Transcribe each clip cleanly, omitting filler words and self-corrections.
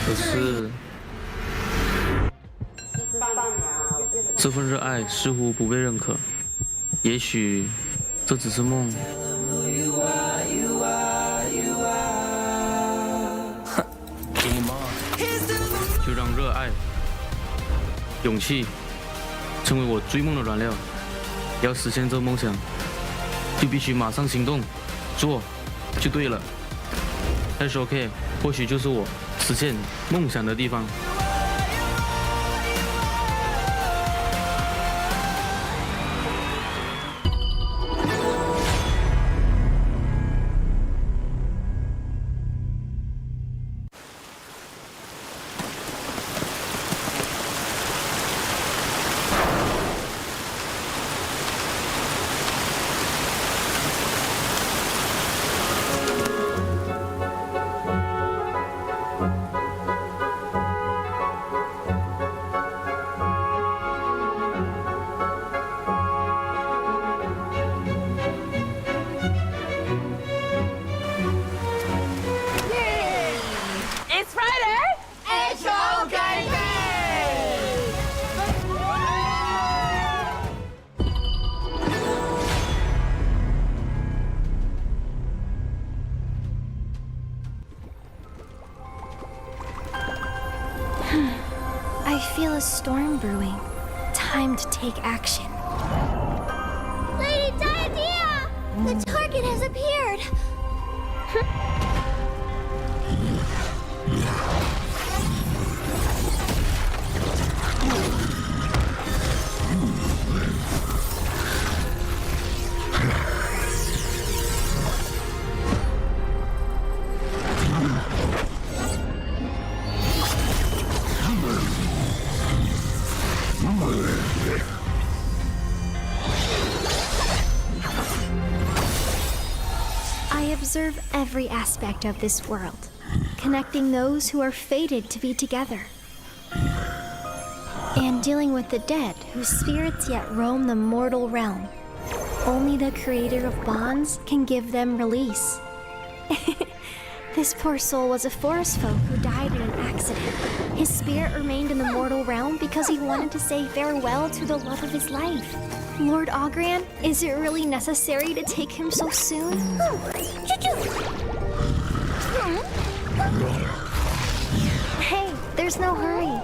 可是这份热爱似乎不被认可，也许这只是梦。就让热爱、勇气成为我追梦的燃料。要实现这梦想，就必须马上行动，做就对了。FLCN 或许就是我实现梦想的地方。I feel a storm brewing. Time to take action. Lady Diadema! The target has appeared! I observe every aspect of this world, connecting those who are fated to be together, and dealing with the dead whose spirits yet roam the mortal realm. Only the creator of bonds can give them release. This poor soul was a forest folk who died in an accident. His spirit remained in the mortal realm because he wanted to say farewell to the love of his life. Lord Ogran, is it really necessary to take him so soon? Hey, there's no hurry.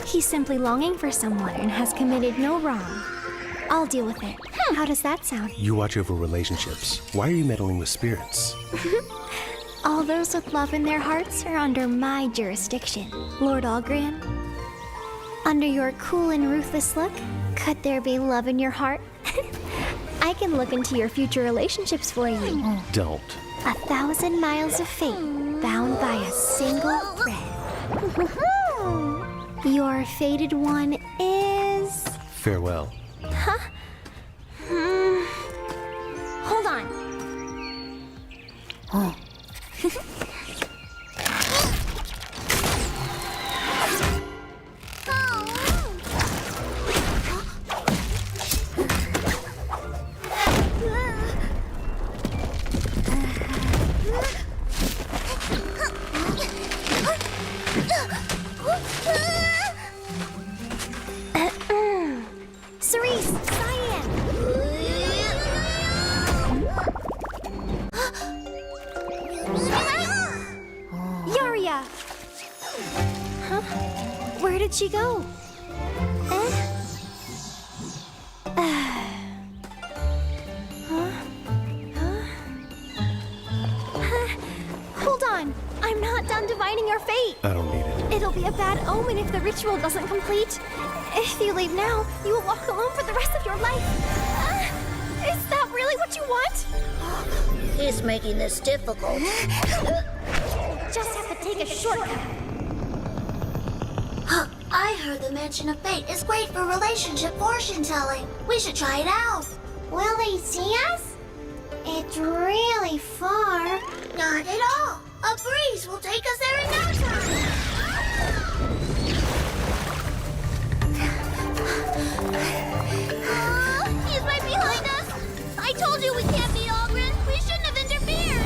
He's simply longing for someone and has committed no wrong. I'll deal with it. How does that sound? You watch over relationships. Why are you meddling with spirits? All those with love in their hearts are under my jurisdiction, Lord Ogran. Under your cool and ruthless look, could there be love in your heart? I can look into your future relationships for you. Don't. 1,000 miles of fate bound by a single thread. Your fated one is... Farewell. Huh? Hold on. Oh. Cerise! Cyan! Yaria! Huh? Where did she go? Hold on! I'm not done divining your fate! I don't need it. It'll be a bad omen if the ritual doesn't complete. If you leave now, you will walk alone for the rest of your life. Is that really what you want? He's making this difficult. Just have to take a shortcut. I heard the mention of fate is great for relationship fortune telling. We should try it out. Will they see us? It's really far. Not at all. A breeze will take us there in no time. He's right behind us. I told you we can't beat Ogren. We shouldn't have interfered.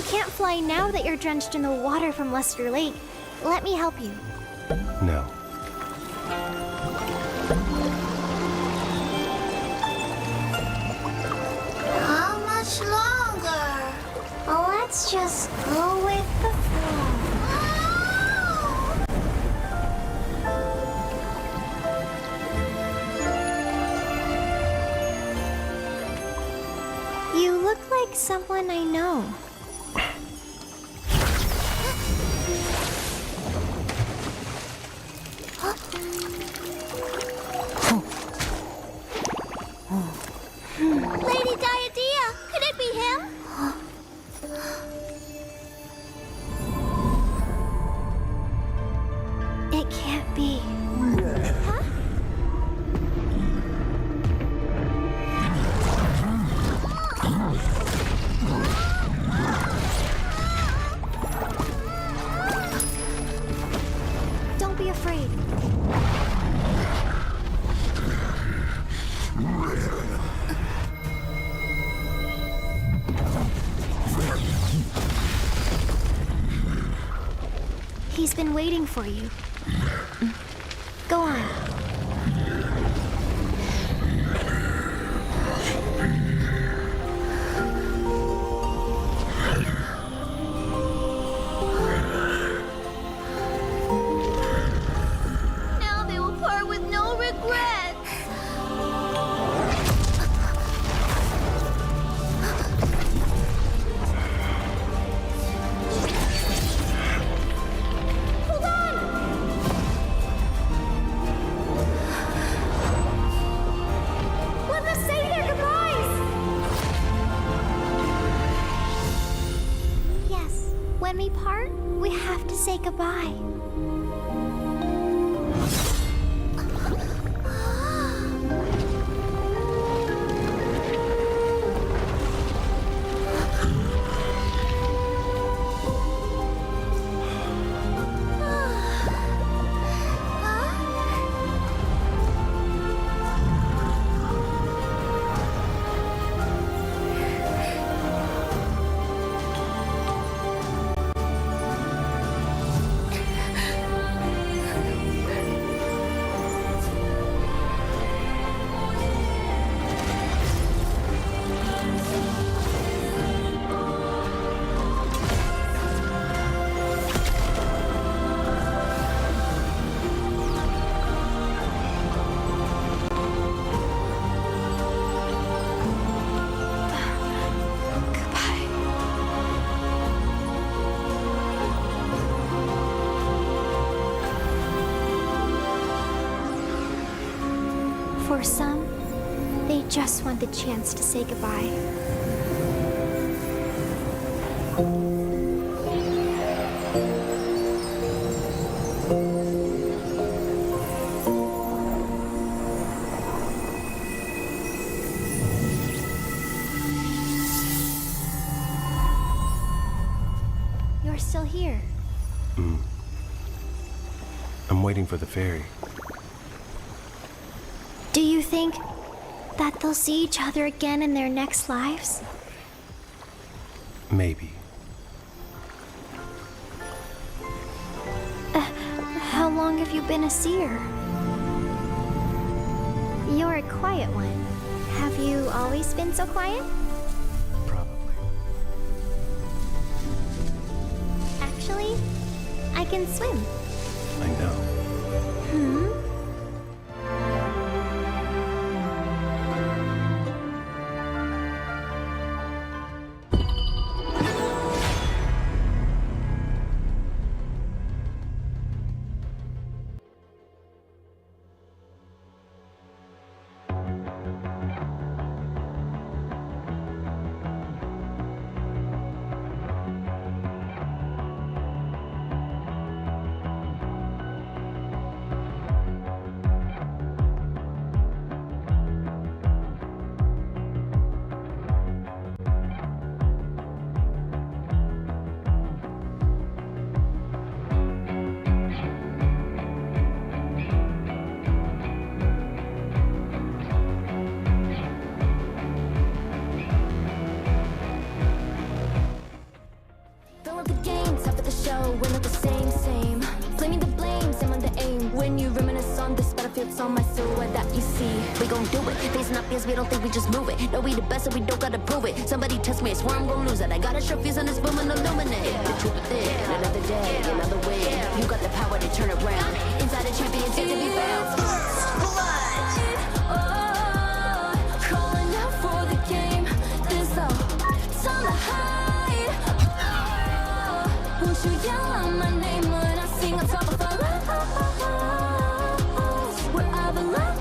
You can't fly now that you're drenched in the water from Luster Lake. Let me help you. No. How much longer? Let's just go with the flow. You look like someone I know. Lady Diadea, could it be him? It can't be. Huh? Don't be afraid. He's been waiting for you. Go on. Now they will part with no regrets. Hold on! Let us say their goodbyes! Yes, when we part, we have to say goodbye. For some, they just want the chance to say goodbye. You're still here. I'm waiting for the ferry. Do you think that they'll see each other again in their next lives? Maybe. How long have you been a seer? You're a quiet one. Have you always been so quiet? Probably. Actually, I can swim. I know. it's on my silhouette that you see. We gon' do it. Facing up fears, we don't think we just move it. No, we the best, so we don't gotta prove it. Somebody test me, I swear I'm gon' lose it. I got a trophies on this room and illuminate. The truth within, another day, another way. You got the power to turn around. Inside a champion, yet to be found. Calling out for the game. This all, it's on the hide. Won't you yell out my name when I sing on top of our lungs? Where I belong.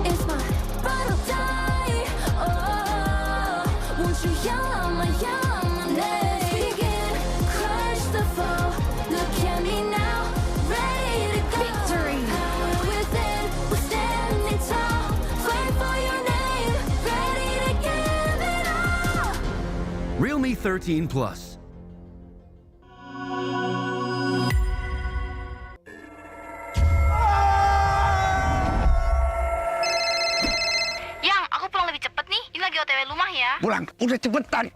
It's my ride or die. Oh, won't you yell out my name? Let's begin. Crush the foe. Look at me now. Ready to go. Victory. Power within. We're standing tall. Fight for your name. Ready to give it all. Realme 13 Plus. Yang, aku pulang lebih cepet nih. Ini lagi OTW rumah ya. Pulang, udah cepetan.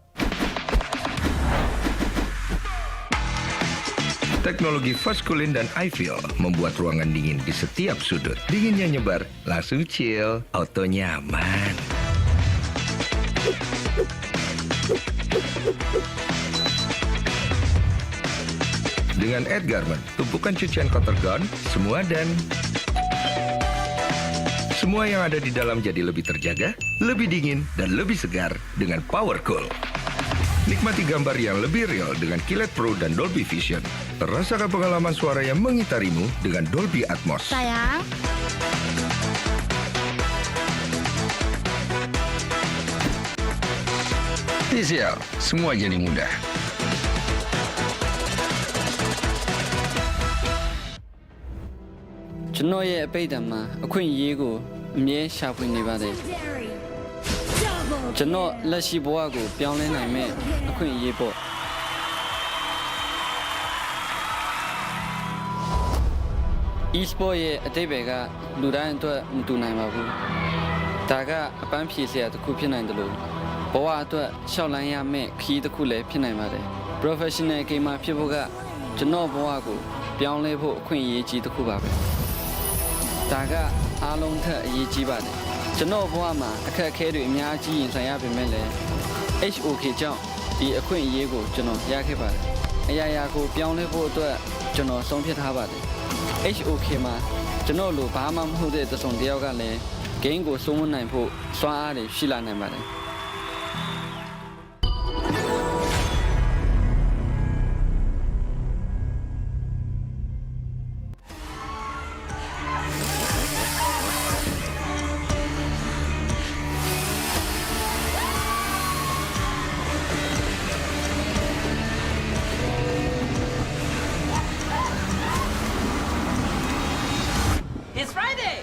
Teknologi fast cooling dan iFeel membuat ruangan dingin di setiap sudut. Dinginnya nyebar, langsung chill, auto nyaman. Dengan Ed Garment, tumpukan cucian kotor gone, semua yang ada di dalam jadi lebih terjaga, lebih dingin, dan lebih segar dengan Power Cool. Nikmati gambar yang lebih real dengan Kilet Pro dan Dolby Vision. Rasakan pengalaman suara yang mengitarimu dengan Dolby Atmos. Sayang. TCL, semua jadi mudah. Chino ye Baidama, a queen yego, me sharping nevada. Chino Lashi Boago, Bialan I met, a queen yebo. East boy a debega, Ludan to Dunamabu. Daga, a bampies at the Kupin and the Lu. Boa to Shaolanya me, key the Kule Pinamade. Professional game of people got Chino Boago, Bialan Queen Yeji the Kubabe. 大家အားလုံးထက်အရေးကြီးပါတယ်ကျွန်တော်ဘဝမှာအခက်အခဲတွေအများကြီးရင်ဆိုင်ရပေမဲ့လည်း HOK ကြောင့်ဒီအခွင့်အရေးကိုကျွန်တော်ရခဲ့ပါတယ်အရာရာကိုပြောင်းလဲဖို့အတွက်ကျွန်တော်ဆုံးဖြတ်ထားပါတယ် HOK မှာကျွန်တော်လိုဘာမှမဟုတ်တဲ့တစုံတစ်ယောက်ကလည်း game ကိုစိုးမိုးနိုင်ဖို့စွမ်းအားတွေရှိလာနိုင်ပါတယ် It's Friday!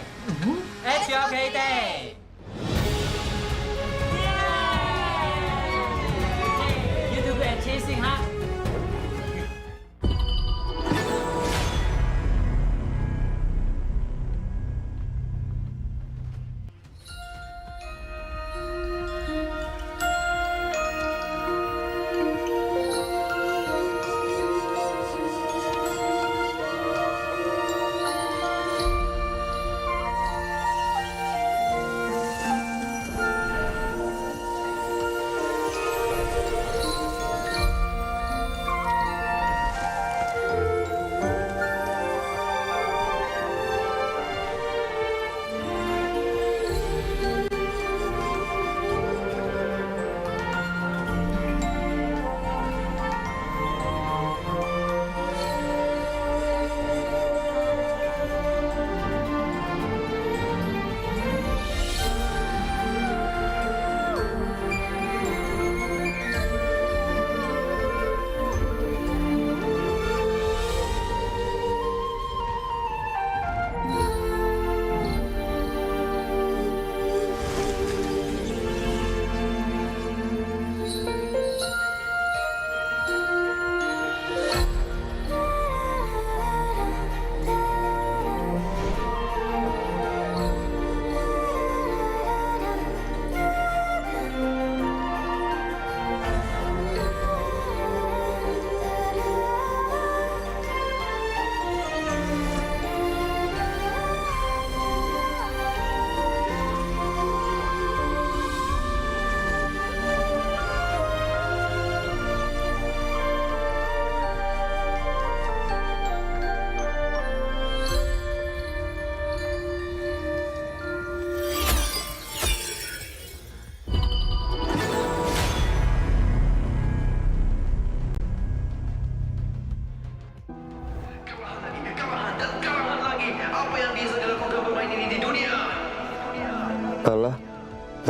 FLCN Day!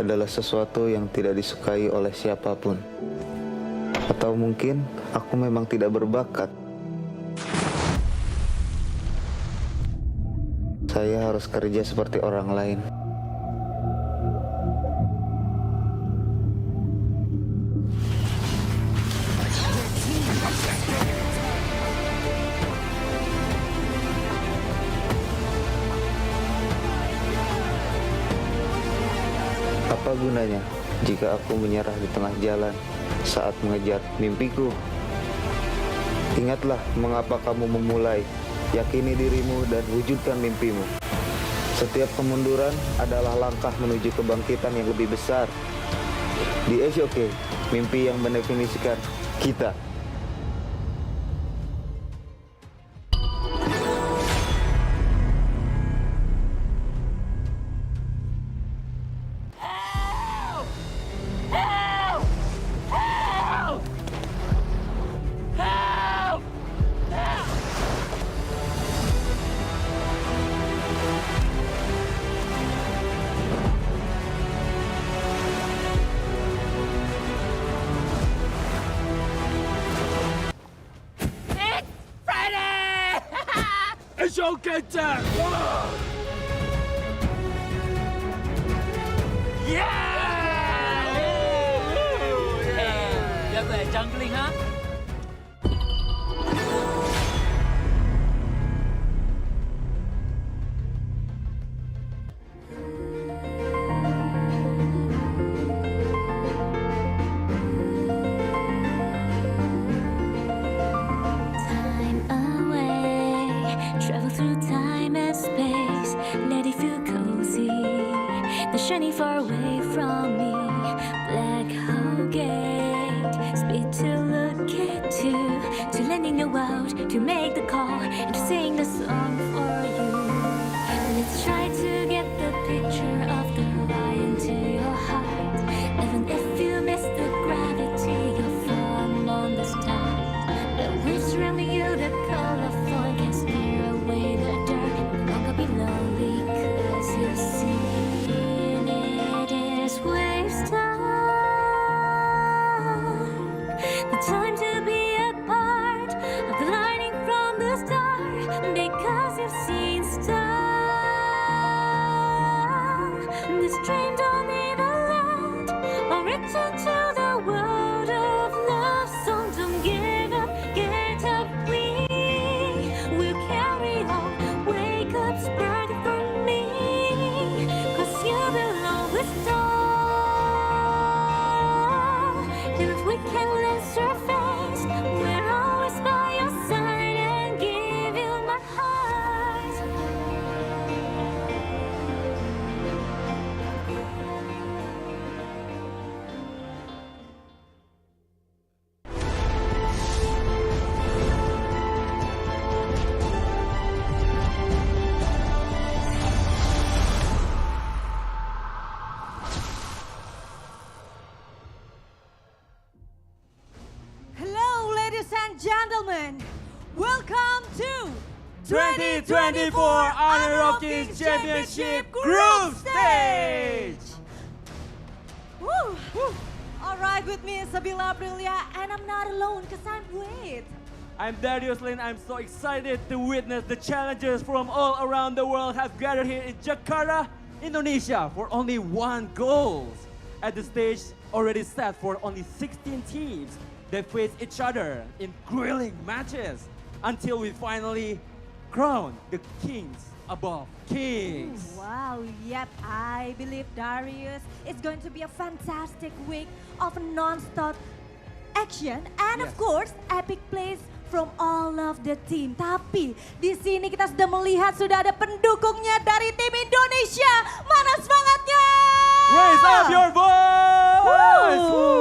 adalah sesuatu yang tidak disukai oleh siapapun. Atau mungkin aku memang tidak berbakat. Saya harus kerja seperti orang lain. Apa gunanya jika aku menyerah di tengah jalan saat mengejar mimpiku? Ingatlah mengapa kamu memulai. Yakini dirimu dan wujudkan mimpimu. Setiap kemunduran adalah langkah menuju kebangkitan yang lebih besar. BLCK, mimpi yang mendefinisikan kita. Jungling, huh? Time away, travel through time and space, let it feel cozy. The shining far away from me, black hole gate, speed to look at you, to land in the world, to make the call, and to sing the song for you. Let's try to get the picture of the lion to your heart. Even if you miss the gravity, you'll fall on the stars. The waves surrounding you, the colorful can scare away the dark. No longer be lonely, 'cause you've seen it is waves time. The time to be a part of the lightning from the start, because you've seen stars. This dream don't need a land or return to the world of love. So don't give up, get up, we will carry on. Wake up, spread it for me, 'cause you belong with stars. If we can let surface, we're always by your side and give you my heart. Hello, ladies and gentlemen. Welcome to 2024 Honor of Kings Championship Group Stage! Woo! All right, with me is Sabila Aprilia, and I'm not alone because I'm with. I'm Darius Lin. I'm so excited to witness the challengers from all around the world have gathered here in Jakarta, Indonesia for only one goal. At the stage already set for only 16 teams, they face each other in grilling matches until we finally crown the kings above kings. Wow, yep, I believe Darius, it's going to be a fantastic week of non-stop action and of Yes. course epic plays from all of the team. Tapi di sini kita sudah melihat sudah ada pendukungnya dari tim Indonesia. Mana semangatnya? Raise up your voice! Woo!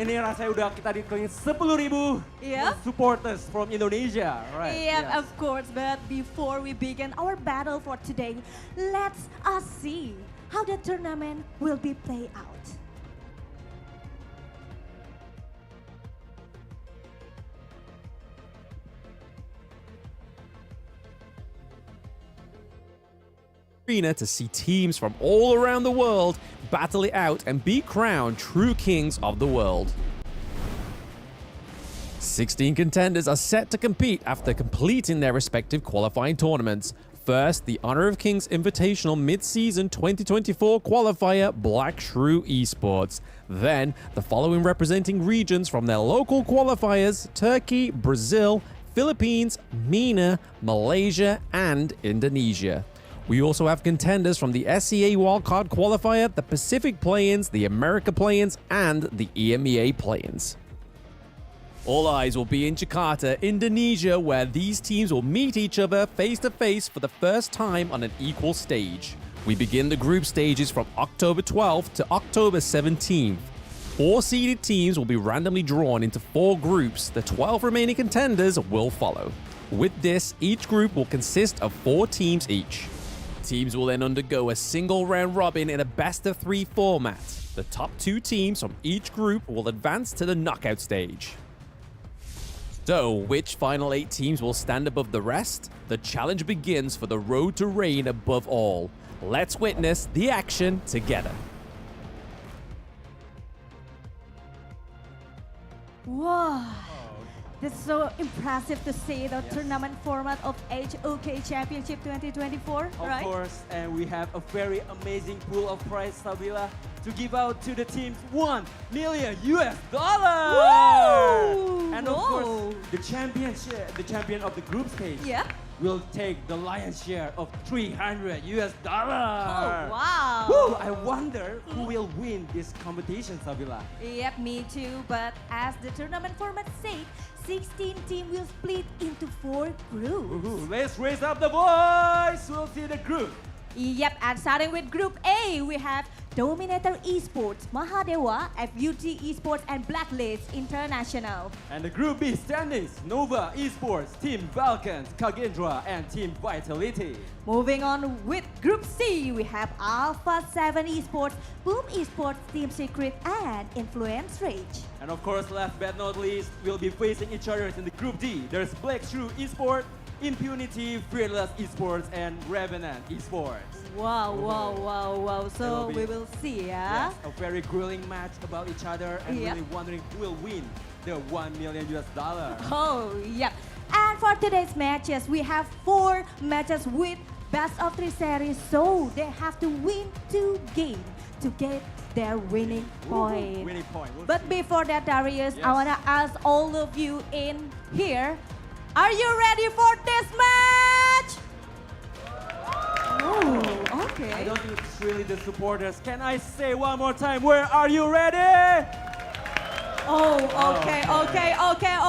Ini rasanya udah kita dikelilingi 10.000 Yep. supporters from Indonesia, right? Yep, Yes. of course. But before we begin our battle for today, let's us see how the tournament will be played out. arena to see teams from all around the world battle it out and be crowned true kings of the world. 16 contenders are set to compete after completing their respective qualifying tournaments. First, the Honor of Kings Invitational Mid-Season 2024 qualifier Black Shrew Esports. Then, the following representing regions from their local qualifiers: Turkey, Brazil, Philippines, MENA, Malaysia, and Indonesia. We also have contenders from the SEA Wildcard Qualifier, the Pacific Play-ins, the America Play-ins, and the EMEA Play-ins. All eyes will be in Jakarta, Indonesia, where these teams will meet each other face-to-face for the first time on an equal stage. We begin the group stages from October 12th to October 17th. 4 seeded teams will be randomly drawn into 4 groups. The 12 remaining contenders will follow. With this, each group will consist of 4 teams each. Teams will then undergo a single round robin in a best-of-3 format. The top 2 teams from each group will advance to the knockout stage. So, which final 8 teams will stand above the rest? The challenge begins for the road to reign above all. Let's witness the action together. Wow, that's so impressive to see the tournament format of HOK Championship 2024, right? Of course, and we have a very amazing pool of prize, Sabila, to give out to the teams $1 million. Woo! And of course, the champion of the group stage will take the lion's share of $300. Oh, wow. Woo! I wonder who will win this competition, Sabila. Yep, me too. But as the tournament format said, 16 teams will split into 4 groups. Let's raise up the voice. We'll see the group. Yep, and starting with Group A, we have Dominator Esports, Mahadewa, FUT Esports, and Blacklist International. And the Group B standings: Nova Esports, Team Balkans, Kagendra, and Team Vitality. Moving on with Group C, we have Alpha 7 Esports, Boom Esports, Team Secret, and Influence Rage. And of course, last but not least, we'll be facing each other in the Group D. There's Black Shrew Esports, Impunity, Fearless Esports, and Revenant Esports. Wow. So we will see, Yes, a very grueling match about each other, and really wondering who will win the $1 million. Oh, yep. And for today's matches, we have 4 matches with best of 3 series, so they have to win 2 games to get their winning point. But before that, Darius, I want to ask all of you in here, are you ready for this match? Oh, okay. I don't think it's really the supporters. Can I say one more time, where are you ready? Oh,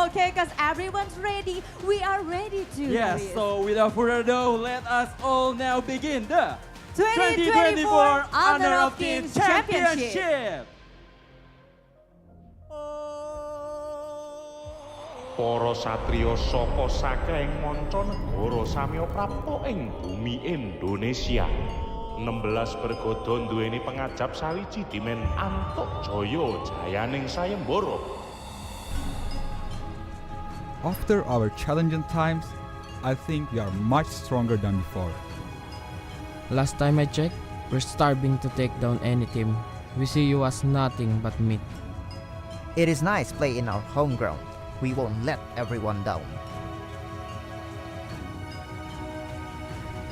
okay, because everyone's ready. We are ready to. Yes, so without further ado, let us all now begin the 2024 Honor of Kings Championship. Para satriya saka saking manca negara samya prapta ing bumi Indonesia. 16 bergodo nduweni pengajap sawiji dimen antuk jaya jayaning sayembara. After our challenging times, I think we are much stronger than before. Last time I checked, we're starving to take down any team. We see you as nothing but meat. It is nice play in our home ground. We won't let everyone down.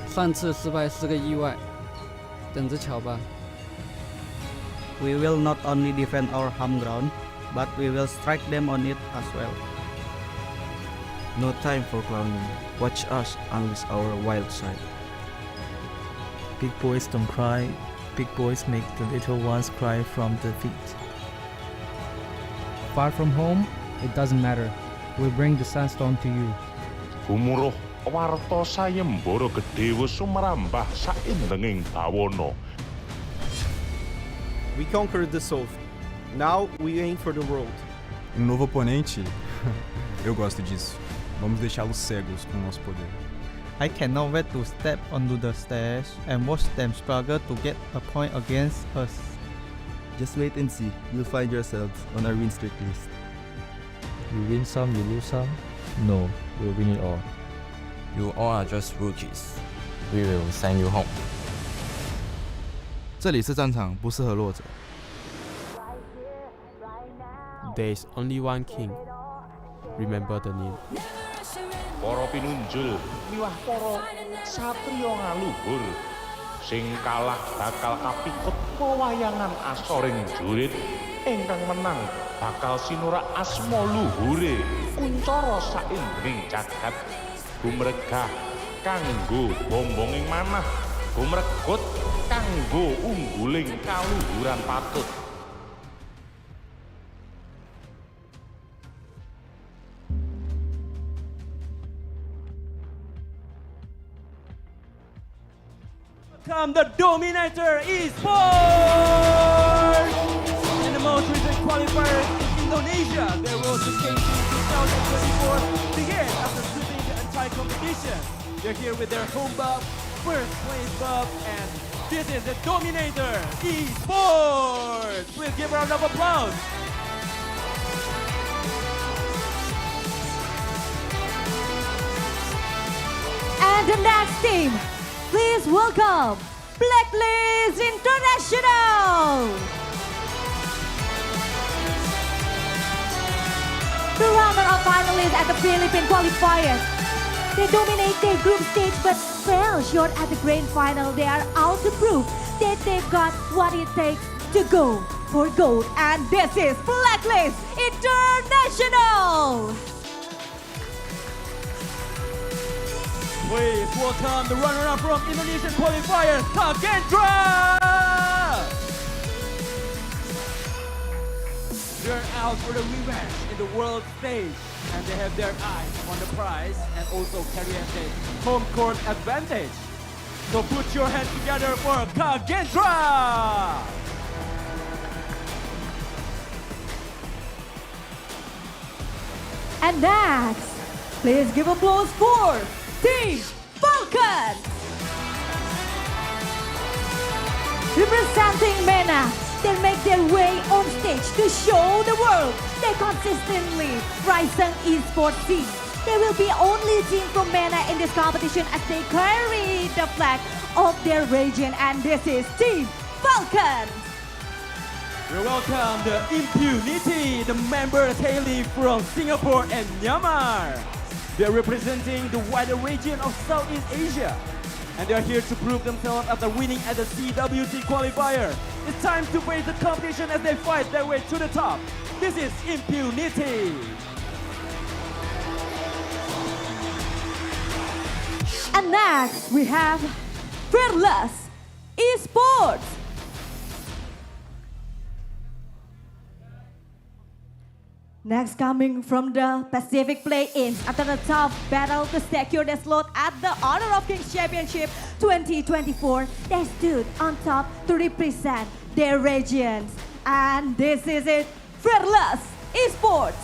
上次失败是个意外，等着瞧吧。 We will not only defend our home ground, but we will strike them on it as well. No time for clowning. Watch us unleash our wild side. Big boys don't cry. Big boys make the little ones cry from defeat. Far from home, it doesn't matter. We'll bring the sandstone to you. Gumuruh warta sayembara gedhe wis sumrambah saindenging bawana. We conquered the south. Now we aim for the world. Novo oponente? Eu gosto disso. Vamos deixá-los cegos com o nosso poder. I cannot wait to step onto the stage and watch them struggle to get a point against us. Just wait and see. You'll find yourselves on our win streak list. You win some, you lose some. No, we'll win it all. You all are just rookies. We will send you home. 这里是战场，不适合弱者。There's only one king. Remember the name. Para pinunjul miwah para satriya ngaluhur sing kalah bakal kapikut pewayangan asoring jurit, ingkang menang bakal sinurak asma luhure kuncara saindring jagat, gumregah kanggo bombonging manah, gumregut kanggo ungguling kaluhuran patut. Come the Dominator Esports! In the most recent qualifiers in Indonesia, there was the KAGE 2024 begin after sweeping the entire competition. They're here with their home buff, first place buff, and this is the Dominator Esports! Please give a round of applause. And the next team, please welcome Blacklist International. The runner-up finalists at the Philippine qualifiers. They dominate their group stage but fell short at the grand final. They are out to prove that they've got what it takes to go for gold. And this is Blacklist International. Please welcome the runner-up from Indonesian qualifiers, KAGE. They're out for the rematch in the world stage, and they have their eyes on the prize and also carry a home court advantage. So put your hands together for KAGE. And next, please give applause for Team Falcon. Representing MENA, they make their way on stage to show the world they consistently rising esports scene. They will be only team from MENA in this competition as they carry the flag of their region, and this is Team Falcon. We welcome the Impunity, the members hailing from Singapore and Myanmar. They're representing the wider region of Southeast Asia. And they're here to prove themselves after winning at the CWT qualifier. It's time to face the competition as they fight their way to the top. This is Impunity. And next, we have Fearless Esports. Next, coming from the Pacific Play-ins after the tough battle to secure the slot at the Honor of Kings Championship 2024, they stood on top to represent their regions. And this is it, Fearless Esports.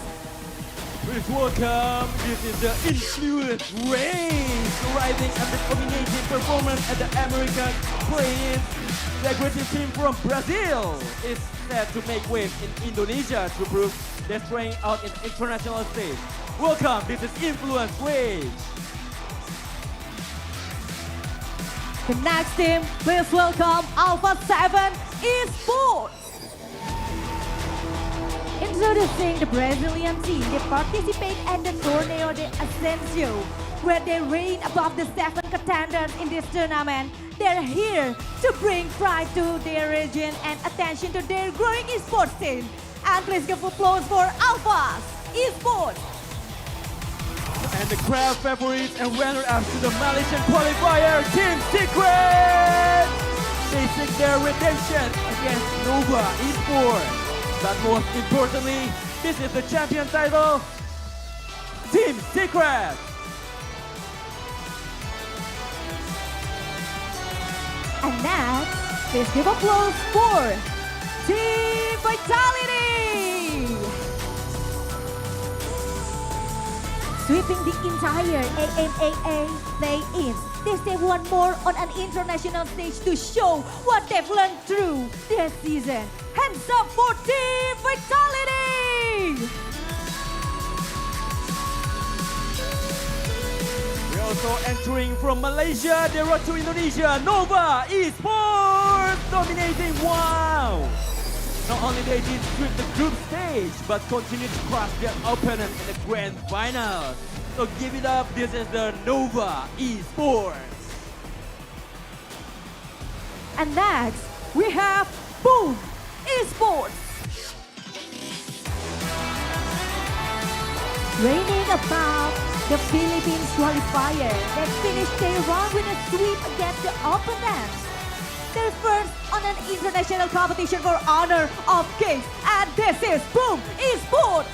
Please welcome, this is the Influence Reigns, arriving after dominating performance at the American Play-ins. The aggressive team from Brazil is set to make waves in Indonesia to prove their strength out in international stage. Welcome, this is Influence Reigns. The next team, please welcome Alpha 7 Esports. Introducing the Brazilian team, they participate in the Torneo de Ascenso, where they reign above the 7 contenders in this tournament. They're here to bring pride to their region and attention to their growing esports scene. And please give applause for Alpha Esports. And the crowd favorites and runner-ups to the Malaysian qualifier, Team Secret! They seek their redemption against Nova Esports. But most importantly, this is the champion title, Team Secret! And next, please give applause for Team Vitality! Sweeping the entire AMAA play-ins, they stay one more on an international stage to show what they've learned through this season. Hands up for Team Vitality! We're also entering from Malaysia, they road to Indonesia, Nova Esports! dominating. Wow! Not only they did sweep the group stage, but continued to crush their opponent in the grand final. So give it up, this is the Nova Esports. And next, we have Boom Esports. Reigning above the Philippines qualifier, they finished their run with a sweep against the opponents. They're first on an international competition for Honor of Kings, and this is Boom Esports.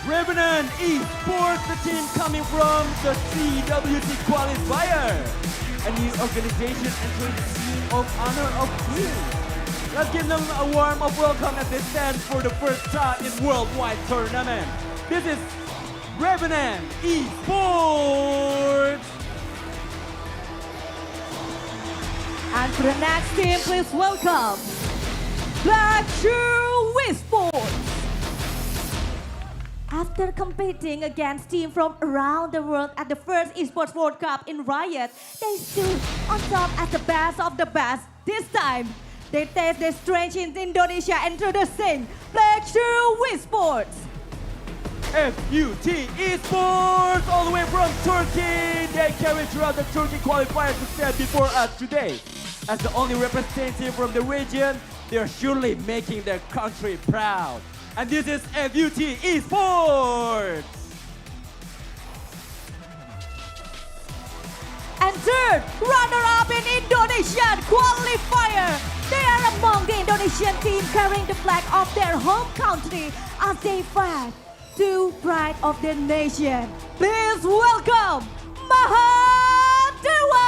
Revenant Esports, the team coming from the CWT qualifier, a new organization entering the scene of Honor of Kings. Let's give them a warm of welcome as they stand for the first time in worldwide tournament. This is Revenant Esports. And for the next team, please welcome BLCK Esports. After competing against teams from around the world at the first Esports World Cup in Riot, they stood on top as the best of the best. This time, they test their strength in Indonesia, introducing BLCK Esports. FUT Esports, all the way from Turkey. They carried throughout the Turkey qualifier to stand before us today. As the only representative from the region, they are surely making their country proud. And this is FUT Esports. And third, runner-up in Indonesian qualifier. They are among the Indonesian team carrying the flag of their home country as they fight to pride of their nation. Please welcome Mahadewa.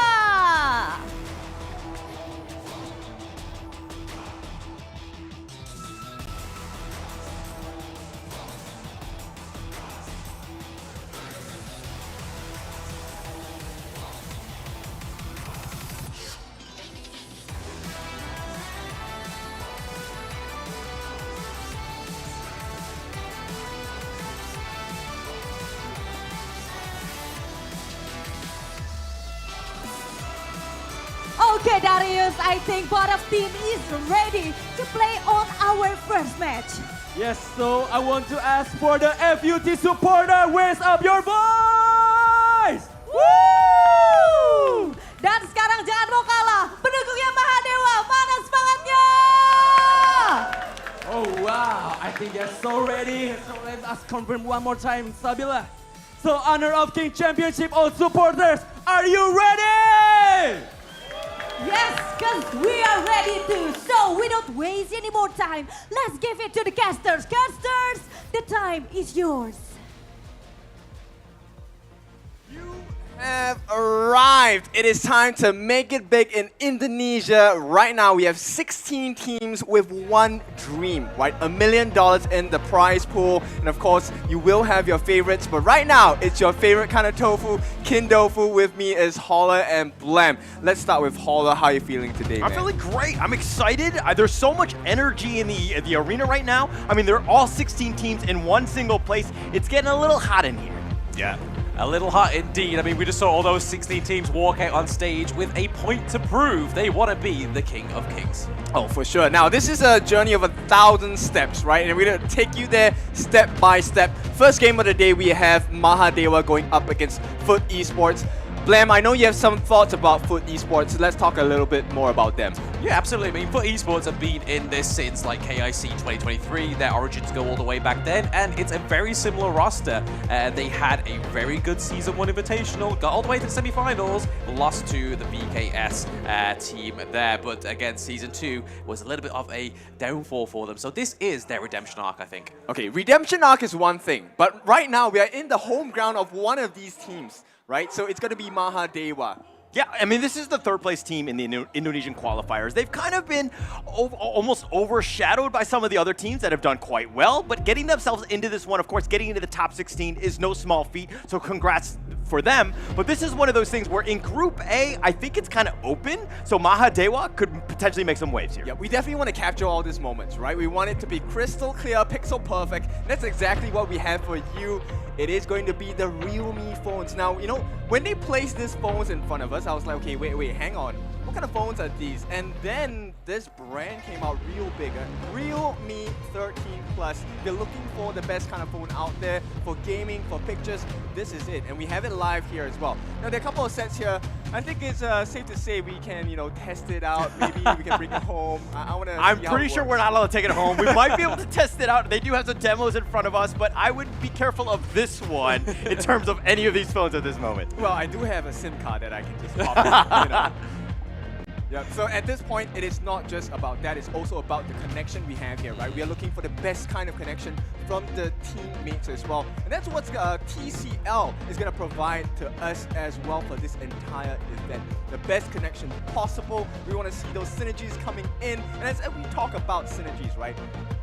Okay, Darius, I think both of team is ready to play on our first match. Yes, so I want to ask for the FUT supporter, raise up your voice! Woo! Dan sekarang jangan mau kalah, pendukungnya Mahadewa, mana semangatnya? Oh wow, I think they're so ready. So let us confirm one more time, Sabila. So Honor of King Championship, all supporters, are you ready? Yes, because we are ready to. So we don't waste any more time. Let's give it to the casters. Casters, the time is yours. Have arrived. It is time to make it big in Indonesia. Right now, we have 16 teams with one dream, right? $1 million in the prize pool. And of course, you will have your favorites. But right now, it's your favorite kind of tofu, Kindofu. With me is Holler and Blam. Let's start with Holler. How are you feeling today, I'm man? feeling great. I'm excited. There's so much energy in the arena right now. I mean, they're all 16 teams in one single place. It's getting a little hot in here. Yeah. A little hot indeed. I mean, we just saw all those 16 teams walk out on stage with a point to prove they want to be the King of Kings. Oh, for sure. Now, this is a journey of 1,000 steps, right? And we're going to take you there step by step. First game of the day, we have Mahadewa going up against FUT Esports. Blam, I know you have some thoughts about FUT Esports. Let's talk a little bit more about them. Yeah, absolutely. I mean, FUT Esports have been in this since like KIC 2023. Their origins go all the way back then, and it's a very similar roster. They had a very good Season 1 Invitational, got all the way to the semi-finals, lost to the BKS team there. But again, Season 2 was a little bit of a downfall for them. So this is their redemption arc, I think. Okay, redemption arc is one thing, but right now we are in the home ground of one of these teams, right? So it's going to be Mahadewa. Yeah, I mean, this is the third place team in the Indonesian qualifiers. They've kind of been almost overshadowed by some of the other teams that have done quite well, but getting themselves into this one, of course, getting into the top 16 is no small feat, so congrats for them. But this is one of those things where in Group A, I think it's kind of open, so Mahadewa could potentially make some waves here. Yeah, we definitely want to capture all these moments, right? We want it to be crystal clear, pixel perfect. That's exactly what we have for you. It is going to be the Realme phones. Now, you know, when they place these phones in front of us, first, I was like, okay, wait, hang on. What kind of phones are these? And then this brand came out real big. Realme 13 Plus. They're looking for the best kind of phone out there for gaming, for pictures. This is it. And we have it live here as well. Now, there are a couple of sets here. I think it's safe to say we can, test it out. Maybe we can bring it home. I want to I'm pretty sure we're not allowed to take it home. We might be able to test it out. They do have some demos in front of us, but I would be careful of this one in terms of any of these phones at this moment. Well, I do have a SIM card that I can just pop in, Yeah, so at this point, it is not just about that, it's also about the connection we have here, right? We are looking for the best kind of connection from the teammates as well. And that's what TCL is going to provide to us as well for this entire event. The best connection possible. We want to see those synergies coming in. And as we talk about synergies, right?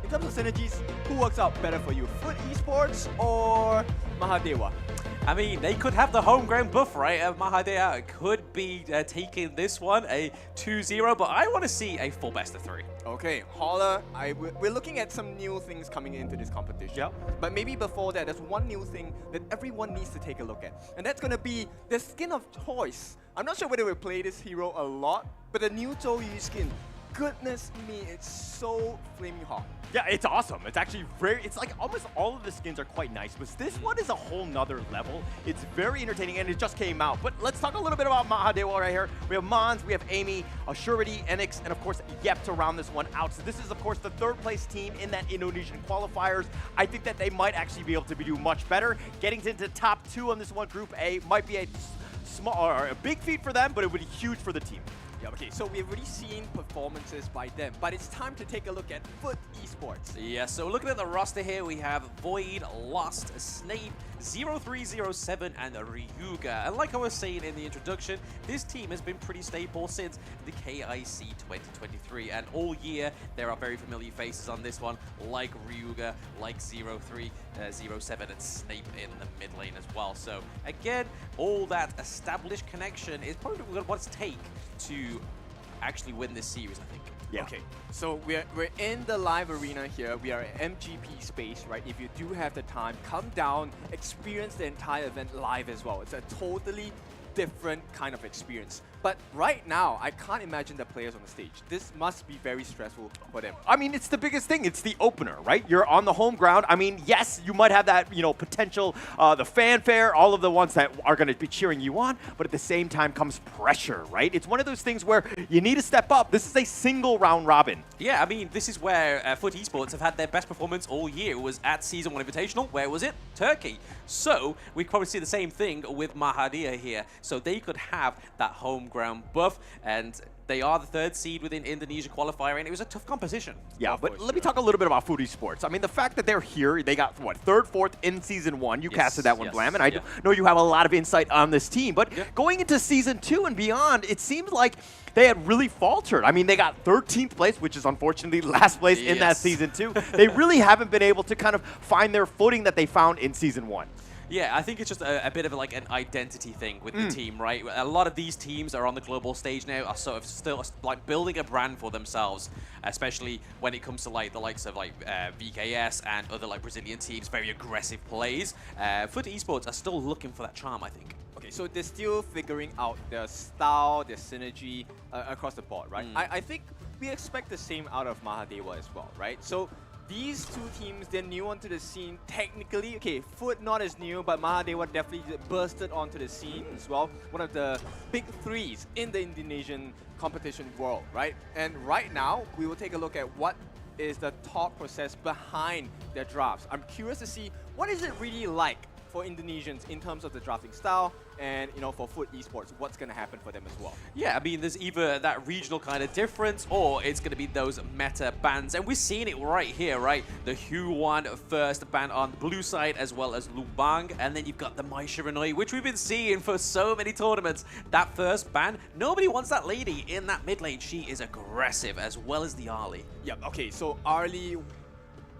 In terms of synergies, who works out better for you? Foot Esports or Mahadewa? I mean, they could have the homegrown buff, right? Mahadea could be taking this one, a 2-0, but I want to see a full best of 3. Okay, Holler, we're looking at some new things coming into this competition. Yep. But maybe before that, there's one new thing that everyone needs to take a look at. And that's going to be the skin of choice. I'm not sure whether we play this hero a lot, but the new Zhou Yu skin, goodness me, it's so flaming hot. Yeah, it's awesome. It's actually it's like almost all of the skins are quite nice, but this one is a whole nother level. It's very entertaining, and it just came out. But let's talk a little bit about Mahadewa right here. We have Mons, we have Amy, Surety, Enix, and of course Yep to round this one out. So this is of course the 3rd place team in that Indonesian qualifiers. I think that they might actually be able to do much better. Getting into the top 2 on this one, Group A, might be a small or a big feat for them, but it would be huge for the team. Yeah, okay, so we've already seen performances by them, but it's time to take a look at Foot Esports. Yeah, so looking at the roster here, we have Void, Lost, Snape, 0307, and Ryuga. And like I was saying in the introduction, this team has been pretty stable since the KIC 2023. And all year, there are very familiar faces on this one, like Ryuga, like 0307, and Snape in the mid lane as well. So again, all that established connection is probably what's take to actually win this series, I think. Yeah. Okay, so we're in the live arena here. We are at MGP space, right? If you do have the time, come down, experience the entire event live as well. It's a totally different kind of experience. But right now, I can't imagine the players on the stage. This must be very stressful for them. I mean, it's the biggest thing. It's the opener, right? You're on the home ground. I mean, yes, you might have that, potential, the fanfare, all of the ones that are going to be cheering you on, but at the same time comes pressure, right? It's one of those things where you need to step up. This is a single round robin. Yeah, I mean, this is where Foot Esports have had their best performance all year. It was at Season 1 Invitational. Where was it? Turkey. So we probably see the same thing with Mahadewa here. So they could have that home ground buff, and they are the 3rd seed within Indonesia qualifier, and it was a tough competition. Yeah, but let me talk a little bit about Food Esports. I mean, the fact that they're here, they got, what, 3rd, 4th in Season 1. You casted that one, Blam, and I know you have a lot of insight on this team. But going into Season 2 and beyond, it seems like they had really faltered. I mean, they got 13th place, which is unfortunately last place in that Season 2. They really haven't been able to kind of find their footing that they found in Season 1. Yeah, I think it's just a bit of like an identity thing with the team, right? A lot of these teams are on the global stage now, are sort of still like building a brand for themselves, especially when it comes to like the likes of like VKS and other like Brazilian teams, very aggressive plays. Foot Esports are still looking for that charm, I think. Okay, so they're still figuring out their style, their synergy across the board, right? I think we expect the same out of Mahadewa as well, right? So these two teams, they're new onto the scene. Technically, okay, Foot not as new, but Mahadewa definitely bursted onto the scene as well. One of the big 3s in the Indonesian competition world, right? And right now, we will take a look at what is the thought process behind their drafts. I'm curious to see what is it really like for Indonesians in terms of the drafting style, and for Foot Esports, what's going to happen for them as well. Yeah, I mean, there's either that regional kind of difference, or it's going to be those meta bans, and we're seeing it right here, right? The Huan first ban on the blue side, as well as Lubang, and then you've got the Mai Shiranui, which we've been seeing for so many tournaments. That first ban, nobody wants that lady in that mid lane. She is aggressive, as well as the Arlie. Yep, okay, so Arlie,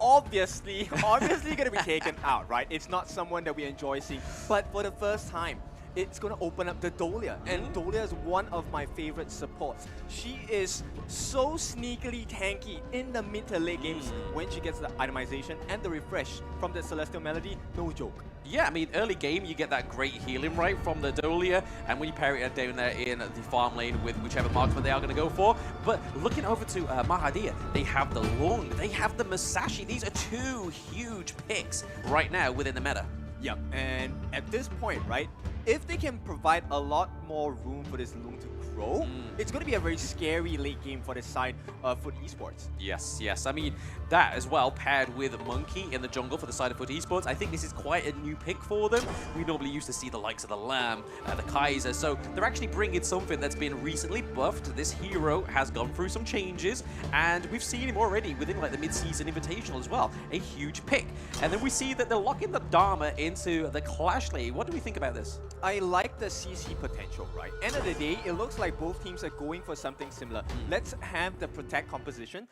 obviously going to be taken out, right? It's not someone that we enjoy seeing, but for the first time, it's going to open up the Dolia. And Dolia is one of my favorite supports. She is so sneakily tanky in the mid to late games when she gets the itemization and the refresh from the Celestial Melody. No joke. Yeah, I mean, early game, you get that great healing right from the Dolia, and when you pair it down there in the farm lane with whichever marksman they are going to go for. But looking over to Mahadia, they have the Lung, they have the Musashi. These are two huge picks right now within the meta. Yep, and at this point, right, if they can provide a lot more room for this Lung to grow, it's going to be a very scary late game for this side of Foot Esports. Yes, yes. I mean, that as well, paired with Monkey in the jungle for the side of Foot Esports, I think this is quite a new pick for them. We normally used to see the likes of the Lamb, the Kaiser, so they're actually bringing something that's been recently buffed. This hero has gone through some changes, and we've seen him already within like the mid-season invitational as well. A huge pick. And then we see that they're locking the Dharma into the Clash lane. What do we think about this? I like the CC potential, right? End of the day, it looks like both teams are going for something similar. Let's have the protect composition.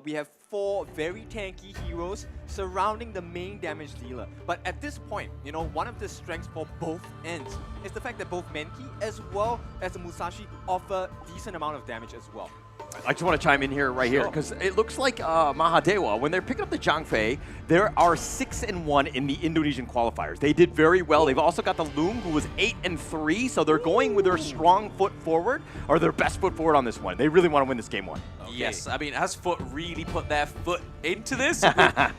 We have 4 very tanky heroes surrounding the main damage dealer. But at this point, you know, one of the strengths for both ends is the fact that both Menki as well as the Musashi offer decent amount of damage as well. I just want to chime in here, here, because it looks like Mahadewa, when they're picking up the Zhangfei, they are 6-1 in the Indonesian qualifiers. They did very well. They've also got the Loom, who was 8-3, so they're going with their strong foot forward, or their best foot forward on this one. They really want to win this game one. Okay. Yes, I mean, has Foot really put their foot into this?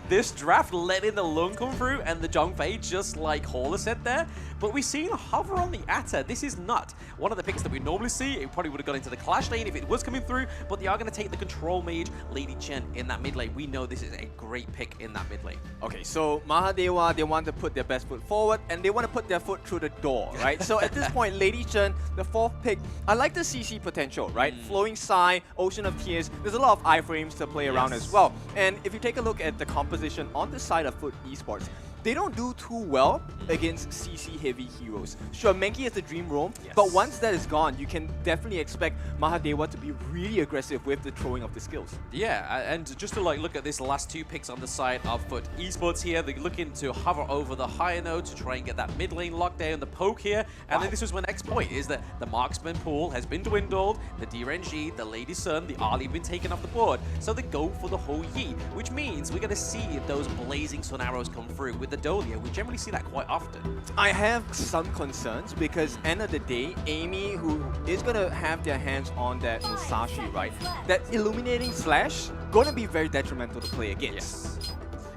This draft, letting the Lung come through and the Zhangfei just like Hall said there. But we've seen Hover on the Atta. This is not one of the picks that we normally see. It probably would have gone into the Clash lane if it was coming through, but they are going to take the Control Mage, Lady Chen, in that mid lane. We know this is a great pick in that mid lane. Okay, so Mahadewa, they want to put their best foot forward, and they want to put their foot through the door, right? So at this point, Lady Chen, the 4th pick, I like the CC potential, right? Flowing Sai, Ocean of Tears, there's a lot of iframes to play around as well. And if you take a look at the composition on the side of Foot Esports, they don't do too well against CC-heavy heroes. Sure, Menki is the dream roam, but once that is gone, you can definitely expect Mahadewa to be really aggressive with the throwing of the skills. Yeah, and just to like look at this last 2 picks on the side of Foot Esports here, they're looking to hover over the higher node to try and get that mid lane lockdown, the poke here, and then this was my next point, is that the marksman pool has been dwindled, the DRNG, the Lady Sun, the Ali have been taken off the board, so they go for the whole Yi, which means we're going to see those blazing sun arrows come through with the Dolia. We generally see that quite often. I have some concerns because end of the day, Amy, who is going to have their hands on that Musashi, right? That illuminating slash going to be very detrimental to play against.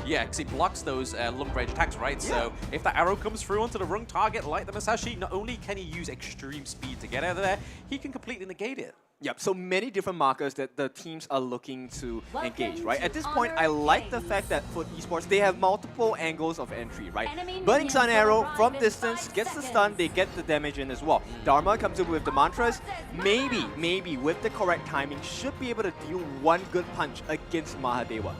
Yeah, because it blocks those long range attacks, right? So if that arrow comes through onto the wrong target like the Musashi, not only can he use extreme speed to get out of there, he can completely negate it. Yep, so many different markers that the teams are looking to engage, right? At this point, I like the fact that Foot Esports, they have multiple angles of entry, right? Burning Sun Arrow from distance, gets the stun, they get the damage in as well. Dharma comes in with the mantras, maybe with the correct timing, should be able to deal one good punch against Mahadewa.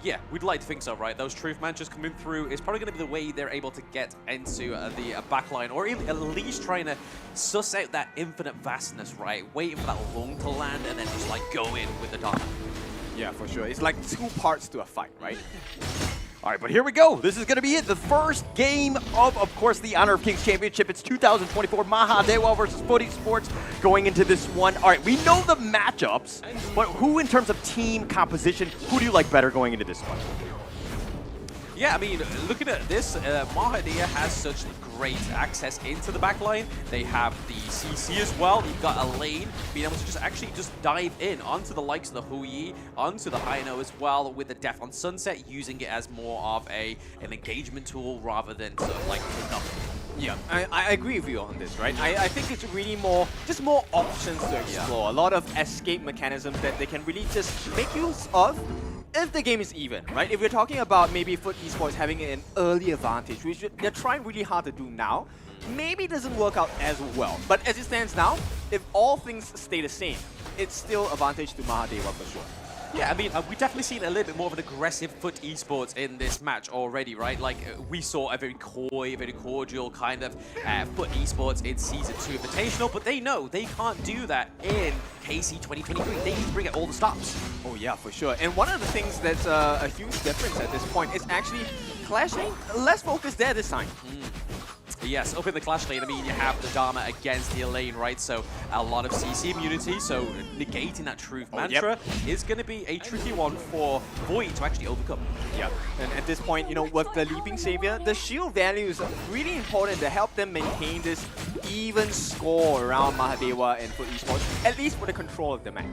Yeah, we'd like to think so, right? Those Truth Mantras coming through is probably going to be the way they're able to get into the backline, or at least trying to suss out that infinite vastness, right? Waiting for that Lung to land and then just like go in with the Dharma. Yeah, for sure. It's like 2 parts to a fight, right? All right, but here we go. This is going to be it. The first game of course, the Honor of Kings Championship. It's 2024 Mahadewa versus Foot Esports going into this one. All right, we know the matchups, but who in terms of team composition, who do you like better going into this one? Yeah, I mean, looking at this, Mahadewa has such great access into the backline. They have the CC as well. You've got a lane being able to just dive in onto the likes of the Huyi, onto the Haino as well with the Death on Sunset, using it as more of an engagement tool rather than sort of like pick up. Yeah, I agree with you on this, right? I think it's really more options to explore. A lot of escape mechanisms that they can really just make use of if the game is even, right? If we're talking about maybe Foot Esports having an early advantage, which they're trying really hard to do now, maybe it doesn't work out as well. But as it stands now, if all things stay the same, it's still advantage to Mahadewa for sure. Yeah, I mean, we've definitely seen a little bit more of an aggressive Foot Esports in this match already, right? Like, we saw a very coy, very cordial kind of Foot Esports in Season 2 Invitational, but they know they can't do that in KC 2023. They need to bring out all the stops. Oh yeah, for sure. And one of the things that's a huge difference at this point is actually clashing less focus there this time. Yes, up in the Clash lane, I mean, you have the Dharma against the Elaine, right? So a lot of CC immunity, so negating that Truth Mantra is going to be a tricky one for Void to actually overcome. Yeah, and at this point, you know, with the Leaping Savior, the shield value is really important to help them maintain this even score around Mahadeva and Foot Esports, at least for the control of the map.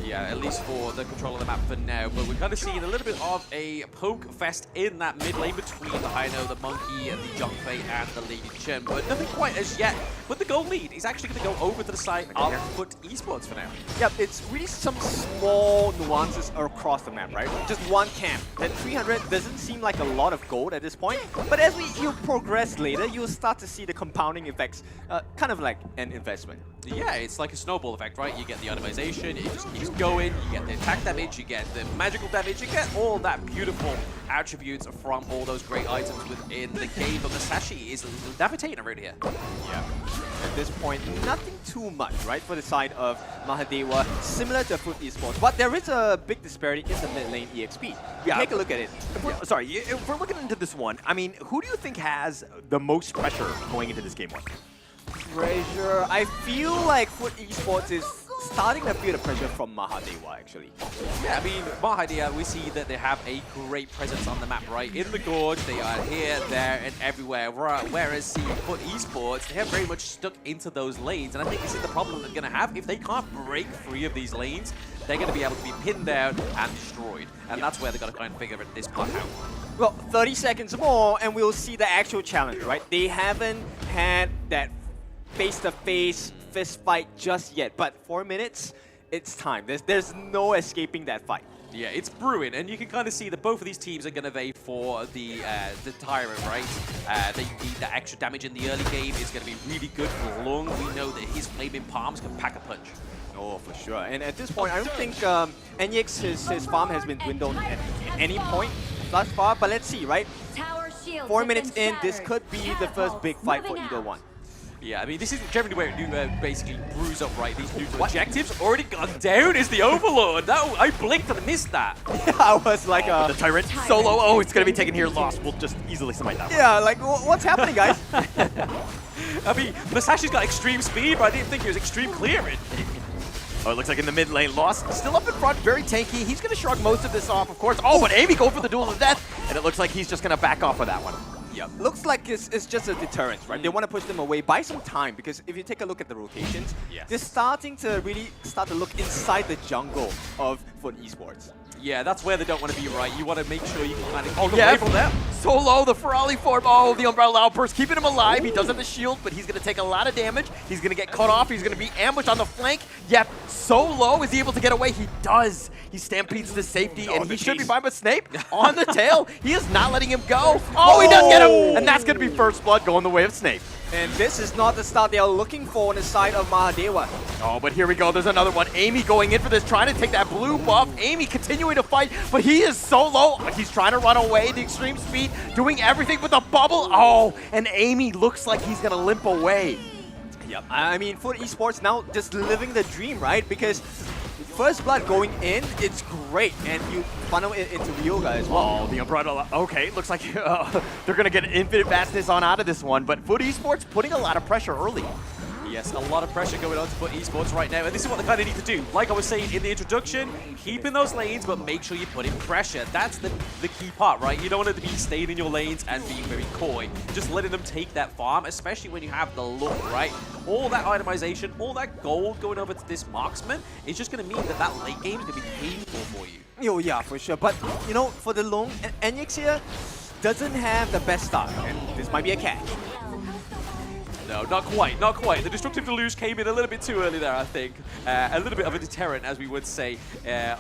Yeah, at least for the control of the map for now. But we're kind of seeing a little bit of a poke fest in that mid lane between the Hino, the Monkey, and the Jungfei, and the Lady Chen. But nothing quite as yet. But the goal lead is actually going to go over to the side of Foot Esports for now. Yep, it's really some small nuances across the map, right? Just one camp. That 300 doesn't seem like a lot of gold at this point. But as you progress later, you'll start to see the compounding effects, kind of like an investment. Yeah, it's like a snowball effect, right? You get the itemization, it just keeps going, you get the attack damage, you get the magical damage, you get all that beautiful attributes from all those great items within the game. But Masashi is levitating around here. Yeah. At this point, nothing too much, right, for the side of Mahadeva, similar to Foot Esports. But there is a big disparity in the mid lane EXP. Yeah. Take a look at it. Sorry, if we're looking into this one, I mean, who do you think has the most pressure going into this game one? Pressure. I feel like Foot Esports is starting to feel the pressure from Mahadeva, actually. Yeah, I mean, Mahadeva, we see that they have a great presence on the map, right? In the Gorge, they are here, there, and everywhere. Whereas, see, Foot Esports, they have very much stuck into those lanes. And I think this is the problem they're going to have. If they can't break free of these lanes, they're going to be able to be pinned down and destroyed. And that's where they've got to kind of figure this part out. Well, 30 seconds more, and we'll see the actual challenge, right? They haven't had that face-to-face fist fight just yet, but 4 minutes, it's time. There's no escaping that fight. Yeah, it's brewing, and you can kind of see that both of these teams are going to vie for the Tyrant, right? They need that extra damage in the early game. It's going to be really good for Lung. We know that his flaming palms can pack a punch. Oh, for sure. And at this point, I don't think Enyix, his farm has been dwindled at any point thus far, but let's see, right? 4 minutes in, this could be the first big fight for either one. Yeah, I mean, this is generally where it basically brews up, right? These new objectives already gone down is the Overlord. That, I blinked and missed that. Yeah, I was like, the Tyrant solo. Oh, it's going to be taken here. Lost. We'll just easily smite that one. Yeah, like, what's happening, guys? I mean, Masashi's got extreme speed, but I didn't think he was extreme clearing. Oh, it looks like in the mid lane, Lost still up in front, very tanky. He's going to shrug most of this off, of course. Oh, but Amy going for the duel of death, and it looks like he's just going to back off of that one. Yeah, looks like it's just a deterrent, right? They want to push them away, buy some time, because if you take a look at the rotations, they're starting to really start to look inside the jungle of Foot Esports. Yeah, that's where they don't want to be, right? You want to make sure you can kind of get away from them. Solo, the Ferrari form. Oh, the Umbrella Outburst keeping him alive. He does have the shield, but he's going to take a lot of damage. He's going to get cut off. He's going to be ambushed on the flank. Yep, Solo, is he able to get away? He does. He stampedes to safety, and he should be fine, but Snape on the tail. He is not letting him go. Oh, he does get him, and that's going to be first blood going the way of Snape. And this is not the start they are looking for on the side of Mahadeva. Oh, but here we go. There's another one. Amy going in for this, trying to take that blue buff. Amy continuing to fight, but he is so low. He's trying to run away. The extreme speed, doing everything with the bubble. Oh, and Amy looks like he's going to limp away. Yep. I mean, Foot Esports now just living the dream, right? Because first blood going in, it's great, and you funnel it into Ryoga as well. Oh, the Umbrella. Okay, looks like they're going to get infinite vastness on out of this one, but Foot Esports putting a lot of pressure early. Yes, a lot of pressure going on to Foot Esports right now, and this is what they kind of need to do. Like I was saying in the introduction, keep in those lanes, but make sure you put in pressure. That's the key part, right? You don't want it to be staying in your lanes and being very coy. Just letting them take that farm, especially when you have the look, right? All that itemization, all that gold going over to this marksman is just going to mean that that late game is going to be painful for you. Oh, yeah, for sure. But, you know, for the long, Enyix here doesn't have the best start, and this might be a catch. No, not quite, not quite. The Destructive Deluge came in a little bit too early there, I think. A little bit of a deterrent, as we would say,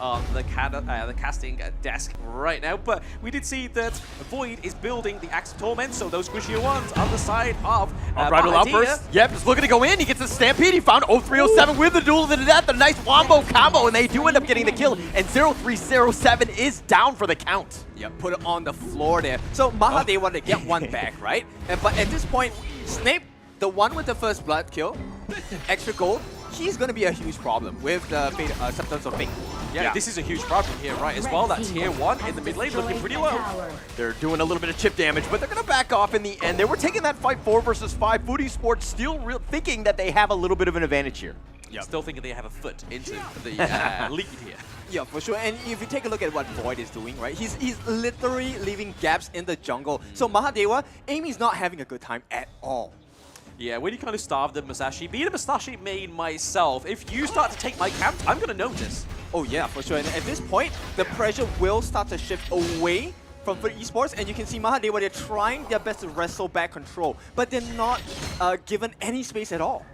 on the casting desk right now. But we did see that Void is building the Axe of Torment, so those squishier ones on the side of Unbridled Outburst. Yep, just looking to go in. He gets a Stampede. He found 0307 with the duel to the death. A nice wombo combo, and they do end up getting the kill. And 0307 is down for the count. Yep, put it on the floor there. So Maha, they want to get one back, right? But at this point, Snape, the one with the first blood kill, extra gold, he's going to be a huge problem with the Substance of Fate. Yeah, this is a huge problem here, right, as well. That tier 1 in the mid lane looking pretty low. They're doing a little bit of chip damage, but they're going to back off in the end. They were taking that fight 4 versus 5. FUT Esports still thinking that they have a little bit of an advantage here. Yep. Still thinking they have a foot into the lead here. Yeah, for sure. And if you take a look at what Void is doing, right, he's literally leaving gaps in the jungle. So Mahadewa, Amy's not having a good time at all. Yeah, when you kind of starve the Musashi, being a Musashi main myself, if you start to take my camp, I'm going to notice. Oh yeah, for sure. And at this point, the pressure will start to shift away from FUT Esports, and you can see Mahadewa, they're trying their best to wrestle back control, but they're not given any space at all.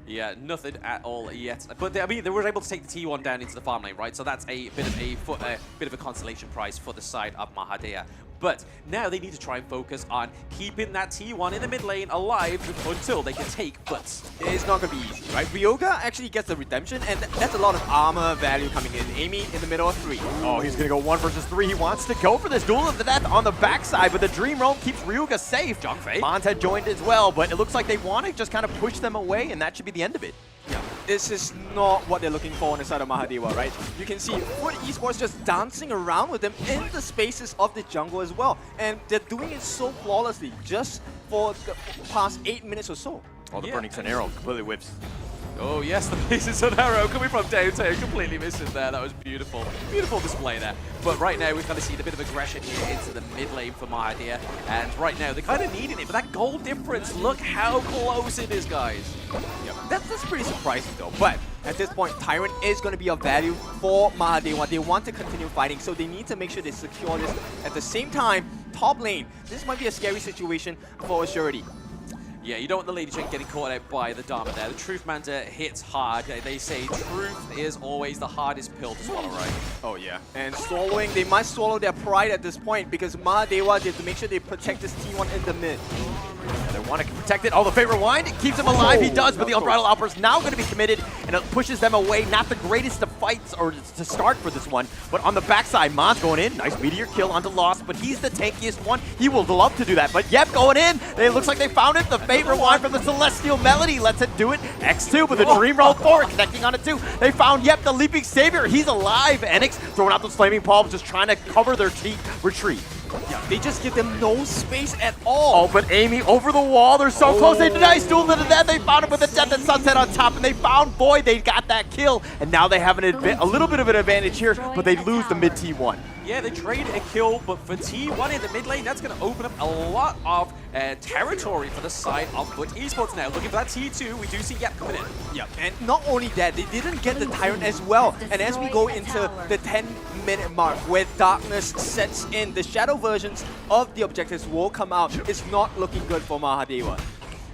Yeah, nothing at all yet. But I mean, they were able to take the T1 down into the farm lane, right? So that's a bit of a consolation prize for the side of Mahadewa. But now they need to try and focus on keeping that T1 in the mid lane alive until they can take FUTs. It's not going to be easy, right? Ryoga actually gets the redemption, and that's a lot of armor value coming in. Amy in the middle of 3. Oh, he's going to go 1 versus 3. He wants to go for this duel of the death on the backside, but the Dream Realm keeps Ryoga safe. John Fei. Mons had joined as well, but it looks like they want to just kind of push them away, and that should be the end of it. Yeah, this is not what they're looking for on the side of Mahadewa, right? You can see FUT Esports just dancing around with them in the spaces of the jungle as well. And they're doing it so flawlessly just for the past 8 minutes or so. Oh, the Burning Sun Arrow completely whips. Oh yes, the pieces of arrow coming from downtown, completely missing there. That was beautiful. Beautiful display there. But right now, we've kind of seen a bit of aggression here into the mid lane for Mahadewa. And right now, they're kind of needing it. But that goal difference, look how close it is, guys. Yep. That's pretty surprising, though. But at this point, Tyrant is going to be of value for Mahadewa. They want to continue fighting, so they need to make sure they secure this. At the same time, top lane, this might be a scary situation for Surety. Yeah, you don't want the Lady Chen getting caught out by the Dharma there. The Truth Manta hits hard. They say truth is always the hardest pill to swallow, right? Oh yeah, and swallowing, they must swallow their pride at this point because Mahadewa, they have to make sure they protect this T1 in the mid. Yeah, they want to protect it. Oh, the favorite wind, it keeps him alive. He does, but the Unbridled Outburst is now going to be committed, and it pushes them away. Not the greatest of fights or to start for this one, but on the backside, Mons going in. Nice meteor kill onto Lost, but he's the tankiest one. He will love to do that, but yep, going in. It looks like they found it. The favorite wine from the Celestial Melody lets it do it. X2, but the Dream Roll 4 connecting on it too. They found, yep, the Leaping Savior. He's alive. Enix throwing out those Flaming Palms, just trying to cover their retreat. Yeah, they just give them no space at all. Oh, but Amy over the wall. They're so close. They nice duel to the death. They found him with the Death and Sunset on top, and they found Void. They got that kill, and now they have a little bit of an advantage here, but they lose the mid T1. Yeah, they trade a kill, but for T1 in the mid lane, that's going to open up a lot of territory for the side of FUT Esports now. Looking for that T2, we do see Yep coming in. Yep, and not only that, they didn't get the Tyrant as well. And as we go into the 10-minute mark, where darkness sets in, the shadow versions of the objectives will come out. It's not looking good for Mahadewa.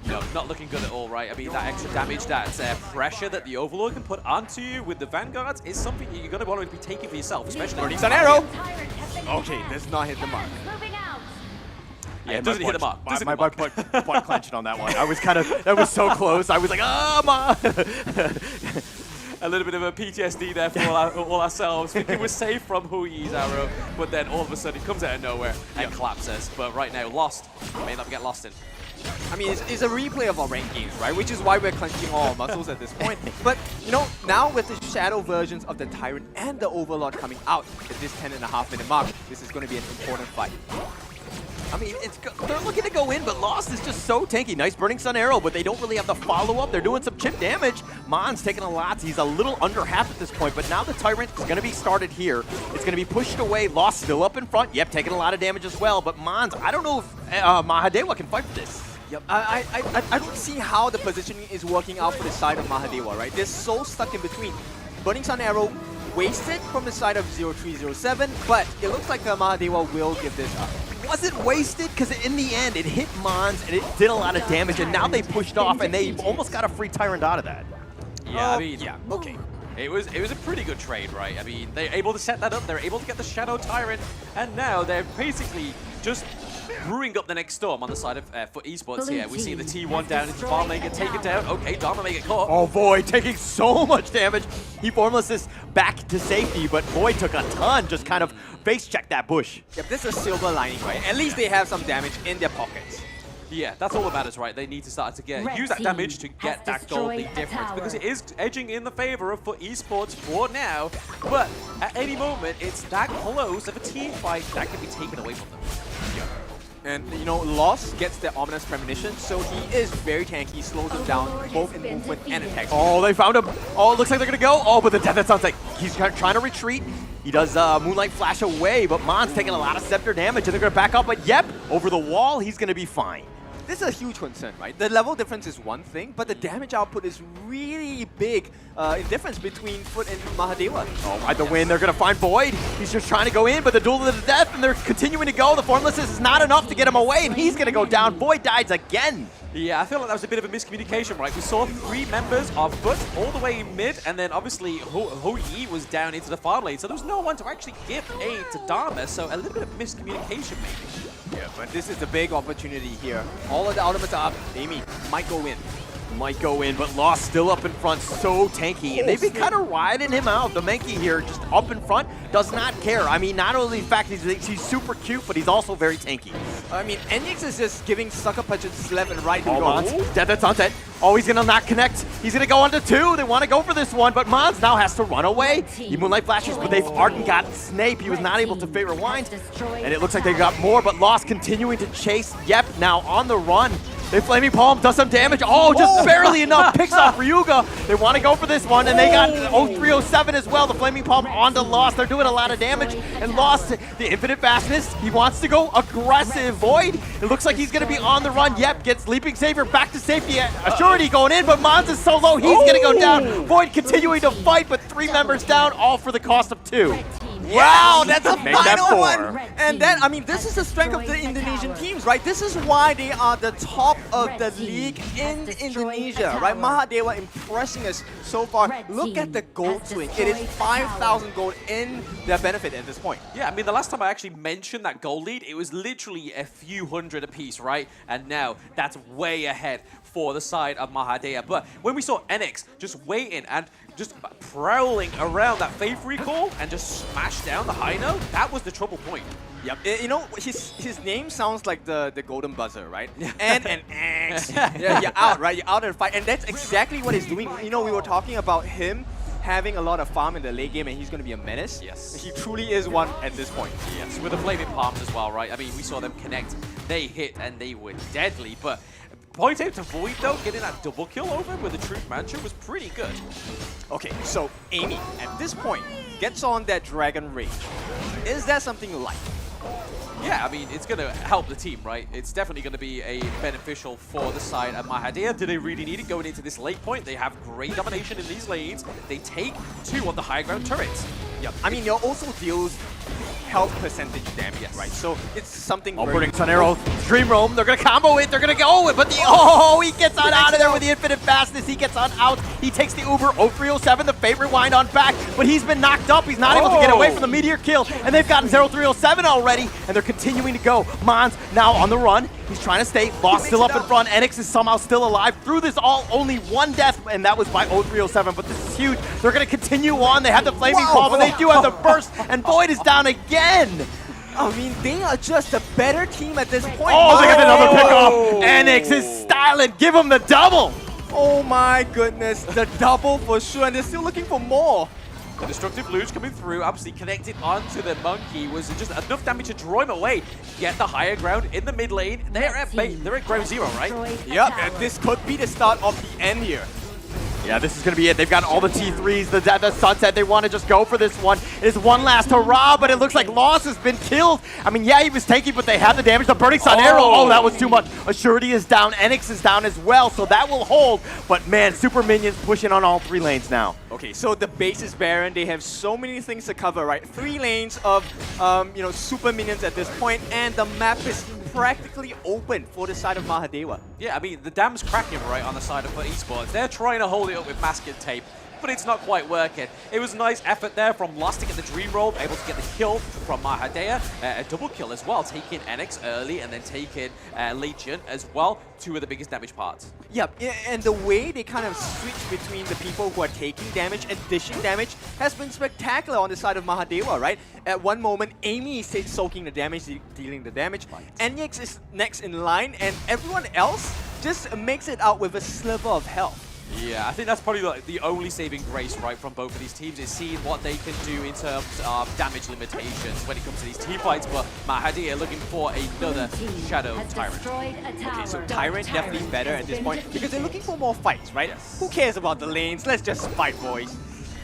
No, not looking good at all, right? I mean, that extra damage, that pressure that the Overlord can put onto you with the Vanguards is something you're going to want to be taking for yourself, especially... Burning Sun Arrow! Okay, does not hit the mark. Yeah, it doesn't hit the mark. My butt clenching on that one. I was kind of, that was so close. I was like, oh, ma. A little bit of a PTSD there for all ourselves. Thinking we're safe from Hui's arrow, but then all of a sudden it comes out of nowhere and collapses. But right now, Lost. May not get lost in. I mean, it's a replay of our ranked games, right? Which is why we're clenching all our muscles at this point. But, you know, now with the shadow versions of the Tyrant and the Overlord coming out at this 10.5-minute mark, this is going to be an important fight. I mean, they're looking to go in, but Lost is just so tanky. Nice Burning Sun Arrow, but they don't really have the follow-up. They're doing some chip damage. Mons taking a lot. He's a little under half at this point, but now the Tyrant is going to be started here. It's going to be pushed away. Lost still up in front. Yep, taking a lot of damage as well, but Mons, I don't know if Mahadewa can fight for this. Yep, I don't see how the positioning is working out for the side of Mahadewa, right? They're so stuck in between. Burning Sun Arrow wasted from the side of 0307, but it looks like Mahadewa will give this up. Was it wasted? Because in the end, it hit Mons, and it did a lot of damage, and now they pushed off, and they almost got a free Tyrant out of that. Yeah, I mean, yeah, okay. It was a pretty good trade, right? I mean, they're able to set that up. They're able to get the Shadow Tyrant, and now they're basically just brewing up the next storm on the side of FUT Esports here. We see the T1 down into farm lane, get taken down. Okay, Dharma may get caught. Oh, Void taking so much damage. He formless this back to safety, but Void took a ton, just kind of face checked that bush. Yep, this is a silver lining, right? At least they have some damage in their pockets. Yeah, that's all that matters, right? They need to start to use that damage to get that gold lead difference because it is edging in the favor of for esports for now. But at any moment, it's that close of a team fight that can be taken away from them. And, you know, Lost gets the ominous premonition, so he is very tanky, slows him down both in movement and attack. Oh, they found him. Oh, it looks like they're going to go. Oh, but the death, that sounds like he's trying to retreat. He does Moonlight Flash away, but Mon's taking a lot of Scepter damage, and they're going to back up. But yep, over the wall, he's going to be fine. This is a huge concern, right? The level difference is one thing, but the damage output is really big in difference between Foot and Mahadewa. Oh, by the win, they're going to find Void. He's just trying to go in, but the duel to the death, and they're continuing to go. The Formlessness is not enough to get him away, and he's going to go down. Void dies again. Yeah, I feel like that was a bit of a miscommunication, right? We saw 3 members of Foot all the way mid, and then obviously Ho Yi was down into the farm lane, so there was no one to actually give aid to Dharma, so a little bit of miscommunication maybe. Yeah, but this is a big opportunity here. All of the ultimates are up. Amy might go in. Might go in, but Lost still up in front, so tanky. And they've been kind of riding him out. The Mankey here, just up in front, does not care. I mean, not only the fact he's super cute, but he's also very tanky. I mean, Enix is just giving sucker punches left and right. Oh, Mons, Death Sunset. Oh, he's going to not connect. He's going to go onto 2. They want to go for this one, but Mons now has to run away. He Moonlight Flashes, but they've Arden got Snape. He was not able to favor Wines. And it looks like they got more, but Lost continuing to chase Yep now on the run. They Flaming Palm does some damage. Oh, just barely enough. Picks off Ryuga. They want to go for this one, and they got 0307 as well. The Flaming Palm onto Lost. They're doing a lot of damage. And Lost, the infinite fastness. He wants to go aggressive. Void, it looks like he's going to be on the run. Yep, gets Leaping Savior back to safety. Assurity going in, but Mons is so low. He's going to go down. Void continuing to fight, but 3 members down, all for the cost of 2. Wow, that's a Make that final 4. one! And then, I mean, this is the strength of the Indonesian teams, right? This is why they are the top of the league in Indonesia, right? Mahadewa impressing us so far. Look at the gold swing. It is 5,000 gold in their benefit at this point. Yeah, I mean, the last time I actually mentioned that gold lead, it was literally a few hundred apiece, right? And now that's way ahead for the side of Mahadewa. But when we saw Enix just waiting and just prowling around that Faith Recall and just smash down the high note, that was the trouble point. Yep, you know, his name sounds like the golden buzzer, right? And an X. Yeah, you're out, right? You're out of the fight. And that's exactly what he's doing. You know, we were talking about him having a lot of farm in the late game and he's going to be a menace. Yes. He truly is one at this point. Yes, with the Flaming Palms as well, right? I mean, we saw them connect, they hit, and they were deadly, but point out to Void, though, getting that double kill over with the Truth Mantra was pretty good. Okay, so Amy, at this point, gets on that Dragon Rage. Is that something you like? Yeah, I mean, it's going to help the team, right? It's definitely going to be a beneficial for the side of Mahadewa. Do they really need it going into this late point? They have great domination in these lanes. They take 2 of the high ground turrets. Yep. I mean, it also deals health percentage damage, right? So it's something putting Sun Arrow, Dream Roam, they're going to combo it, they're going to go, but he gets on out of there with the infinite fastness, he gets on out, he takes the Uber, 0307, the favorite wind on back, but he's been knocked up, he's not able to get away from the Meteor kill, and they've gotten 0307 already, and they're continuing to go. Mons now on the run, he's trying to stay, Lost still up in front, Enix is somehow still alive, through this all, only 1 death, and that was by 0307, but this is huge, they're going to continue on, they have the Flaming Call, but they do have the burst, and Void is down again! I mean, they are just a better team at this point. Oh, they got another pickoff! Enix is styling, give him the double! Oh my goodness, the double for sure, and they're still looking for more. The Destructive Luge coming through, obviously connected onto the Monkey, was just enough damage to draw him away. Get the higher ground in the mid lane. They're at ground 0, right? Yep, and this could be the start of the end here. Yeah, this is going to be it. They've got all the T3s, the Sunset. They want to just go for this one. It is one last hurrah, but it looks like Lost has been killed. I mean, yeah, he was tanky, but they have the damage. The Burning Sun Arrow. Oh, that was too much. Assurity is down. Enix is down as well, so that will hold. But, man, Super Minions pushing on all 3 lanes now. Okay, so the base is barren. They have so many things to cover, right? 3 lanes of, Super Minions at this point, and the map is practically open for the side of Mahadewa. Yeah, I mean, the dam's cracking right on the side of esports. They're trying to hold it up with masking tape. but it's not quite working. It was a nice effort there from Lost to get the Dream Roll, able to get the kill from Mahadea. A double kill as well, taking NX early and then taking Legion as well. Two of the biggest damage parts. Yeah, and the way they kind of switch between the people who are taking damage and dishing damage has been spectacular on the side of Mahadewa, right? At one moment, Amy is soaking the damage, dealing the damage. Enix is next in line, and everyone else just makes it out with a sliver of health. Yeah, I think that's probably like the only saving grace, right, from both of these teams is seeing what they can do in terms of damage limitations when it comes to these team fights. But Mahadi are looking for another Shadow Tyrant. Okay, so Tyrant definitely better at this point because they're looking for more fights, right? Yes. Who cares about the lanes? Let's just fight, boys.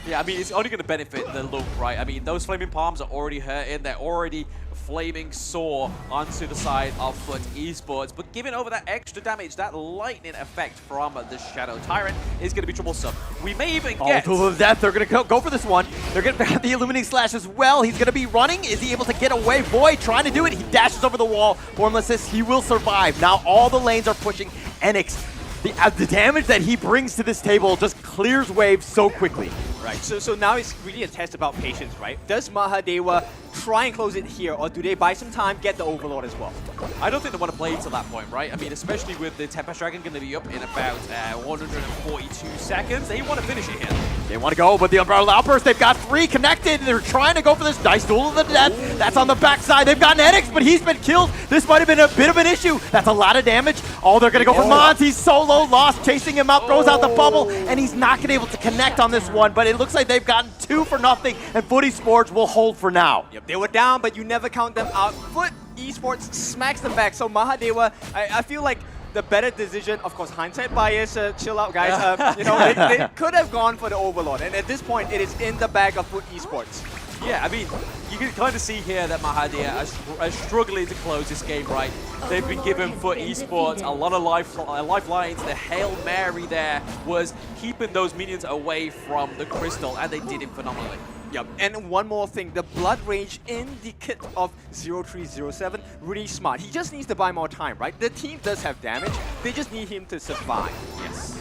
Yeah, I mean, it's only going to benefit the look, right? I mean, those Flaming Palms are already hurting. They're already flaming sore onto the side of FUT Esports. But giving over that extra damage, that lightning effect from the Shadow Tyrant is going to be troublesome. We may even get... Tool of Death, they're going to go for this one. They're going to have the Illuminating Slash as well. He's going to be running. Is he able to get away? Void trying to do it. He dashes over the wall. Formless says he will survive. Now all the lanes are pushing Enix. The damage that he brings to this table just clears waves so quickly. Right, so now it's really a test about patience, right? Does Mahadewa try and close it here, or do they buy some time, get the Overlord as well? I don't think they want to play to that point, right? I mean, especially with the Tempest Dragon going to be up in about 142 seconds. They want to finish it here. They want to go, but the Umbrella Outburst, they've got 3 connected. They're trying to go for this Dice Duel of the Death. That's on the backside. They've got Enix, but he's been killed. This might have been a bit of an issue. That's a lot of damage. Oh, they're going to go for Mons. He's solo, Lost, chasing him out, throws out the bubble, and he's not going to be able to connect on this one, but it looks like they've gotten 2 for nothing, and FUT Esports will hold for now. Yep, they were down, but you never count them out. FUT Esports smacks them back, so Mahadewa, I feel like the better decision, of course, hindsight bias, chill out, guys. You know, they could have gone for the Overlord, and at this point, it is in the bag of FUT Esports. Yeah, I mean, you can kind of see here that Mahadia are struggling to close this game, right? They've been given FUT Esports a lot of lifelines. The Hail Mary there was keeping those minions away from the Crystal, and they did it phenomenally. Yep, and one more thing, the Blood Rage in the kit of 0307, really smart. He just needs to buy more time, right? The team does have damage, they just need him to survive.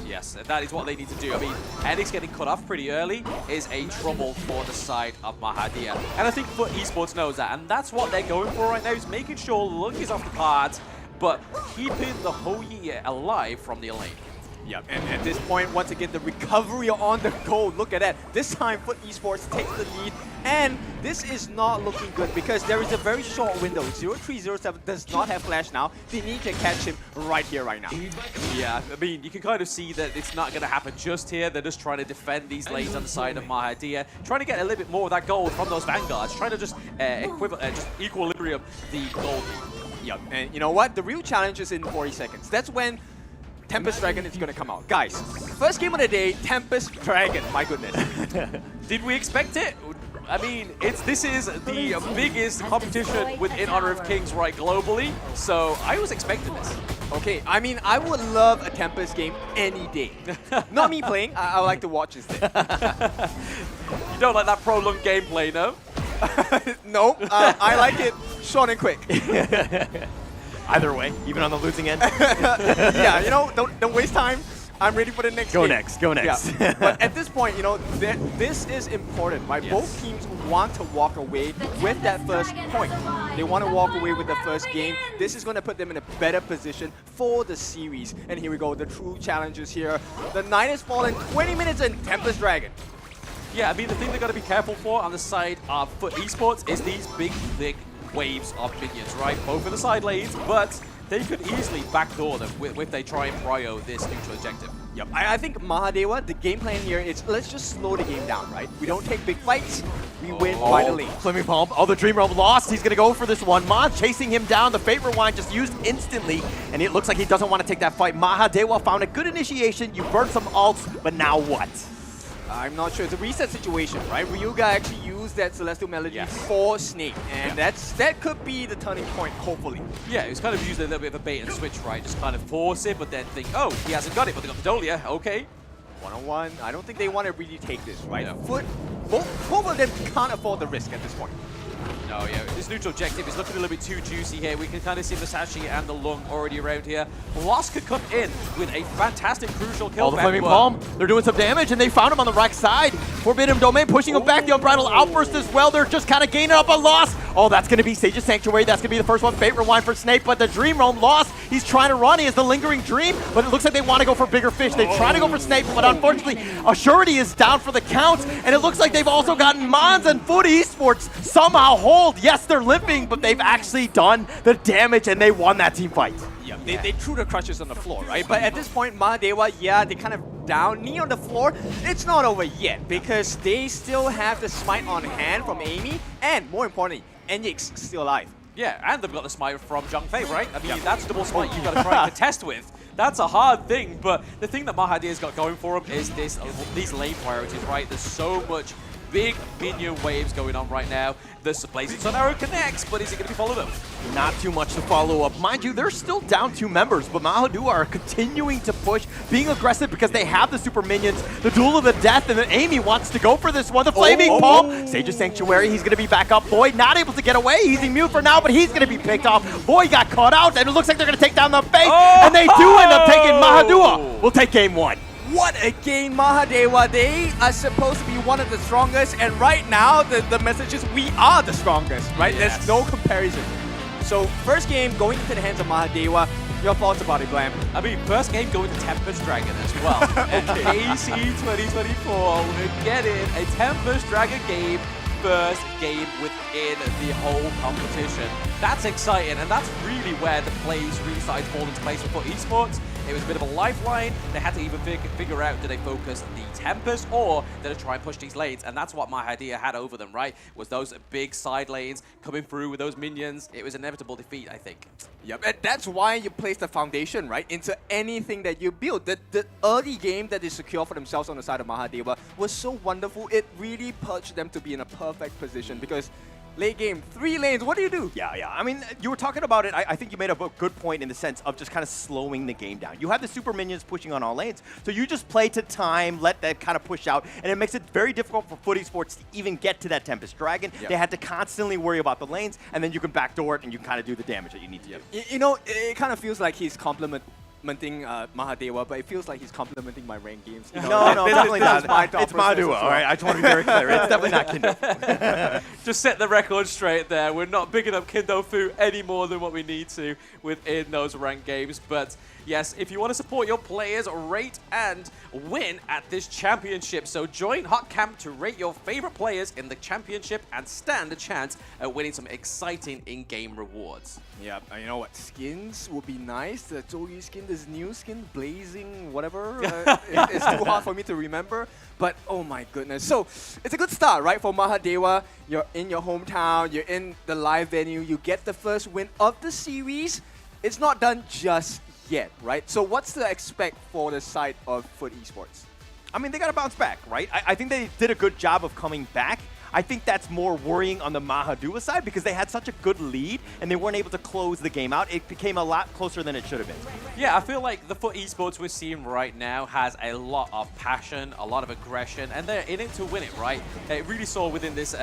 Yes, and that is what they need to do. I mean, Enix getting cut off pretty early is a trouble for the side of Mahadia. And I think FUT Esports knows that, and that's what they're going for right now, is making sure Lung is off the cards, but keeping the whole year alive from the lane. Yep, and at this point, once again, the recovery on the goal. Look at that. This time, FUT Esports takes the lead, and this is not looking good because there is a very short window. 0307 does not have flash now. They need to catch him right here, right now. Yeah, I mean, you can kind of see that it's not going to happen just here. They're just trying to defend these lanes on the side of Mahadia, trying to get a little bit more of that gold from those Vanguards, trying to just just equilibrium the gold. Yep, and you know what? The real challenge is in 40 seconds. That's when Tempest Dragon is going to come out. Guys, first game of the day, Tempest Dragon. My goodness. Did we expect it? I mean, this is the biggest competition within Honor of Kings, right, globally. So I was expecting this. Okay, I mean, I would love a Tempest game any day. Not me playing. I would like to watch this thing. You don't like that prolonged gameplay, no? No, I like it short and quick. Either way, even on the losing end. Yeah, you know, don't waste time. I'm ready for the next game. Go next. Yeah. But at this point, you know, this is important, right? Yes. Both teams want to walk away with that first point. They want to walk away with the first game. This is going to put them in a better position for the series. And here we go, the true challenges here. The night has fallen, 20 minutes in Tempest Dragon. Yeah, I mean, the thing they've got to be careful for on the side of FUT Esports is these big, thick waves of minions, right? Both in the side lanes, but they could easily backdoor them if they try and prio this neutral objective. Yep, I think Mahadewa, the game plan here is let's just slow the game down, right? We don't take big fights, we win by the lane. Flaming Palm, the Dream Realm Lost. He's going to go for this one. Mons chasing him down. The Favorite Wine just used instantly, and it looks like he doesn't want to take that fight. Mahadewa found a good initiation. You burned some ults, but now what? I'm not sure. It's a reset situation, right? Ryuga actually used that Celestial Melody for Snake, and that could be the turning point, hopefully. Yeah, it was kind of using a little bit of a bait and switch, right? Just kind of force it, but then think, oh, he hasn't got it, but they got the Dolia. Okay. One-on-one. I don't think they want to really take this, right? FUT, both of them can't afford the risk at this point. No, yeah, this neutral objective is looking a little bit too juicy here. We can kind of see Musashi and the Lung already around here. Lost could come in with a fantastic crucial kill. Oh, the Flaming Palm, they're doing some damage, and they found him on the right side. Forbidden Domain pushing him back, the Unbridled Outburst as well. They're just kind of gaining up on Lost. Oh, that's going to be Sage's Sanctuary. That's going to be the first one. Fate Rewind for Snape, but the Dream Realm Lost. He's trying to run. He has the Lingering Dream, but it looks like they want to go for bigger fish. They're trying to go for Snape, but unfortunately, Assurity is down for the count, and it looks like they've also gotten Mons and Foot Esports somehow hold. Yes, they're limping, but they've actually done the damage, and they won that team fight. Yeah, they threw the crutches on the floor, right? But at this point, Mahadewa, yeah, they kind of down, knee on the floor. It's not over yet because they still have the smite on hand from Amy, and more importantly, Enyix still alive. Yeah, and they've got the smite from Zhang Fei, right? I mean, that's double smite you've got to try and contest with. That's a hard thing, but the thing that Mahadewa's got going for him is these lane priorities, right? There's so much big minion waves going on right now. This Blazing Sun Arrow connects, but is it going to be followed up? Not too much to follow up. Mind you, they're still down 2 members, but Mahadewa are continuing to push, being aggressive because they have the super minions, the Duel of the Death, and then Amy wants to go for this one. The Flaming Palm, Sage's Sanctuary, he's going to be back up. Boyd not able to get away. He's immune for now, but he's going to be picked off. Boyd got caught out, and it looks like they're going to take down the base, and they do end up taking Mahadewa. We'll take game 1. What a game, Mahadewa. They are supposed to be one of the strongest, and right now, the message is we are the strongest, right? Yes. There's no comparison. So, first game going into the hands of Mahadewa. Your thoughts about it, Blam? I mean, first game going to Tempest Dragon as well. At KAGE 2024, we're getting a Tempest Dragon game, first game within the whole competition. That's exciting, and that's really where the plays really started to fall into place for esports. It was a bit of a lifeline. They had to even figure out, did they focus the Tempest or did they try and push these lanes? And that's what Mahadewa had over them, right? Was those big side lanes coming through with those minions. It was inevitable defeat, I think. Yep, and that's why you place the foundation, right, into anything that you build. The early game that they secure for themselves on the side of Mahadewa was so wonderful. It really perched them to be in a perfect position because late game, 3 lanes, what do you do? Yeah. I mean, you were talking about it. I think you made a good point in the sense of just kind of slowing the game down. You have the super minions pushing on all lanes, so you just play to time, let that kind of push out, and it makes it very difficult for Foot Esports to even get to that Tempest Dragon. Yep. They had to constantly worry about the lanes, and then you can backdoor it, and you can kind of do the damage that you need to do. You know, it kind of feels like he's complimenting Mahadewa, but it feels like he's complimenting my ranked games. You know, no, definitely not. It's Mahadewa, well. all right? I just want to be very clear. It's definitely not Kindo. Just set the record straight there. We're not bigging up Kindo Fu any more than what we need to within those ranked games. But yes, if you want to support your players, rate and win at this championship. So join Hot Camp to rate your favorite players in the championship and stand a chance at winning some exciting in-game rewards. Yeah, you know what? Skins would be nice. The Zhouyu skin, this new skin, Blazing, whatever. It's too hard for me to remember. But oh my goodness. So it's a good start, right? For Mahadewa, you're in your hometown, you're in the live venue, you get the first win of the series. It's not done just yet, right? So what's to expect for the side of Foot Esports? I mean, they got to bounce back, right? I think they did a good job of coming back. I think that's more worrying on the Mahadewa side because they had such a good lead and they weren't able to close the game out. It became a lot closer than it should have been. Yeah, I feel like the Foot Esports we're seeing right now has a lot of passion, a lot of aggression, and they're in it to win it, right? It really saw within this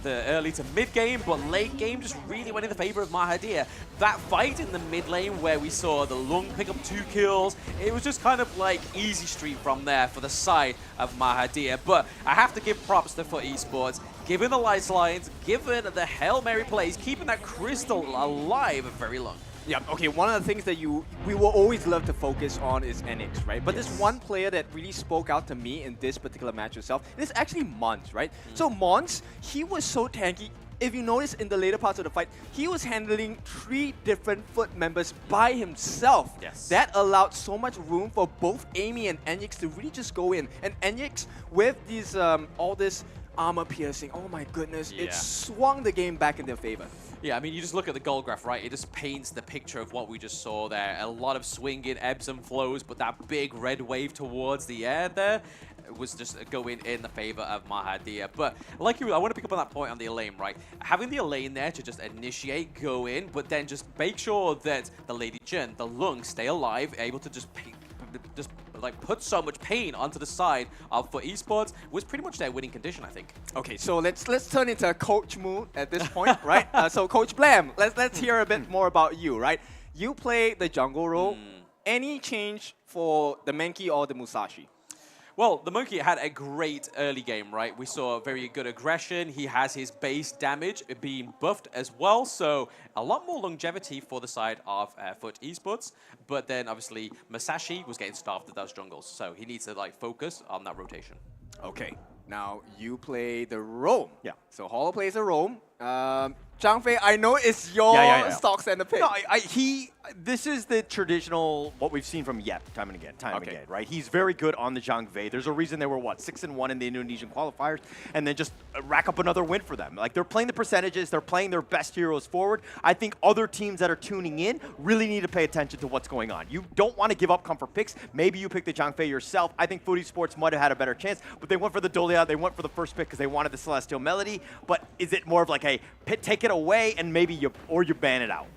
the early to mid game, but late game just really went in the favor of Mahadewa. That fight in the mid lane where we saw the Lung pick up 2 kills, it was just kind of like easy street from there for the side of Mahadewa. But I have to give props to Foot Esports, given the lifelines, given the Hail Mary plays, keeping that crystal alive very long. Yeah, okay, one of the things that we will always love to focus on is Enyx, right? But there's one player that really spoke out to me in this particular match itself, and it's actually Mons, right? So Mons, he was so tanky. If you notice in the later parts of the fight, he was handling 3 different Foot members by himself. Yes. That allowed so much room for both Amy and Enyx to really just go in. And Enyx, with these all this armor piercing, oh my goodness, it swung the game back in their favor. Yeah, I mean, you just look at the goal graph, right? It just paints the picture of what we just saw there. A lot of swinging ebbs and flows, but that big red wave towards the air there was just going in the favor of Mahadewa. But like I want to pick up on that point on the Elaine, right? Having the Elaine there to just initiate, go in, but then just make sure that the Lady Jin, the Lung, stay alive, able to just like put so much pain onto the side of FUT Esports was pretty much their winning condition, I think. Okay, so let's turn into coach mood at this point, right? So Coach Blam, let's hear a bit more about you, right? You play the jungle role. Any change for the Mankey or the Musashi? Well, the Monkey had a great early game, right? We saw very good aggression. He has his base damage being buffed as well, so a lot more longevity for the side of FUT Esports. But then, obviously, Musashi was getting starved at those jungles, so he needs to like focus on that rotation. Okay, now you play the roam. Yeah. So Hollow plays the roam. Zhang Fei, I know it's your stocks and the pick. No, this is the traditional, what we've seen from Yep time and again, right? He's very good on the Zhang Fei. There's a reason they were, 6-1 in the Indonesian qualifiers, and then just rack up another win for them. Like, they're playing the percentages, they're playing their best heroes forward. I think other teams that are tuning in really need to pay attention to what's going on. You don't want to give up comfort picks. Maybe you pick the Zhang Fei yourself. I think FUT Esports might have had a better chance, but they went for the Dolia, they went for the first pick because they wanted the Celestial Melody, but is it more of like a take it away and maybe you ban it out?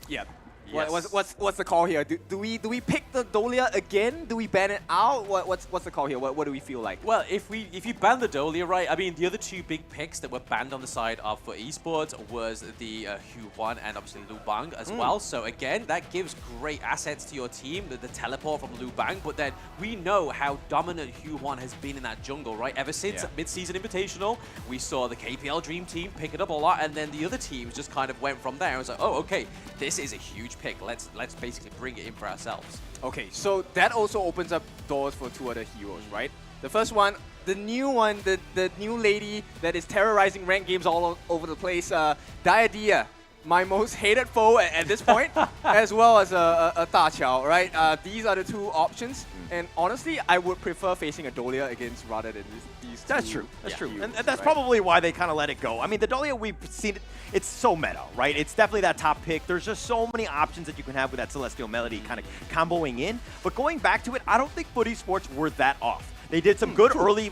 Yeah. Yes. What's the call here? Do we pick the Dolia again? Do we ban it out? What's the call here? What do we feel like? Well, if you ban the Dolia, right? I mean, the other two big picks that were banned on the side of FUT Esports was the Hu-Huan and obviously Lu Bang as well. So again, that gives great assets to your team, the teleport from Lu Bang. But then we know how dominant Hu-Huan has been in that jungle, right? Ever since mid-season invitational, we saw the KPL Dream Team pick it up a lot, and then the other teams just kind of went from there. It was like, oh, okay, this is a huge pick. Let's basically bring it in for ourselves. Okay, so that also opens up doors for two other heroes, right? The first one, the new lady that is terrorizing ranked games all over the place, Diadea, my most hated foe at this point, as well as a Da Qiao, right? These are the two options, and honestly, I would prefer facing a Dolia against rather than these two. That's true. That's true. heroes, And that's probably why they kind of let it go. I mean, the Dolia, we've seen it. It's so meta, right? It's definitely that top pick. There's just so many options that you can have with that Celestial Melody kind of comboing in. But going back to it, I don't think FUT Esports were that off. They did some good early,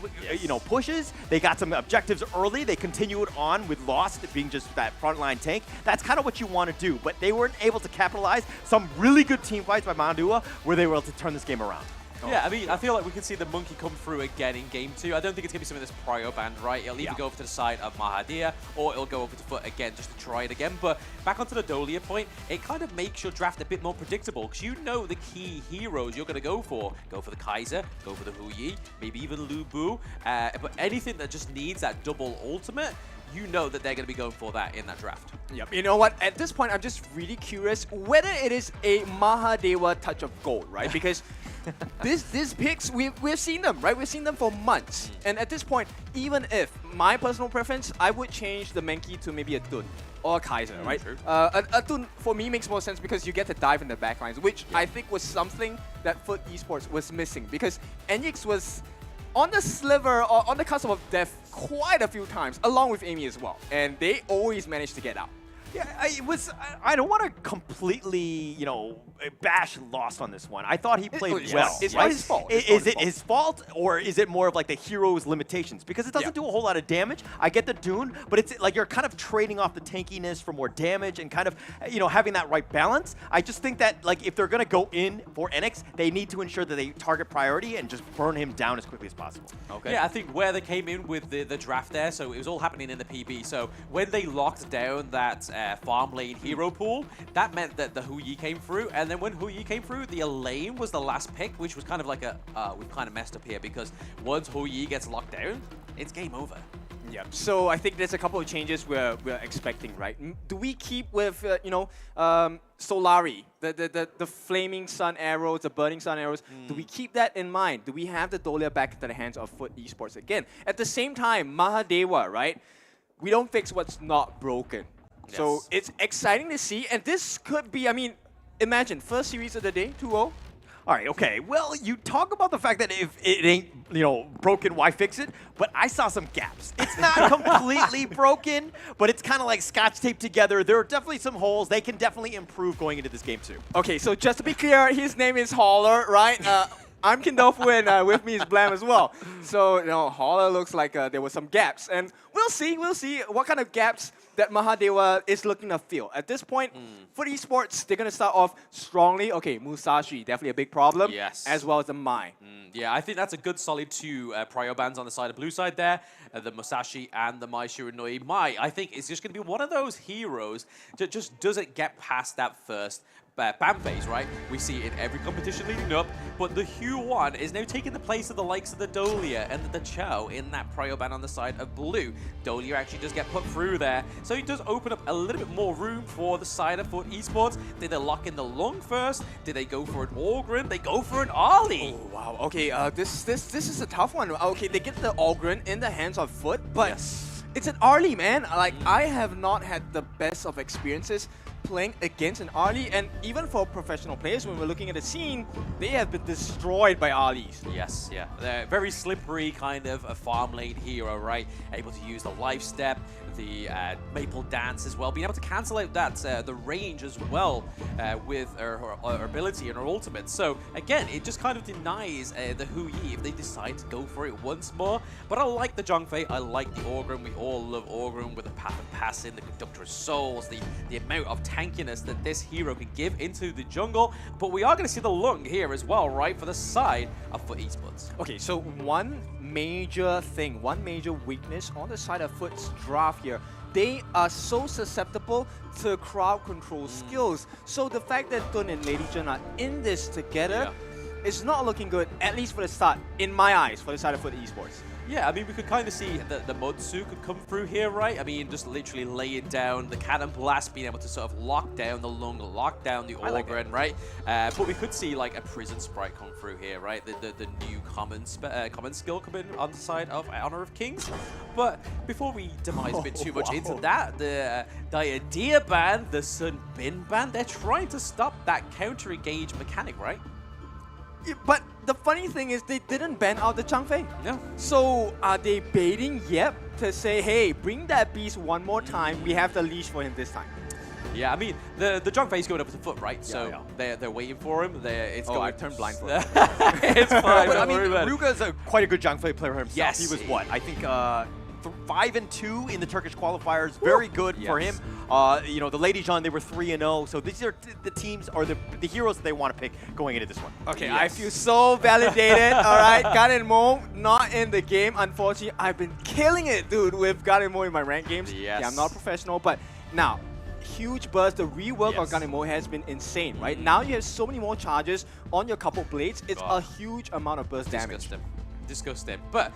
pushes. They got some objectives early. They continued on with Lost being just that frontline tank. That's kind of what you want to do. But they weren't able to capitalize some really good team fights by Mandua where they were able to turn this game around. Yeah, I mean, I feel like we can see the Monkey come through again in Game 2. I don't think it's going to be something that's prio banned, right? It'll either go over to the side of Mahathir, or it'll go over to FUT again just to try it again. But back onto the Dolia point, it kind of makes your draft a bit more predictable, because you know the key heroes you're going to go for. Go for the Kaiser, go for the Hu Yi, maybe even Lu Bu. But anything that just needs that double ultimate, you know that they're going to be going for that in that draft. Yep. You know what? At this point, I'm just really curious whether it is a Mahadewa touch of gold, right? Because these picks, we've seen them, right? We've seen them for months. And at this point, even if my personal preference, I would change the Mankey to maybe a Dun or a Kaiser, right? A Dun for me makes more sense because you get to dive in the backlines, which I think was something that FUT Esports was missing, because Enyix was on the sliver or on the cusp of death quite a few times, along with Amy as well, and they always managed to get out. Yeah, I don't want to completely, bash Lost on this one. I thought he played well. It's not his fault. Is it his fault, or is it more of like the hero's limitations? Because it doesn't do a whole lot of damage. I get the Dune, but it's like you're kind of trading off the tankiness for more damage and kind of, having that right balance. I just think that, like, if they're going to go in for Enix, they need to ensure that they target priority and just burn him down as quickly as possible. Okay. Yeah, I think where they came in with the draft there, so it was all happening in the PB. So when they locked down that farm lane hero pool, that meant that the Hu Yi came through, and then when Hu Yi came through, the Elaine was the last pick, which was kind of like we've kind of messed up here, because once Hu Yi gets locked down, it's game over. Yeah, so I think there's a couple of changes we're expecting, right? Do we keep with, Solari, the flaming sun arrows, the burning sun arrows? Do we keep that in mind? Do we have the Dolia back into the hands of FUT Esports again? At the same time, Mahadewa, right? We don't fix what's not broken. Yes. So it's exciting to see, and this could be, imagine, first series of the day, 2-0. All right, okay. Well, you talk about the fact that if it ain't, broken, why fix it? But I saw some gaps. It's not completely broken, but it's kind of like scotch tape together. There are definitely some holes. They can definitely improve going into this game too. Okay, so just to be clear, his name is Holler, right? I'm Kindolfu and with me is Blam as well. So, Holler looks like there were some gaps. And we'll see what kind of gaps that Mahadewa is looking to fill. At this point, for esports, they're going to start off strongly. Okay, Musashi, definitely a big problem. Yes. As well as the Mai. Yeah, I think that's a good solid two prio bans on the side of blue side there. The Musashi and the Mai Shiranui. Mai, I think, is just going to be one of those heroes that just doesn't get past that first ban phase, right? We see it in every competition leading up, but the Hue 1 is now taking the place of the likes of the Dolia and the Chao in that prio ban on the side of blue. Dolia actually does get put through there, so it does open up a little bit more room for the side of Foot Esports. Did they lock in the Lung first? Did they go for an Orgren? They go for an Ali. Oh, wow. Okay, this is a tough one. Okay, they get the Orgren in the hands of Foot, but it's an Arlie, man. Like, I have not had the best of experiences playing against an Arlie, and even for professional players, when we're looking at the scene, they have been destroyed by Arlies. Yes, yeah. They're very slippery kind of a farm lane hero, right? Able to use the life step, the maple dance as well, being able to cancel out that the range as well with her ability and her ultimate. So again, it just kind of denies the Hu Yi if they decide to go for it once more. But I like the Zhongfei, I like the Orgren. We all love Orgren with the path of passing, the Conductor of Souls, the amount of tankiness that this hero can give into the jungle. But we are going to see the Lung here as well, right, for the side of Foot Esports. Okay, so one major thing, one major weakness on the side of Foot's draft here, they are so susceptible to crowd control skills. So the fact that Tun and Lady Chen are in this together is not looking good, at least for the start, in my eyes, for the side of Foot Esports. Yeah, I mean, we could kind of see the Motsu could come through here, right? I mean, just literally laying down the Cannon Blast, being able to sort of lock down the Lung, lock down the Orgren, right? But we could see like a Prison Sprite come through here, right? The new common skill coming on the side of Honor of Kings. But before we demise a bit too much into that, the Diadea band, the Sun Bin band, they're trying to stop that counter engage mechanic, right? Yeah, but the funny thing is they didn't ban out the Zhongfei. No. So are they baiting Yep to say, hey, bring that beast one more time, we have the leash for him this time? Yeah, I mean, the Zhongfei's going up to Foot, right? So they're waiting for him. I turned blind for him. It's fine. But I mean, Ruga's quite a good Zhongfei player himself. Yes. He was what? I think 5-2 in the Turkish qualifiers. Very good for him. You know, the Lady Jean, they were 3-0. So these are the teams or the heroes that they want to pick going into this one. Okay, I feel so validated. All right, Garden Mo not in the game. Unfortunately, I've been killing it, dude, with Garden Mo in my ranked games. Yes. Yeah, I'm not professional, but now, huge burst. The rework of Garden Mo has been insane, right? Now you have so many more charges on your coupled blades. It's a huge amount of burst damage. Disgusting. But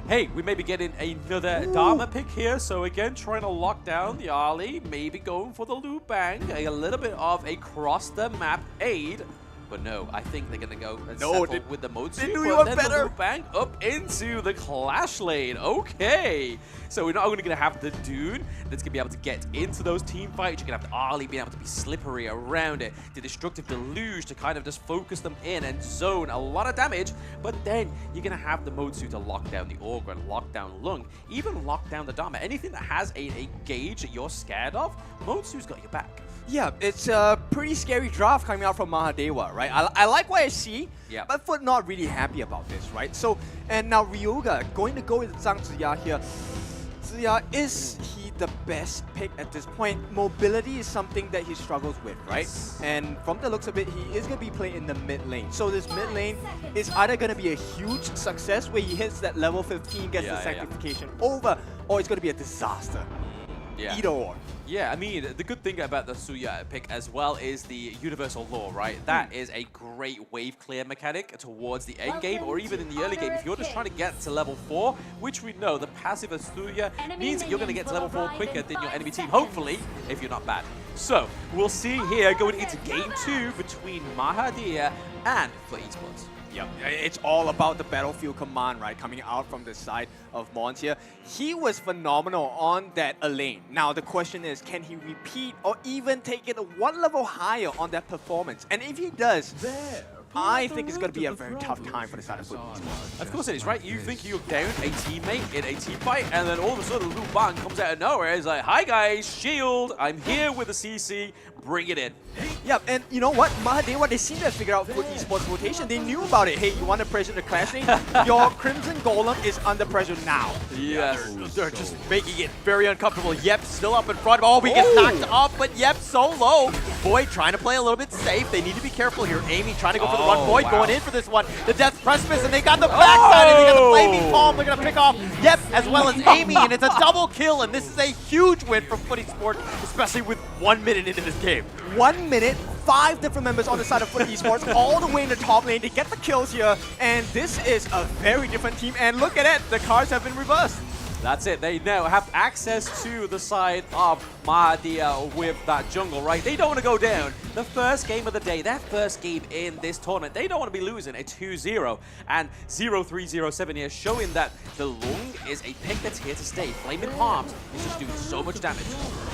hey, we may be getting another Dharma pick here. So again, trying to lock down the Ali, maybe going for the Lu Bang, a little bit of a cross the map aid. But no, I think they're gonna go and settle with the Motsu. They knew you were then better. The Lu Bang up into the Clash lane. Okay. So we're not only gonna have the Dune that's gonna be able to get into those team fights, you're gonna have the Ali being able to be slippery around it, the Destructive Deluge to kind of just focus them in and zone a lot of damage. But then you're gonna have the Motsu to lock down the Orgren, lock down Lung, even lock down the Dharma. Anything that has a gauge that you're scared of, Motsu's got your back. Yeah, it's a pretty scary draft coming out from Mahadewa, right? I like what I see, but Foot not really happy about this, right? So, and now Ryoga going to go with Zhang Ziya here. Ziya, is he the best pick at this point? Mobility is something that he struggles with, right? And from the looks of it, he is going to be playing in the mid lane. So this mid lane is either going to be a huge success where he hits that level 15, gets the sanctification over, or it's going to be a disaster. Either or. Yeah, I mean, the good thing about the Suya pick as well is the universal law, right? That is a great wave clear mechanic towards the end game or even in the early game. If you're just trying to get to level 4, which we know the passive of Suya means that you're going to get to level 4 quicker than your enemy team, hopefully, if you're not bad. So, we'll see here going into game 2 between Mahadewa and Foot Esports. Yep, it's all about the battlefield command, right? Coming out from the side of Mons here. He was phenomenal on that lane. Now the question is, can he repeat or even take it one level higher on that performance? And if he does, I think it's going to be a very tough time for the side of FUT Esports. Of course it is, right? You think you're down a teammate in a team fight, and then all of a sudden Lu Bang comes out of nowhere. He's like, hi guys, Shield, I'm here with the CC, bring it in. Yeah, and you know what? Mahadeva, they seem to have figured out FUT Esports rotation. They knew about it. Hey, you want to pressure the clash lane? Your Crimson Golem is under pressure now. Yeah, they're just making it very uncomfortable. Yep, still up in front. Oh, he gets knocked off, but Yep, so low. Void trying to play a little bit safe. They need to be careful here. Amy trying to go for the run. Void going in for this one. The Death Precipice, and they got the backside, and they got the Flaming Palm. They're going to pick off Yep as well as Amy, and it's a double kill, and this is a huge win from FUT Esports, especially with 1 minute into this game. 1 minute, 5 different members on the side of FUT Esports, all the way in the top lane. They get the kills here, and this is a very different team. And look at it, the cards have been reversed. That's it. They now have access to the side of Mahadia with that jungle, right? They don't want to go down. The first game of the day, their first game in this tournament, they don't want to be losing a 2-0. And 0-3-0-7 here showing that the Lung is a pick that's here to stay. Flaming Palms is just doing so much damage.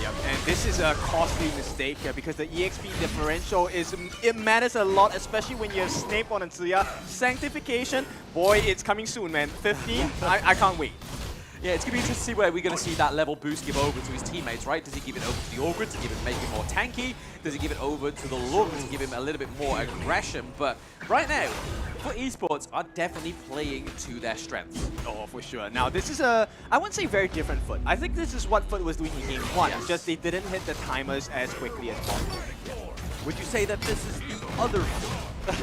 Yep, and this is a costly mistake here because the EXP differential it matters a lot, especially when you have Snape on Anzuya. Sanctification, boy, it's coming soon, man. 15, I can't wait. Yeah, it's going to be interesting to see where we're going to see that level boost give over to his teammates, right? Does he give it over to the Ogre to make him more tanky? Does he give it over to the Lung to give him a little bit more aggression? But right now, FUT Esports are definitely playing to their strengths. Oh, for sure. Now, this is I wouldn't say very different FUT. I think this is what FUT was doing in Game 1. Yes. Just they didn't hit the timers as quickly as possible. Would you say that this is the other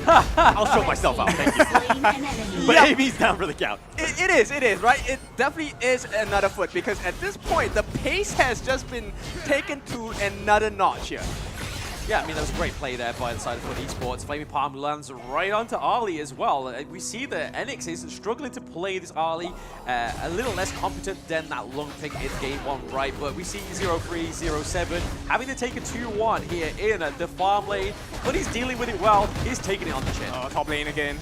I'll show myself out, thank you. But Amy's down for the count. It is, right? It definitely is another FUT because at this point, the pace has just been taken to another notch here. Yeah, I mean, that was a great play there by the side of FUT Esports. Flaming Palm lands right onto Ali as well. We see that Enix is struggling to play this Ali, a little less competent than that Lung pick in Game 1, right? But we see 0-3, 0-7, having to take a 2-1 here in the farm lane, but he's dealing with it well. He's taking it on the chin. Top lane again.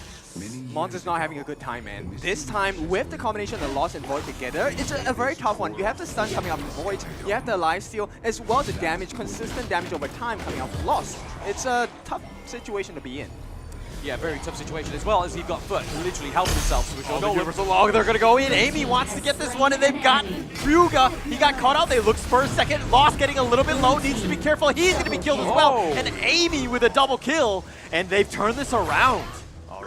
Mons is not having a good time, man. This time, with the combination of the Lost and Void together, it's a very tough one. You have the stun coming out from Void, you have the lifesteal, as well as the damage, consistent damage over time coming out from Lost. It's a tough situation to be in. Yeah, very tough situation as well as he got FUT to literally help himself. So no for so long, they're gonna go in. Amy wants to get this one, and they've got Ryuga. He got caught out. They look for a second. Lost getting a little bit low. Needs to be careful. He's gonna be killed as well. And Amy with a double kill, and they've turned this around.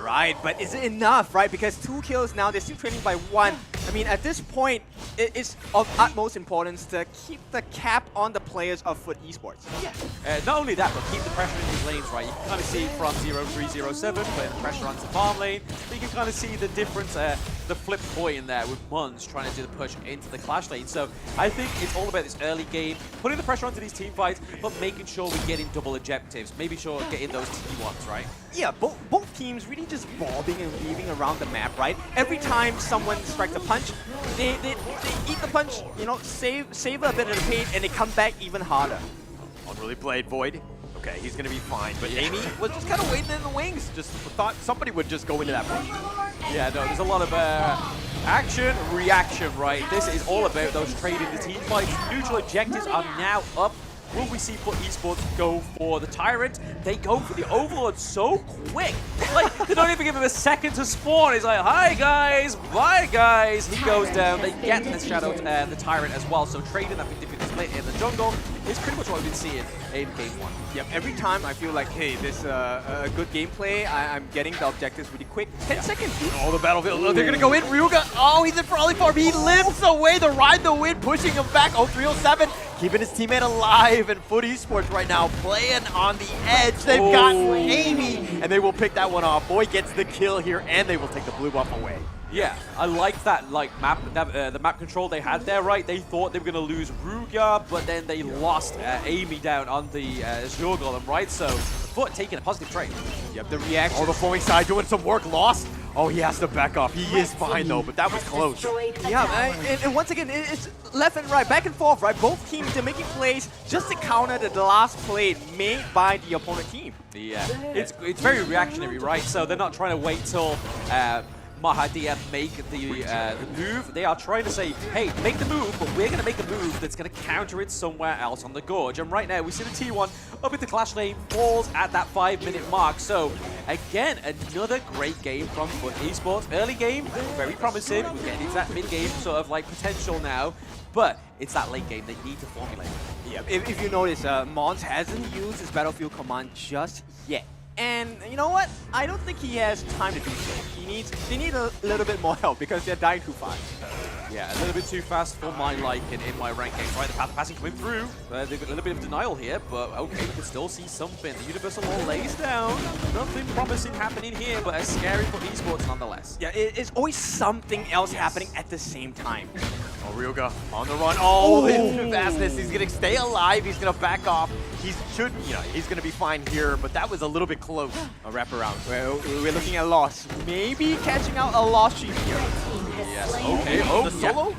Right, but is it enough, right? Because 2 kills now, they're still trailing by 1. I mean, at this point, it's of utmost importance to keep the cap on the players of FUT Esports. Yeah. Not only that, but keep the pressure in these lanes, right? You can kind of see from 0-3, 0-7, putting the pressure onto the farm lane. But you can kind of see the difference, the flip point in there with Mons trying to do the push into the clash lane. So I think it's all about this early game, putting the pressure onto these team fights, but making sure we get in double objectives. Maybe sure get in those T1s, right? Yeah, both teams really just bobbing and weaving around the map, right? Every time someone strikes a punch, they eat the punch, you know, savor a bit of the pain, and they come back even harder. Unruly Blade, Void. Okay, he's gonna be fine, but Amy was just kind of waiting in the wings. Just thought somebody would just go into that push. Yeah, no, there's a lot of action, reaction, right? This is all about those trading the team fights. Neutral objectives are now up. Will we see FUT Esports go for the Tyrant? They go for the Overlord so quick. Like, they don't even give him a second to spawn. He's like, hi guys, bye guys. He goes down. They get the Shadow and the Tyrant as well. So trading that 50-50 split in the jungle is pretty much what we've been seeing in Game 1. Yep, every time I feel like, hey, this a good gameplay. I'm getting the objectives really quick. 10 seconds. Oh, the battlefield. Oh, they're going to go in. Ryuga. Oh, he's in for Ollie Farm. He limps away. The Ride the Wind pushing him back. Oh, 307. Keeping his teammate alive, and FUT Esports right now playing on the edge. They've got Amy, and they will pick that one off. Boy gets the kill here, and they will take the blue buff away. Yeah, I like that map, the map control they had there, right? They thought they were going to lose Ruga, but then they lost Amy down on the Azure Golem, right? So FUT taking a positive trade. Yep, the reaction. Oh, the flowing side doing some work. Lost. Oh, he has to back off. He is fine, though, but that was close. Yeah, and once again, it's left and right, back and forth, right? Both teams are making plays just to counter the last play made by the opponent team. Yeah, it's very reactionary, right? So they're not trying to wait till Mahadia make the move, they are trying to say, hey, make the move, but we're going to make a move that's going to counter it somewhere else on the Gorge. And right now, we see the T1 up into Clash Lane, falls at that 5-minute mark. So, again, another great game from FUT Esports. Early game, very promising. We're getting into that mid-game sort of like potential now. But it's that late game they need to formulate. Yeah, if you notice, Mons hasn't used his Battlefield Command just yet. And you know what? I don't think he has time to do so. They need a little bit more help because they're dying too fast. Yeah, a little bit too fast for my liking in my rankings. Right, the path of passing coming through. They've got a little bit of denial here, but okay, we can still see something. The Universal Law lays down. Nothing promising happening here, but as scary for esports nonetheless. Yeah, it's always something else happening at the same time. Oh, Ryuga on the run. Oh, the infinite vastness. He's going to stay alive. He's going to back off. He's going to be fine here, but that was a little bit close. A wraparound. We're looking at loss. Maybe catching out a loss sheep here. Yes. Okay. Oh, the solo.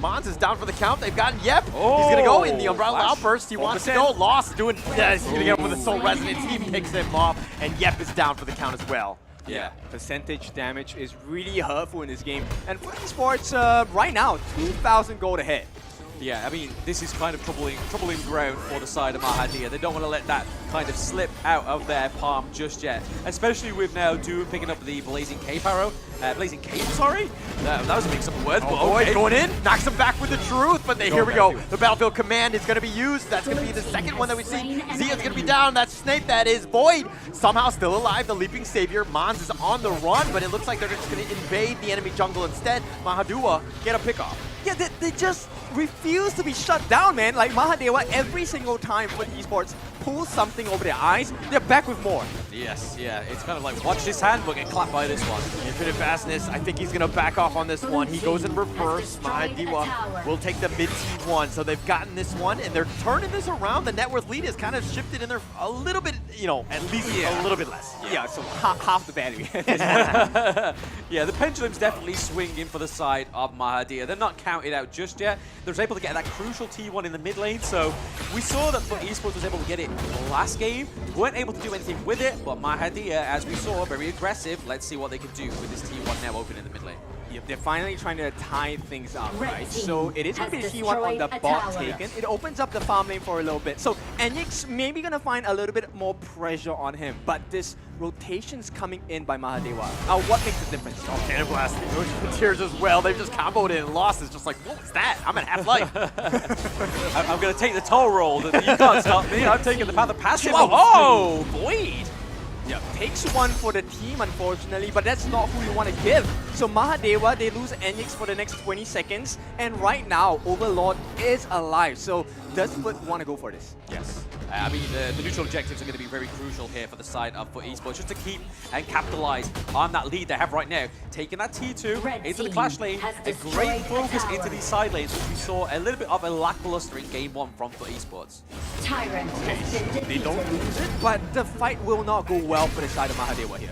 Mons is down for the count. They've got Yep. Oh, he's going to go in the Umbrella Outburst. He wants to go. Lost doing. Yeah, he's going to get him with a Soul Resonance. He picks him off, and Yep is down for the count as well. Yeah, percentage damage is really hurtful in this game. And for esports, right now, 2,000 gold ahead. Yeah, I mean, this is kind of troubling ground for the side of Mahadia. They don't want to let that kind of slip out of their palm just yet. Especially with now Doom picking up the Blazing Cape arrow. Blazing Cape, sorry? That was a mix-up of words, but okay. Going in, knocks him back with the truth, but here we go. The Battlefield Command is going to be used. That's going to be the second one that we see. Zia's going to be down. That's Snape, that is. Void, somehow still alive. The Leaping Savior. Mons is on the run, but it looks like they're just going to invade the enemy jungle instead. Mahadua get a pickoff. Yeah, they just refuse to be shut down, man. Like Mahadewa, every single time for esports pulls something over their eyes, they're back with more. Yes, yeah, it's kind of like, watch this hand, we'll get clapped by this one. Infinite Vastness, I think he's going to back off on this one. He goes in reverse. Mahadewa will take the mid T1. So they've gotten this one, and they're turning this around. The net worth lead has kind of shifted in there a little bit, at least a little bit less. Yeah, so half the value. Yeah, the pendulum's definitely swinging for the side of Mahadia. They're not counted out just yet. They were able to get that crucial T1 in the mid lane, so we saw that FUT Esports was able to get it last game. Weren't able to do anything with it, but Mahadia, as we saw, very aggressive. Let's see what they can do with this T1 now open in the mid lane. Yep, they're finally trying to tie things up, right? So it is going to be the T1 on the bot taken. It opens up the farm lane for a little bit. So Enyx maybe going to find a little bit more pressure on him, but this rotation's coming in by Mahadewa. What makes the difference? Oh, Cannon Blast, the Tears as well. They've just comboed it and lost. It's just like, what was that? I'm at half-life. I'm going to take the toll roll. You can't stop me. I'm taking the path of passing. Oh, Void! Yeah, takes one for the team, unfortunately, but that's not who you want to give. So Mahadewa, they lose Enyx for the next 20 seconds, and right now, Overlord is alive. So does FUT want to go for this? Yes. I mean, the neutral objectives are going to be very crucial here for the side of FUT Esports, just to keep and capitalize on that lead they have right now. Taking that T2 into the Clash lane, a great focus into these side lanes, which we saw a little bit of a lackluster in Game 1 from FUT Esports. Tyrant they don't lose it, but the fight will not go well for the side of Mahadewa here.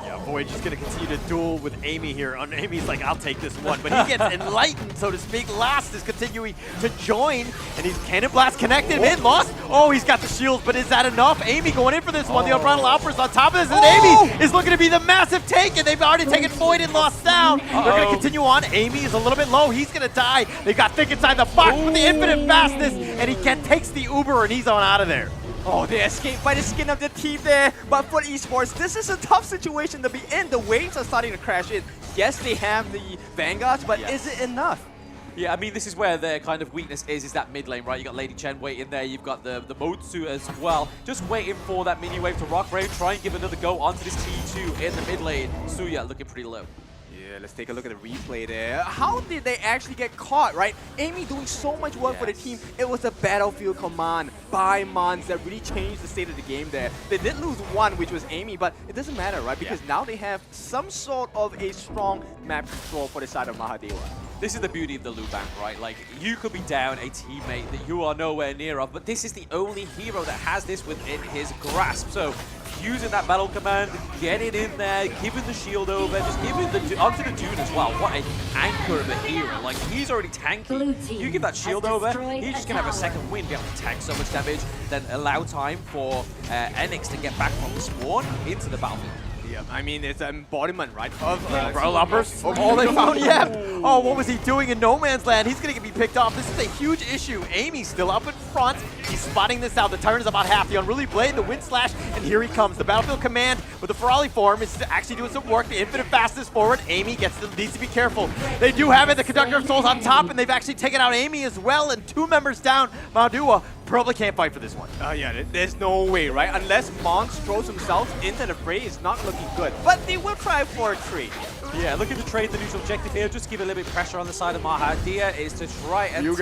Yeah, Void just going to continue to duel with Amy here. Amy's like, I'll take this one, but he gets enlightened, so to speak. Last is continuing to join, and he's Cannon Blast connected, mid, lost. Oh, he's got the shields, but is that enough? Amy going in for this one. The Umbrella Outburst on top of this, and Amy is looking to be the massive take, and they've already taken Void and lost down. They're going to continue on. Amy is a little bit low. He's going to die. They've got Thick inside the box with the infinite fastness, and he takes the Uber, and he's on out of there. Oh, they escaped by the skin of their teeth there. But for esports, this is a tough situation to be in. The waves are starting to crash in. Yes, they have the Vanguards, but is it enough? Yeah, I mean, this is where their kind of weakness is that mid lane, right? You got Lady Chen waiting there. You've got the Motsu as well. Just waiting for that mini wave to rock raid. Try and give another go onto this T2 in the mid lane. Suya looking pretty low. Yeah, let's take a look at the replay there. How did they actually get caught, right? Amy doing so much work for the team. It was a Battlefield Command by Mons that really changed the state of the game there. They did lose one, which was Amy, but it doesn't matter, right? Because now they have some sort of a strong map control for the side of Mahadewa. This is the beauty of the Luban, right? Like, you could be down a teammate that you are nowhere near of, but this is the only hero that has this within his grasp. So, using that battle command, getting in there, giving the shield over, just giving onto the Dune as well. What an anchor of a hero. Like, he's already tanky. You give that shield over, he's just going to have a second win, be able to tank so much damage, then allow time for Enyx to get back from the spawn into the battlefield. Yeah, Yeah, I mean, it's an embodiment, right, of Bro Lumpers. All they found, yeah. Oh, what was he doing in no man's land? He's going to be picked off. This is a huge issue. Amy's still up in front. He's spotting this out. The Tyrant is about half. The Unruly Blade, the Wind Slash, and here he comes. The Battlefield Command with the Ferrari form is actually doing some work. The Infinite Fastness forward. Amy needs to be careful. They do have it. The Conductor of Souls on top, and they've actually taken out Amy as well, and 2 members down. Madua probably can't fight for this one. Yeah, there's no way, right? Unless Mons throws himself into the fray, it's not looking good. But they will try for a trade. Yeah, looking to trade the neutral objective here, just give a little bit of pressure on the side of Mahadia, is to try and take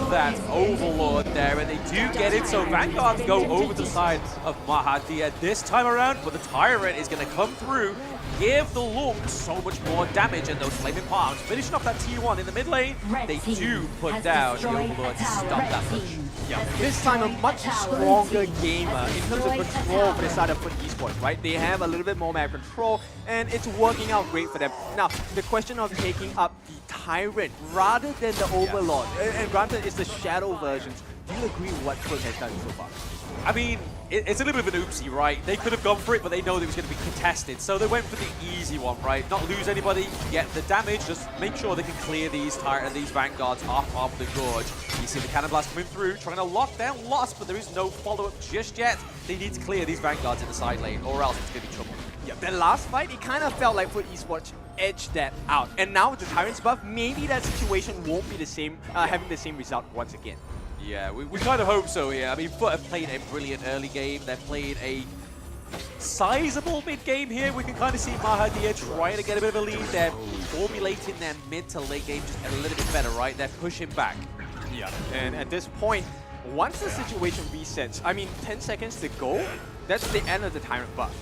that Overlord there, and they do get it, so Vanguards go over the side of Mahadia this time around, but the Tyrant is going to come through, give the Lung so much more damage, and those Flaming Palms finishing off that T1 in the mid lane, they do put down the Overlord to stop that push. Yeah, this time a much stronger gamer in terms of control for the side of FUT Esports, right? They have a little bit more map control, and it's working out great for them. Now, the question of taking up the Tyrant rather than the Overlord, and granted it's the Shadow versions, do you agree with what FUT has done so far? I mean, it's a little bit of an oopsie, right? They could have gone for it, but they know that it was going to be contested. So they went for the easy one, right? Not lose anybody, get the damage, just make sure they can clear these Vanguards off of the Gorge. You see the Cannon Blast coming through, trying to lock down Lost, but there is no follow-up just yet. They need to clear these Vanguards in the side lane, or else it's going to be trouble. Yeah, the last fight, it kind of felt like FUT Esports edged that out. And now with the Tyrant's buff, maybe that situation won't be the same, having the same result once again. Yeah, we kind of hope so here. I mean, FUT have played a brilliant early game. They've played a sizable mid game here. We can kind of see Mahadia trying to get a bit of a lead. They're formulating their mid to late game just a little bit better, right? They're pushing back. Yeah, and at this point, once the situation resets, I mean, 10 seconds to go, that's the end of the Tyrant buff.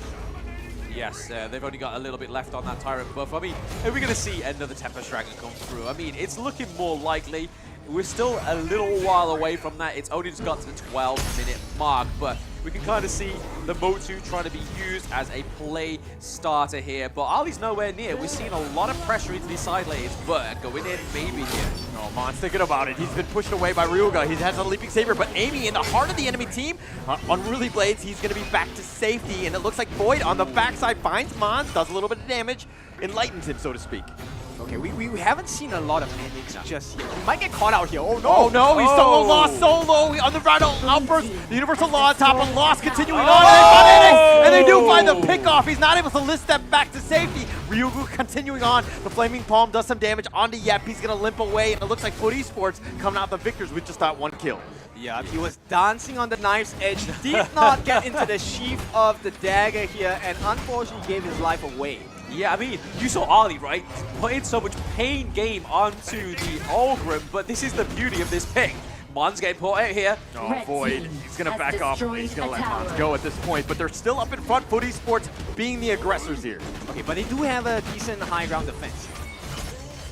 Yes, they've only got a little bit left on that Tyrant buff. I mean, are we going to see another Tempest Dragon come through? I mean, it's looking more likely. We're still a little while away from that. It's only just got to the 12-minute mark, but we can kind of see the Motu trying to be used as a play starter here. But Ali's nowhere near. We're seeing a lot of pressure into these side lanes, but going in maybe here. Oh, Mon's thinking about it. He's been pushed away by Ryuga. He has a Leaping Saber, but Amy in the heart of the enemy team. Unruly Blades, he's going to be back to safety, and it looks like Void on the backside finds Mons, does a little bit of damage, enlightens him, so to speak. Okay, we haven't seen a lot of Enix just yet. He might get caught out here. Oh no! Oh no, he's solo lost, solo on the Rattle Outburst. The Universal Law on top of Lost continuing on. And they find Enix, and they do find the pickoff. He's not able to lift step back to safety. Ryugu continuing on. The Flaming Palm does some damage onto Yep. He's going to limp away, and it looks like FUT Esports coming out the victors with just that 1 kill. Yeah, he was dancing on the knife's edge, did not get into the sheath of the dagger here, and unfortunately gave his life away. Yeah, I mean, you saw Ali, right? Putting so much pain game onto the Ulgrim, but this is the beauty of this pick. Mons getting put out here. Oh, Void. He's going to back off. He's going to let Mons go at this point, but they're still up in front. FUT Esports being the aggressors here. Okay, but they do have a decent high ground defense.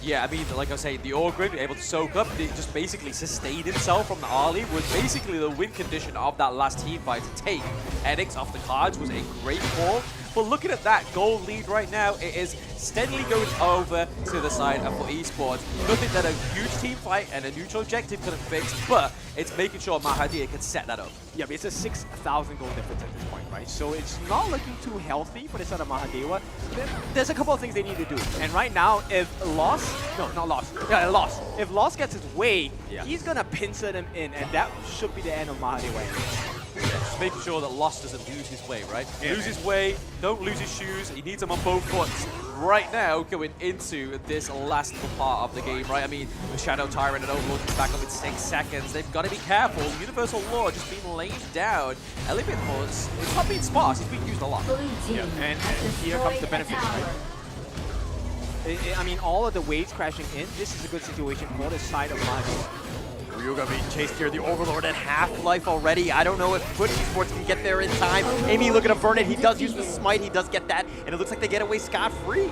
Yeah, I mean, like I was saying, the Orgrim able to soak up, they just basically sustained himself from the Ali, was basically the win condition of that last team fight to take. Enix off the cards was a great call. But looking at that gold lead right now, it is steadily going over to the side of FUT Esports. Nothing that a huge team fight and a neutral objective couldn't fix, but it's making sure Mahadia can set that up. Yeah, but it's a 6,000 gold difference at this point, right? So it's not looking too healthy for the side of Mahadewa. There's a couple of things they need to do. And right now, if Lost, no, not Lost, yeah, Lost. If Lost gets his way, he's gonna pincer them in, and that should be the end of Mahadewa. Just making sure that Lost doesn't lose his way, right? Lose his way, don't lose his shoes. He needs them on both foots right now going into this last part of the game, right? I mean, the Shadow Tyrant and Overlord is back up in 6 seconds. They've got to be careful. Universal Law just being laid down. Elliot Moss, it's not being sparse, it's being used a lot. Yeah, and here comes the benefit, right? I mean, all of the waves crashing in, this is a good situation for the side of Mahadewa. Ryuga being chased here, the Overlord at half-life already. I don't know if FUT Esports can get there in time. Amy looking to burn it. He does use the smite. He does get that, and it looks like they get away scot-free.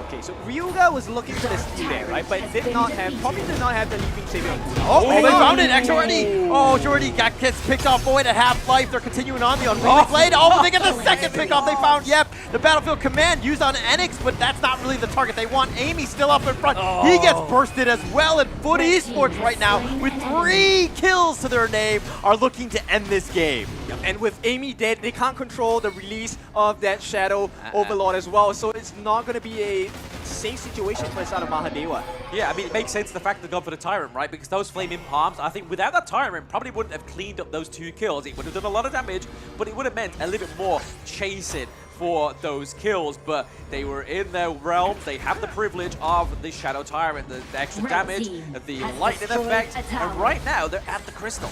Okay, so Ryuga was looking for the steal there, right? But probably did not have the Leaping Saber. Oh, they found it! X already! Oh, Jordy gets picked off. Void at half-life. They're continuing on the Unruly Blade. Oh, they get the second pick off. They found Yep. The Battlefield Command used on Enix, but that's not really the target they want. Amy still up in front. He gets bursted as well, and FUT Esports right now with 3 kills to their name, are looking to end this game. Yep. And with Amy dead, they can't control the release of that Shadow Overlord as well, so it's not going to be a safe situation for the side of Mahadewa. Yeah, I mean, it makes sense the fact they've gone for the Tyrant, right? Because those Flaming Palms, I think without that Tyrant, probably wouldn't have cleaned up those 2 kills. It would have done a lot of damage, but it would have meant a little bit more chasing for those kills. But they were in their realms. They have the privilege of the Shadow Tyrant, the extra damage, the lightning effect, and right now they're at the Crystal.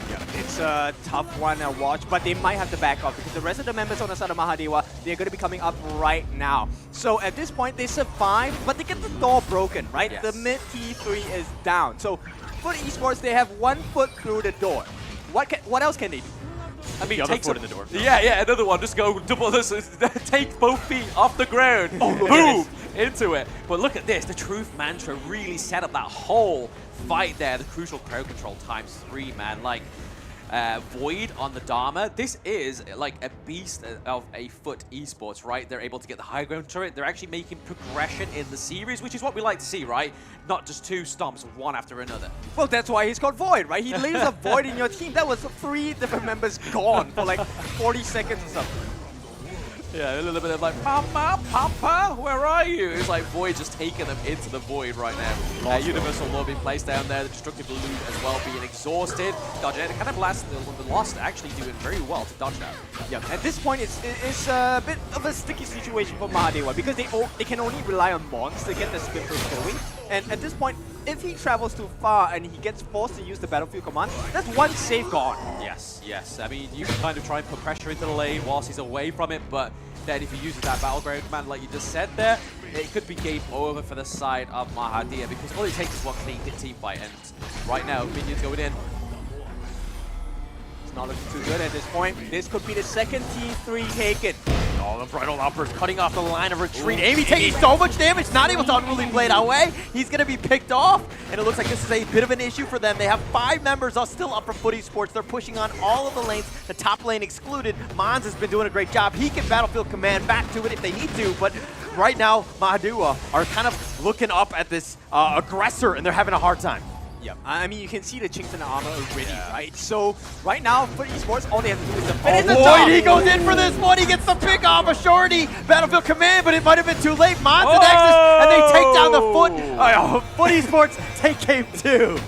Yeah, it's a tough one to watch, but they might have to back off because the rest of the members on the side of Mahadewa, they're going to be coming up right now. So at this point, they survive, but they get the door broken, right? Yes. The mid T3 is down. So for Esports, they have 1 foot through the door. What else can they do? I mean, the other take foot some, in the door. Yeah, another one. Just go double this. Take both feet off the ground. Oh, boom, into it. But look at this. The Truth Mantra really set up that whole fight there. The crucial crowd control ×3, man. Like, Void on the Dharma. This is like a beast of a FUT esports, right? They're able to get the high ground turret. They're actually making progression in the series, which is what we like to see, right? Not just 2 stomps, one after another. Well, that's why he's called Void, right? He leaves a void in your team. That was 3 different members gone for like 40 seconds or something. Yeah, a little bit of like, Papa, Papa, where are you? It's like Void just taking them into the Void right now. Universal Law being placed down there, the Destructive Loot as well being exhausted. Dodge it, kind of the Lost actually doing very well to dodge that. Yeah, at this point, it's a bit of a sticky situation for Mahadewa because they can only rely on Mons to get the Splitters going. And at this point, if he travels too far and he gets forced to use the Battlefield Command, that's 1 save gone. Yes, yes. I mean, you can kind of try and put pressure into the lane whilst he's away from it, but then if he uses that Battleground Command like you just said there, it could be game over for the side of Mahadewa because all it takes is 1 clean team fight, and right now, Minions going in. It's not looking too good at this point. This could be the second T3 taken. Oh, the Bridal Outburst cutting off the line of retreat. Amy taking so much damage, not able to unruly blade away. He's going to be picked off, and it looks like this is a bit of an issue for them. They have 5 members still up for FUT esports. They're pushing on all of the lanes, the top lane excluded. Mons has been doing a great job. He can Battlefield Command back to it if they need to, but right now, Mahadewa are kind of looking up at this aggressor, and they're having a hard time. Yeah, I mean, you can see the chinks in the armor already, right? So right now, for esports, all they have to do is finish the job. Void, he goes in for this one. He gets the pick off a shorty. Battlefield Command, but it might have been too late. Mons and Nexus, and they take down the FUT esports take game 2.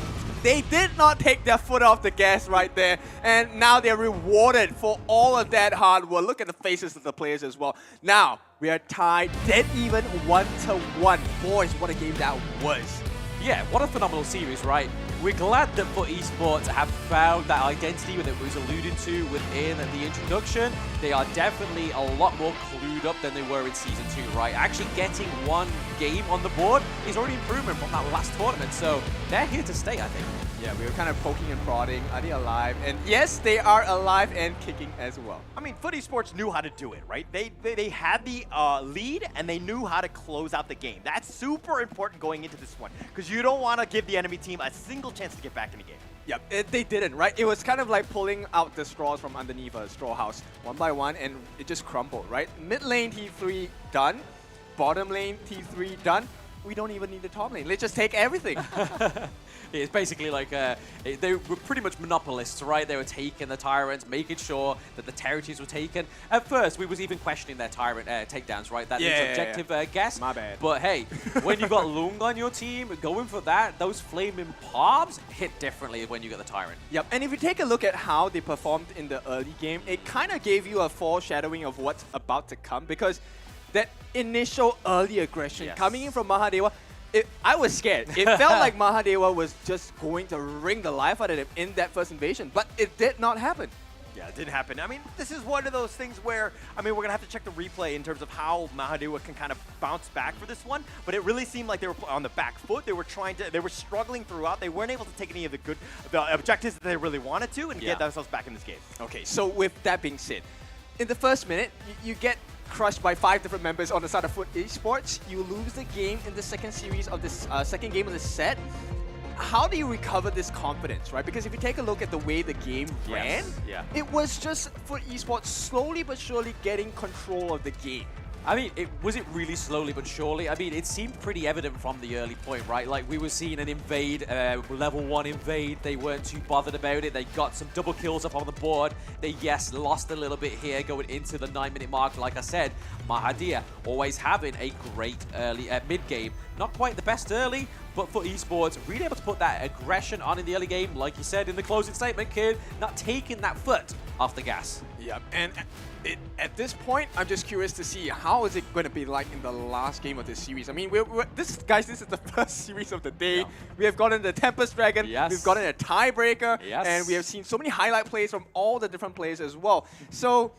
They did not take their foot off the gas right there, and now they're rewarded for all of that hard work. Look at the faces of the players as well. Now, we are tied dead even 1-1. Boys, what a game that was. Yeah, what a phenomenal series, right? We're glad that FUT esports have found that identity that was alluded to within the introduction. They are definitely a lot more clued up than they were in Season 2, right? Actually getting 1 game on the board is already improvement from that last tournament, so they're here to stay, I think. Yeah, we were kind of poking and prodding. Are they alive? And yes, they are alive and kicking as well. I mean, FUT esports knew how to do it, right? They had the lead, and they knew how to close out the game. That's super important going into this one, because you don't want to give the enemy team a single chance to get back in the game. Yep, they didn't, right? It was kind of like pulling out the straws from underneath a straw house, 1 by 1, and it just crumbled, right? Mid lane T3 done, bottom lane T3 done. We don't even need the top lane. Let's just take everything. It's basically like they were pretty much monopolists, right? They were taking the Tyrants, making sure that the territories were taken. At first, we was even questioning their Tyrant takedowns, right? That was objective guess. My bad. But hey, when you got Lung on your team, going for that, those Flaming Palms hit differently when you get the Tyrant. Yep, and if you take a look at how they performed in the early game, it kind of gave you a foreshadowing of what's about to come, because that initial early aggression coming in from Mahadewa, I was scared. It felt like Mahadewa was just going to wring the life out of them in that first invasion, but it did not happen. Yeah, it didn't happen. I mean, this is one of those things where, I mean, we're going to have to check the replay in terms of how Mahadewa can kind of bounce back for this one, but it really seemed like they were on the back foot. They were struggling throughout. They weren't able to take any of the objectives that they really wanted to and get themselves back in this game. Okay, so with that being said, in the first minute, you get crushed by 5 different members on the side of FUT esports. You lose the game in the second series of this second game of the set. How do you recover this confidence, right? Because if you take a look at the way the game ran, it was just FUT esports slowly but surely getting control of the game. I mean, was it really slowly but surely? I mean, it seemed pretty evident from the early point, right? Like, we were seeing an invade, level 1 invade. They weren't too bothered about it. They got some double kills up on the board. They, yes, lost a little bit here going into the 9-minute mark. Like I said, Mahadia always having a great early mid-game. Not quite the best early, but for esports, really able to put that aggression on in the early game. Like you said in the closing statement, Kid, not taking that foot off the gas. Yeah, and at this point, I'm just curious to see how is it going to be like in the last game of this series. I mean, this is the first series of the day. Yeah. We have gotten the Tempest Dragon, we've gotten a tiebreaker, and we have seen so many highlight plays from all the different players as well. So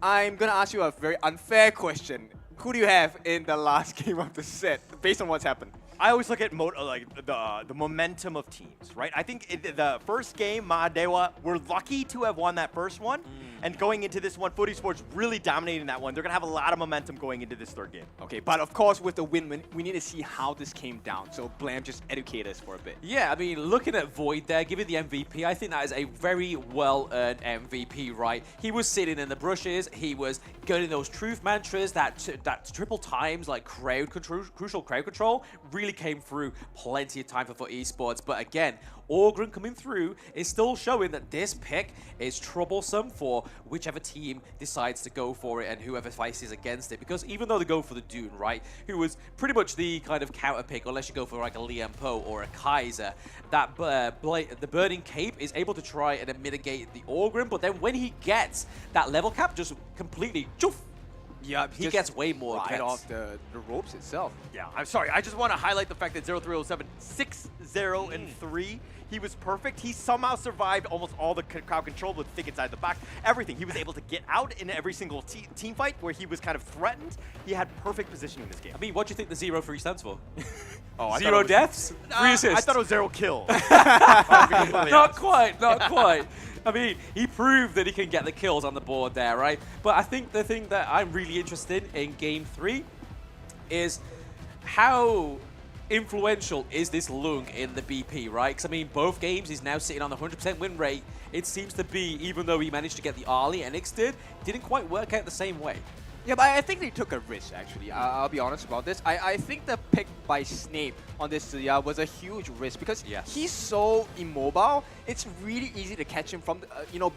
I'm going to ask you a very unfair question. Who do you have in the last game of the set, based on what's happened? I always look at the momentum of teams, right? I think the first game, Mahadewa, we're lucky to have won that first one. And going into this one, FUT Esports really dominating that one. They're going to have a lot of momentum going into this third game. Okay, but of course, with the win, we need to see how this came down. So Blam, just educate us for a bit. Yeah, I mean, looking at Void there, giving the MVP, I think that is a very well-earned MVP, right? He was sitting in the brushes. He was getting those truth mantras, that triple times, like crucial crowd control, really came through. Plenty of time for FUT Esports. But again, Orgren coming through is still showing that this pick is troublesome for whichever team decides to go for it and whoever faces against it. Because even though they go for the Dune, right, who was pretty much the kind of counter pick, unless you go for like a Liam Poe or a Kaiser, that the Burning Cape is able to try and mitigate the Orgren. But then when he gets that level cap, just completely choof. Yeah, he gets way more right off the ropes itself. Yeah, I'm sorry. I just want to highlight the fact that 0307, 6-0-3. He was perfect. He somehow survived almost all the crowd control with Thick inside the back. Everything. He was able to get out in every single team fight where he was kind of threatened. He had perfect positioning in this game. I mean, what do you think the 0-3 stands for? Oh, 0 deaths? 3 assists? I thought it was 0 kills. Not quite, not quite. I mean, he proved that he can get the kills on the board there, right? But I think the thing that I'm really interested in Game 3 is how influential is this Lung in the BP, right? Because, I mean, both games, he's now sitting on the 100% win rate. It seems to be, even though he managed to get the Arlie, Enix didn't quite work out the same way. Yeah, but I think they took a risk, actually. I'll be honest about this. I think the pick by Snape on this was a huge risk because he's so immobile. It's really easy to catch him from,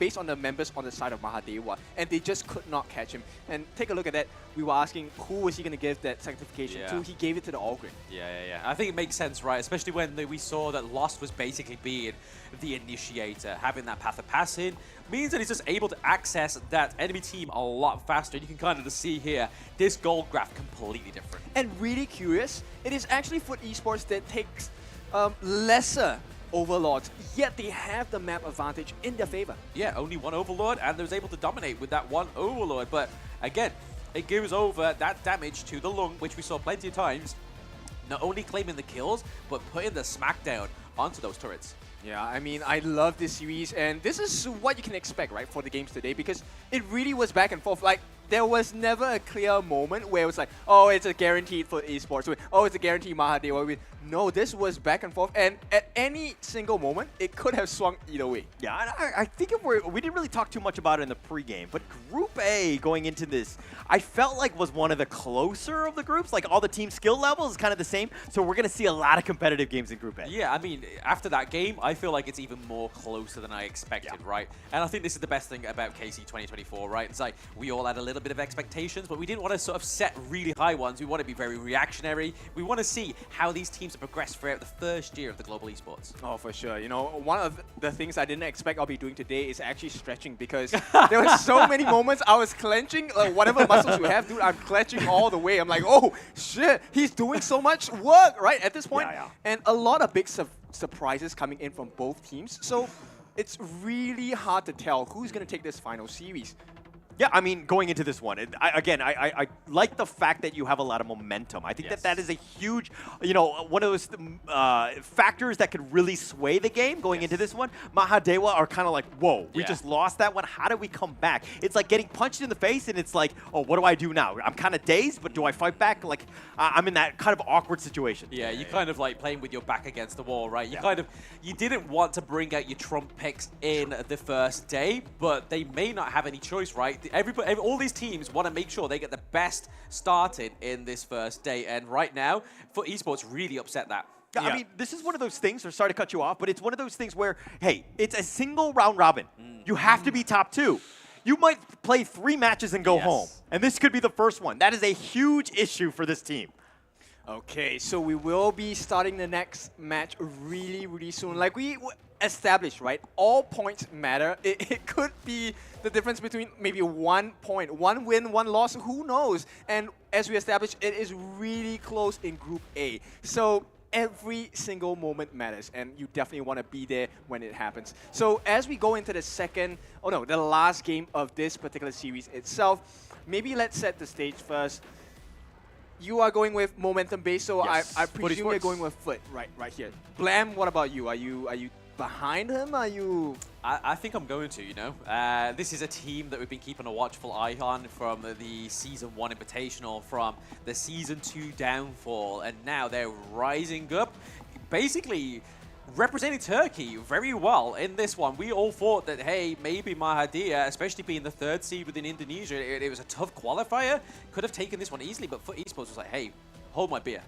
based on the members on the side of Mahadewa, and they just could not catch him. And take a look at that. We were asking who was he going to give that sanctification to. He gave it to the Orgren. Yeah. I think it makes sense, right? Especially when we saw that Lost was basically being the initiator, having that path of passing means that he's just able to access that enemy team a lot faster. And you can kind of see here, this gold graph completely different. And really curious, it is actually FUT Esports that takes lesser overlords, yet they have the map advantage in their favor. Yeah, only one overlord, and they was able to dominate with that one overlord. But again, it gives over that damage to the Lung, which we saw plenty of times, not only claiming the kills, but putting the smackdown onto those turrets. Yeah, I mean, I love this series, and this is what you can expect, right, for the games today, because it really was back and forth. Like, there was never a clear moment where it was like, oh, it's a guaranteed for esports win. Oh, it's a guaranteed Mahadewa win. No, this was back and forth, and at any single moment, it could have swung either way. Yeah, and I think we didn't really talk too much about it in the pregame, but Group A going into this, I felt like was one of the closer of the groups. Like all the team skill levels is kind of the same, so we're going to see a lot of competitive games in Group A. Yeah, I mean, after that game, I feel like it's even more closer than I expected, right? And I think this is the best thing about KC 2024, right? It's like we all had a little bit of expectations, but we didn't want to sort of set really high ones. We want to be very reactionary. We want to see how these teams progress throughout the first year of the global esports. Oh, for sure. You know, one of the things I didn't expect I'll be doing today is actually stretching, because there were so many moments I was clenching, whatever muscles you have, dude, I'm clenching all the way. I'm like, oh, shit, he's doing so much work, right, at this point. And a lot of big surprises coming in from both teams. So it's really hard to tell who's going to take this final series. Yeah, I mean, going into this one, I like the fact that you have a lot of momentum. I think that is a huge, one of those factors that could really sway the game going into this one. Mahadewa are kind of like, whoa, we just lost that one. How do we come back? It's like getting punched in the face, and it's like, oh, what do I do now? I'm kind of dazed, but do I fight back? Like, I'm in that kind of awkward situation. Yeah, you kind of like playing with your back against the wall, right? You didn't want to bring out your trump picks in the first day, but they may not have any choice, right? All these teams want to make sure they get the best best starting in this first day. And right now, FUT Esports really upset that. I mean, this is one of those things, or sorry to cut you off, but it's one of those things where, hey, it's a single round robin. You have to be top 2. You might play 3 matches and go home, and this could be the first one. That is a huge issue for this team. Okay, so we will be starting the next match really, really soon. Like we established, right? All points matter. It could be the difference between maybe 1 point, 1 win, 1 loss, who knows? And as we established, it is really close in Group A. So every single moment matters, and you definitely want to be there when it happens. So as we go into the last game of this particular series itself, maybe let's set the stage first. You are going with momentum base, so Yes. I presume you're going with FUT right here. Blam, what about you? Are you behind him? Are you? I think I'm going to, you know. This is a team that we've been keeping a watchful eye on from the Season 1 Invitational, from the Season 2 downfall, and now they're rising up, basically representing Turkey very well in this one. We all thought that, hey, maybe Mahadia, especially being the 3rd seed within Indonesia, it was a tough qualifier, could have taken this one easily, but FUT Esports was like, hey, hold my beer.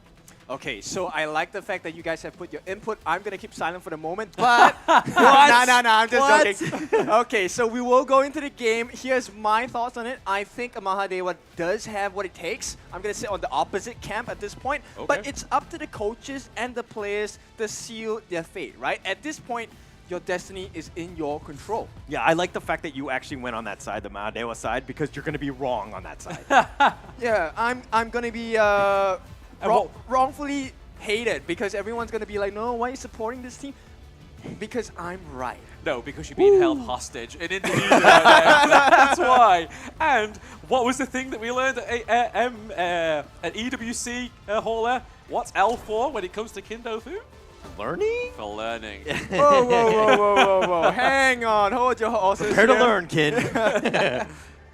Okay, so I like the fact that you guys have put your input. I'm going to keep silent for the moment, but... No, I'm just joking. Okay, so we will go into the game. Here's my thoughts on it. I think Mahadewa does have what it takes. I'm going to sit on the opposite camp at this point, but it's up to the coaches and the players to seal their fate, right? At this point, your destiny is in your control. Yeah, I like the fact that you actually went on that side, the Mahadewa side, because you're going to be wrong on that side. Yeah, I'm going to be... wrongfully hated because everyone's going to be like, no, why are you supporting this team? Because I'm right. No, because you're being held hostage in Indonesia. That's why. And what was the thing that we learned at EWC, Hauler? What's L for when it comes to Kindofu? Learning? For learning. Whoa. Hang on. Hold your horses. Prepare to learn, kid.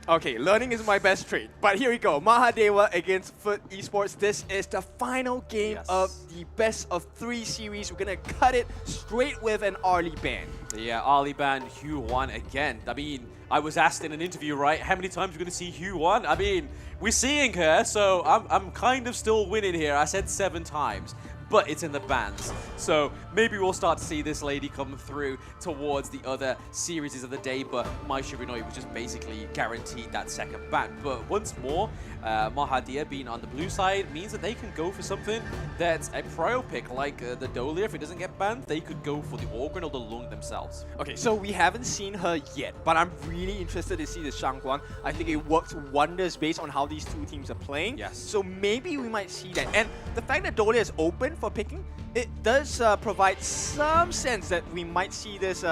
Okay, learning is my best trait. But here we go. Mahadewa against FUT Esports. This is the final game of the best of 3 series. We're going to cut it straight with an Arlie ban. Yeah, Arlie ban Hugh 1 again. I mean, I was asked in an interview, right, how many times we're going to see Hugh 1? I mean, we're seeing her, so I'm kind of still winning here. I said 7 times. But it's in the bans. So maybe we'll start to see this lady come through towards the other series of the day, but Mai Shiranui was just basically guaranteed that 2nd ban. But once more, Mahadia being on the blue side means that they can go for something that's a prio pick, like the Dolia. If it doesn't get banned, they could go for the Organ or the Lung themselves. Okay, so we haven't seen her yet, but I'm really interested to see the Shangguan. I think it works wonders based on how these 2 teams are playing. Yes. So maybe we might see that. And the fact that Dolia is open for picking, it does provide some sense that we might see this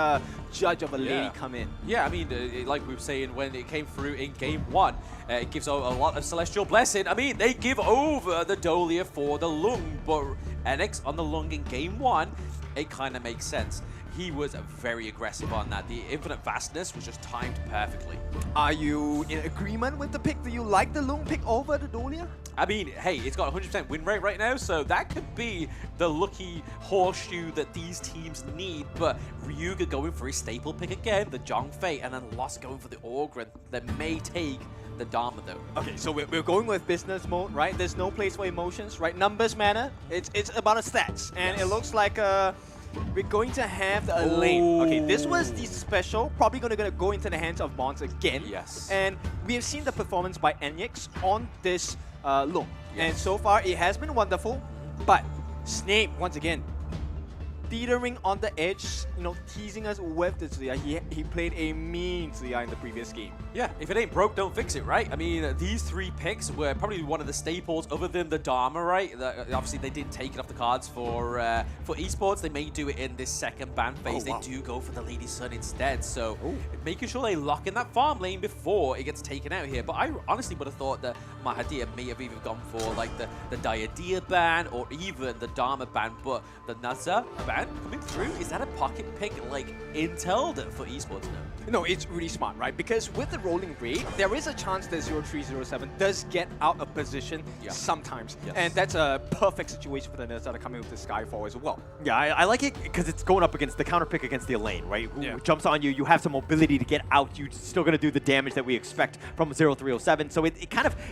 judge of a lady come in. Yeah, I mean, like we were saying when it came through in Game 1, it gives a lot of Celestial Blessing. I mean, they give over the Dolia for the Lung, but NX on the Lung in Game 1, it kind of makes sense. He was very aggressive on that. The Infinite Vastness was just timed perfectly. Are you in agreement with the pick? Do you like the Lung pick over the Dolia? I mean, hey, it's got 100% win rate right now, so that could be the lucky horseshoe that these teams need. But Ryuga going for his staple pick again, the Zhongfei, and then Lost going for the Orgren that may take the Dharma, though. Okay, so we're going with business mode, right? There's no place for emotions, right? Numbers matter. It's about the stats, and it looks like we're going to have the lane. Okay, this was the special, probably going to go into the hands of Bonds again. Yes. And we have seen the performance by Enyx on this Lung. And so far, it has been wonderful. But Snape, once again, teetering on the edge, you know, teasing us with the Zuya. He played a mean Zuya in the previous game. Yeah, if it ain't broke, don't fix it, right? I mean, these 3 picks were probably one of the staples other than the Dharma, right? Obviously, they did take it off the cards for esports. They may do it in this 2nd ban phase. They do go for the Lady Sun instead. So making sure they lock in that farm lane before it gets taken out here. But I honestly would have thought that Mahadia may have even gone for like the Diadia ban or even the Dharma ban. But the Naza ban ban coming through, is that a pocket pick like intel for esports now? No, it's really smart, right? Because with the rolling rate, there is a chance that 0307 does get out of position sometimes. Yes. And that's a perfect situation for the nerds that are coming with the Skyfall as well. Yeah, I like it because it's going up against the counter pick against the Elaine, right? Who jumps on you, you have some mobility to get out, you're still going to do the damage that we expect from 0307. So it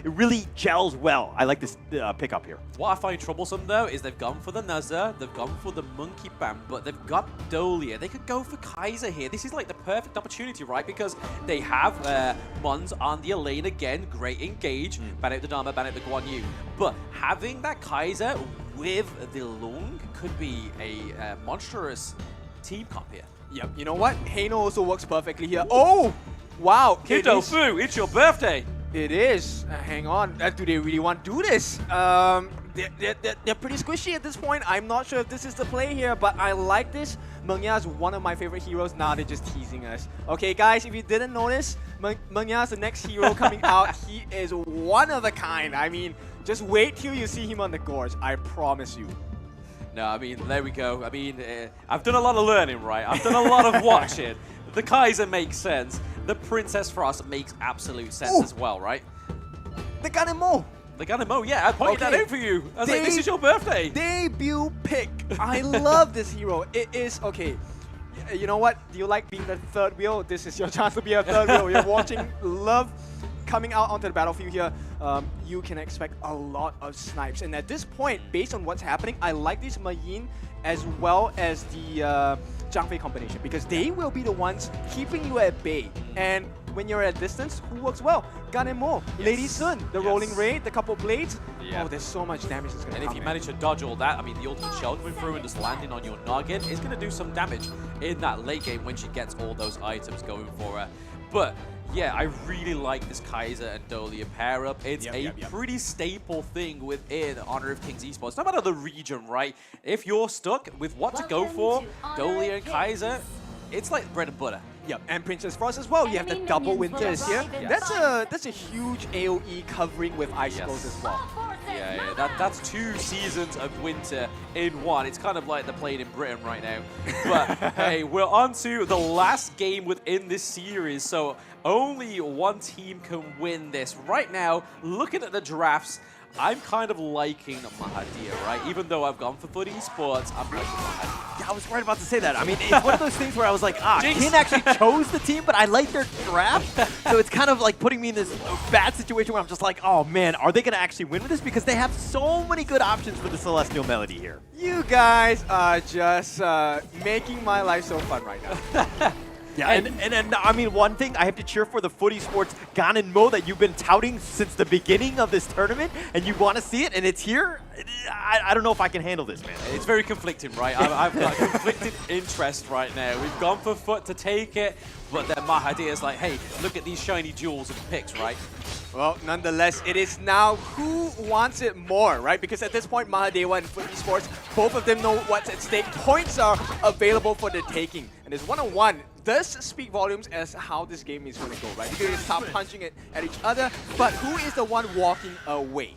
really gels well. I like this pickup here. What I find troublesome though is they've gone for the Nuzzer, they've gone for the Monkey Bam, but they've got Dolia. They could go for Kaiser here. This is like the perfect opportunity, right? Because they have Mons on the Elaine again, great engage, ban out the Dharma, ban out the Guan Yu. But having that Kaiser with the Lung could be a monstrous team comp here. Yep, you know what? Heino also works perfectly here. Oh! Wow! Kiddo Fu, it's your birthday! It is. Hang on. Do they really want to do this? They're pretty squishy at this point. I'm not sure if this is the play here, but I like this. Mengya is one of my favorite heroes. Now they're just teasing us. Okay, guys, if you didn't notice, Mengya is the next hero coming out. He is one of a kind. I mean, just wait till you see him on the Gorge. I promise you. No, I mean, there we go. I mean, I've done a lot of learning, right? I've done a lot of watching. The Kaiser makes sense. The Princess Frost makes absolute sense as well, right? The Ganemo! The Ganemo, yeah, I pointed that out for you. I was like, this is your birthday. Debut pick. I love this hero. It is, okay. You know what? Do you like being the third wheel? This is your chance to be a third wheel. You're watching love coming out onto the battlefield here. You can expect a lot of snipes. And at this point, based on what's happening, I like this Mayin as well as the Zhang Fei combination, because they will be the ones keeping you at bay. And when you're at distance, who works well? Ganemo, Lady Sun, the rolling raid, the couple blades. Oh, there's so much damage that's going to come. And if you manage to dodge all that, I mean, the ultimate shell coming through and just landing on your noggin is going to do some damage in that late game when she gets all those items going for her. But yeah, I really like this Kaiser and Dolia pair up. It's a pretty staple thing within Honor of Kings Esports, no matter the region, right? If you're stuck with what to go for, Dolia and Kaiser, it's like bread and butter. Yep, and Princess Frost as well. You have the double winters here. That's a huge AoE covering with icicles as well. Yeah, that's 2 seasons of winter in one. It's kind of like they're playing in Britain right now. But hey, we're on to the last game within this series, so only one team can win this. Right now, looking at the drafts, I'm kind of liking Mahadia, right? Even though I've gone for FUT Esports, I'm liking Mahadia. Yeah, I was right about to say that. I mean, it's one of those things where I was like, Kin actually chose the team, but I like their draft. So it's kind of like putting me in this bad situation where I'm just like, oh man, are they going to actually win with this? Because they have so many good options for the Celestial Melody here. You guys are just making my life so fun right now. Yeah, and I mean, one thing, I have to cheer for the FUT Esports Ganon Mo that you've been touting since the beginning of this tournament, and you want to see it, and it's here. I don't know if I can handle this, man. It's very conflicting, right? I've got conflicted interest right now. We've gone for FUT to take it, but then Mahadia is like, hey, look at these shiny jewels of picks, right? Well, nonetheless, it is now who wants it more, right? Because at this point, Mahadewa and FUT Esports, both of them know what's at stake. Points are available for the taking. And it's 1-on-1. Does speak volumes as how this game is going to go, right? Because they start punching it at each other, but who is the one walking away?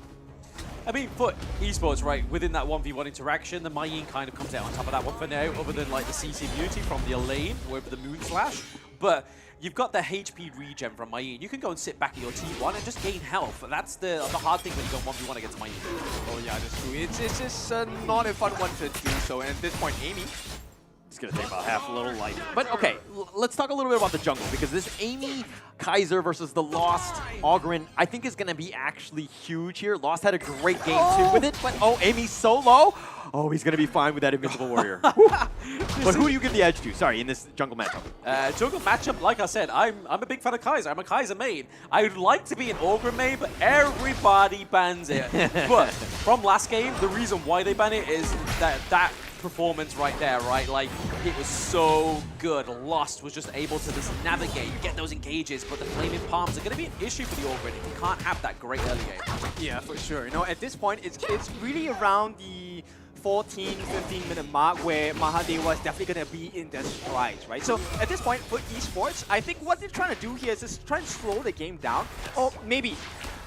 I mean, FUT Esports, right, within that 1v1 interaction, the Mayin kind of comes out on top of that one for now, other than like the CC immunity from the Elaine with the Moon Slash. But you've got the HP regen from Mayin. You can go and sit back at your T1 and just gain health. That's the hard thing when you go 1v1 against Mayin. Oh yeah, that's true. It's just not a fun one to do so. And at this point, Amy, it's going to take about half a little life. But okay, let's talk a little bit about the jungle, because this Amy Kaiser versus the Lost Ogren, I think is going to be actually huge here. Lost had a great game too with it, but Amy's so low. Oh, he's going to be fine with that Invincible Warrior. But who do you give the edge to? Sorry, in this jungle matchup. Jungle matchup, like I said, I'm a big fan of Kaiser. I'm a Kaiser main. I would like to be an Ogre main, but everybody bans it. But from last game, the reason why they ban it is that performance right there, right? Like, it was so good. Lost was just able to just navigate, get those engages, but the Flaming Palms are going to be an issue for the Ogre if you can't have that great early game. Yeah, for sure. You know, at this point, it's really around the 14, 15-minute mark where Mahadewa is definitely going to be in their strides, right? So at this point, for esports, I think what they're trying to do here is just try and slow the game down, or maybe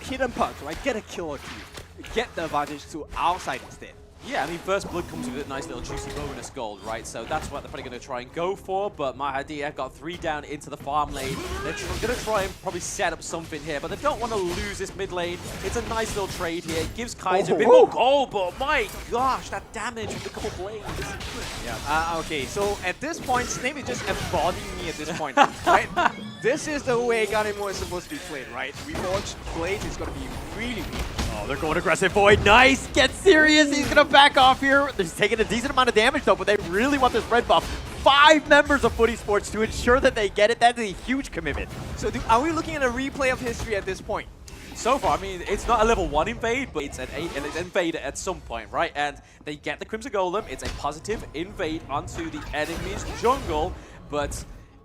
hidden punch, right? Get a kill or two, get the advantage to outside instead. Yeah, I mean, First Blood comes with a nice little juicy bonus gold, right? So that's what they're probably going to try and go for, but Mahadia got 3 down into the farm lane. They're going to try and probably set up something here, but they don't want to lose this mid lane. It's a nice little trade here. It gives Kaiser a bit more gold, but my gosh, that damage with a couple blades. Yeah. Okay, so at this point, Snape is just embodying me at this point, right? This is the way Ganemo is supposed to be played, right? Reforged Blades is going to be really weak. Oh, they're going aggressive, Void. Nice. Get serious. He's going to back off here. He's taking a decent amount of damage, though, but they really want this red buff. 5 members of Footy Sports to ensure that they get it. That's a huge commitment. So are we looking at a replay of history at this point? So far, I mean, it's not a level 1 invade, but it's an invade at some point, right? And they get the Crimson Golem. It's a positive invade onto the enemy's jungle, but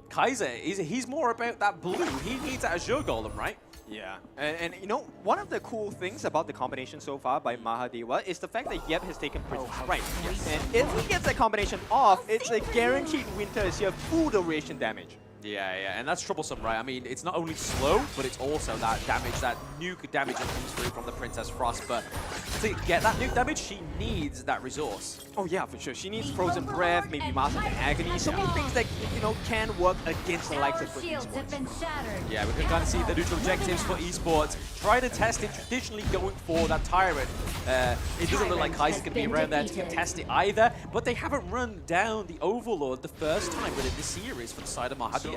Kaiser, he's more about that blue. He needs that Azure Golem, right? Yeah, and you know, one of the cool things about the combination so far by Mahadewa is the fact that Yep has taken Prison's right. And if he gets that combination off, it's a guaranteed win to have full duration damage. Yeah, and that's troublesome, right? I mean, it's not only slow, but it's also that damage, that nuke damage that comes through from the Princess Frost. But to get that nuke damage, she needs that resource. Oh yeah, for sure. She needs Frozen Breath, maybe Master of Agony, so many things that, you know, can work against the likes of esports. Yeah, we can kind of see the neutral objectives for esports. Try to test it, traditionally going for that Tyrant. It doesn't look like Kaiser's going to be around there to contest it either, but they haven't run down the Overlord the first time within this series from the side of Mahadia.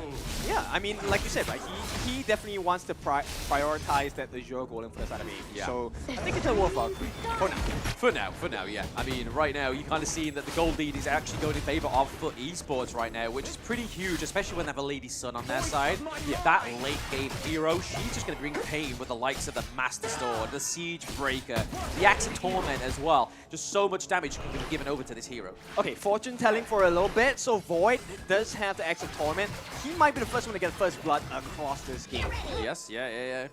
Yeah, I mean, like you said, right, he definitely wants to prioritize that Azure Golem for the side of me. Yeah. So I think it's a worthwhile for now. For now, yeah. I mean, right now, you kind of see that the gold lead is actually going in favor of Foot Esports right now, which is pretty huge, especially when they have a Lady Sun on their side. Yeah, that late game hero, she's just going to bring pain with the likes of the Master Sword, the Siege Breaker, the Axe of Torment as well. Just so much damage can be given over to this hero. Okay, fortune telling for a little bit. So Void does have the Axe of Torment. He might be the first one to get first blood across this game. Yes, yeah.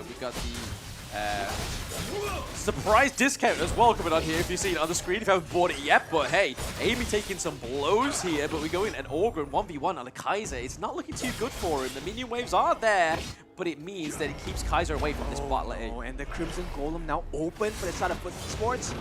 We got the surprise discount as well coming on here. If you've seen it on the screen, if you haven't bought it yet. But hey, Amy taking some blows here, but we go in an Orgrim 1v1 on the Kaiser. It's not looking too good for him. The minion waves are there, but it means that it keeps Kaiser away from this bot lane. Oh, and the Crimson Golem now open for the side of Foot Esports.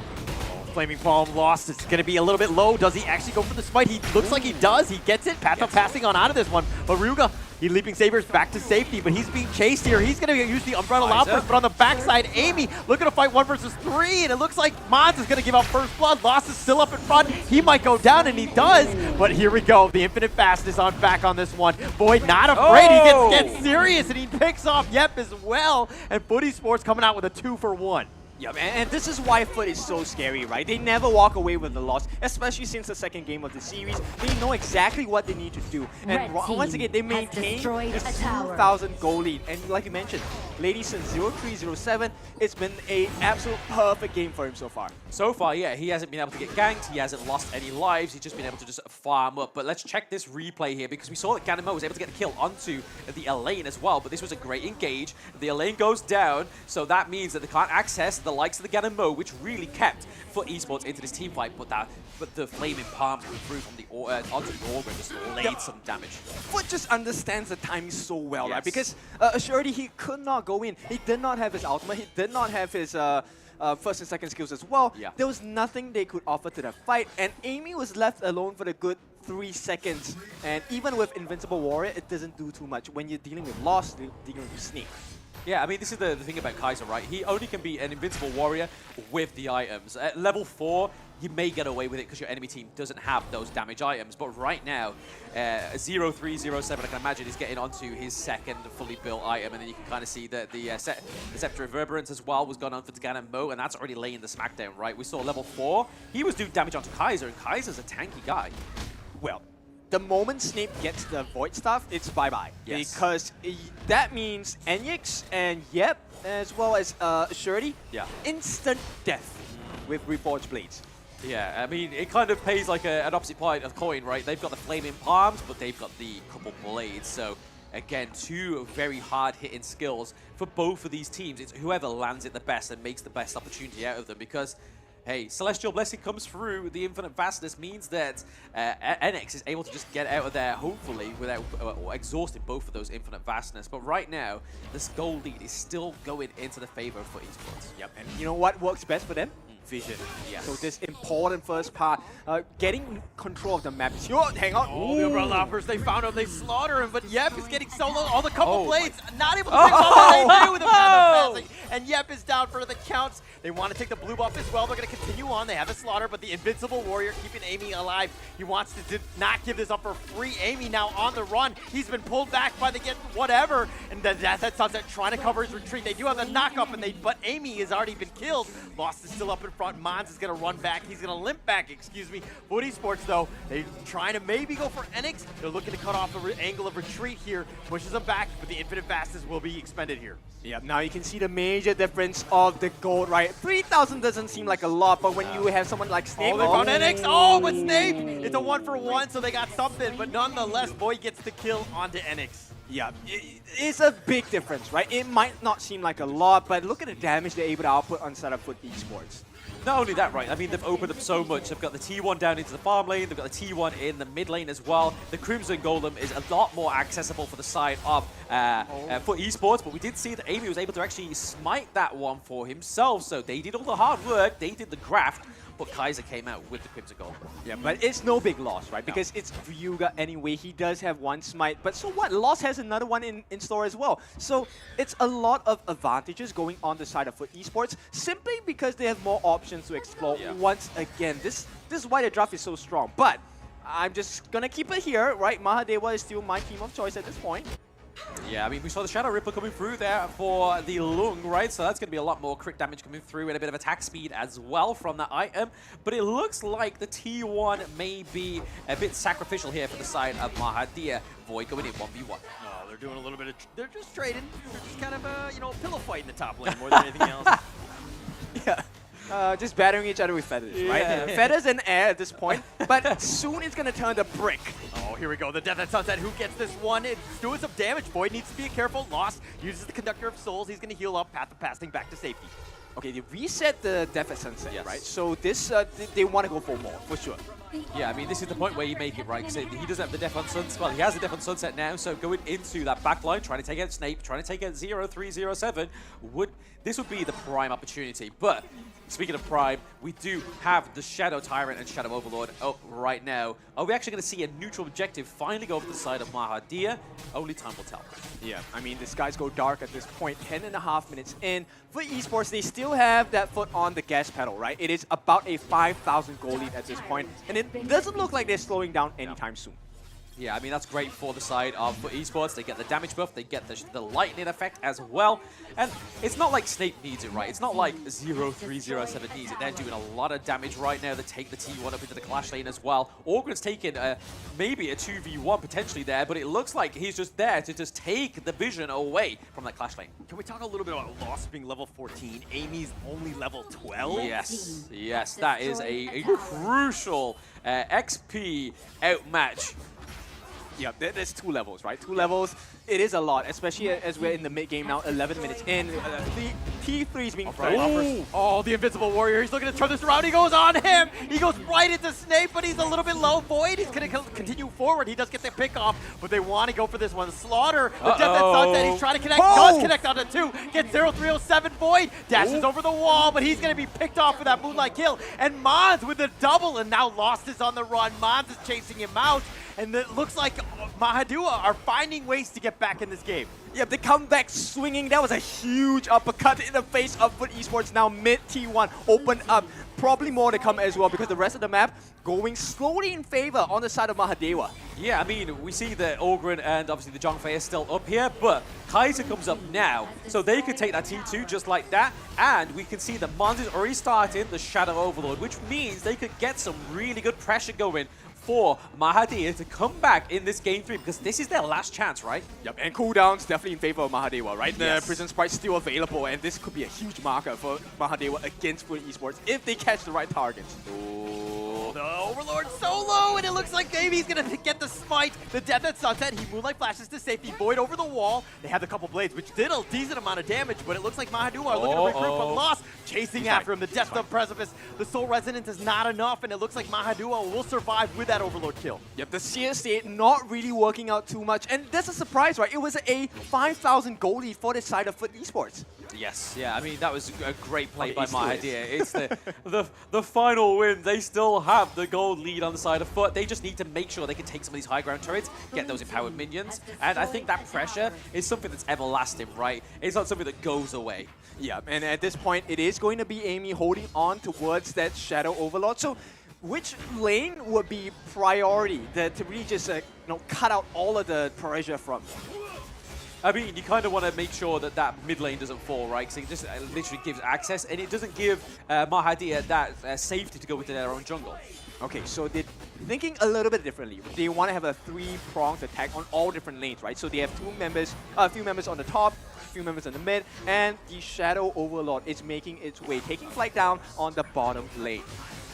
Flaming Palm lost. It's going to be a little bit low. Does he actually go for the smite? He looks like he does. He gets it. Path of passing on out of this one. But Ryuga, he leaping Sabers back to safety, but he's being chased here. He's going to use the Umbrella Outburst, but on the backside, Amy looking to fight 1 versus 3, and it looks like Mons is going to give out first blood. Lost is still up in front. He might go down, and he does. But here we go. The Infinite Fastness on back on this one. Void not afraid. He gets serious, and he picks off Yep as well. And Footy Sports coming out with a 2-for-1. Yeah, and this is why Foot is so scary, right? They never walk away with the loss, especially since the second game of the series. They know exactly what they need to do. And once again, they maintain this 2,000 goal lead. And like you mentioned, Lady Sun 0307, it's been an absolute perfect game for him so far. So far, yeah, he hasn't been able to get ganked. He hasn't lost any lives. He's just been able to just farm up. But let's check this replay here, because we saw that Ganemo was able to get the kill onto the Elaine as well. But this was a great engage. The Elaine goes down, so that means that they can't access the likes of the Ganemo, which really kept Foot Esports into this team fight. But the Flaming Palms went through from the onto the Orgrim, just laid some damage. Foot just understands the timing so well, right? Because Assurity, he could not go in. He did not have his ultimate. He did not have his first and second skills as well. Yeah. There was nothing they could offer to the fight, and Amy was left alone for the good 3 seconds. And even with Invincible Warrior, it doesn't do too much when you're dealing with Lost, dealing with Snake. Yeah, I mean, this is the thing about Kaiser, right? He only can be an Invincible Warrior with the items. At level 4, you may get away with it because your enemy team doesn't have those damage items. But right now, 0307, I can imagine, is getting onto his second fully built item. And then you can kind of see that the Scepter Reverberance as well was gone on for Ganemo, and that's already laying the smackdown, right? We saw level 4. He was doing damage onto Kaiser, and Kaiser's a tanky guy. Well, the moment Snape gets the Void Staff, it's bye-bye. Yes. Because that means Enyx and Yep, as well as Surety, instant death with Reforged Blades. Yeah, I mean, it kind of pays like an opposite point of coin, right? They've got the Flaming Palms, but they've got the couple blades. So, again, 2 very hard-hitting skills for both of these teams. It's whoever lands it the best and makes the best opportunity out of them, because hey, Celestial Blessing comes through. The Infinite Vastness means that NX is able to just get out of there, hopefully, without exhausting both of those Infinite Vastness. But right now, this gold lead is still going into the favor for esports. Yep, and you know what works best for them? vision. Yes. So this important first part, getting control of the map. Hang on. Oh, the umbrella hoppers, they found out they slaughter him, but Yep is getting solo all the couple blades, not able to take all they do with him passing. And Yep is down for the counts. They want to take the blue buff as well. They're going to continue on. They have a slaughter, but the invincible warrior keeping Amy alive. He wants to not give this up for free. Amy now on the run. He's been pulled back by the whatever, and the Death at Sunset trying to cover his retreat. They do have the knock-up, but Amy has already been killed. Lost is still up in front. Mons is going to run back. He's going to limp back, excuse me. Foot Esports, though, they're trying to maybe go for Enix. They're looking to cut off the angle of retreat here. Pushes them back, but the infinite fastest will be expended here. Yep, now you can see the major difference of the gold, right? 3,000 doesn't seem like a lot, but when you have someone like Snape... Oh, they found Enix! Oh, but Snape! It's a 1-for-1, so they got something, but nonetheless, Boy gets the kill onto Enix. Yeah, it's a big difference, right? It might not seem like a lot, but look at the damage they're able to output on Setup Foot Esports. Not only that, right, I mean, they've opened up so much. They've got the T1 down into the farm lane. They've got the T1 in the mid lane as well. The Crimson Golem is a lot more accessible for the side of for esports, but we did see that Amy was able to actually smite that one for himself. So they did all the hard work. They did the graft. But Kaiser came out with the Crimson Golem. Yeah, but it's no big loss, right? Because it's Ryuga anyway. He does have one smite. But so what? Lost has another one in store as well. So it's a lot of advantages going on the side of Foot Esports simply because they have more options to explore. Once again, this is why the draft is so strong. But I'm just going to keep it here, right? Mahadewa is still my team of choice at this point. Yeah, I mean, we saw the Shadow Ripper coming through there for the Lung, right? So that's going to be a lot more crit damage coming through and a bit of attack speed as well from that item. But it looks like the T1 may be a bit sacrificial here for the side of Mahadia. Void going in 1v1. Oh, they're doing a little bit of... They're just trading. They're just kind of, you know, pillow fight in the top lane more than anything else. Yeah. Just battering each other with feathers, right? Feathers and air at this point, but soon it's going to turn to brick. Oh, here we go. The Death at Sunset. Who gets this one? It's doing some damage. Void needs to be careful. Lost uses the Conductor of Souls. He's going to heal up. Path of Passing back to safety. Okay, they reset the Death at Sunset, right? So this, they want to go for more, for sure. Yeah, I mean, this is the point where you make it, right? Because he doesn't have the Death on Sunset. Well, he has the Death on Sunset now, so going into that back line, trying to take out Snape, trying to take out 0307, this would be the prime opportunity. But speaking of prime, we do have the Shadow Tyrant and Shadow Overlord up right now. Are we actually going to see a neutral objective finally go over the side of Mahadia? Only time will tell. Yeah, I mean, the skies go dark at this point, 10.5 minutes in. For esports, they still have that foot on the gas pedal, right? It is about a 5,000 goal lead at this point, and it doesn't look like they're slowing down anytime soon. Yeah, I mean, that's great for the side of esports. They get the damage buff, they get the lightning effect as well. And it's not like Snape needs it, right? It's not like 0307 needs it. They're doing a lot of damage right now. They take the T1 up into the clash lane as well. Orgren's taking maybe a 2v1 potentially there, but it looks like he's just there to just take the vision away from that clash lane. Can we talk a little bit about Lost being level 14? Amy's only level 12? Yes, yes, that is a crucial XP outmatch. Yeah, there's 2 levels, right? 2 levels. It is a lot, especially as we're in the mid game now, 11 minutes in. The T3 is being threatened. Oh, the Invincible Warrior. He's looking to turn this around. He goes on him. He goes right into Snape, but he's a little bit low. Void, he's going to continue forward. He does get the pick off, but they want to go for this one. Slaughter, the Death at Sunset. He's trying to connect. Does connect onto 2. Gets 0307. Void dashes over the wall, but he's going to be picked off for that Moonlight kill. And Mons with the double, and now Lost is on the run. Mons is chasing him out. And it looks like Mahadua are finding ways to get back in this game. Yeah, they come back swinging. That was a huge uppercut in the face of Foot Esports. Now mid T1 open up. Probably more to come as well because the rest of the map going slowly in favor on the side of Mahadewa. Yeah, I mean, we see that Orgren and obviously the Zhongfei is still up here, but Kaiser comes up now. So they could take that T2 just like that. And we can see that Mons is already starting the Shadow Overlord, which means they could get some really good pressure going for Mahadewa to come back in this game 3 because this is their last chance, right? Yep, and cooldowns definitely in favor of Mahadewa, right? Yes. The Prison Sprite's still available, and this could be a huge marker for Mahadewa against Foot Esports if they catch the right targets. Oh, no. Overlord solo, and it looks like maybe he's gonna get the smite. The death at Sunset, he Moonlight flashes to safety, Void over the wall. They have the couple blades, which did a decent amount of damage, but it looks like Mahadua are looking to regroup, but Lost chasing after him. The Death of Precipice, the Soul Resonance is not enough, and it looks like Mahadua will survive with that Overlord kill. Yep, the sheer state not really working out too much, and that's a surprise, right? It was a 5,000 goal lead for the side of Foot Esports. Yes, yeah, I mean, that was a great play by Mahadea. It's the final win. They still have the gold lead on the side of Foot. They just need to make sure they can take some of these high ground turrets, get those empowered minions, and I think that pressure is something that's everlasting, right? It's not something that goes away. Yeah, and at this point, it is going to be Amy holding on towards that Shadow Overlord. So, which lane would be priority to really just cut out all of the pressure from? I mean, you kind of want to make sure that that mid lane doesn't fall, right? Because it just literally gives access, and it doesn't give Mahadea that safety to go into their own jungle. Okay, so they're thinking a little bit differently. They want to have a three-pronged attack on all different lanes, right? So they have a few members on the top, a few members in the mid, and the Shadow Overlord is making its way, taking flight down on the bottom lane.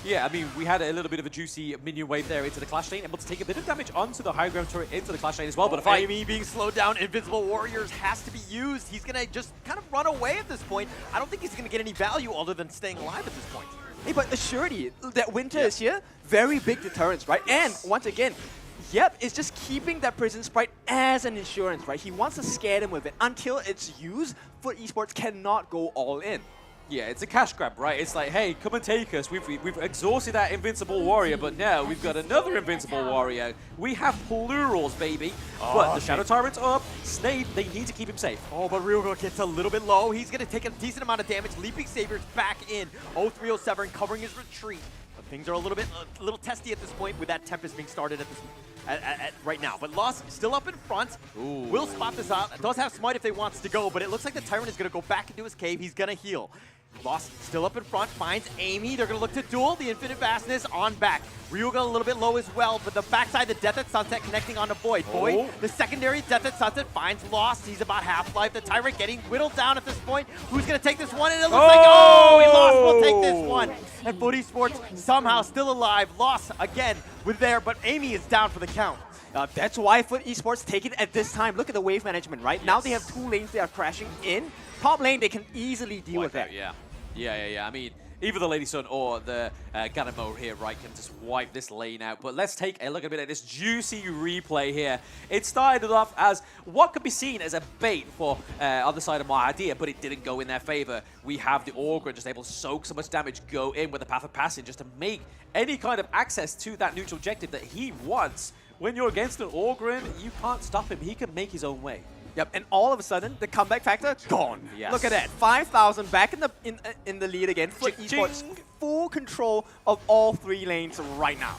Yeah, I mean, we had a little bit of a juicy minion wave there into the Clash lane, able to take a bit of damage onto the high ground turret into the Clash lane as well. But if Amy being slowed down, Invincible Warriors has to be used. He's going to just kind of run away at this point. I don't think he's going to get any value other than staying alive at this point. Hey, but assuredly, that winter is here, very big deterrence, right? And once again, Yep, it's just keeping that prison sprite as an insurance, right? He wants to scare them with it. Until it's used, Foot Esports cannot go all in. Yeah, it's a cash grab, right? It's like, hey, come and take us. We've exhausted that Invincible Warrior, but now we've got another Invincible Warrior. We have plurals, baby. But the Shadow Tyrant's up. Snape, they need to keep him safe. Oh, but Ryugo gets a little bit low. He's going to take a decent amount of damage. Leaping Savior's back in. 0307 covering his retreat. But things are a little testy at this point with that Tempest being started at this right now. But Lost still up in front. Ooh. Will spot this out. Does have Smite if they wants to go, but it looks like the Tyrant is going to go back into his cave. He's going to heal. Lost still up in front, finds Amy. They're going to look to duel the Infinite Vastness on back. Ryuga a little bit low as well, but the backside, the Death at Sunset connecting onto Void. Void, the secondary Death at Sunset finds Lost. He's about half-life. The Tyrant getting whittled down at this point. Who's going to take this one? And it looks like, oh, he Lost will take this one. And Foot Esports somehow still alive. Lost again with there, but Amy is down for the count. That's why Foot Esports take it at this time. Look at the wave management, right? Yes. Now they have two lanes they are crashing in. Top lane, they can easily deal with that. Yeah. I mean, either the Lady Sun or the Ganamo here, right, can just wipe this lane out. But let's take a look at a bit at this juicy replay here. It started off as what could be seen as a bait for other side of Mahadea, but it didn't go in their favor. We have the Orgrin just able to soak so much damage, go in with the Path of Passage just to make any kind of access to that neutral objective that he wants. When you're against an Orgrin, you can't stop him. He can make his own way. Yep, and all of a sudden, the comeback factor, gone. Yes. Look at that, 5,000 back in the lead again. Foot Esports, full control of all three lanes right now.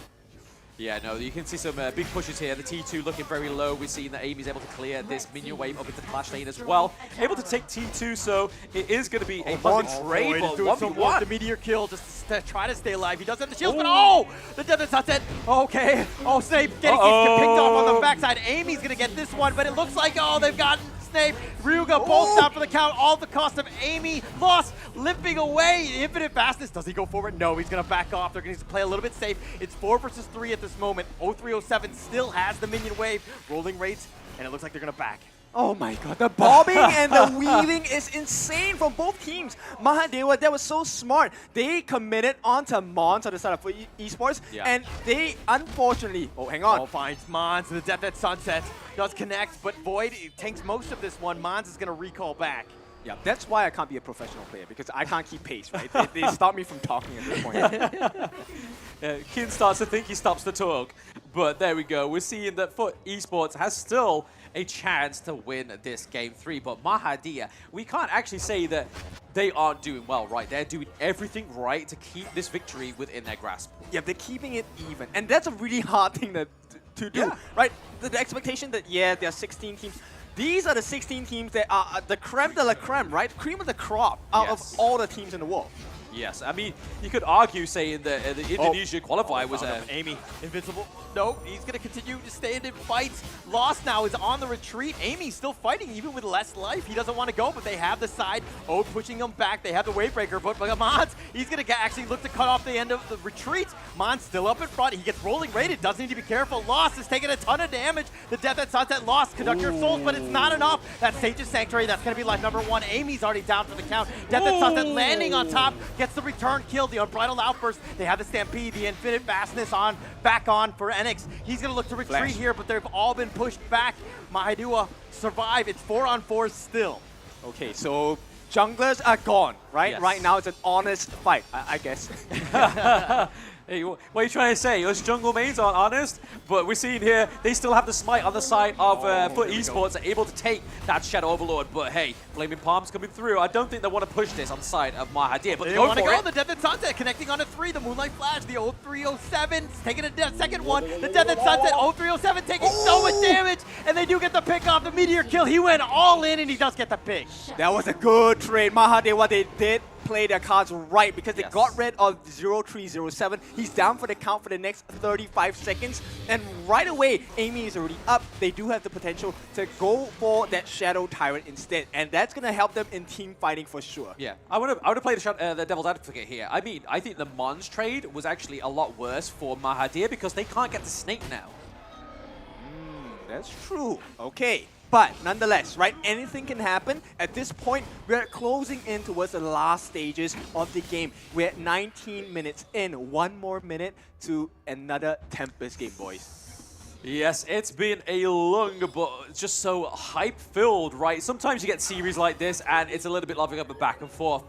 Yeah, no, you can see some big pushes here. The T2 looking very low. We're seeing that Amy's able to clear this minion wave up into the Clash lane as well. Able to take T2, so it is going to be a fun trade, but 1v1. The Meteor kill just to try to stay alive. He does have the shields, but oh! The Death of Sunset. Okay. Oh, Snape getting picked off on the backside. Amy's going to get this one, but it looks like, oh, they've gotten Snape. Ryuga bolts out for the count, all the cost of Amy. Lost, limping away. Infinite Vastness. Does he go forward? No, he's going to back off. They're going to play a little bit safe. It's 4 versus 3 at this moment. 0307 still has the minion wave. Rolling rates, and it looks like they're going to back. Oh my god, the bobbing and the weaving is insane from both teams. Mahadea, that was so smart. They committed onto Mons on the side of Esports, and they unfortunately, hang on. Finds Mons, the Death at Sunset. Does connect, but Void tanks most of this one. Mons is going to recall back. Yeah, that's why I can't be a professional player, because I can't keep pace, right? They stop me from talking at this point. Kin starts to think he stops the talk. But there we go. We're seeing that Foot Esports has still a chance to win this Game 3. But Mahadea, we can't actually say that they aren't doing well, right? They're doing everything right to keep this victory within their grasp. Yeah, they're keeping it even. And that's a really hard thing to do, right? The expectation that, there are 16 teams. These are the 16 teams that are the creme de la creme, right? Cream of the crop out of all the teams in the world. Yes, I mean, you could argue saying that the Indonesia qualifier was Amy, invincible. No, he's going to continue to stay in fights. Lost now is on the retreat. Amy's still fighting even with less life. He doesn't want to go, but they have the side. Oh, pushing him back. They have the wave breaker, but Mons, he's going to actually look to cut off the end of the retreat. Mons still up in front. He gets rolling rated. Doesn't need to be careful. Lost is taking a ton of damage. The Death at Sunset Lost. Conductor of Souls, but it's not enough. That's Sage's Sanctuary. That's going to be life number 1. Amy's already down for the count. Death at Sunset landing on top. Gets the return kill. The Unbridled Outburst. They have the Stampede. The Infinite Vastness back on for Enix. He's going to look to retreat here, but they've all been pushed back. Mahidua survive. It's 4-on-4 still. Okay, so junglers are gone, right? Yes. Right now it's an honest fight, I guess. Hey, what are you trying to say? Us jungle mains aren't honest, but we're seeing here they still have the smite on the side of Foot Esports, are able to take that Shadow Overlord. But hey, Flaming Palms coming through. I don't think they want to push this on the side of Mahadir, but they go want to for go. it. The Death at Sunset connecting on a 3. The Moonlight Flash, the 0307 taking a second one. The Death at Sunset 0307 taking so much damage, and they do get the pick off the Meteor kill. He went all in, and he does get the pick. That was a good trade. Mahadewa, what they did play their cards right because they got rid of 0307. He's down for the count for the next 35 seconds. And right away, Amy is already up. They do have the potential to go for that Shadow Tyrant instead. And that's going to help them in team fighting for sure. Yeah, I would have played the devil's advocate here. I mean, I think the Mons trade was actually a lot worse for Mahadir because they can't get the snake now. That's true. Okay. But nonetheless, right, anything can happen. At this point, we're closing in towards the last stages of the game. We're at 19 minutes in. 1 more minute to another Tempest game, boys. Yes, it's been a long but just so hype-filled, right? Sometimes you get series like this and it's a little bit loving up a back and forth.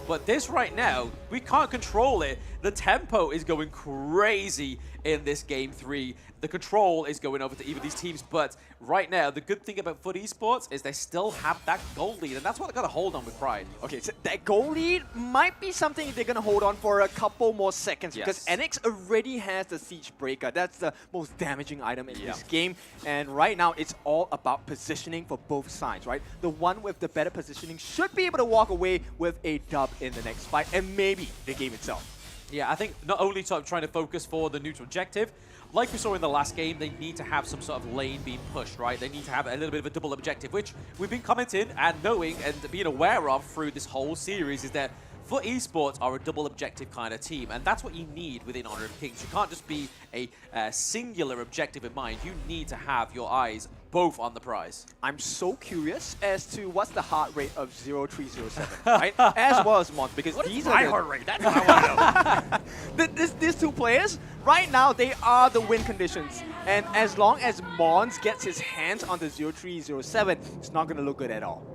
But this right now, we can't control it. The tempo is going crazy in this game 3. The control is going over to either of these teams, but right now, the good thing about Foot Esports is they still have that gold lead, and that's what they're going to hold on with pride. Okay, so that goal lead might be something they're going to hold on for a couple more seconds because NX already has the Siege Breaker. That's the most damaging item in this game, and right now, it's all about positioning for both sides, right? The one with the better positioning should be able to walk away with a dub in the next fight, and maybe the game itself. Yeah, I think not only sort of trying to focus for the neutral objective, like we saw in the last game, they need to have some sort of lane being pushed, right? They need to have a little bit of a double objective, which we've been commenting and knowing and being aware of through this whole series is that Foot Esports are a double objective kind of team, and that's what you need within Honor of Kings. You can't just be a singular objective in mind. You need to have your eyes both on the prize. I'm so curious as to what's the heart rate of 0307, right? As well as Mons, because What these is are my the heart rate? That's what I want to know. These two players, right now, they are the win conditions. And as long as Mons gets his hands on the 0307, it's not going to look good at all.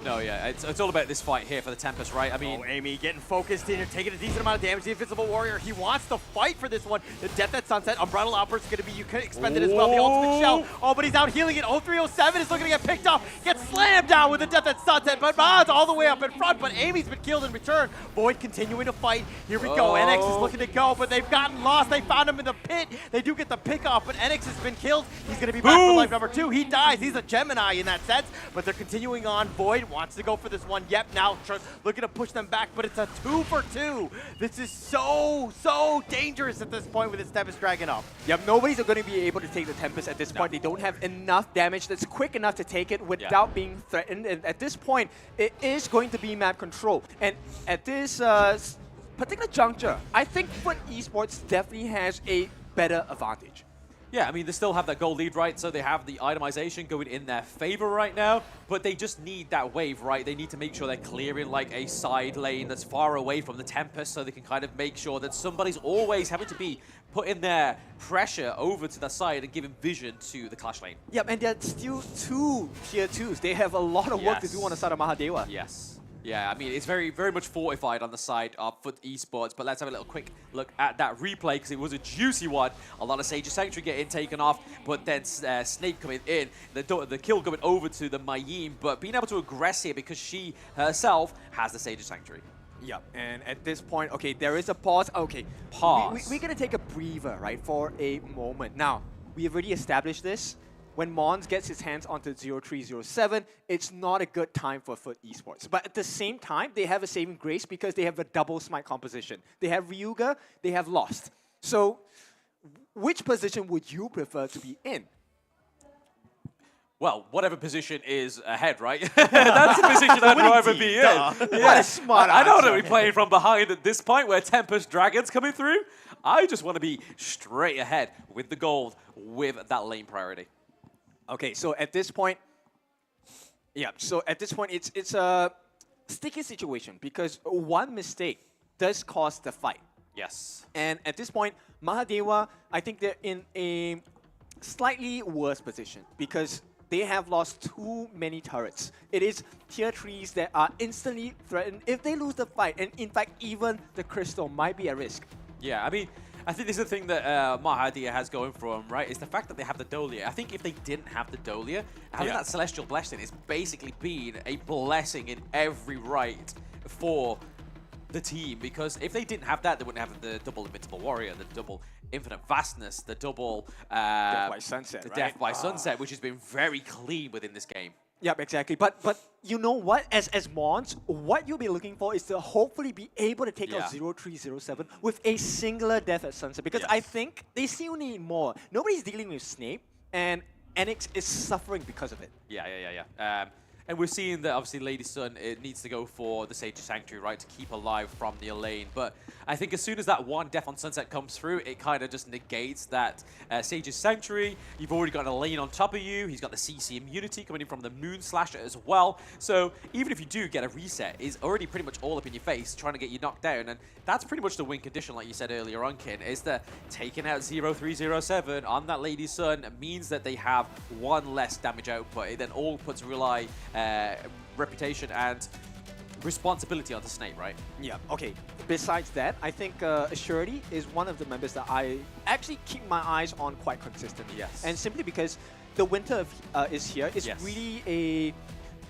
No, yeah, it's all about this fight here for the Tempest, right? I mean, Amy getting focused in here, taking a decent amount of damage. The Invincible Warrior, he wants to fight for this one. The Death at Sunset, Unbridled Outburst is going to be expended as well. The Ultimate Shell, oh, but he's out healing it. 0307 is looking to get picked off, gets slammed down with the Death at Sunset, but Mons all the way up in front, but Amy's been killed in return. Void continuing to fight. Here we go. NX is looking to go, but they've gotten lost. They found him in the pit. They do get the pick off, but NX has been killed. He's going to be back for life number 2. He dies. He's a Gemini in that sense, but they're continuing on. Void wants to go for this one. Yep, now looking to push them back, but it's a 2-for-2. This is so dangerous at this point with this Tempest Dragon up. Yep, nobody's going to be able to take the Tempest at this point. They don't have enough damage that's quick enough to take it without being threatened. And at this point, it is going to be map control. And at this particular juncture, I think Foot Esports definitely has a better advantage. yeah, I mean, they still have that gold lead, right? So they have the itemization going in their favor right now, but they just need that wave, right? They need to make sure they're clearing like a side lane that's far away from the Tempest so they can kind of make sure that somebody's always having to be putting their pressure over to the side and giving vision to the Clash lane. Yep, and they're still 2 tier 2s. They have a lot of work to do on the side of Mahadewa. Yes. Yeah, I mean, it's very much fortified on the side of Foot Esports, but let's have a little quick look at that replay because it was a juicy one. A lot of Sage's Sanctuary getting taken off, but then Snake coming in, the kill going over to the Mayim, but being able to aggress here because she herself has the Sage's Sanctuary. Yep, and at this point, okay, there is a pause. Okay, pause. We're going to take a breather, right, for a moment. Now, we already established this. when Mons gets his hands onto 0307, it's not a good time for Foot Esports. But at the same time, they have a saving grace because they have a double smite composition. They have Ryuga, they have Lost. So which position would you prefer to be in? Well, whatever position is ahead, right? That's the position I'd rather be in. What a smart I don't want to answer. be playing from behind at this point where Tempest Dragon's coming through. I just want to be straight ahead with the gold, with that lane priority. Okay, so at this point, it's a sticky situation because one mistake does cost the fight. Yes. And at this point, Mahadewa, I think they're in a slightly worse position because they have lost too many turrets. It is tier 3s that are instantly threatened if they lose the fight, and in fact, even the crystal might be at risk. Yeah, I mean, I think this is the thing that Mahadia has going for them, right? Is the fact that they have the Dolia. I think if they didn't have the Dolia, having that Celestial Blessing is basically been a blessing in every right for the team, because if they didn't have that, they wouldn't have the double Invincible Warrior, the double Infinite Vastness, the double Death by Sunset, the right? Death by Sunset, which has been very clean within this game. Yep, exactly. But you know what? As Mons, what you'll be looking for is to hopefully be able to take out 0307 with a singular Death at Sunset, because I think they still need more. Nobody's dealing with Snape, and Enix is suffering because of it. Yeah. And we're seeing that obviously Lady Sun, it needs to go for the Sage's Sanctuary, right, to keep alive from the lane. But I think as soon as that one Death on Sunset comes through, it kind of just negates that Sage's Sanctuary. You've already got a lane on top of you. He's got the CC immunity coming in from the Moon Slasher as well. So even if you do get a reset, it's already pretty much all up in your face, trying to get you knocked down. And that's pretty much the win condition, like you said earlier on, Kin, is that taking out 0307 on that Lady Sun means that they have one less damage output. It then all puts reputation and responsibility onto Snape, right? Yeah, okay. Besides that, I think Assurity is one of the members that I actually keep my eyes on quite consistently. Yes. And simply because the winter is here, it's really a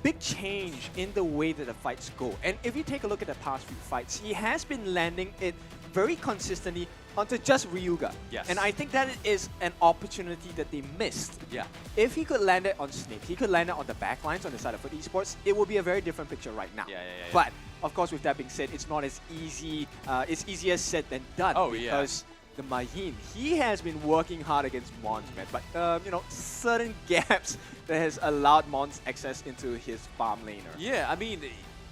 big change in the way that the fights go. And if you take a look at the past few fights, he has been landing it very consistently onto just Ryuga. Yes. And I think that is an opportunity that they missed. Yeah. If he could land it on Snape, he could land it on the backlines on the side of Foot Esports, it would be a very different picture right now. Yeah. But, of course, with that being said, it's not as easy, it's easier said than done. Because the Mahin, he has been working hard against Mons, man. But, you know, certain gaps that has allowed Mons access into his farm laner. Yeah, I mean,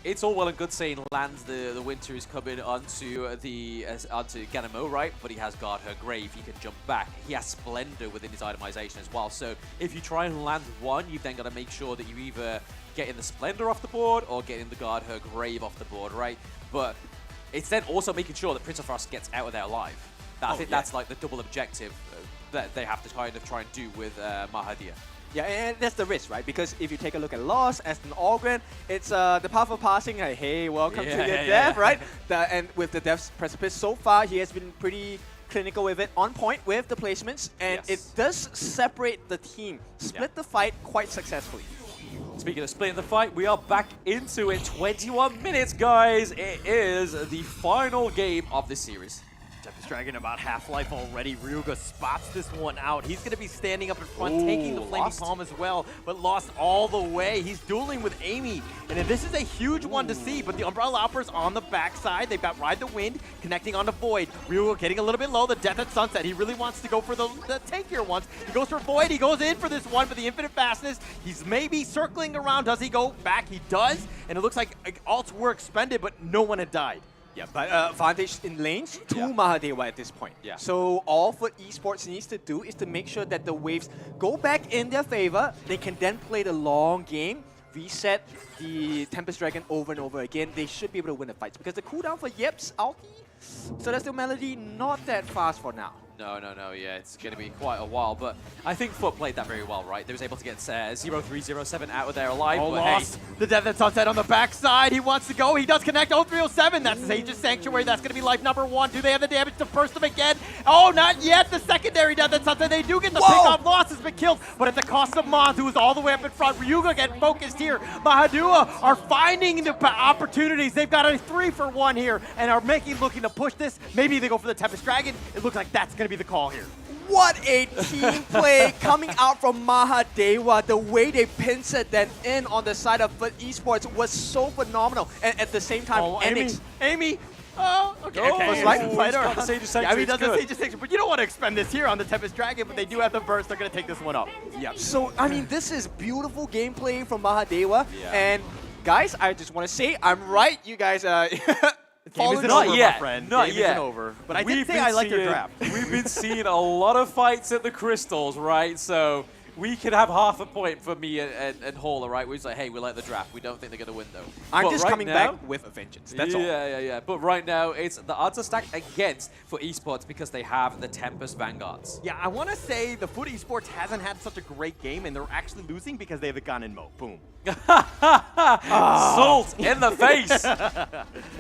it's all well and good saying lands the winter is coming onto onto Ganemo, right? But he has guard her grave. He can jump back. He has Splendor within his itemization as well. So if you try and land one, you've then got to make sure that you either get in the Splendor off the board or get in the guard her grave off the board, right? But it's then also making sure that Prince of Frost gets out of there alive. I think that's like the double objective that they have to kind of try and do with Mahadia. Yeah, and that's the risk, right? Because if you take a look at Lost as an Ogren, it's the path of passing, like, hey, welcome to your death, right? And with the Death's Precipice, so far, he has been pretty clinical with it, on point with the placements, and it does separate the team, split the fight quite successfully. Speaking of splitting the fight, we are back into it. 21 minutes, guys. It is the final game of this series. Tempest Dragon about half-life already. Ryuga spots this one out. He's going to be standing up in front, taking the Flaming Palm as well, but lost all the way. He's dueling with Amy, and this is a huge one to see, but the Umbrella Uppers on the backside. They've got Ride the Wind connecting onto Void. Ryuga getting a little bit low. The Death at Sunset. He really wants to go for the tankier ones. He goes for Void. He goes in for this one for the Infinite Fastness. He's maybe circling around. Does he go back? He does, and it looks like ults were expended, but no one had died. Yeah, but advantage in lanes to Mahadewa at this point. Yeah. So all Foot Esports needs to do is to make sure that the waves go back in their favor. They can then play the long game, reset the Tempest Dragon over and over again. They should be able to win the fights because the cooldown for Yep's ulti, Celestial Melody, not that fast for now. No, yeah, it's going to be quite a while, but I think Foot played that very well, right? They was able to get 0307 out of there alive, but lost. The Death at Sunset on the backside. He wants to go. He does connect 0307. That's the Sage's Sanctuary. That's going to be life number one. Do they have the damage to burst him again? Oh, not yet. The secondary Death at Sunset. They do get the pick off. Lost has been killed, but at the cost of Mons, who is all the way up in front. Ryuga getting focused here. Mahadewa are finding the opportunities. They've got a 3-for-1 here and are looking to push this. Maybe they go for the Tempest Dragon. It looks like that's going to be the call here. What a team play coming out from Mahadewa. The way they pincered them in on the side of FUT Esports was so phenomenal. And at the same time, Amy. Oh, okay. Okay. Right. Fighter. The Sage of Sanctuary, Yeah, he does the good. Sage of Sanctuary, but you don't want to expend this here on the Tempest Dragon, but they do have the burst. They're going to take this one up. Yeah. So, I mean, this is beautiful gameplay from Mahadewa. And guys, I just want to say, I'm right. You guys Game isn't Not over, yet. my friend. Not Game yet. isn't over. But I did We've say been I like your seeing- draft. We've been seeing a lot of fights at the Crystals, right? So we could have half a point for me and Hauler, right? We're just like, hey, we like the draft. We don't think they're going to win, though. I'm But just right coming now- back with a vengeance. That's all. Yeah. But right now, it's the odds are stacked against for esports because they have the Tempest Vanguards. Yeah, I want to say the FUT Esports hasn't had such a great game, and they're actually losing because they have the gun and Mo. Boom. Salt in the face.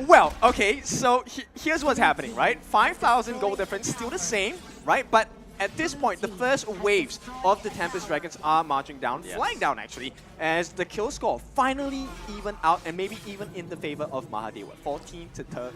Well, okay, so here's what's happening, right? 5,000 goal difference, still the same, right? But at this point, the first waves of the Tempest Dragons are marching down, flying down actually, as the kill score finally even out and maybe even in the favor of Mahadewa, 14 to 13.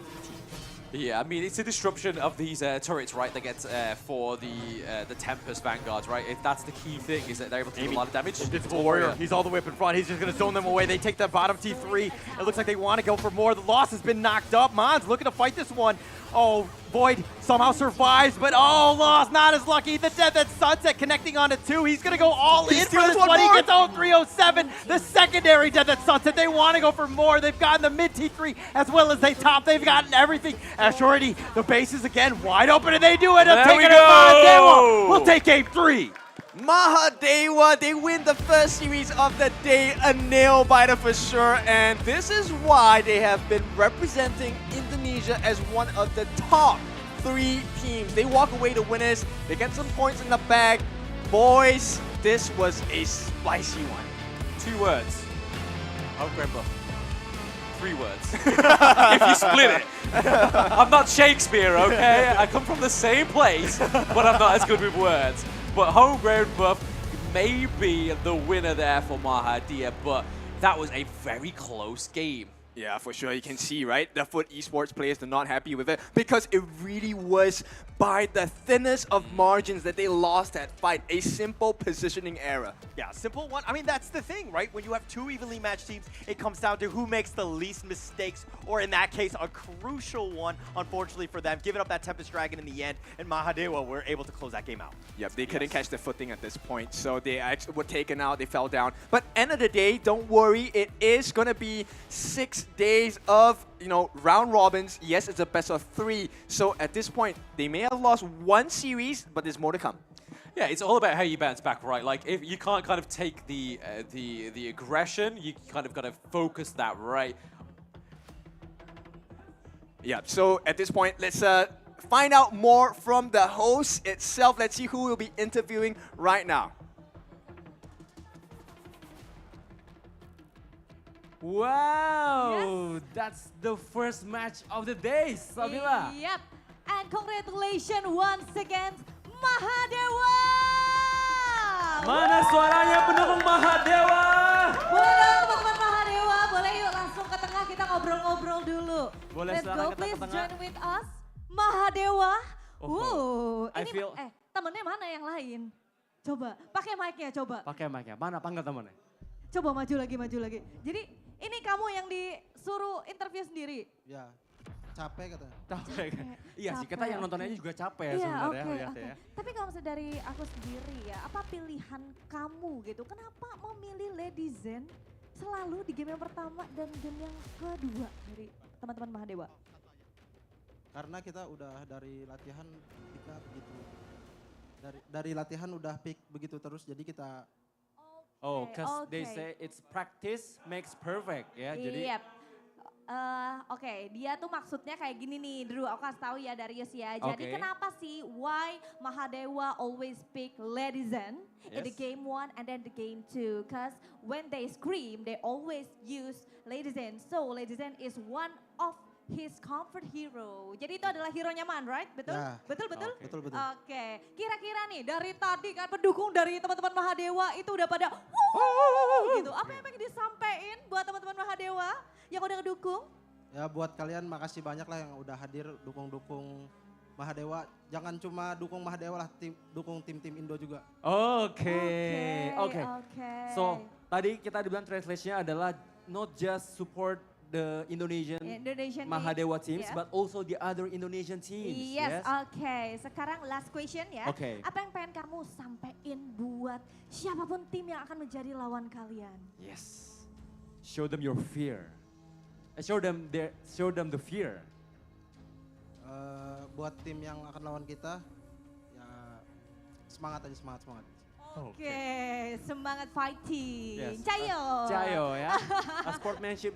Yeah, I mean, it's a disruption of these turrets, right, that gets for the Tempest Vanguards, right? If that's the key thing, is that they're able to do a lot of damage. Invincible Warrior, he's all the way up in front. He's just going to zone them away. They take the bottom T3. It looks like they want to go for more. The loss has been knocked up. Mons looking to fight this one. Oh, Void somehow survives, but lost. Not as lucky. The Death at Sunset connecting onto 2. He's going to go all in for this one. He gets 307. The secondary Death at Sunset. They want to go for more. They've gotten the mid T3 as well as they top. They've gotten everything. Ashority, the base is again wide open, and they do it. There we Taking go. it. We'll take game 3. Mahadewa, they win the first series of the day, a nail biter for sure, and this is why they have been representing Indonesia as one of the top 3 teams. They walk away the winners, they get some points in the bag. Boys, this was a spicy one. 2 words. Homegrown buff. 3 words. If you split it. I'm not Shakespeare, okay? I come from the same place, but I'm not as good with words. But homegrown buff may be the winner there for Mahadewa, but that was a very close game. Yeah, for sure. You can see, right? The FUT Esports players are not happy with it because it really was by the thinnest of margins that they lost that fight. A simple positioning error. Yeah, simple one. I mean, that's the thing, right? When you have 2 evenly matched teams, it comes down to who makes the least mistakes, or in that case, a crucial one, unfortunately for them, giving up that Tempest Dragon in the end, and Mahadewa were able to close that game out. Yep, they couldn't catch their footing at this point, so they actually were taken out, they fell down. But end of the day, don't worry, it is going to be 6 days of, round robins. Yes, it's a best of 3, so at this point, they may have lost 1 series, but there's more to come. Yeah, it's all about how you bounce back, right? Like, if you can't kind of take the aggression, you kind of got to focus that, right? Yeah, so at this point, let's find out more from the host itself. Let's see who we'll be interviewing right now. Wow, that's the first match of the day, Sabila. Yep, and congratulations once again, Mahadewa! Mana suaranya pendukung Mahadewa? Boleh teman-teman Mahadewa, boleh yuk langsung ke tengah kita ngobrol-ngobrol dulu. Boleh Let's silakan go, kita please ke tengah. join with us, Mahadewa. I Ini feel- temennya mana yang lain? Coba, pakai mic-nya coba. Pakai mic-nya. Mana panggil temannya? Coba maju lagi. Jadi ini kamu yang disuruh interview sendiri? Ya, capek katanya. Capek. Iya sih, kita yang nontonnya juga capek Iya, sebenarnya. oke, lihatnya oke. ya. Tapi kalau misalnya dari aku sendiri ya, apa pilihan kamu gitu? Kenapa memilih Lady Zen selalu di game yang pertama dan game yang kedua dari teman-teman Mahadewa? Karena kita udah dari latihan kita begitu. Dari latihan udah pick begitu terus, jadi kita Oh, because they okay. say it's practice makes perfect ya. Jadi Yep. Oke, dia tuh maksudnya kayak gini nih, Drew, aku kasih tahu ya Darius ya. Jadi Oke. kenapa sih why Mahadewa always pick Lady Zen in the Yes. game 1 and then the game 2? Because when they scream, they always use Lady Zen. So Lady Zen is one of his comfort hero. Jadi itu adalah hero-nya Man, right? Betul? Ya. Betul? Betul. Oke, kira-kira nih dari tadi kan pendukung dari teman-teman Mahadewa itu udah pada wuh gitu. Apa yang pengen disampaikan buat teman-teman Mahadewa yang udah ngedukung? ya buat kalian makasih banyak lah yang udah hadir dukung-dukung Mahadewa, jangan cuma dukung Mahadewa lah, dukung tim-tim Indo juga. Okay. Okay. So tadi kita dibilang translation-nya adalah not just support the Indonesian Mahadewa teams, yeah. but also the other Indonesian teams. Yes, okay. Sekarang last question ya. Okay. Apa yang pengen kamu sampaikan buat siapapun tim yang akan menjadi lawan kalian? Yes. Show them your fear. Show them the fear. Buat tim yang akan lawan kita, ya semangat aja, semangat. Oke, semangat fighting. Yes. Cayo. Cayo ya. Sportsmanship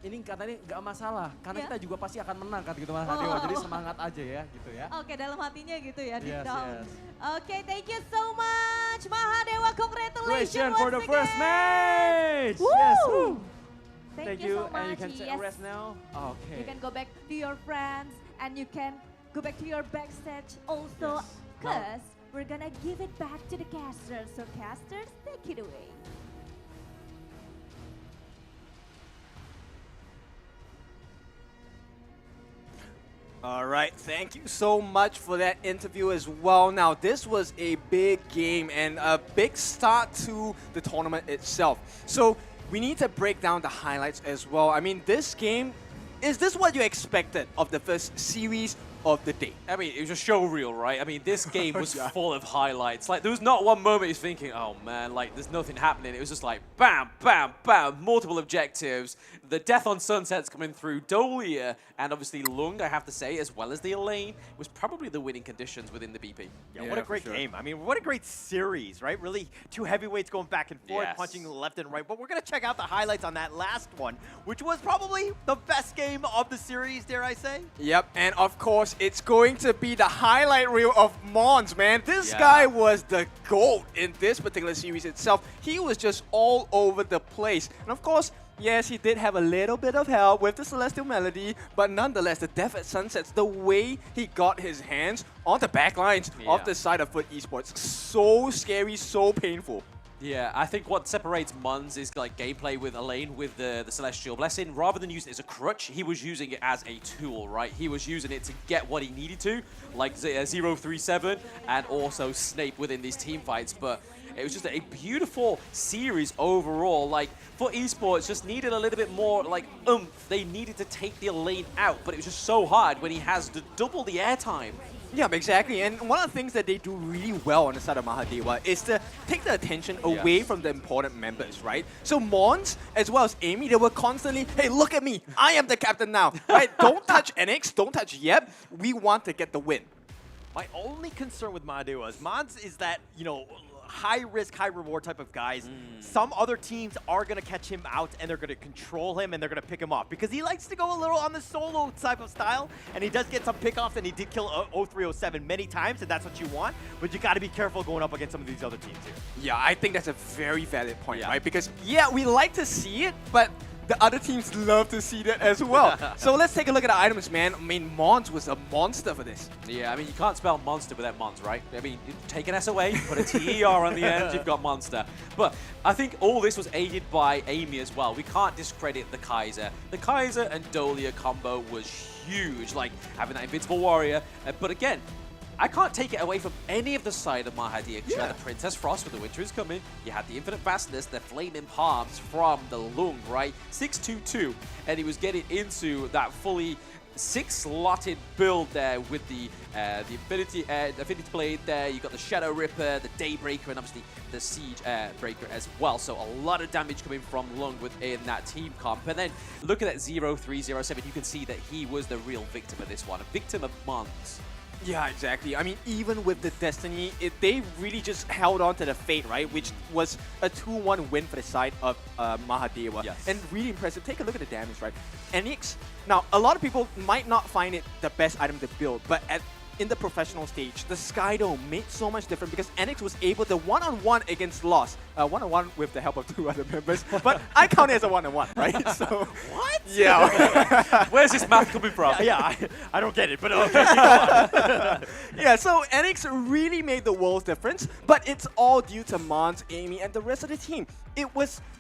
ini katanya nggak masalah karena Yeah. kita juga pasti akan menang kan gitu Mahadewa. Jadi semangat aja ya gitu ya. Oke, dalam hatinya gitu ya, deep Yes, down. yes. Oke, thank you so much Mahadewa. Congratulations For the once first again. match. Woo! Yes. Thank you so much. And you can take Yes. a rest now. Okay. You can go back to your friends and you can go back to your backstage also. Yes. Cause we're gonna give it back to the casters. So casters, take it away. All right, thank you so much for that interview as well. Now, this was a big game and a big start to the tournament itself. So we need to break down the highlights as well. I mean, this game, is this what you expected of the first series of the day? I mean, it was a show reel, right? I mean, this game was full of highlights. Like, there was not one moment you're thinking, oh man, like, there's nothing happening. It was just like, bam, bam, bam, multiple objectives. The Death on Sunsets coming through. Dolia and obviously Lung, I have to say, as well as the Elaine, was probably the winning conditions within the BP. Yeah, what a great game. I mean, what a great series, right? Really, two heavyweights going back and forth, Yes. punching left and right. But we're going to check out the highlights on that last one, which was probably the best game of the series, dare I say? Yep, and of course, it's going to be the highlight reel of Mons, man. This Yeah. guy was the GOAT in this particular series itself. He was just all over the place. And of course, yes, he did have a little bit of help with the Celestial Melody, but nonetheless, the Death at Sunsets, the way he got his hands on the back lines of the side of Foot Esports, so scary, so painful. Yeah, I think what separates Mons is like gameplay with Elaine with the Celestial Blessing. Rather than using it as a crutch, he was using it as a tool, right? He was using it to get what he needed to, like 037 and also Snape within these team fights. But it was just a beautiful series overall. Like, for esports, just needed a little bit more, like, oomph. They needed to take the Elaine out, but it was just so hard when he has to double the airtime. Yeah, exactly. And one of the things that they do really well on the side of Mahadewa is to take the attention away from the important members, right? So Mons, as well as Amy, they were constantly, hey, look at me. I am the captain now, right? Don't touch NX, don't touch Yep. We want to get the win. My only concern with Mahadewa is Mons is that, you know, high risk, high reward type of guys. Some other teams are going to catch him out and they're going to control him and they're going to pick him off because he likes to go a little on the solo type of style and he does get some pickoffs and he did kill 0307 many times and that's what you want, but you got to be careful going up against some of these other teams here. Yeah, I think that's a very valid point, right? Because, yeah, we like to see it, but the other teams love to see that as well. So let's take a look at the items, man. I mean, Mons was a monster for this. Yeah, I mean, you can't spell monster without Mons, right? I mean, take an S away, put a T-E-R on the end, you've got monster. But I think all this was aided by Amy as well. We can't discredit the Kaiser. The Kaiser and Dolia combo was huge, like having that Invincible Warrior. But again, I can't take it away from any of the side of Mahadewa. You had the Princess Frost with the Winter is Coming. You had the Infinite Vastness, the Flaming Palms from the Lung, right? 622. And he was getting into that fully 6-slotted build there with the Infinity Blade there. You got the Shadow Ripper, the Daybreaker, and obviously the Siege Breaker as well. So a lot of damage coming from Lung within that team comp. And then look at that 0307. You can see that he was the real victim of this one, a victim of Mons. Yeah, exactly. I mean, even with the Destiny, they really just held on to the Fate, right? Which was a 2-1 win for the side of Mahadewa. Yes. And really impressive. Take a look at the damage, right? Enix, now, a lot of people might not find it the best item to build, but in the professional stage, the Skydome made so much difference because Enix was able to one-on-one against Lost. One-on-one with the help of 2 other members, but I count it as a one-on-one, right? So what? Yeah. Where's this math coming from? Yeah, I don't get it, but okay. Yeah, so Enix really made the world's difference, but it's all due to Mons, Amy, and the rest of the team.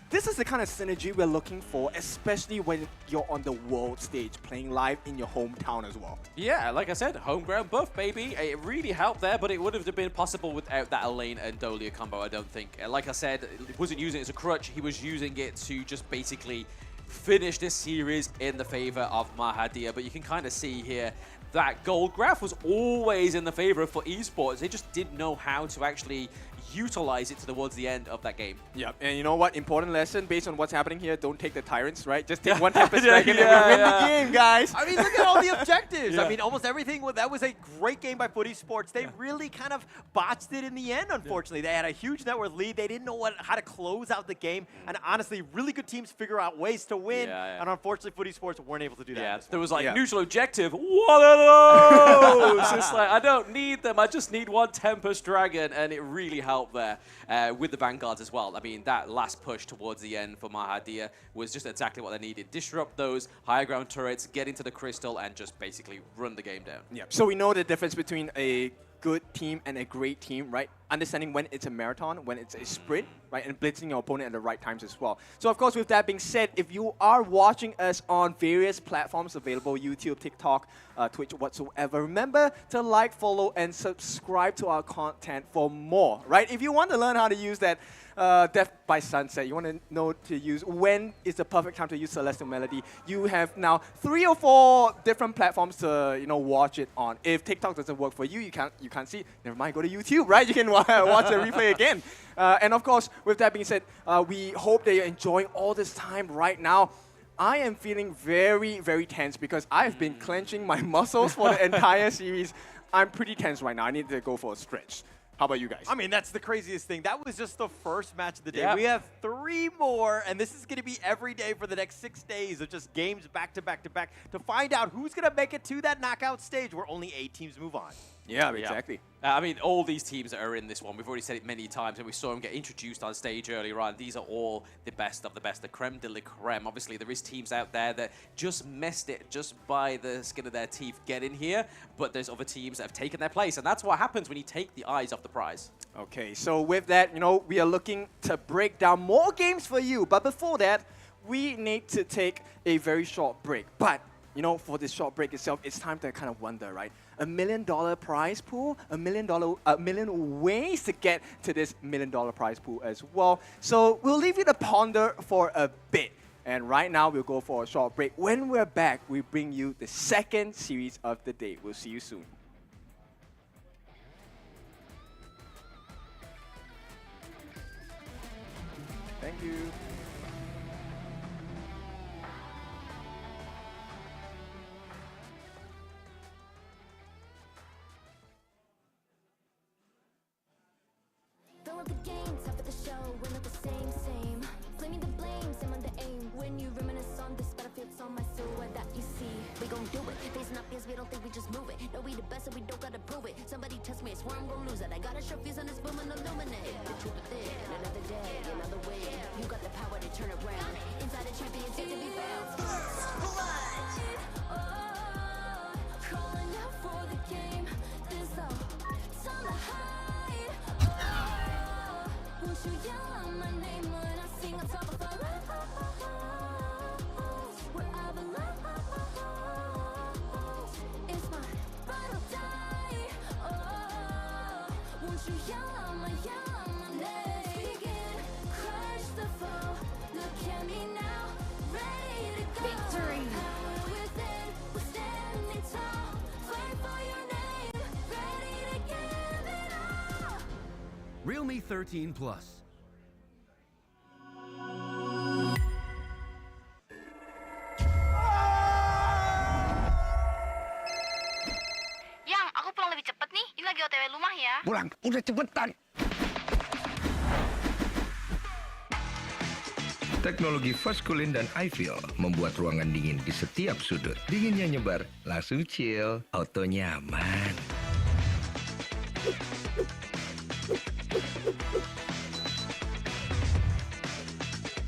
This is the kind of synergy we're looking for, especially when you're on the world stage, playing live in your hometown as well. Yeah, like I said, homegrown buff, baby. It really helped there, but it would have been possible without that Elaine and Dolia combo, I don't think. Like I said, he wasn't using it as a crutch. He was using it to just basically finish this series in the favor of Mahadia. But you can kind of see here that gold graph was always in the favor for esports. They just didn't know how to actually utilize it towards the end of that game. Yeah, and you know what? Important lesson based on what's happening here. Don't take the tyrants, right? Just take one Tempest Dragon and we win the game, guys. I mean, look at all the objectives. Yeah. I mean, almost everything. That was a great game by Foot Esports. They really kind of botched it in the end, unfortunately. They had a huge net worth lead. They didn't know how to close out the game. And honestly, really good teams figure out ways to win. And unfortunately, Foot Esports weren't able to do that. Yeah, there was like neutral objective. What are those? It's like, I don't need them. I just need one Tempest Dragon. And it really helped there. With the Vanguards as well. I mean, that last push towards the end for Mahadia was just exactly what they needed. Disrupt those higher ground turrets, get into the crystal, and just basically run the game down. Yeah. So we know the difference between a good team and a great team, right? Understanding when it's a marathon, when it's a sprint, right? And blitzing your opponent at the right times as well. So of course, with that being said, if you are watching us on various platforms available, YouTube, TikTok, Twitch, whatsoever, remember to like, follow, and subscribe to our content for more, right? If you want to learn how to use that Death by Sunset, you want to know to use when is the perfect time to use Celestial Melody, you have now 3 or 4 different platforms to watch it on. If TikTok doesn't work for you, you can't see, never mind, go to YouTube, right? You can watch the replay again. And of course, with that being said, we hope that you're enjoying all this time right now. I am feeling very, very tense because I've been clenching my muscles for the entire series. I'm pretty tense right now. I need to go for a stretch. How about you guys? I mean, that's the craziest thing. That was just the first match of the day. Yep. We have 3 more, and this is going to be every day for the next 6 days of just games back to back to back to find out who's going to make it to that knockout stage where only 8 teams move on. Yeah, exactly. I mean, all these teams that are in this one, we've already said it many times, and we saw them get introduced on stage earlier on. These are all the best of the best, the creme de la creme. Obviously, there is teams out there that just missed it just by the skin of their teeth getting here, but there's other teams that have taken their place, and that's what happens when you take the eyes off the prize. Okay, so with that, we are looking to break down more games for you, but before that, we need to take a very short break. But for this short break itself, it's time to kind of wonder, right? $1 million prize pool, a million ways to get to this $1 million prize pool as well. So we'll leave you to ponder for a bit. And right now, we'll go for a short break. When we're back, we bring you the second series of the day. We'll see you soon. Thank you. Fill up the game, top of the show, we're not the same. Flaming the blame, same on the aim. When you reminisce on this battlefield, it's on my silhouette that you see. We gon' do it, facing up fears, we don't think we just move it. No, we the best and we don't gotta prove it. Somebody test me, I swear I'm gon' lose it. I got a sharp fuse on this boom and illuminate. The truth is it, another day, another way. You got the power to turn around. Inside a champion, yet to be found. Calling out for the game, there's no time to hide. Won't you yell out my name when I sing on top of the walls where I belong? It's my ride or die. Oh, won't you yell out my name? Let's begin, crush the foe. Look at me now, ready to go. Victory. Power within, we're standing tall. Fight for your name, ready to give it all. Realme 13 Plus. Yang, aku pulang lebih cepet nih. Ini lagi OTW rumah ya. Pulang, udah cepetan. Teknologi Fast Cooling dan iFeel membuat ruangan dingin di setiap sudut. Dinginnya nyebar, langsung chill, auto nyaman.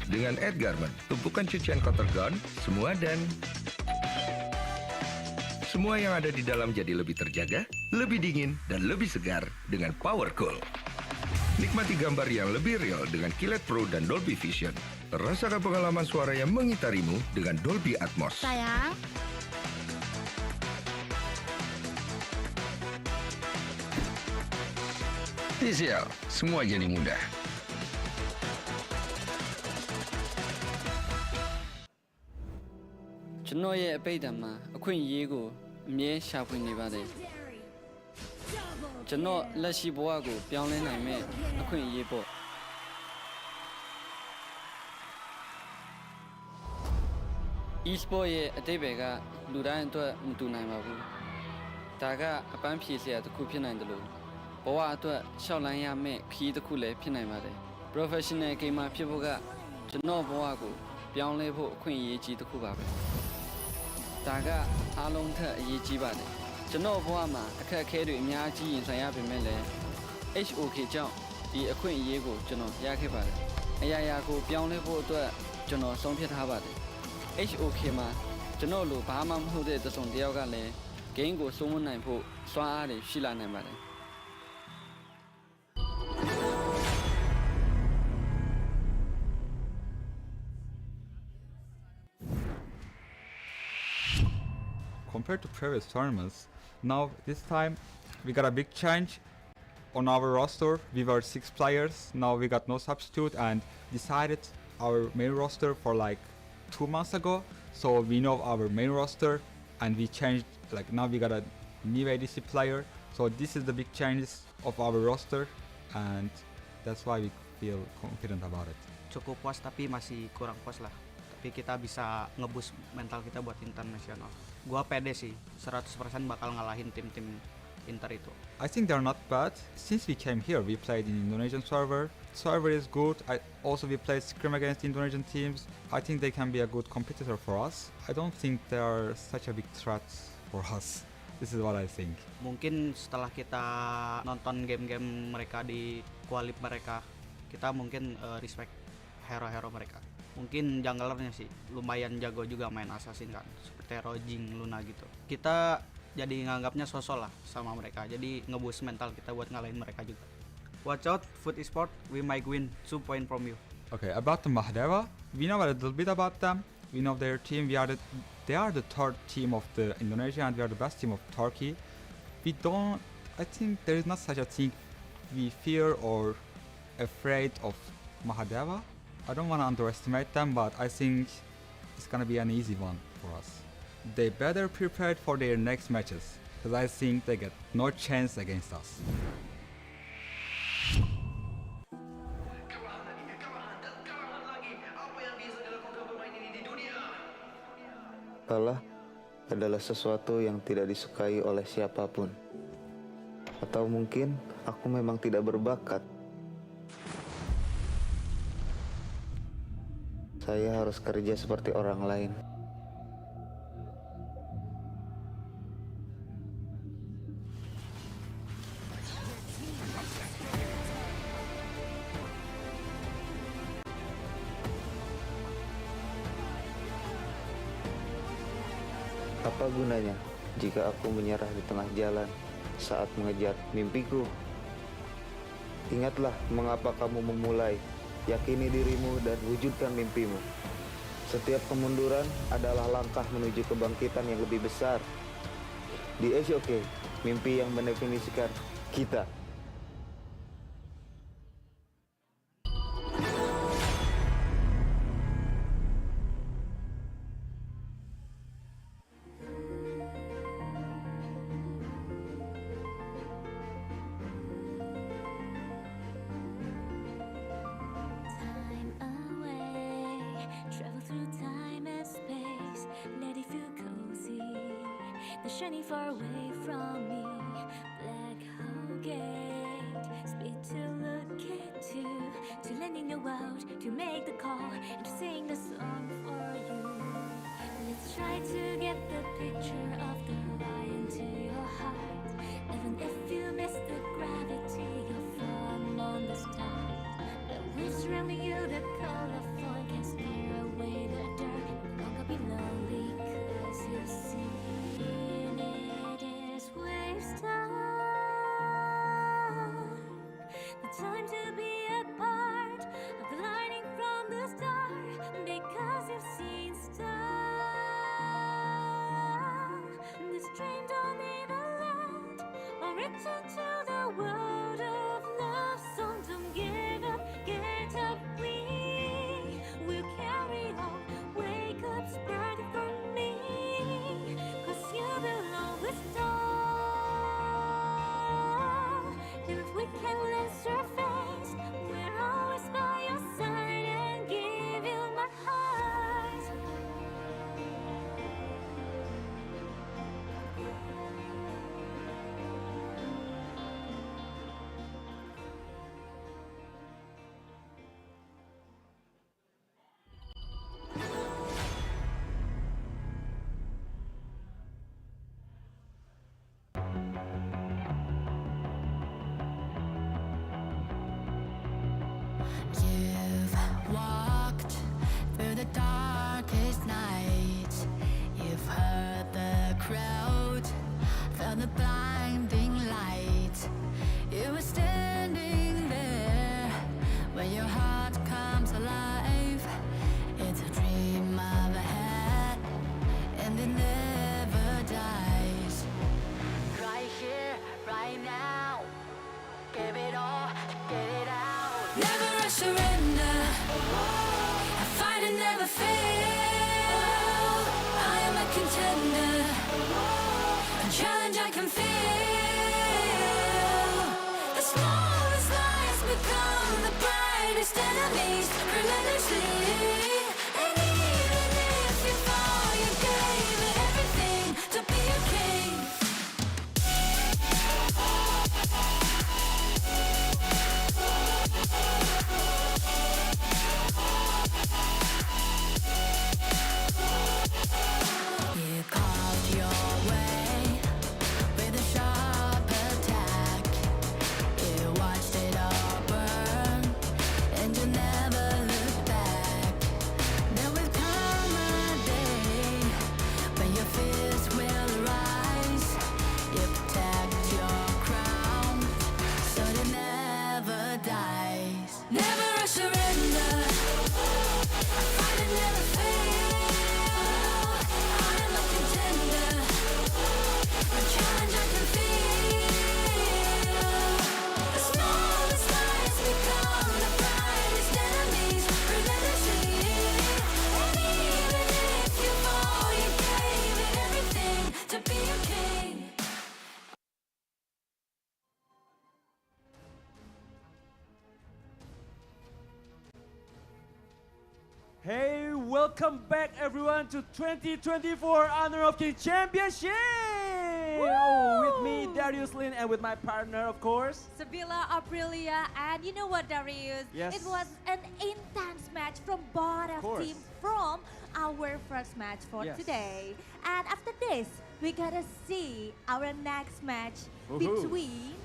Dengan Edgarment, tumpukan cucian kotor gone, semua yang ada di dalam jadi lebih terjaga, lebih dingin, dan lebih segar dengan Power Cool. Nikmati gambar yang lebih real dengan Kilet Pro dan Dolby Vision. Rasakan pengalaman suara yang mengitarimu dengan Dolby Atmos. Sayang. TCL, semua jadi mudah. Chino ye apaidama, akwin yego, mie shapwin nibade. Chino lashi boago, pianle naime, akwin yebo. Esport ye atebega, luran to mutu naimabu. Taga apan piesia to kupinandalo. Boa to shaolanya me key the kule pinaimade. Professional gamer people ga, Chino boago, pianle po, queen ye ji the kubabe. 大家အားလုံးထက်အရေးကြီးပါတယ်ကျွန်တော်ဘဝမှာအခက်အခဲတွေအများကြီးရင်ဆိုင်ရပေမဲ့လည်း HOK ကြောင့်ဒီအခွင့်အရေးကိုကျွန်တော်ရခဲ့ပါတယ်အရာရာကိုပြောင်းလဲဖို့အတွက်ကျွန်တော်ဆုံးဖြတ်ထားပါတယ် HOK မှာကျွန်တော်လိုဘာမှမဟုတ်တဲ့တစုံတစ်ယောက်ကလည်း game ကိုစိုးမိုးနိုင်ဖို့စွမ်းအားတွေရှိလာနိုင်ပါတယ် Compared to previous tournaments, now this time we got a big change on our roster. We were 6 players, now we got no substitute and decided our main roster for like 2 months ago. So we know our main roster and we changed, like now we got a new ADC player. So this is the big changes of our roster and that's why we feel confident about it. Cukup puas tapi masih kurang puas lah. Tapi kita bisa ngeboost mental kita buat internasional. Gua pede sih, 100% bakal ngalahin tim-tim Inter itu. I think they're not bad. Since we came here, we played in Indonesian server. Server is good. We played scrim against Indonesian teams. I think they can be a good competitor for us. I don't think they are such a big threat for us. This is what I think. Mungkin setelah kita nonton game-game mereka di qualif mereka, kita mungkin respect hero-hero mereka. Mungkin junglernya sih lumayan jago juga main assassin kan, seperti Rojing, Luna gitu. Kita jadi nganggapnya sosok lah sama mereka, jadi ngeboost mental kita buat ngalahin mereka juga. Watch out, Food Esport, we might win 2 points from you. Okay, about the Mahadeva, we know a little bit about them. We know their team. They are the 3rd team of the Indonesia and we are the best team of Turkey. I think there is not such a thing we fear or afraid of Mahadeva. I don't want to underestimate them, but I think it's gonna be an easy one for us. They better prepare for their next matches, because I think they get no chance against us. Kalah adalah sesuatu yang tidak disukai oleh siapapun. Atau mungkin aku memang tidak berbakat. Saya harus kerja seperti orang lain. Apa gunanya jika aku menyerah di tengah jalan saat mengejar mimpiku? Ingatlah mengapa kamu memulai. Yakini dirimu dan wujudkan mimpimu. Setiap kemunduran adalah langkah menuju kebangkitan yang lebih besar. Di SOK, mimpi yang mendefinisikan kita. Shining far away from me, black hole gate, speed to look at you, to land in your world, to make the call, and to sing the song for you. Let's try to get the picture of the lion to your heart. Even if you miss the gravity, you'll fall on the stars. The waves surrounding you, the colorful can scare away the dark. No longer be lonely, 'cause you see. Time to the blinding light. You were standing there when your heart comes alive. It's a dream I've had, and it never dies. Right here, right now, give it all, get it out. Never a surrender, I fight and never fail. I am a contender, a challenge I can feel. The smallest lies become the brightest enemies, relentlessly. And even if you fall, you gave it everything to be a king. You carved your way with a sharp attack. You watched it all burn, and you never looked back. There will come a day when your fears will rise. You protect your crown, so it never dies. Never a surrender, I fight and never fail. I am a contender, a challenge I can feel. The smallest lies become the brightest enemies, relentlessly. And even if you fall, you gave it everything to be a king. Hey, welcome back everyone to 2024 Honor of King Championship! Oh, with me, Darius Lin, and with my partner, of course. Sabila Aprilia, and you know what, Darius? Yes. It was an intense match from both of course. teams from our first match for Yes. today. And after this, we gotta see our next match Woohoo. between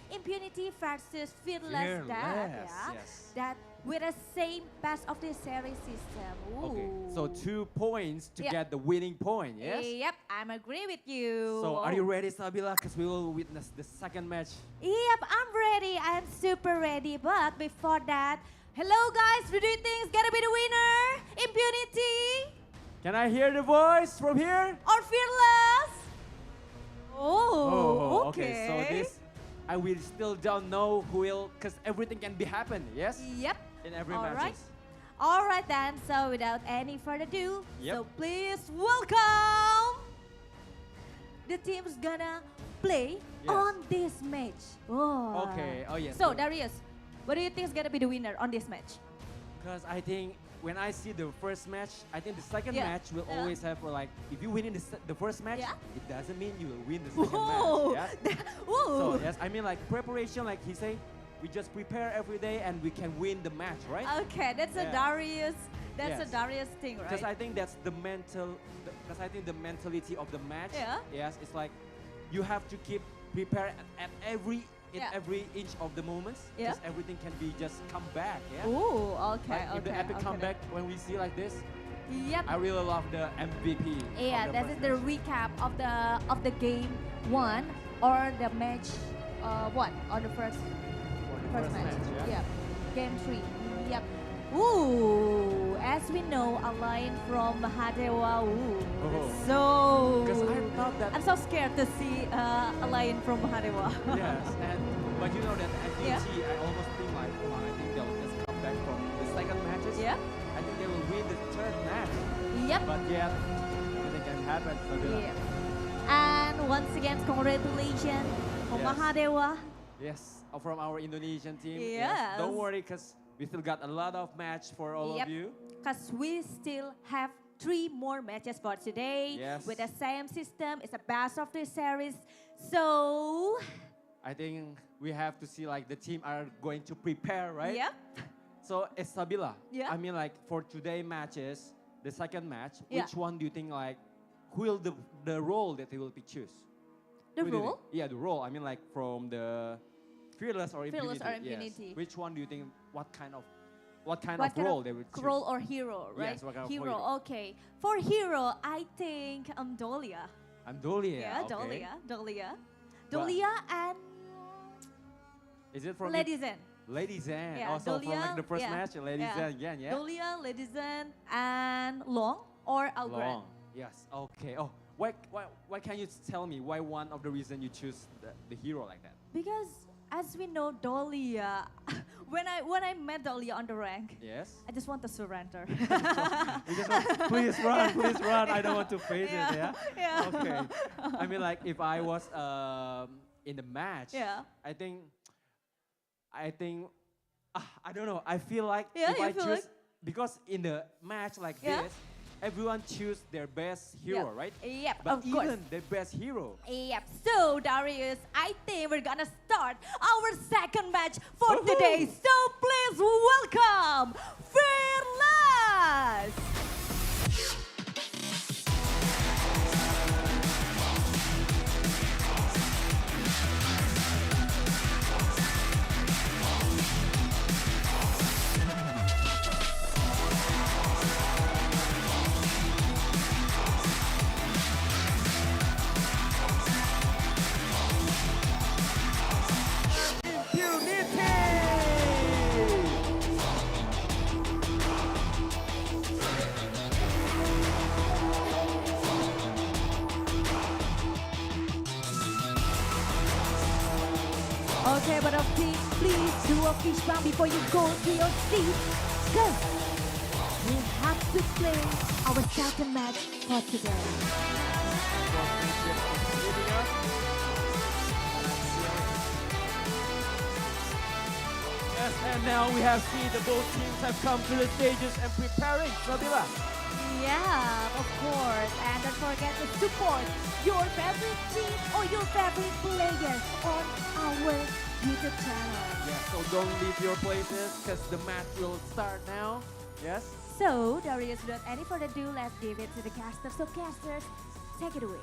Impunity versus Fearless. Fearless, Yeah, yes. that with the same best of the series system. Okay, Ooh. so 2 points to Yeah. get the winning point, yes? Yep, I'm agree with you. So are you ready, Sabila? Because we will witness the second match. Yep, I'm ready. I'm super ready. But before that, hello guys, who do you think is gonna be the winner? Impunity Can I hear the voice from here? or Fearless? Oh, okay. So this, I will still don't know who will, because everything can be happen, yes? Yep. In every All match. right. All right then. So without any further ado, Yep. so please welcome the team's gonna play Yes. on this match. Oh. Okay, oh yes. So Darius, what do you think is gonna be the winner on this match? Because I think when I see the first match, I think the second Yeah. match will Yeah. always have like, if you win in the first match, Yeah. it doesn't mean you will win the second Whoa. match. Yes? Whoa. So yes, I mean like preparation, like he say, we just prepare every day and we can win the match, right? Okay, that's a Yeah. Darius. That's a Yes. Darius thing, right? Because I think that's the mental, because I think the mentality of the match, Yeah. yes, it's like you have to keep prepare at every Yeah. every inch of the moments, Yeah. because everything can be just come back, yeah. Ooh, okay, Like, if the okay, epic okay comeback when we see like this, Yep. I really love the MVP. Yeah, of the that first is the recap of the game one or the match one on the first first match, yeah. Yep. Game 3. Yep. Ooh, as we know, a line from Mahadewa. Ooh, so. Because I thought that. I'm so scared to see a lion from Mahadewa. Yes, but you know that FLCN, Yeah. I almost think like, come on, I think they'll just come back from the second matches. Yeah. I think they will win the third match. Yep. But yet, anything can happen. So good luck. Yeah. And once again, congratulations for Yes. Mahadewa. Yes, from our Indonesian team. Yes. Don't worry, because we still got a lot of match for all of you. Because we still have 3 more matches for today. Yes. With the same system. It's a best of the series. So. I think we have to see like the team are going to prepare, right? Yep. So, Estabila, Yeah. I mean like for today matches, the second match, Yeah. which one do you think like, who will the role that they will be choose? The Who do you role? think? Yeah, the role. I mean like from the Fearless or Fearless Impunity. or Yes. Impunity. Which one do you think, what kind of What role they would choose? Role or hero, right? Yes, what kind of hero. hero. Okay. For hero, I think Dolia. I'm Dolia. Yeah, okay. Dolia. Dolia and Is it from Ladies and. Ladies and. Yeah, Also from like the first yeah, match, Ladies and again, yeah. Dolia, Ladies and Long or Algren. Long. Yes. Okay. Oh, why can you tell me why one of the reason you choose the hero like that? Because as we know, Dolia, when I met Dolia on the rank, Yes. I just want to surrender. You just want, please run. I don't want to face it. Yeah. Yeah. Okay. I mean, like if I was in the match, Yeah. I think, I don't know. I feel like Yeah, if you I feel choose, like- because in the match like Yeah. this, everyone choose their best hero, Yep. right? Yep, But of course. even their best hero. Yep. So Darius, I think we're gonna start our second match for today. So please welcome Fearless. Okay, but please do a fish bump before you go to your seat. Because we have to play our second match for today. Yes, and now we have seen that both teams have come to the stages and preparing. Nabila. Yeah, of course. And don't forget to support your favorite team or your favorite players on our YouTube channel. Yes, so don't leave your places because the match will start now. Yes? So, Darius, without any further ado, let's give it to the casters. So, casters, take it away.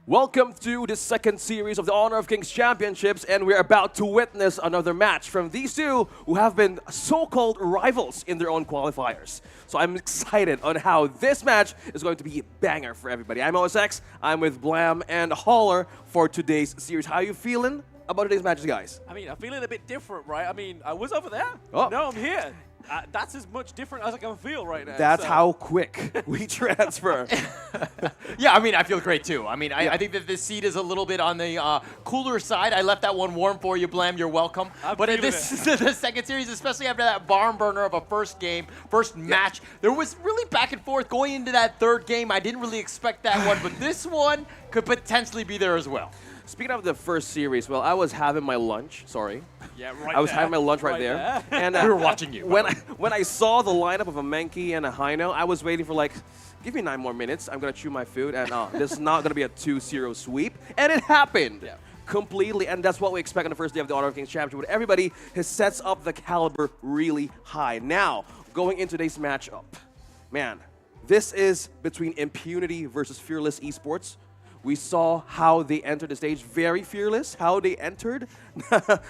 Welcome to the second series of the Honor of Kings Championships, and we're about to witness another match from these two who have been so-called rivals in their own qualifiers. So I'm excited on how this match is going to be a banger for everybody. I'm OSX, I'm with Blam and Holler for today's series. How are you feeling about today's matches, guys? I mean, I'm feeling a bit different, right? I mean, I was over there. Oh. Now I'm here. That's as much different as I can feel right now. That's so. how quick we transfer. Yeah, I mean, I feel great too. I mean, I think that this seat is a little bit on the cooler side. I left that one warm for you, Blam. You're welcome. But this is the second series, especially after that barn burner of a first game, first match. There was really back and forth going into that third game. I didn't really expect that one, but this one could potentially be there as well. Speaking of the first series, well, I was having my lunch. Sorry. Yeah, right. I was having my lunch right there. And we were watching you. When I saw the lineup of a Menki and a Hino, I was waiting for like, give me 9 more minutes. I'm gonna chew my food, and this is not gonna be a 2-0 sweep, and it happened. Yeah. Completely, and that's what we expect on the first day of the Honor of Kings Championship. But everybody has sets up the caliber really high. Now, going into today's matchup, man, this is between Impunity versus Fearless Esports. We saw how they entered the stage, very fearless, how they entered,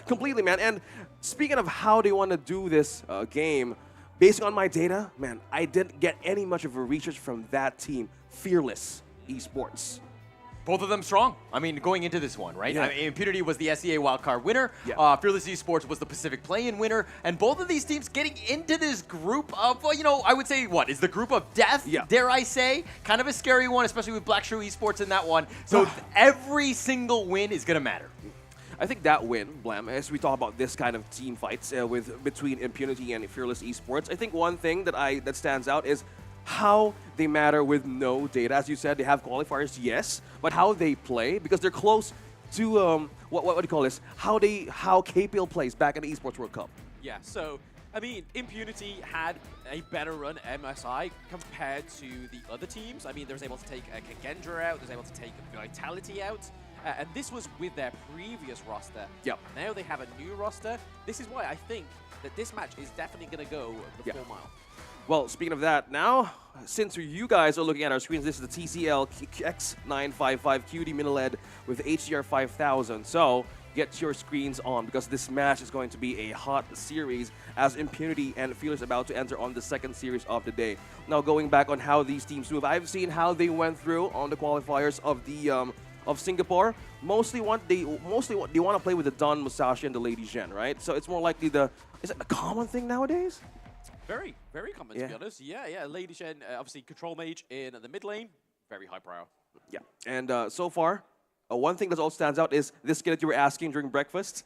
completely, man. And speaking of how they want to do this game, based on my data, man, I didn't get any much of a research from that team, Fearless Esports. Both of them strong. I mean, going into this one, right? Yeah. I mean, Impunity was the SEA wildcard winner. Yeah. Fearless Esports was the Pacific Play-In winner. And both of these teams getting into this group of, well, you know, I would say, what, is the group of death, dare I say? Kind of a scary one, especially with Black Shrew Esports in that one. So every single win is going to matter. I think that win, Blam, as we talk about this kind of team fights between Impunity and Fearless Esports, I think one thing that stands out is how they matter with no data. As you said, they have qualifiers, yes, but how they play, because they're close to, what do you call this? How KPL plays back in the Esports World Cup. Yeah, so, I mean, Impunity had a better run at MSI compared to the other teams. I mean, they was able to take Kagendra out, they was able to take Vitality out, and this was with their previous roster. Yep. Now they have a new roster. This is why I think that this match is definitely going to go the full mile. Well, speaking of that, now, since you guys are looking at our screens, this is the TCL X955 QD mini LED with HDR 5000. So, get your screens on because this match is going to be a hot series as Impunity and Fearless about to enter on the second series of the day. Now, going back on how these teams move, I've seen how they went through on the qualifiers of the of Singapore. Mostly want they want to play with the Don Musashi and the Lady Zhen, right? So it's more likely is it a common thing nowadays? Very, very common to be honest. Yeah. Lady Shen, obviously control mage in the mid lane, very high prio. Yeah, and so far, one thing that all stands out is this skin that you were asking during breakfast,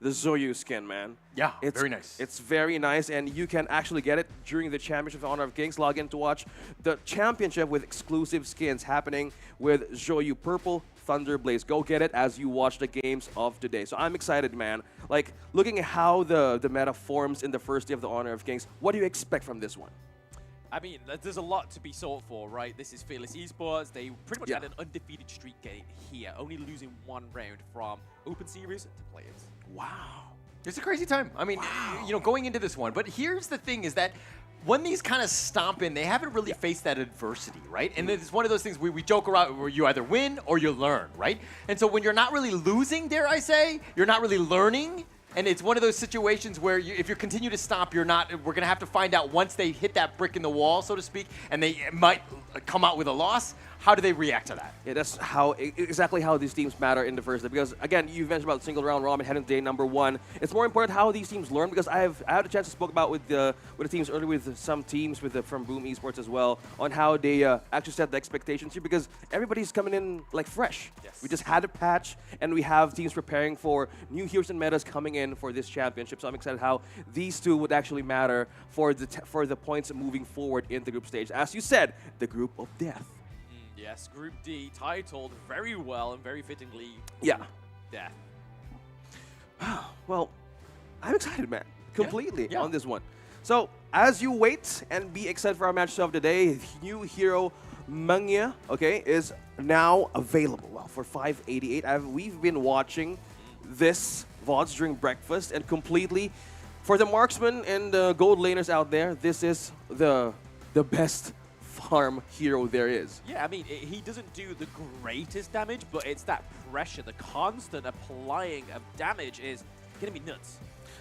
the Zoyu skin, man. Yeah, it's very nice. It's very nice, and you can actually get it during the Championship of Honor of Kings. Log in to watch the championship with exclusive skins happening with Zoyu Purple, Thunder Blaze. Go get it as you watch the games of today. So I'm excited, man. Like, looking at how the meta forms in the first day of the Honor of Kings, what do you expect from this one? I mean, there's a lot to be sought for, right? This is Fearless Esports. They pretty much had an undefeated streak here, only losing one round from Open Series to Players. Wow. It's a crazy time. I mean, you know, going into this one. But here's the thing is that when these kind of stomp in, they haven't really faced that adversity, right? And it's one of those things we joke around where you either win or you learn, right? And so when you're not really losing, dare I say, you're not really learning. And it's one of those situations where if you continue to stomp, we're going to have to find out once they hit that brick in the wall, so to speak, and they might come out with a loss, how do they react to that? Yeah, that's exactly how these teams matter in the first day. Because, again, you mentioned about single round robin heading to day number 1. It's more important how these teams learn because I had a chance to spoke about with the teams earlier with some teams from Boom Esports as well on how they actually set the expectations here because everybody's coming in like fresh. Yes. We just had a patch and we have teams preparing for new heroes and metas coming in for this championship. So I'm excited how these two would actually matter for the points moving forward in the group stage. As you said, the group of death. Yes, Group D titled very well and very fittingly. Yeah. Death. Well, I'm excited, man. Completely on this one. So, as you wait and be excited for our match of the day, new hero Mangya, okay, is now available. Well, for 588. We've been watching this VODs during breakfast and completely, for the marksmen and the gold laners out there, this is the best farm hero there is. Yeah, I mean, he doesn't do the greatest damage, but it's that pressure, the constant applying of damage is going to be nuts.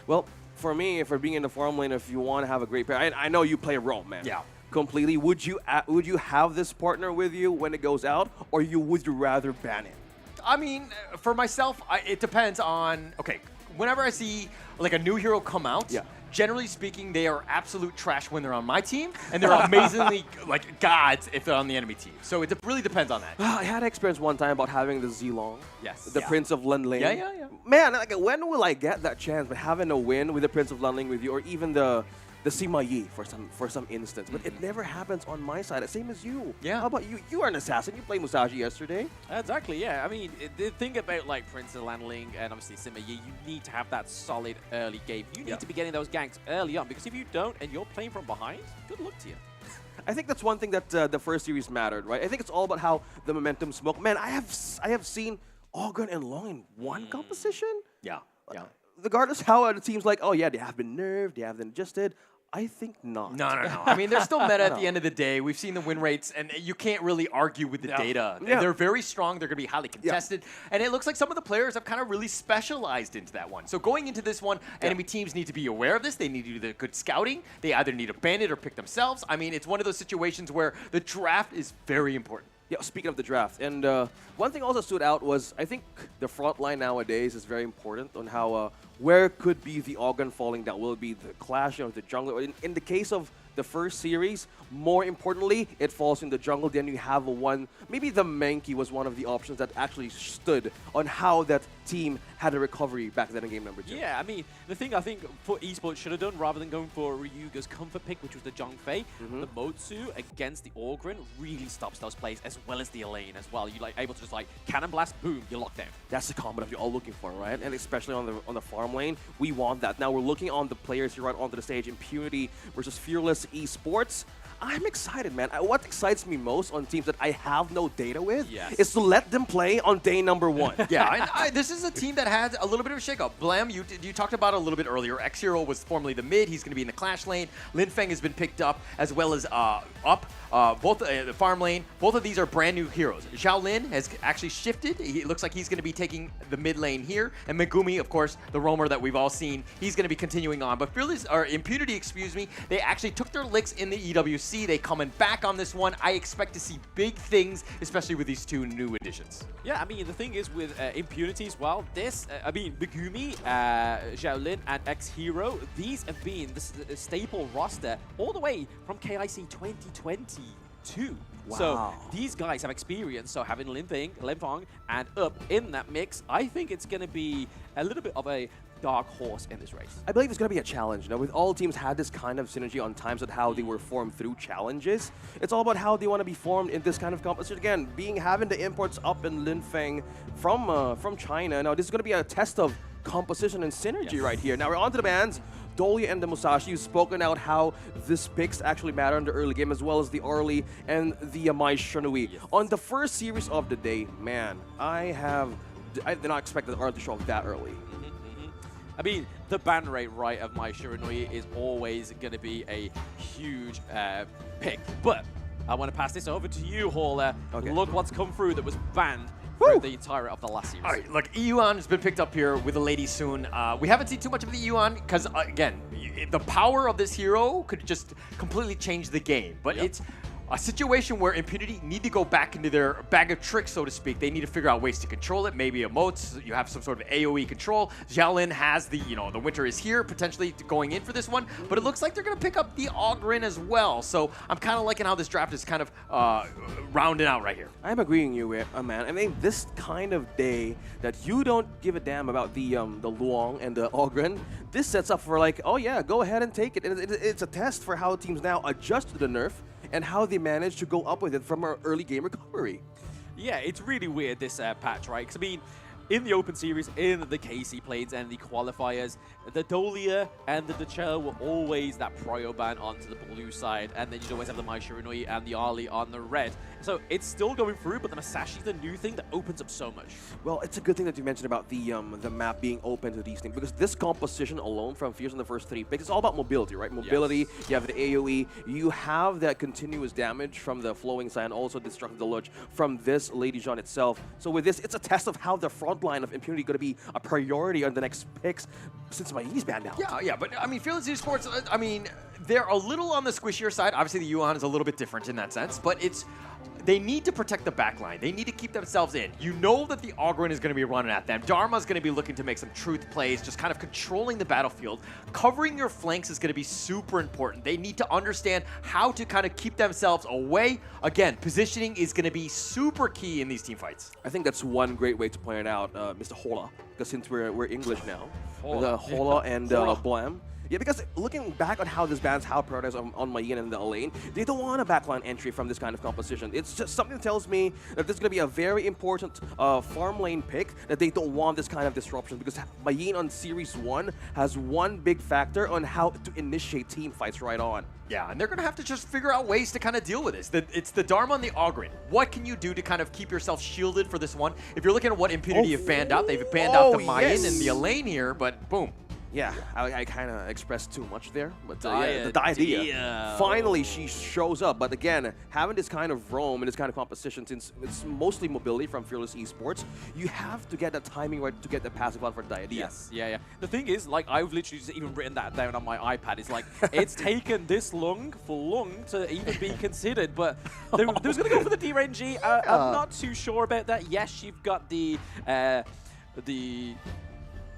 Well, for me, for being in the farm lane, if you want to have a great pair, I know you play Rome, man. Yeah. Completely. Would you have this partner with you when it goes out, or would you rather ban it? I mean, for myself, it depends on, okay, whenever I see like a new hero come out, generally speaking, they are absolute trash when they're on my team, and they're amazingly like gods if they're on the enemy team. So it really depends on that. I had experience one time about having the Zilong, the Yeah. Prince of Lunling. Yeah. Man, like, when will I get that chance? But having a win with the Prince of Lunling with you, or even the Sima Yi for some instance, but it never happens on my side. Same as you. Yeah. How about you? You are an assassin. You played Musashi yesterday. Exactly, yeah. I mean, the thing about like Prince of Landling and obviously Sima Yi, you need to have that solid early game. You need to be getting those ganks early on because if you don't and you're playing from behind, good luck to you. I think that's one thing that the first series mattered, right? I think it's all about how the momentum smoke. Man, I have seen Ogren and Long in one composition. Yeah. Regardless how the team's like, oh yeah, they have been nerfed, they have been adjusted. I think not. No. I mean, they're still meta at the end of the day. We've seen the win rates, and you can't really argue with the data. Yeah. They're very strong. They're going to be highly contested. And it looks like some of the players have kind of really specialized into that one. So going into this one, enemy teams need to be aware of this. They need to do the good scouting. They either need to ban it or pick themselves. I mean, it's one of those situations where the draft is very important. Yeah, speaking of the draft, and one thing also stood out was I think the front line nowadays is very important on how where could be the Ogren falling down. Will it be the clash of the jungle? In the case of the first series, more importantly, it falls in the jungle. Then you have maybe the Mankey was one of the options that actually stood on how that team had a recovery back then in game number 2. Yeah, I mean, the thing I think for esports should have done rather than going for Ryuga's comfort pick, which was the Zhongfei, the Motsu against the Ogren really stops those plays as well as the Elaine as well. You're like able to just like cannon blast, boom, you're locked down. That's the combo that you're all looking for, right? And especially on the farm lane, we want that. Now we're looking on the players here right onto the stage. Impunity versus Fearless Esports. I'm excited, man. What excites me most on teams that I have no data with Yes. is to let them play on day number 1. Yeah, this is a team that had a little bit of a shakeup. Blam, you talked about it a little bit earlier. X-Hero was formerly the mid. He's going to be in the Clash lane. Lin Feng has been picked up, as well as both the farm lane. Both of these are brand new heroes. Xiao Lin has actually shifted. It looks like he's going to be taking the mid lane here. And Megumi, of course, the roamer that we've all seen, he's going to be continuing on. But Impunity, excuse me, they actually took their licks in the EWC. They coming back on this one. I expect to see big things, especially with these 2 new additions. Yeah, I mean, the thing is with Impunity as well, Megumi, Xiaolin, and X-Hero, these have been the staple roster all the way from KIC 2022. Wow. So these guys have experience, so having Lin Feng and Up in that mix, I think it's going to be a little bit of a dark horse in this race. I believe it's going to be a challenge. With all teams had this kind of synergy on times of how they were formed through challenges. It's all about how they want to be formed in this kind of competition. Again, having the imports Up in Lin Feng from China. Now, this is going to be a test of composition and synergy right here. Now, we're on to the bans. Dolia and the Musashi, you've spoken out how this picks actually matter in the early game, as well as the early and the Mai Shanui. On the first series of the day, man, I did not expect the Arl to show up that early. I mean, the ban rate, right, of Mai Shiranui is always going to be a huge pick. But I want to pass this over to you, Hauler. Okay. Look what's come through that was banned for the entirety of the last series. All right, look, Yuan has been picked up here with a lady soon. We haven't seen too much of the Yuan because, again, the power of this hero could just completely change the game. But it's a situation where Impunity need to go back into their bag of tricks, so to speak. They need to figure out ways to control it. Maybe emotes. You have some sort of AoE control. Xiaolin has the winter is here, potentially going in for this one. But it looks like they're going to pick up the Ogren as well. So I'm kind of liking how this draft is kind of rounded out right here. I'm agreeing with you, man. I mean, this kind of day that you don't give a damn about the Luong and the Ogren, this sets up for like, oh yeah, go ahead and take it. And it's a test for how teams now adjust to the nerf and how they manage to go up with it from our early game recovery. Yeah, it's really weird, this patch, right? Because, I mean, in the Open Series, in the KC planes and the qualifiers, the Dolia and the Dechel were always that prio ban onto the blue side, and then you'd always have the Mai Shiranui and the Ali on the red. So it's still going through, but the Masashi's the new thing that opens up so much. Well, it's a good thing that you mentioned about the map being open to these things, because this composition alone from Fierce in the first 3 picks, it's all about mobility, right? Mobility, you have the AoE, you have that continuous damage from the flowing side, and also destructive deluge from this Lady Jean itself. So with this, it's a test of how the front line of Impunity going to be a priority on the next picks since Mai's banned out. Yeah, but I mean, Fearless Esports, I mean, they're a little on the squishier side. Obviously, the Yuan is a little bit different in that sense, but they need to protect the backline. They need to keep themselves in. You know that the Ogren is going to be running at them. Dharma's going to be looking to make some truth plays, just kind of controlling the battlefield. Covering your flanks is going to be super important. They need to understand how to kind of keep themselves away. Again, positioning is going to be super key in these team fights. I think that's one great way to point it out, Mr. Hola, because since we're English now, the Hola and Blam. Yeah, because looking back on how this bans how prioritized on Mayin and the lane, they don't want a backline entry from this kind of composition. It's just something that tells me that this is going to be a very important farm lane pick, that they don't want this kind of disruption, because Mayin on Series 1 has one big factor on how to initiate team fights right on. Yeah, and they're going to have to just figure out ways to kind of deal with this. It's the Dharma and the Ogren. What can you do to kind of keep yourself shielded for this one? If you're looking at what Impunity have banned out, they've banned out the Mayin and the Elaine here, but boom. Yeah, I kind of expressed too much there, but the idea. Finally, she shows up. But again, having this kind of roam and this kind of composition, since it's mostly mobility from Fearless Esports, you have to get the timing right to get the passive out for the idea. Yes, yeah. The thing is, like, I've literally just even written that down on my iPad. It's like, it's taken this long to even be considered, but they was going to go for the DRNG. I'm not too sure about that. Yes, you've got the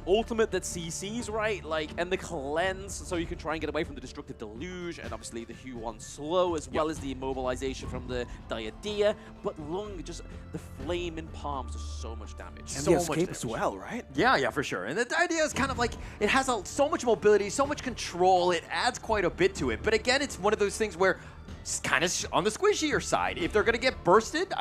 ultimate that CC's, right? Like, and the cleanse, so you can try and get away from the destructive deluge, and obviously the Huon slow, as well as the immobilization from the Diadea. But Lung, just the flame in palms does so much damage. And so the much escape damage. as well, right? Yeah, for sure. And the idea is kind of like, it has so much mobility, so much control, it adds quite a bit to it. But again, it's one of those things where kind of on the squishier side. If they're going to get bursted,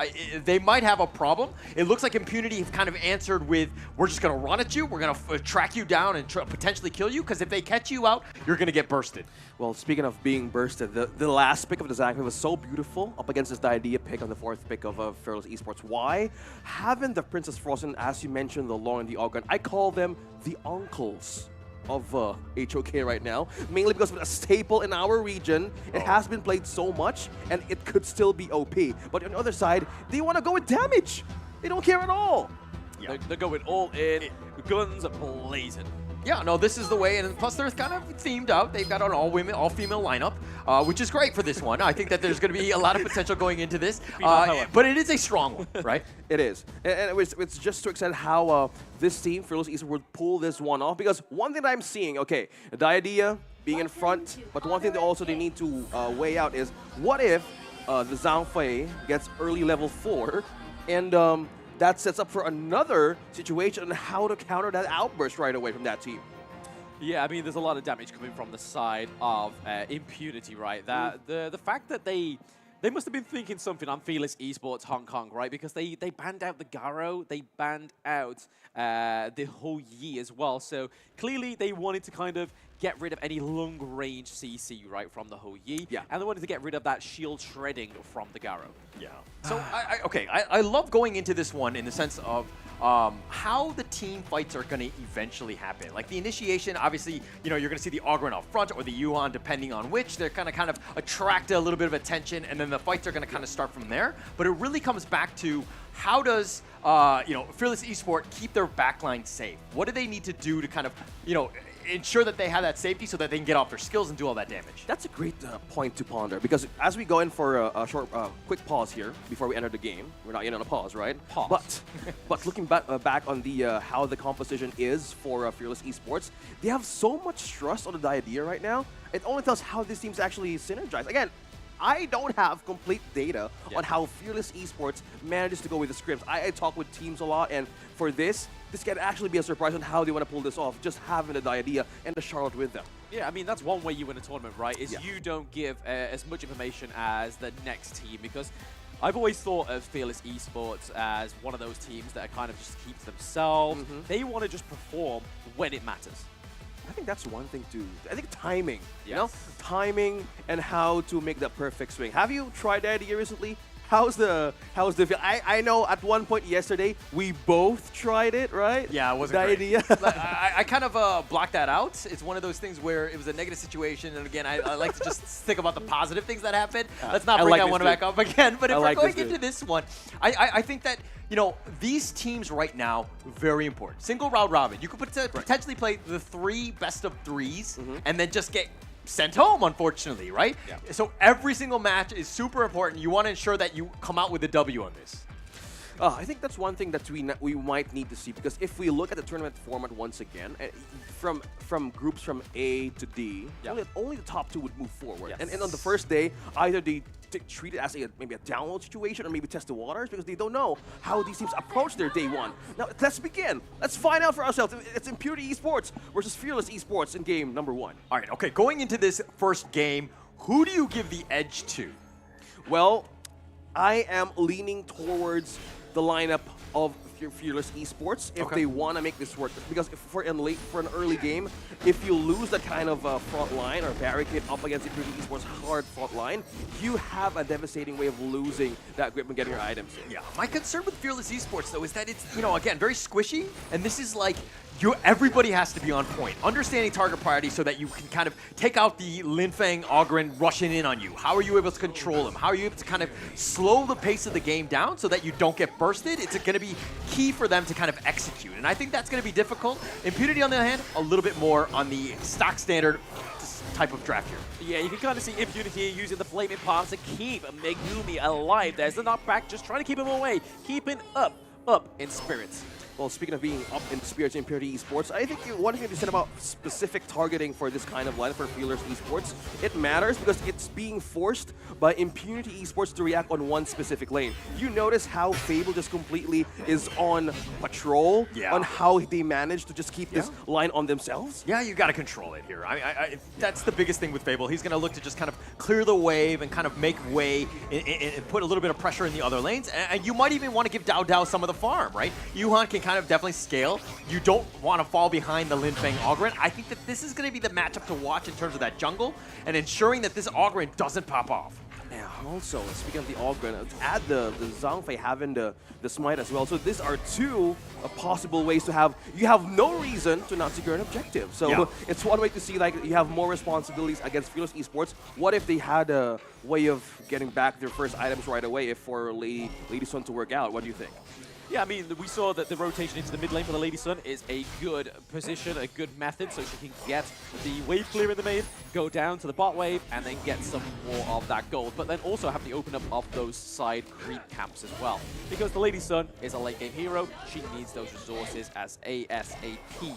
they might have a problem. It looks like Impunity have kind of answered with, we're just going to run at you, we're going to track you down and potentially kill you, because if they catch you out, you're going to get bursted. Well, speaking of being bursted, the last pick of the Zangfei was so beautiful up against this Diadea pick on the 4th pick of Fearless Esports. Why? Having the Princess Frozen, as you mentioned, the Long and the Ogren, I call them the uncles of HOK right now, mainly because of a staple in our region. It has been played so much, and it could still be OP. But on the other side, they want to go with damage. They don't care at all. Yeah. They're going all in, guns blazing. Yeah, no, this is the way, and plus they're kind of themed out. They've got an all-female lineup, which is great for this one. I think that there's going to be a lot of potential going into this, but it is a strong one, right? It is, and it's just so excited how this team, Fearless Esports, would pull this one off, because one thing that I'm seeing, okay, Diadea being in front, but one thing that also they need to weigh out is, what if the Zhangfei gets early level 4, and that sets up for another situation on how to counter that outburst right away from that team. Yeah, I mean, there's a lot of damage coming from the side of Impunity, right? That the fact that they must have been thinking something on Fearless Esports Hong Kong, right? Because they banned out the Garo, they banned out the Ho Yi as well. So clearly they wanted to kind of get rid of any long-range CC, right, from the Ho Yi. Yeah. And they wanted to get rid of that shield shredding from the Garo. Yeah. So, I love going into this one in the sense of how the team fights are going to eventually happen. Like the initiation, obviously, you know, you're going to see the Ogren up front or the Yuan, depending on which. They're going to kind of attract a little bit of attention, and then the fights are going to kind of start from there. But it really comes back to how does, Fearless Esports keep their backline safe? What do they need to do to kind of, ensure that they have that safety so that they can get off their skills and do all that damage? That's a great point to ponder, because as we go in for a short, quick pause here before we enter the game, we're not yet on a pause, right? Pause. But looking back on the how the composition is for Fearless Esports, they have so much trust on the Diadea right now. It only tells how these teams actually synergize. Again, I don't have complete data on how Fearless Esports manages to go with the scripts. I talk with teams a lot, and for this can actually be a surprise on how they want to pull this off, just having the Diadea and the Charlotte with them. Yeah, I mean, that's one way you win a tournament, right? Is you don't give as much information as the next team, because I've always thought of Fearless Esports as one of those teams that kind of just keeps themselves. They want to just perform when it matters. I think that's one thing too. I think timing, you know? Timing and how to make that perfect swing. Have you tried that idea recently? How's the feel? I know at one point yesterday we both tried it, right? Yeah, it wasn't the great. idea. I kind of blocked that out. It's one of those things where it was a negative situation, and again, I like to just think about the positive things that happened. Let's not bring that one back up again. But if we're going into this one, I think that, these teams right now, very important. Single round robin. You could potentially play the 3 best of 3s and then just get sent home, unfortunately, right? Yeah. So every single match is super important. You want to ensure that you come out with a W on this. I think that's one thing that we might need to see, because if we look at the tournament format once again, from groups from A to D, only the top 2 would move forward. And on the first day, either they treat it as maybe a download situation or maybe test the waters, because they don't know how these teams approach their day 1. Now, let's begin. Let's find out for ourselves. It's Impunity Esports versus Fearless Esports in game number 1. All right, okay, going into this first game, who do you give the edge to? Well, I am leaning towards the lineup of Fearless Esports if they want to make this work. Because for an early game, if you lose that kind of front line or barricade up against the Fearless Esports hard front line, you have a devastating way of losing that grip and getting your items. Yeah, my concern with Fearless Esports, though, is that it's, again, very squishy, and this is like, everybody has to be on point. Understanding target priority so that you can kind of take out the Linfeng Ogren rushing in on you. How are you able to control him? How are you able to kind of slow the pace of the game down so that you don't get bursted? It's going to be key for them to kind of execute, and I think that's going to be difficult. Impunity, on the other hand, a little bit more on the stock standard type of draft here. Yeah, you can kind of see Impunity using the Flaming Palms to keep Megumi alive. There's the knockback, just trying to keep him away, keeping up in spirits. well, speaking of being up in spirits in Impurity Esports, I think one thing to say about specific targeting for this kind of lineup for Fearless Esports, it matters because it's being forced by Impunity Esports to react on one specific lane. You notice how Fable just completely is on patrol on how they manage to just keep this line on themselves? Yeah, you got to control it here. That's the biggest thing with Fable. He's going to look to just kind of clear the wave and kind of make way and put a little bit of pressure in the other lanes. And you might even want to give Dao some of the farm, right? Yuhan can kind of definitely scale. You don't want to fall behind the Linfeng Ogryn. I think that this is going to be the matchup to watch in terms of that jungle and ensuring that this Ogryn doesn't pop off. Yeah, also, speaking of the Ogryn, add the Zhangfei having the smite as well. So these are two possible ways to have, you have no reason to not secure an objective. So it's one way to see like you have more responsibilities against Fearless Esports. What if they had a way of getting back their first items right away if for Lady Sun to work out? What do you think? Yeah, I mean, we saw that the rotation into the mid lane for the Lady Sun is a good position, a good method, so she can get the wave clear in the main, go down to the bot wave, and then get some more of that gold. But then also have the open up of those side creep camps as well. Because the Lady Sun is a late game hero, she needs those resources as ASAP.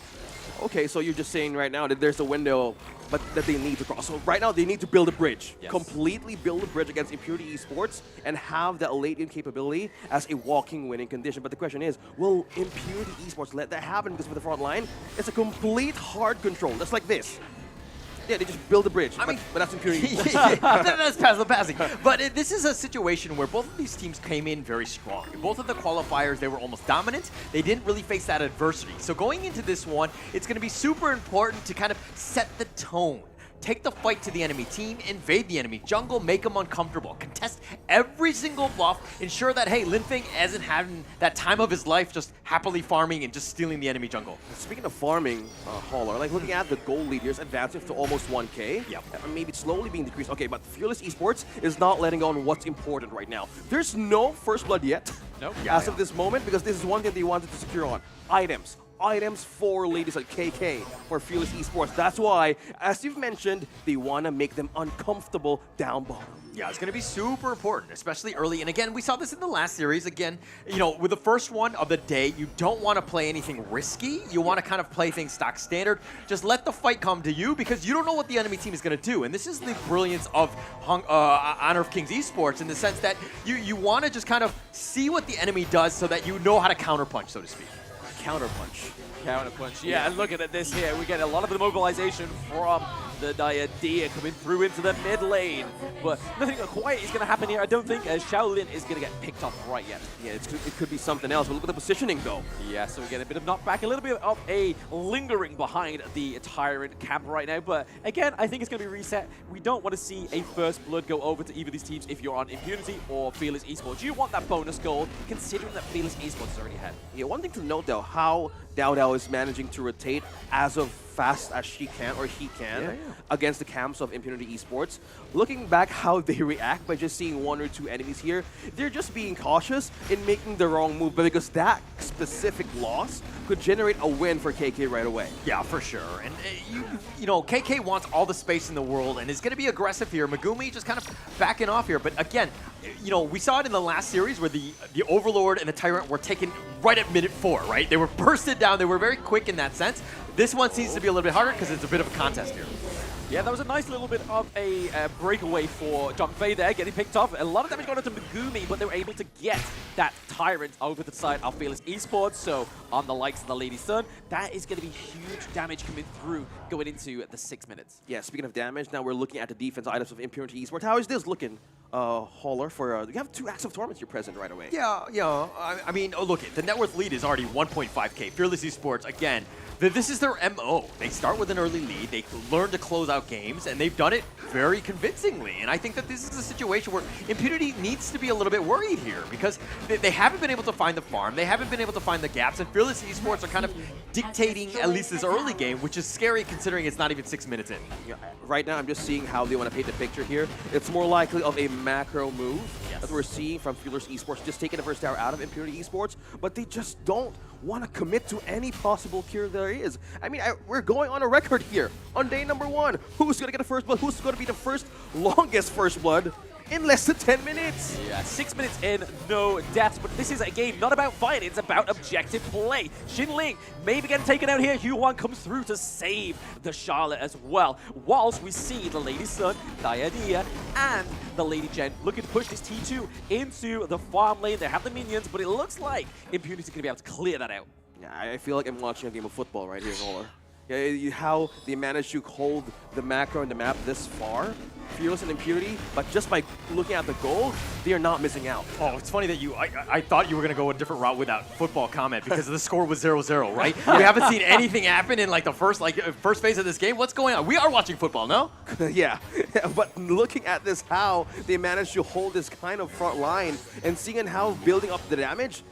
Okay, so you're just saying right now that there's a window but that they need to cross. So right now they need to build a bridge. Completely build a bridge against Impurity Esports and have that late game capability as a walking winning condition. But the question is, will Impurity Esports let that happen? Because for the front line, it's a complete hard control. Just like this. Yeah, they just build a bridge, but that's Impurity. That's passing. But this is a situation where both of these teams came in very strong. In both of the qualifiers, they were almost dominant. They didn't really face that adversity. So going into this one, it's going to be super important to kind of set the tone. Take the fight to the enemy team, invade the enemy jungle, make them uncomfortable, contest every single bluff, ensure that, hey, Linfeng isn't having that time of his life just happily farming and just stealing the enemy jungle. Speaking of farming, Hauler, like looking at the gold lead here, it's advancing to almost 1K. Maybe it's slowly being decreased. Okay, but Fearless Esports is not letting go on what's important right now. There's no first blood yet as of this moment because this is one thing they wanted to secure on. Items for ladies like KK for Fearless Esports. That's why, as you've mentioned, they want to make them uncomfortable down bottom. Yeah, it's going to be super important, especially early. And again, we saw this in the last series. Again, you know, with the first one of the day, you don't want to play anything risky. You want to kind of play things stock standard. Just let the fight come to you because you don't know what the enemy team is going to do. And this is the brilliance of Honor of Kings Esports in the sense that you want to just kind of see what the enemy does so that you know how to counterpunch, so to speak. Counterpunch. Yeah, and look at this here. We get a lot of the mobilization from the Diadea coming through into the mid lane. But nothing quite is going to happen here, I don't think, as Shaolin is going to get picked off right yet. Yeah, it could be something else, but look at the positioning, though. Yeah, so we get a bit of knockback, a little bit of a lingering behind the Tyrant camp right now. But again, I think it's going to be reset. We don't want to see a first blood go over to either of these teams if you're on Impunity or Fearless Esports. You want that bonus gold, considering that Fearless Esports is already ahead. Yeah, one thing to note, though, how Dao is managing to rotate as of fast as she can or he can against the camps of Impunity Esports. Looking back how they react by just seeing one or two enemies here, they're just being cautious in making the wrong move, but because that specific loss could generate a win for KK right away. Yeah, for sure. And you know, KK wants all the space in the world and is going to be aggressive here. Megumi just kind of backing off here, but again, you know, we saw it in the last series where the Overlord and the Tyrant were taken right at minute 4, right? They were bursted down. They were very quick in that sense. This one seems to be a little bit harder because it's a bit of a contest here. Yeah, that was a nice little bit of a breakaway for Zhangfei there, getting picked off. A lot of damage going into Megumi, but they were able to get that Tyrant over the side of Fearless Esports. So on the likes of the Lady Sun, that is going to be huge damage coming through going into the 6 minutes. Yeah, speaking of damage, now we're looking at the defense items of Impurity Esports. How is this looking, Hauler, for you have 2 active tournaments you're present right away? Yeah. I mean, look, the net worth lead is already 1.5K. Fearless Esports, again, this is their MO. They start with an early lead, they learn to close out games, and they've done it very convincingly. And I think that this is a situation where Impunity needs to be a little bit worried here because they haven't been able to find the farm, they haven't been able to find the gaps, and Fearless Esports are kind of dictating at least this early game, which is scary considering it's not even 6 minutes in. Yeah, right now, I'm just seeing how they want to paint the picture here. It's more likely of a macro move that we're seeing from Fearless Esports, just taking the first tower out of Impunity Esports, but they just don't want to commit to any possible cure there is. I mean, we're going on a record here on day number 1. Who's going to get a first blood? Who's going to be the first longest first blood? in less than 10 minutes. Yeah, 6 minutes in, no deaths, but this is a game not about fight, it's about objective play. Xinling maybe getting taken out here. Hu-Wan comes through to save the Charlotte as well. Whilst we see the Lady Sun, Diania, and the Lady Jen looking to push this T2 into the farm lane. They have the minions, but it looks like Impunity's going to be able to clear that out. Yeah, I feel like I'm watching a game of football right here, Nola. Yeah, how they managed to hold the macro and the map this far, Fearless and Impunity, but just by looking at the goal, they are not missing out. Oh, it's funny that I thought you were going to go a different route with that football comment because the score was 0-0, right? We haven't seen anything happen in like the first phase of this game. What's going on? We are watching football, no? Yeah, but looking at this, how they managed to hold this kind of front line and seeing how building up the damage,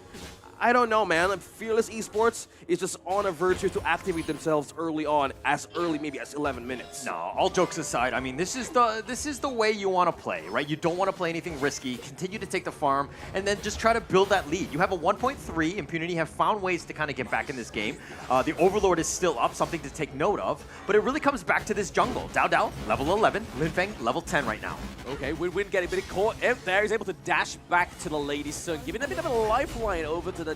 I don't know, man. Fearless Esports is just on a verge to activate themselves early on, as early maybe as 11 minutes. No, all jokes aside, I mean, this is the way you want to play, right? You don't want to play anything risky. Continue to take the farm, and then just try to build that lead. You have a 1.3. Impunity have found ways to kind of get back in this game. The Overlord is still up, something to take note of. But it really comes back to this jungle. Dao Dao, level 11. Linfeng, level 10 right now. Okay, Win getting a bit caught out there. He's able to dash back to the Lady Sun, giving a bit of a lifeline over to the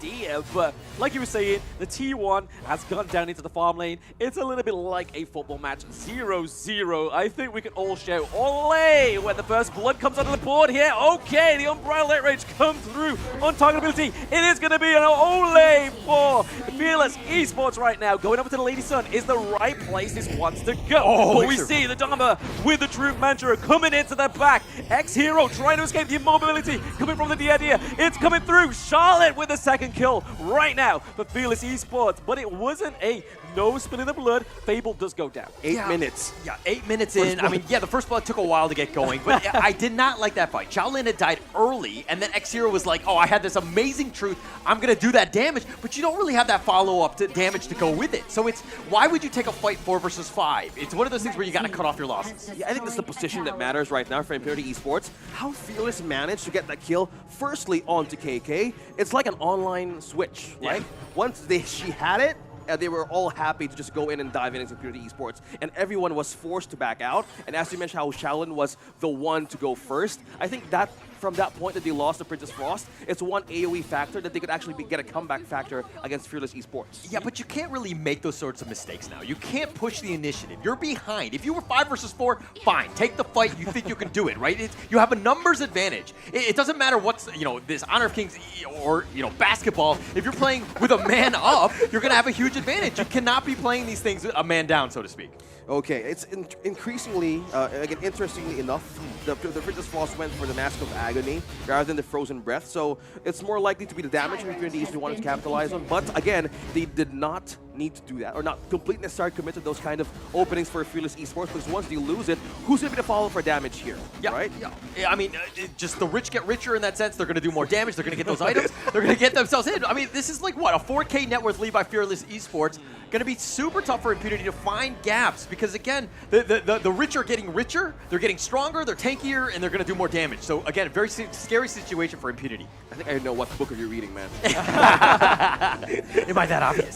Dia. But like you were saying, the T1 has gone down into the farm lane. It's a little bit like a football match, 0-0. I think we can all shout Ole when the first blood comes onto the board here. Okay, the Unbridled Light Rage comes through. Untarget ability. It is going to be an Ole for Fearless Esports right now. Going over to the Lady Sun is the right place this wants to go. But we see the Dharma with the Troop Mantra coming into the back. X-Hero trying to escape the immobility coming from the Dia. It's coming through. Charlotte with the second kill right now for Fearless Esports, but it wasn't a no spilling the blood. Fable does go down. 8 minutes. Yeah, 8 minutes in. I mean, yeah, the first blood took a while to get going, but I did not like that fight. Shaolin had died early, and then X-Hero was like, oh, I had this amazing truth. I'm going to do that damage, but you don't really have that follow-up to damage to go with it. So it's, why would you take a fight 4 versus 5? It's one of those things where you got to cut off your losses. Yeah, I think that's the position that matters right now for Impunity Esports. How Fearless managed to get that kill, firstly onto KK. It's like an online switch, right? Yeah. Once she had it, they were all happy to just go in and dive into Impunity Esports, and everyone was forced to back out. And as you mentioned, how Shaolin was the one to go first, I think that from that point that they lost to Princess Frost, it's one AoE factor that they could actually get a comeback factor against Fearless Esports. Yeah, but you can't really make those sorts of mistakes now. You can't push the initiative. You're behind. If you were 5 versus 4, fine. Take the fight. You think you can do it, right? You have a numbers advantage. It doesn't matter what's, this Honor of Kings or, basketball. If you're playing with a man up, you're going to have a huge advantage. You cannot be playing these things a man down, so to speak. Okay, it's increasingly, again, interestingly enough, the Princess Frost went for the Mask of Agony rather than the Frozen Breath, so it's more likely to be the damage Impunity they wanted to capitalize on, but again, they did not need to do that, or not completely necessarily commit to those kind of openings for Fearless Esports, because once they lose it, who's going to be the follow for damage here, right? Yeah, I mean, just the rich get richer in that sense. They're going to do more damage. They're going to get those items. They're going to get themselves in. I mean, this is like, what, a 4K net worth lead by Fearless Esports. Going to be super tough for Impunity to find gaps, because, again, the rich are getting richer, they're getting stronger, they're tankier, and they're going to do more damage. So, again, very scary situation for Impunity. I think I know what book are you reading, man. Am I that obvious?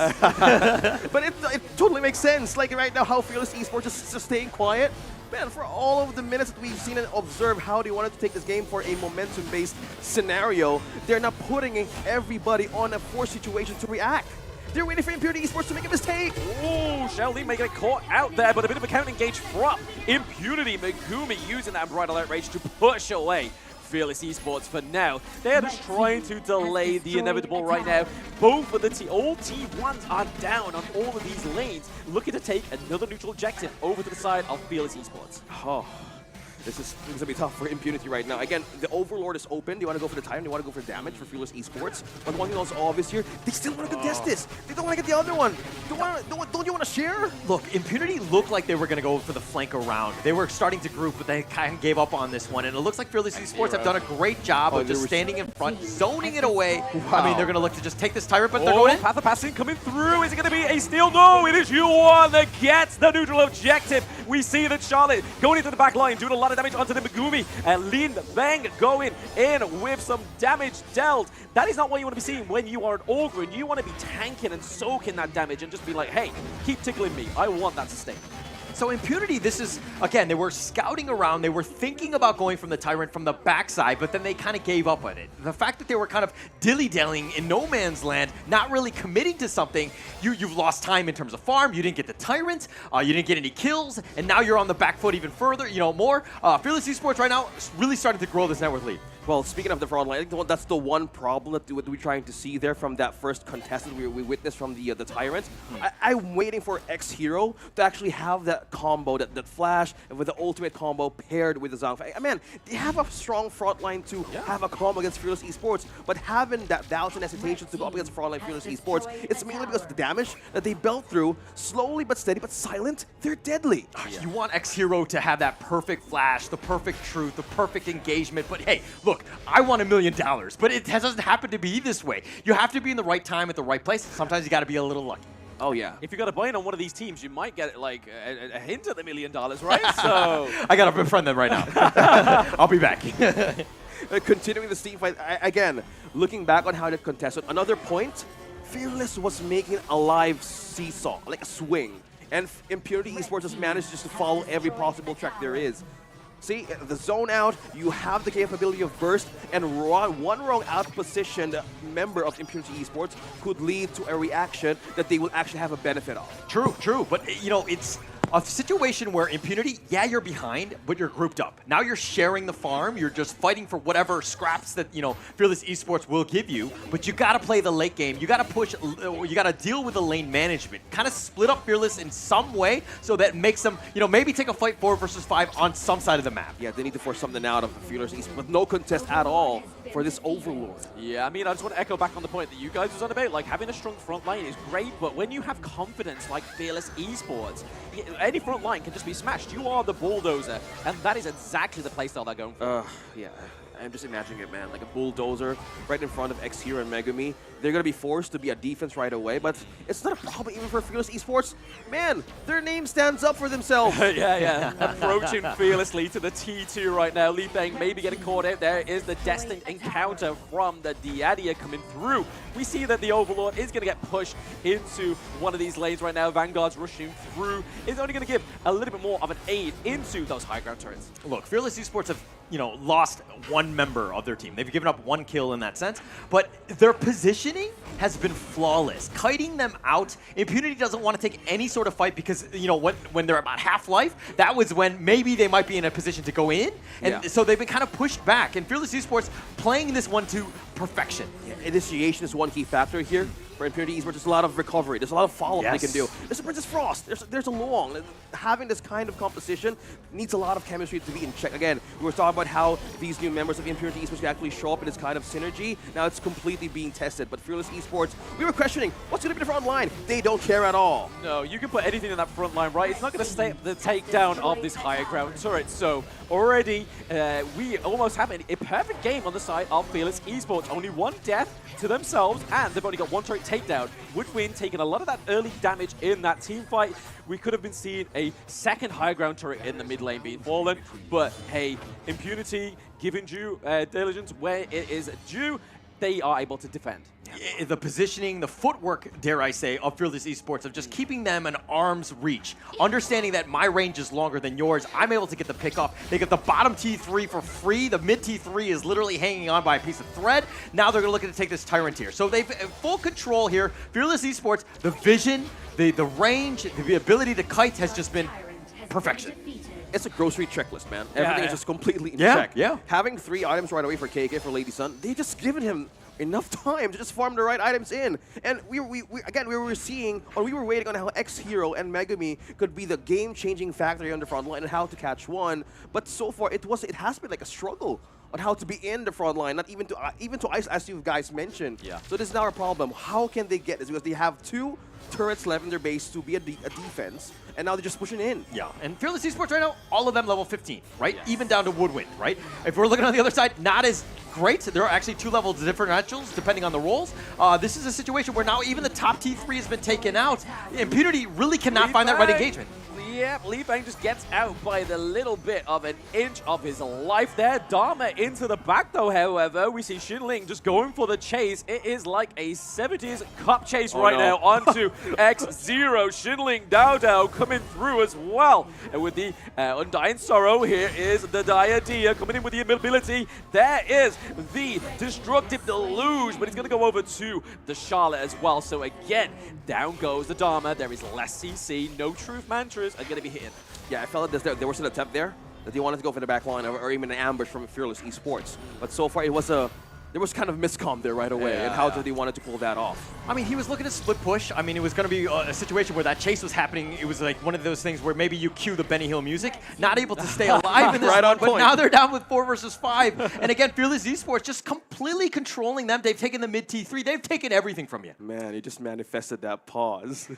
But it totally makes sense. Like right now, how Fearless Esports just staying quiet. Man, for all of the minutes that we've seen and observed how they wanted to take this game for a momentum-based scenario, they're not putting everybody on a forced situation to react. They're waiting for Impurity Esports to make a mistake. Oh, Sheldon making a caught out there, but a bit of a counter engage from Impunity. Megumi using that Unbridled Light Rage to push away Fearless Esports for now. They're just trying to delay the inevitable right now. Both of the all T1s are down on all of these lanes, looking to take another neutral objective over to the side of Fearless Esports. Oh. This is going to be tough for Impunity right now. Again, the Overlord is open. They want to go for the time. They want to go for damage for Fearless Esports. But one thing that's obvious here, they still want to contest this. They don't want to get the other one. Don't you want to share? Look, Impunity looked like they were going to go for the flank around. They were starting to group, but they kind of gave up on this one. And it looks like Fearless Esports have done a great job of just standing in front, zoning it away. Wow. I mean, they're going to look to just take this tyrant, but they're going in. Path of Passing coming through. Is it going to be a steal? No, it is Hu-Wan that gets the neutral objective. We see that Charlotte going into the back line, doing a lot of damage onto the Megumi. And Lin Bang going in with some damage dealt. That is not what you want to be seeing when you are an Ogryn. You want to be tanking and soaking that damage and just be like, hey, keep tickling me. I want that sustain. So Impunity, this is, again, they were scouting around, they were thinking about going from the Tyrant from the backside, but then they kind of gave up on it. The fact that they were kind of dilly-dallying in no man's land, not really committing to something, you've lost time in terms of farm, you didn't get the Tyrant, you didn't get any kills, and now you're on the back foot even further, more. Fearless Esports right now is really starting to grow this net worth lead. Well, speaking of the front line, I think that's the one problem that we're trying to see there from that first contestant we witnessed from the Tyrant. I'm waiting for X Hero to actually have that combo, that flash, and with the ultimate combo paired with the Zhang. Man, they have a strong front line to have a combo against Fearless Esports, but having that doubts and hesitations to go up against frontline Fearless Esports, it's mainly because of the damage that they built through, slowly but steady, but silent. They're deadly. You want X Hero to have that perfect flash, the perfect truth, the perfect engagement, but hey, look, I want $1 million, but it doesn't happen to be this way. You have to be in the right time at the right place. Sometimes you got to be a little lucky. Oh, yeah. If you got a buy-in on one of these teams, you might get like a hint at the $1 million, right? So I got to befriend them right now. I'll be back. Continuing the team fight, again, looking back on how they contested, another point, Fearless was making a live seesaw, like a swing. And Impunity Esports has managed just to follow every possible track there is. See, the zone out, you have the capability of burst, and one wrong out-positioned member of Impunity Esports could lead to a reaction that they will actually have a benefit of. True, but it's a situation where Impunity, yeah, you're behind, but you're grouped up. Now you're sharing the farm, you're just fighting for whatever scraps that, Fearless Esports will give you, but you gotta play the late game, you gotta push, you gotta deal with the lane management. Kind of split up Fearless in some way so that makes them, maybe take a fight 4 versus 5 on some side of the map. Yeah, they need to force something out of Fearless Esports with no contest at all for this Overlord. Yeah, I just want to echo back on the point that you guys was on about. Like, having a strong front line is great, but when you have confidence like Fearless Esports, any front line can just be smashed. You are the bulldozer, and that is exactly the playstyle they're going for. Yeah. I'm just imagining it, man. Like a bulldozer right in front of X Hero and Megumi. They're going to be forced to be a defense right away, but it's not a problem even for Fearless Esports. Man, their name stands up for themselves. yeah. Approaching fearlessly to the T2 right now. Li Peng maybe getting caught out. There is the destined encounter from the Diadia coming through. We see that the Overlord is going to get pushed into one of these lanes right now. Vanguard's rushing through. It's only going to give a little bit more of an aid into those high ground turrets. Look, Fearless Esports have lost one member of their team. They've given up 1 kill in that sense, but their positioning has been flawless. Kiting them out, Impunity doesn't want to take any sort of fight because, when they're about half-life, that was when maybe they might be in a position to go in, and so they've been kind of pushed back, and Fearless Esports playing this one to perfection. Yeah, initiation is one key factor here. For Impunity Esports, there's a lot of recovery. There's a lot of follow-up they can do. There's a Princess Frost. There's a Luong. Having this kind of composition needs a lot of chemistry to be in check. Again, we were talking about how these new members of Impunity Esports can actually show up in this kind of synergy. Now it's completely being tested. But Fearless Esports, we were questioning, what's going to be the front line? They don't care at all. No, you can put anything in that front line, right? It's not going to stay the takedown of this higher ground turret. So already, we almost have a perfect game on the side of Fearless Esports. Only 1 death to themselves, and they've only got 1 turret takedown. Woodwind taking a lot of that early damage in that team fight. We could have been seeing a second high ground turret in the mid lane being fallen, but hey, Impunity giving due diligence where it is due. They are able to defend. The positioning, the footwork, dare I say, of Fearless Esports, of just keeping them an arm's reach. Understanding that my range is longer than yours, I'm able to get the pick off. They get the bottom T3 for free. The mid T3 is literally hanging on by a piece of thread. Now they're looking to take this Tyrant here. So they've full control here. Fearless Esports, the vision, the range, the ability to kite has just been perfection. It's a grocery checklist, man. Everything is just completely in check. Having 3 items right away for KAGE, for Lady Sun, they just given him enough time to just farm the right items in. And we were seeing, or we were waiting on how X Hero and Megumi could be the game-changing factor on the front line and how to catch one. But so far, it has been like a struggle on how to be in the front line, not even to ice, as you guys mentioned. So this is now a problem. How can they get this? Because they have 2 turrets left in their base to be a defense, and now they're just pushing in. Yeah, and Fearless Esports right now, all of them level 15, right? Even down to Woodwind, right? If we're looking on the other side, not as great. There are actually 2 levels differentials depending on the roles. This is a situation where now even the top T3 has been taken out. Impunity really cannot find that right engagement. Yeah, Li Feng just gets out by the little bit of an inch of his life there. Dharma into the back though, however. We see Xinling just going for the chase. It is like a 70s cup chase now onto X0. Xinling Dao coming through as well. And with the Undying Sorrow, here is the Diadea coming in with the ability. There is the Destructive Deluge, but he's going to go over to the Charlotte as well. So again, down goes the Dharma. There is less CC. No Truth Mantras are going to be hitting. Yeah, I felt that there was an attempt there that they wanted to go for the back line or even an ambush from Fearless Esports. But so far, there was kind of miscomm there right away, and how they wanted to pull that off. I mean, he was looking to split push. I mean, it was going to be a situation where that chase was happening. It was like one of those things where maybe you cue the Benny Hill music, not able to stay alive in this right one, on but point. now they're down with 4 versus 5. And again, Fearless Esports just completely controlling them. They've taken the mid T3. They've taken everything from you. Man, you just manifested that pause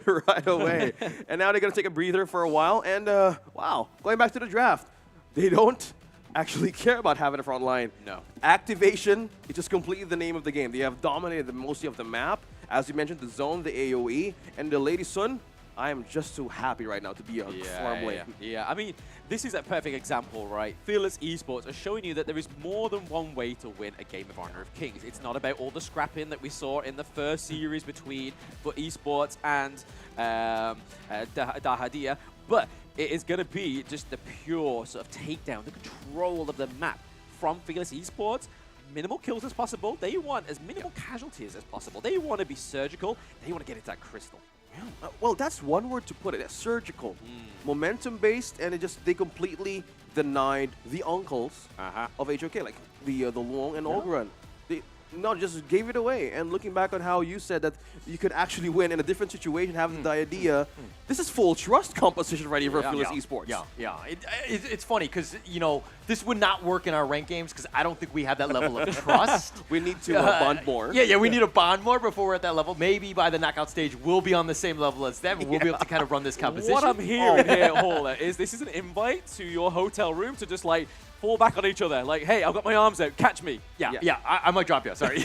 right away. And now they're going to take a breather for a while. And wow, going back to the draft, they don't actually care about having a front line. No. Activation is just completely the name of the game. They have dominated mostly of the map. As you mentioned, the zone, the AoE, and the Lady Sun. I am just so happy right now to be on farm lane. Yeah, I mean, this is a perfect example, right? Fearless Esports are showing you that there is more than one way to win a game of Honor of Kings. It's not about all the scrapping that we saw in the first series between Esports and Dahadia, but it is going to be just the pure sort of takedown, the control of the map from Fearless Esports. Minimal kills as possible. They want as minimal casualties as possible. They want to be surgical. They want to get into that crystal. Yeah. Well, that's one word to put it. Surgical, momentum-based, and they completely denied the uncles of HOK, like the Luong and Ogren. They just gave it away. And looking back on how you said that you could actually win in a different situation, having the idea, this is full trust composition right here for Fearless Esports. Yeah. It's funny because, you know, this would not work in our ranked games because I don't think we have that level of trust. We need to bond more. Yeah, we need to bond more before we're at that level. Maybe by the knockout stage, we'll be on the same level as them and we'll be able to kind of run this composition. What I'm hearing here, Hauler, is this is an invite to your hotel room to just like fall back on each other. Like, hey, I've got my arms out, catch me. Yeah, I might drop you, sorry.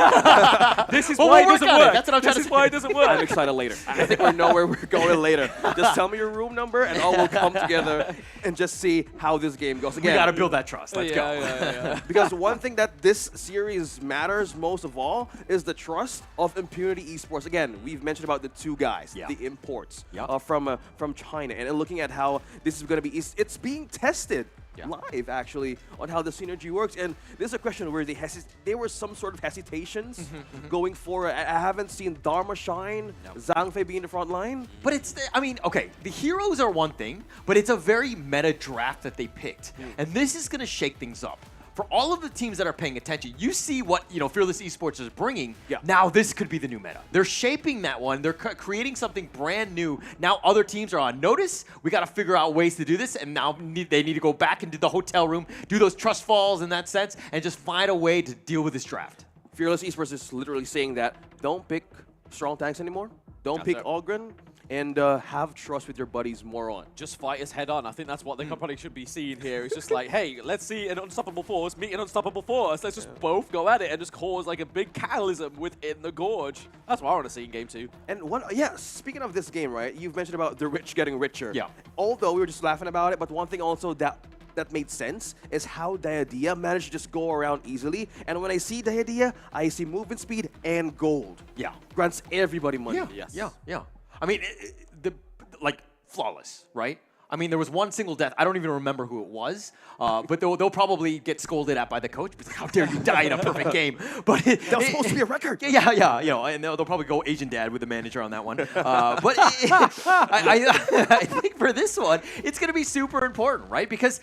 This is why it doesn't work. That's what I'm trying to say. This is why it doesn't work. I'm excited later. I think we know where we're going later. Just tell me your room number and all will come together and just see how this game goes. Again, we got to build that trust. Let's go. Yeah. Because one thing that this series matters most of all is the trust of Impunity Esports. Again, we've mentioned about the two guys, the imports from China, and looking at how this is going to be, it's being tested live actually on how the synergy works. And this is a question where there were some sort of hesitations going forward. I haven't seen Dharma shine, Zhang Fei be in the front line. But it's, I mean, okay, the heroes are one thing, but it's a very meta draft that they picked. And this is going to shake things up. For all of the teams that are paying attention, you see what Fearless Esports is bringing. Now this could be the new meta. They're shaping that one. They're creating something brand new. Now other teams are on notice. We got to figure out ways to do this, and now they need to go back into the hotel room, do those trust falls in that sense, and just find a way to deal with this draft. Fearless Esports is literally saying that don't pick strong tanks anymore. Don't pick Ogren. And have trust with your buddies more on. Just fight us head on. I think that's what they probably should be seeing here. It's just like, hey, let's see an unstoppable force meet an unstoppable force. Let's just both go at it and just cause like a big catalysm within the gorge. That's what I want to see in game 2. And speaking of this game, right? You've mentioned about the rich getting richer. Yeah. Although we were just laughing about it, but one thing also that made sense is how Diadea managed to just go around easily. And when I see Diadea, I see movement speed and gold. Yeah. Grants everybody money. Yeah. I mean, like, flawless, right? I mean, there was one single death. I don't even remember who it was, but they'll probably get scolded at by the coach. Like, how dare you die in a perfect game? But that was supposed to be a record. Yeah. And they'll probably go Asian dad with the manager on that one. But I think for this one, it's going to be super important, right? Because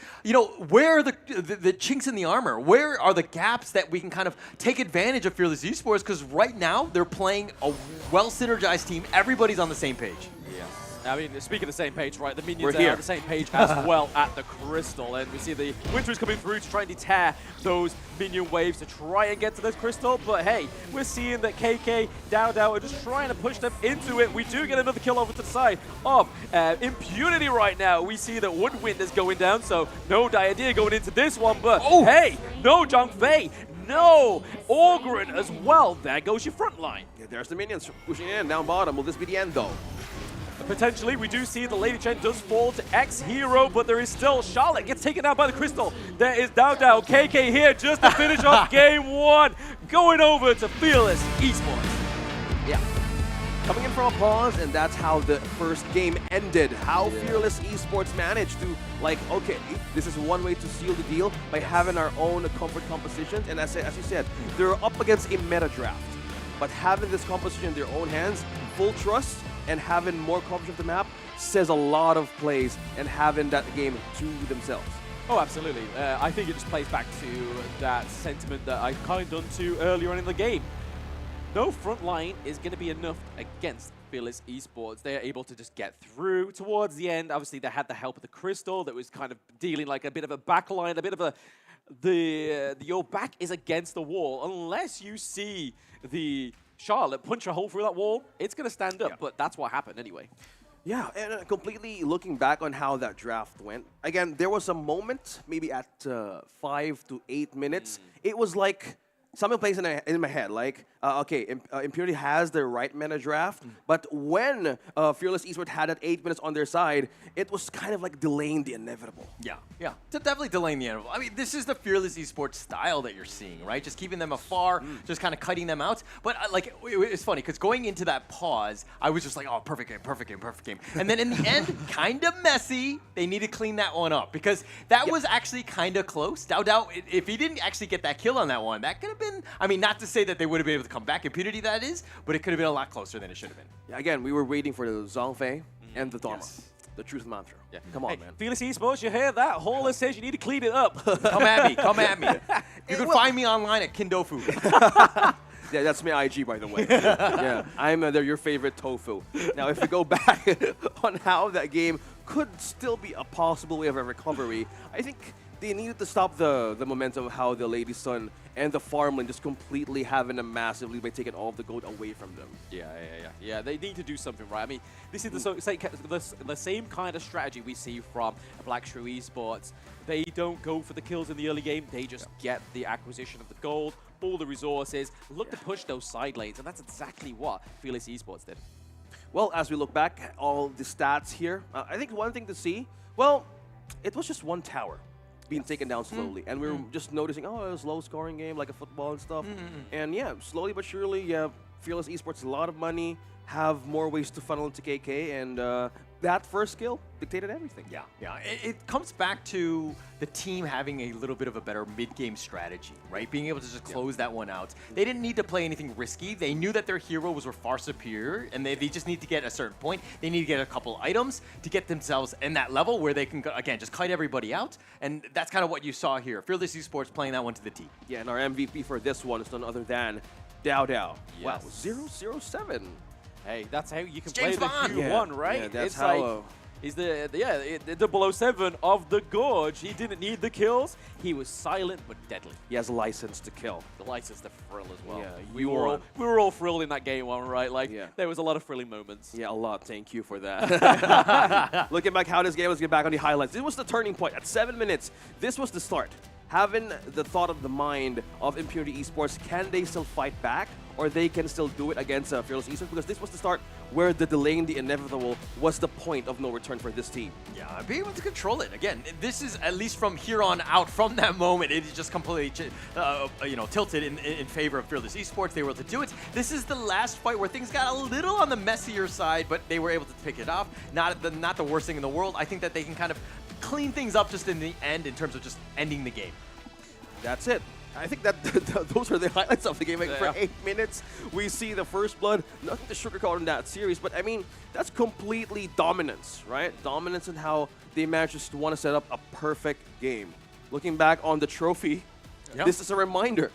where are the chinks in the armor? Where are the gaps that we can kind of take advantage of Fearless Esports? Because right now they're playing a well synergized team. Everybody's on the same page. Yeah. I mean, speaking of the same page, right, the minions are on the same page as well at the crystal, and we see the Winters coming through to try and deter those minion waves to try and get to this crystal, but hey, we're seeing that KK, Dao are just trying to push them into it. We do get another kill over to the side of Impunity right now. We see that Woodwind is going down, so no Diadea going into this one, but hey, no Zhang Fei. No, Ogren as well. There goes your front line. Yeah, there's the minions pushing in down bottom. Will this be the end though? Potentially, we do see the Lady Chen does fall to X-Hero, but there is still Charlotte gets taken out by the Crystal. There is Dao Dao, KK here just to finish off game 1, going over to Fearless Esports. Yeah. Coming in from a pause, and that's how the first game ended. How Fearless Esports managed to, like, okay, this is one way to seal the deal by having our own comfort compositions. And as you said, they're up against a meta draft. But having this composition in their own hands, full trust, and having more coverage of the map says a lot of plays and having that game to themselves. Oh, absolutely. I think it just plays back to that sentiment that I kind of done to earlier on in the game. No front line is going to be enough against Fearless Esports. They are able to just get through. Towards the end, obviously, they had the help of the Crystal that was kind of dealing like a bit of a backline, a bit of a... your back is against the wall. Unless you see the Charlotte punch a hole through that wall, it's going to stand up. But that's what happened anyway. Yeah, and completely looking back on how that draft went, again, there was a moment, maybe at 5 to 8 minutes, it was like something plays in my head, like, okay, Impurity has their right meta draft, but when Fearless Esports had that 8 minutes on their side, it was kind of like delaying the inevitable. Yeah, yeah, definitely delaying the inevitable. I mean, this is the Fearless Esports style that you're seeing, right? Just keeping them afar, just kind of cutting them out. But like, it's funny, because going into that pause, I was just like, oh, perfect game, perfect game, perfect game. And then in the end, kind of messy, they need to clean that one up, because that was actually kind of close. Dao Dao, if he didn't actually get that kill on that one, that could have been, I mean, not to say that they would have been able to come back, Impunity that is, but it could have been a lot closer than it should have been. Yeah, again, we were waiting for the Zhongfei and the Dharma. The truth mantra. Yeah. Come on, man. Fearless Esports, you hear that? Holler says you need to clean it up. Come at me, come at me. You can find me online at Kindofu. Yeah, that's my IG, by the way. Yeah, they're your favorite tofu. Now, if we go back on how that game could still be a possible way of a recovery, I think they needed to stop the momentum of how the Lady Sun and the Farmland just completely having a massive lead by taking all of the gold away from them. Yeah, they need to do something right. I mean, this is the same kind of strategy we see from Black Shrew Esports. They don't go for the kills in the early game. They just get the acquisition of the gold, all the resources, look to push those side lanes, and that's exactly what Fearless Esports did. Well, as we look back at all the stats here, I think one thing to see, well, it was just one tower being taken down slowly, and we were just noticing, oh, it was a low-scoring game, like a football and stuff. And yeah, slowly but surely, yeah, Fearless Esports, a lot of money, have more ways to funnel into KK, and that first kill dictated everything. Yeah. It comes back to the team having a little bit of a better mid-game strategy, right? Being able to just close that one out. They didn't need to play anything risky. They knew that their heroes were far superior, and they just need to get a certain point. They need to get a couple items to get themselves in that level where they can, again, just kite everybody out. And that's kind of what you saw here. Fearless Esports playing that one to the T. Yeah, and our MVP for this one is none other than Dao Dao. Yes. Wow, 007. Hey, that's how you can James play Bond. the Q1, right? Yeah, that's it's how. Like, he's the 007 of the Gorge. He didn't need the kills. He was silent but deadly. He has a license to kill. The license to thrill as well. Yeah, we were all thrilled in that game one, right? Like, there was a lot of thrilling moments. Yeah, a lot. Thank you for that. Looking back how this game was, get back on the highlights. This was the turning point. At 7 minutes, this was the start. Having the thought of the mind of Impunity Esports, can they still fight back? Or they can still do it against Fearless Esports? Because this was the start where the delaying the inevitable was the point of no return for this team. Yeah, being able to control it. Again, this is, at least from here on out, from that moment, it is just completely tilted in favor of Fearless Esports. They were able to do it. This is the last fight where things got a little on the messier side, but they were able to pick it off. Not the worst thing in the world. I think that they can kind of clean things up just in the end in terms of just ending the game. That's it. I think that those are the highlights of the game. Like, for 8 minutes, we see the first blood. Nothing to sugarcoat in that series, but I mean, that's completely dominance, right? Dominance in how they managed to want to set up a perfect game. Looking back on the trophy, this is a reminder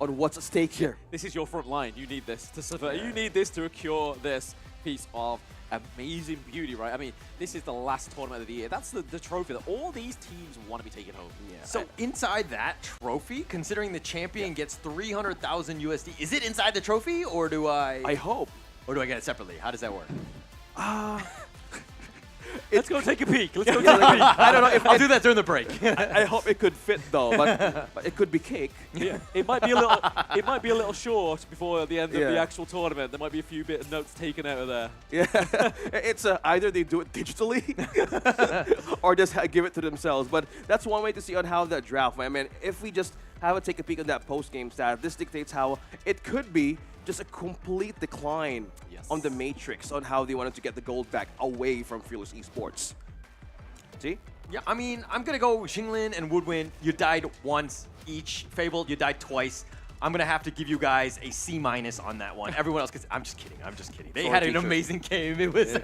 on what's at stake here. This is your front line. You need this to survive. You need this to secure this piece of amazing beauty, right? I mean, this is the last tournament of the year. That's the trophy that all these teams want to be taking home. Yeah. So inside that trophy, considering the champion gets 300,000 USD, is it inside the trophy, or do I? I hope. Or do I get it separately? How does that work? Let's go take a peek. Let's go take a peek. I don't know if I'll do that during the break. I hope it could fit though, but it could be cake. Yeah, it might be a little. It might be a little short before the end of the actual tournament. There might be a few bit of notes taken out of there. Yeah, it's either they do it digitally or just give it to themselves. But that's one way to see on how that draft went. I mean, if we just have a take a peek on that post-game stat, this dictates how it could be just a complete decline on the matrix on how they wanted to get the gold back away from Fearless Esports. See? Yeah, I mean, I'm going to go Xinglin and Woodwind. You died once each. Fable, you died twice. I'm going to have to give you guys a C- on that one. Everyone else, I'm just kidding. I'm just kidding. They had an amazing game. It was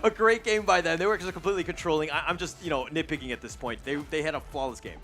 a great game by them. They were just completely controlling. I'm just, nitpicking at this point. They had a flawless game.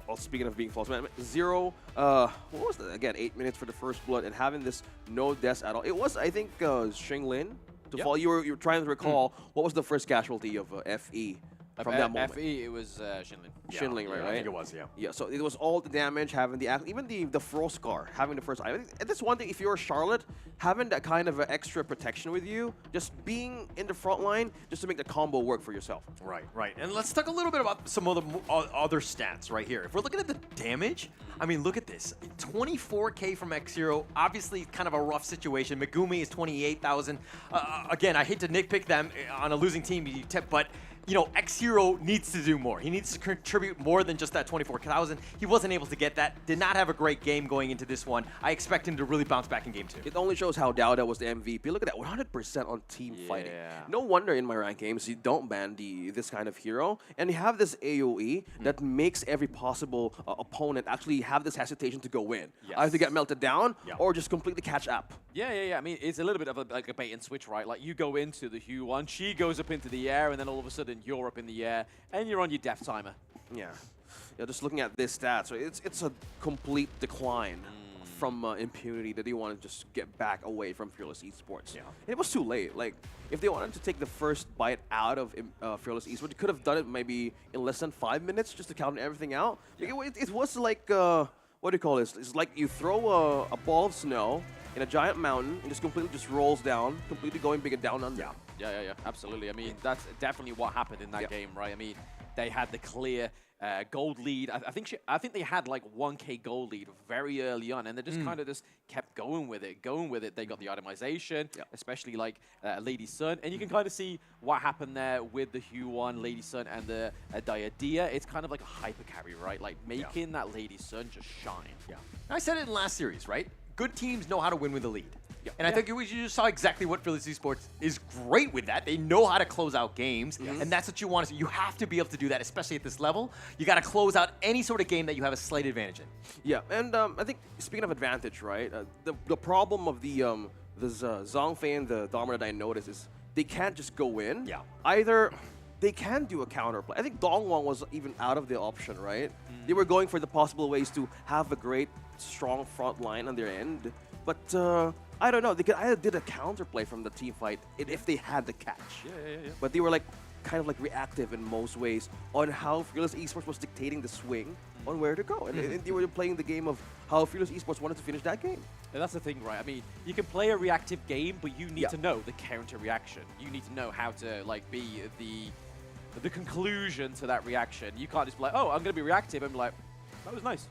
Well, speaking of being false, man, zero, what was that? Again, 8 minutes for the first blood and having this no deaths at all. It was, I think, Xinglin to fall. You were trying to recall what was the first casualty of FE from that moment. FE, it was Xinglin. Xinglin, right? I think it was, yeah. Yeah, so it was all the damage, having even the Frost Scar, having the first item. And that's one thing, if you're Charlotte, having that kind of extra protection with you, just being in the front line, just to make the combo work for yourself. Right. And let's talk a little bit about some other stats right here. If we're looking at the damage, I mean, look at this. 24K from X0, obviously kind of a rough situation. Megumi is 28,000. Again, I hate to nitpick them on a losing team, but X0 needs to do more. He needs to contribute more than just that 24,000. He wasn't able to get that. Did not have a great game going into this one. I expect him to really bounce back in game 2. It only shows how Dowda was the MVP. Look at that, 100% on team fighting. No wonder in my ranked games you don't ban this kind of hero. And you have this AoE that makes every possible opponent actually have this hesitation to go in. Either get melted down or just completely catch up. Yeah. I mean, it's a little bit of a bait and switch, right? Like, you go into the Hue one, she goes up into the air, and then all of a sudden you're up in the air, and you're on your death timer. Yeah, just looking at this stat, so it's a complete decline from impunity that they want to just get back away from Fearless Esports. And it was too late. Like, if they wanted to take the first bite out of Fearless Esports, they could have done it maybe in less than 5 minutes just to count everything out. It was like, what do you call this? It's like you throw a ball of snow in a giant mountain and just completely just rolls down, completely going big and down under. Yeah, absolutely. I mean, that's definitely what happened in that game, right? I mean, they had the clear gold lead. I think they had like 1K gold lead very early on, and they just kind of just kept going with it. They got the itemization, especially like Lady Sun, and you can kind of see what happened there with the Hue 1, Lady Sun, and the Diadea. It's kind of like a hyper carry, right? Like making that Lady Sun just shine. I said it in last series, right? Good teams know how to win with the lead. And I think you just saw exactly what Fearless Esports is great with that. They know how to close out games, and that's what you want to see. You have to be able to do that, especially at this level. You got to close out any sort of game that you have a slight advantage in. Yeah, and I think speaking of advantage, right, the problem of the Zhongfei and the Dharma that I noticed is they can't just go in. Either they can do a counterplay. I think Dongwon was even out of the option, right? They were going for the possible ways to have a great, strong front line on their end, but I don't know. They could either did a counterplay from the team fight if they had the catch. But they were like kind of like reactive in most ways on how Fearless Esports was dictating the swing on where to go. And they were playing the game of how Fearless Esports wanted to finish that game. And that's the thing, right? I mean, you can play a reactive game, but you need to know the counter reaction. You need to know how to like be the conclusion to that reaction. You can't just be like, oh, I'm going to be reactive and be like, that was nice.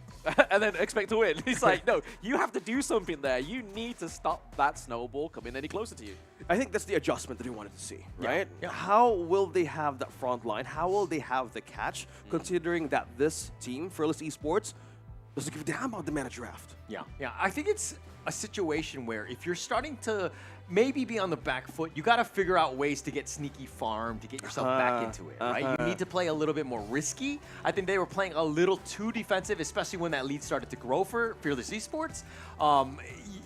And then expect to win. It's like, no, you have to do something there. You need to stop that snowball coming any closer to you. I think that's the adjustment that we wanted to see, right? How will they have that front line? How will they have the catch, considering that this team, Fearless Esports, doesn't give a damn about the mana draft? Yeah, I think it's a situation where if you're starting to maybe be on the back foot, you got to figure out ways to get sneaky farm to get yourself back into it, right? You need to play a little bit more risky. I think they were playing a little too defensive, especially when that lead started to grow for Fearless Esports.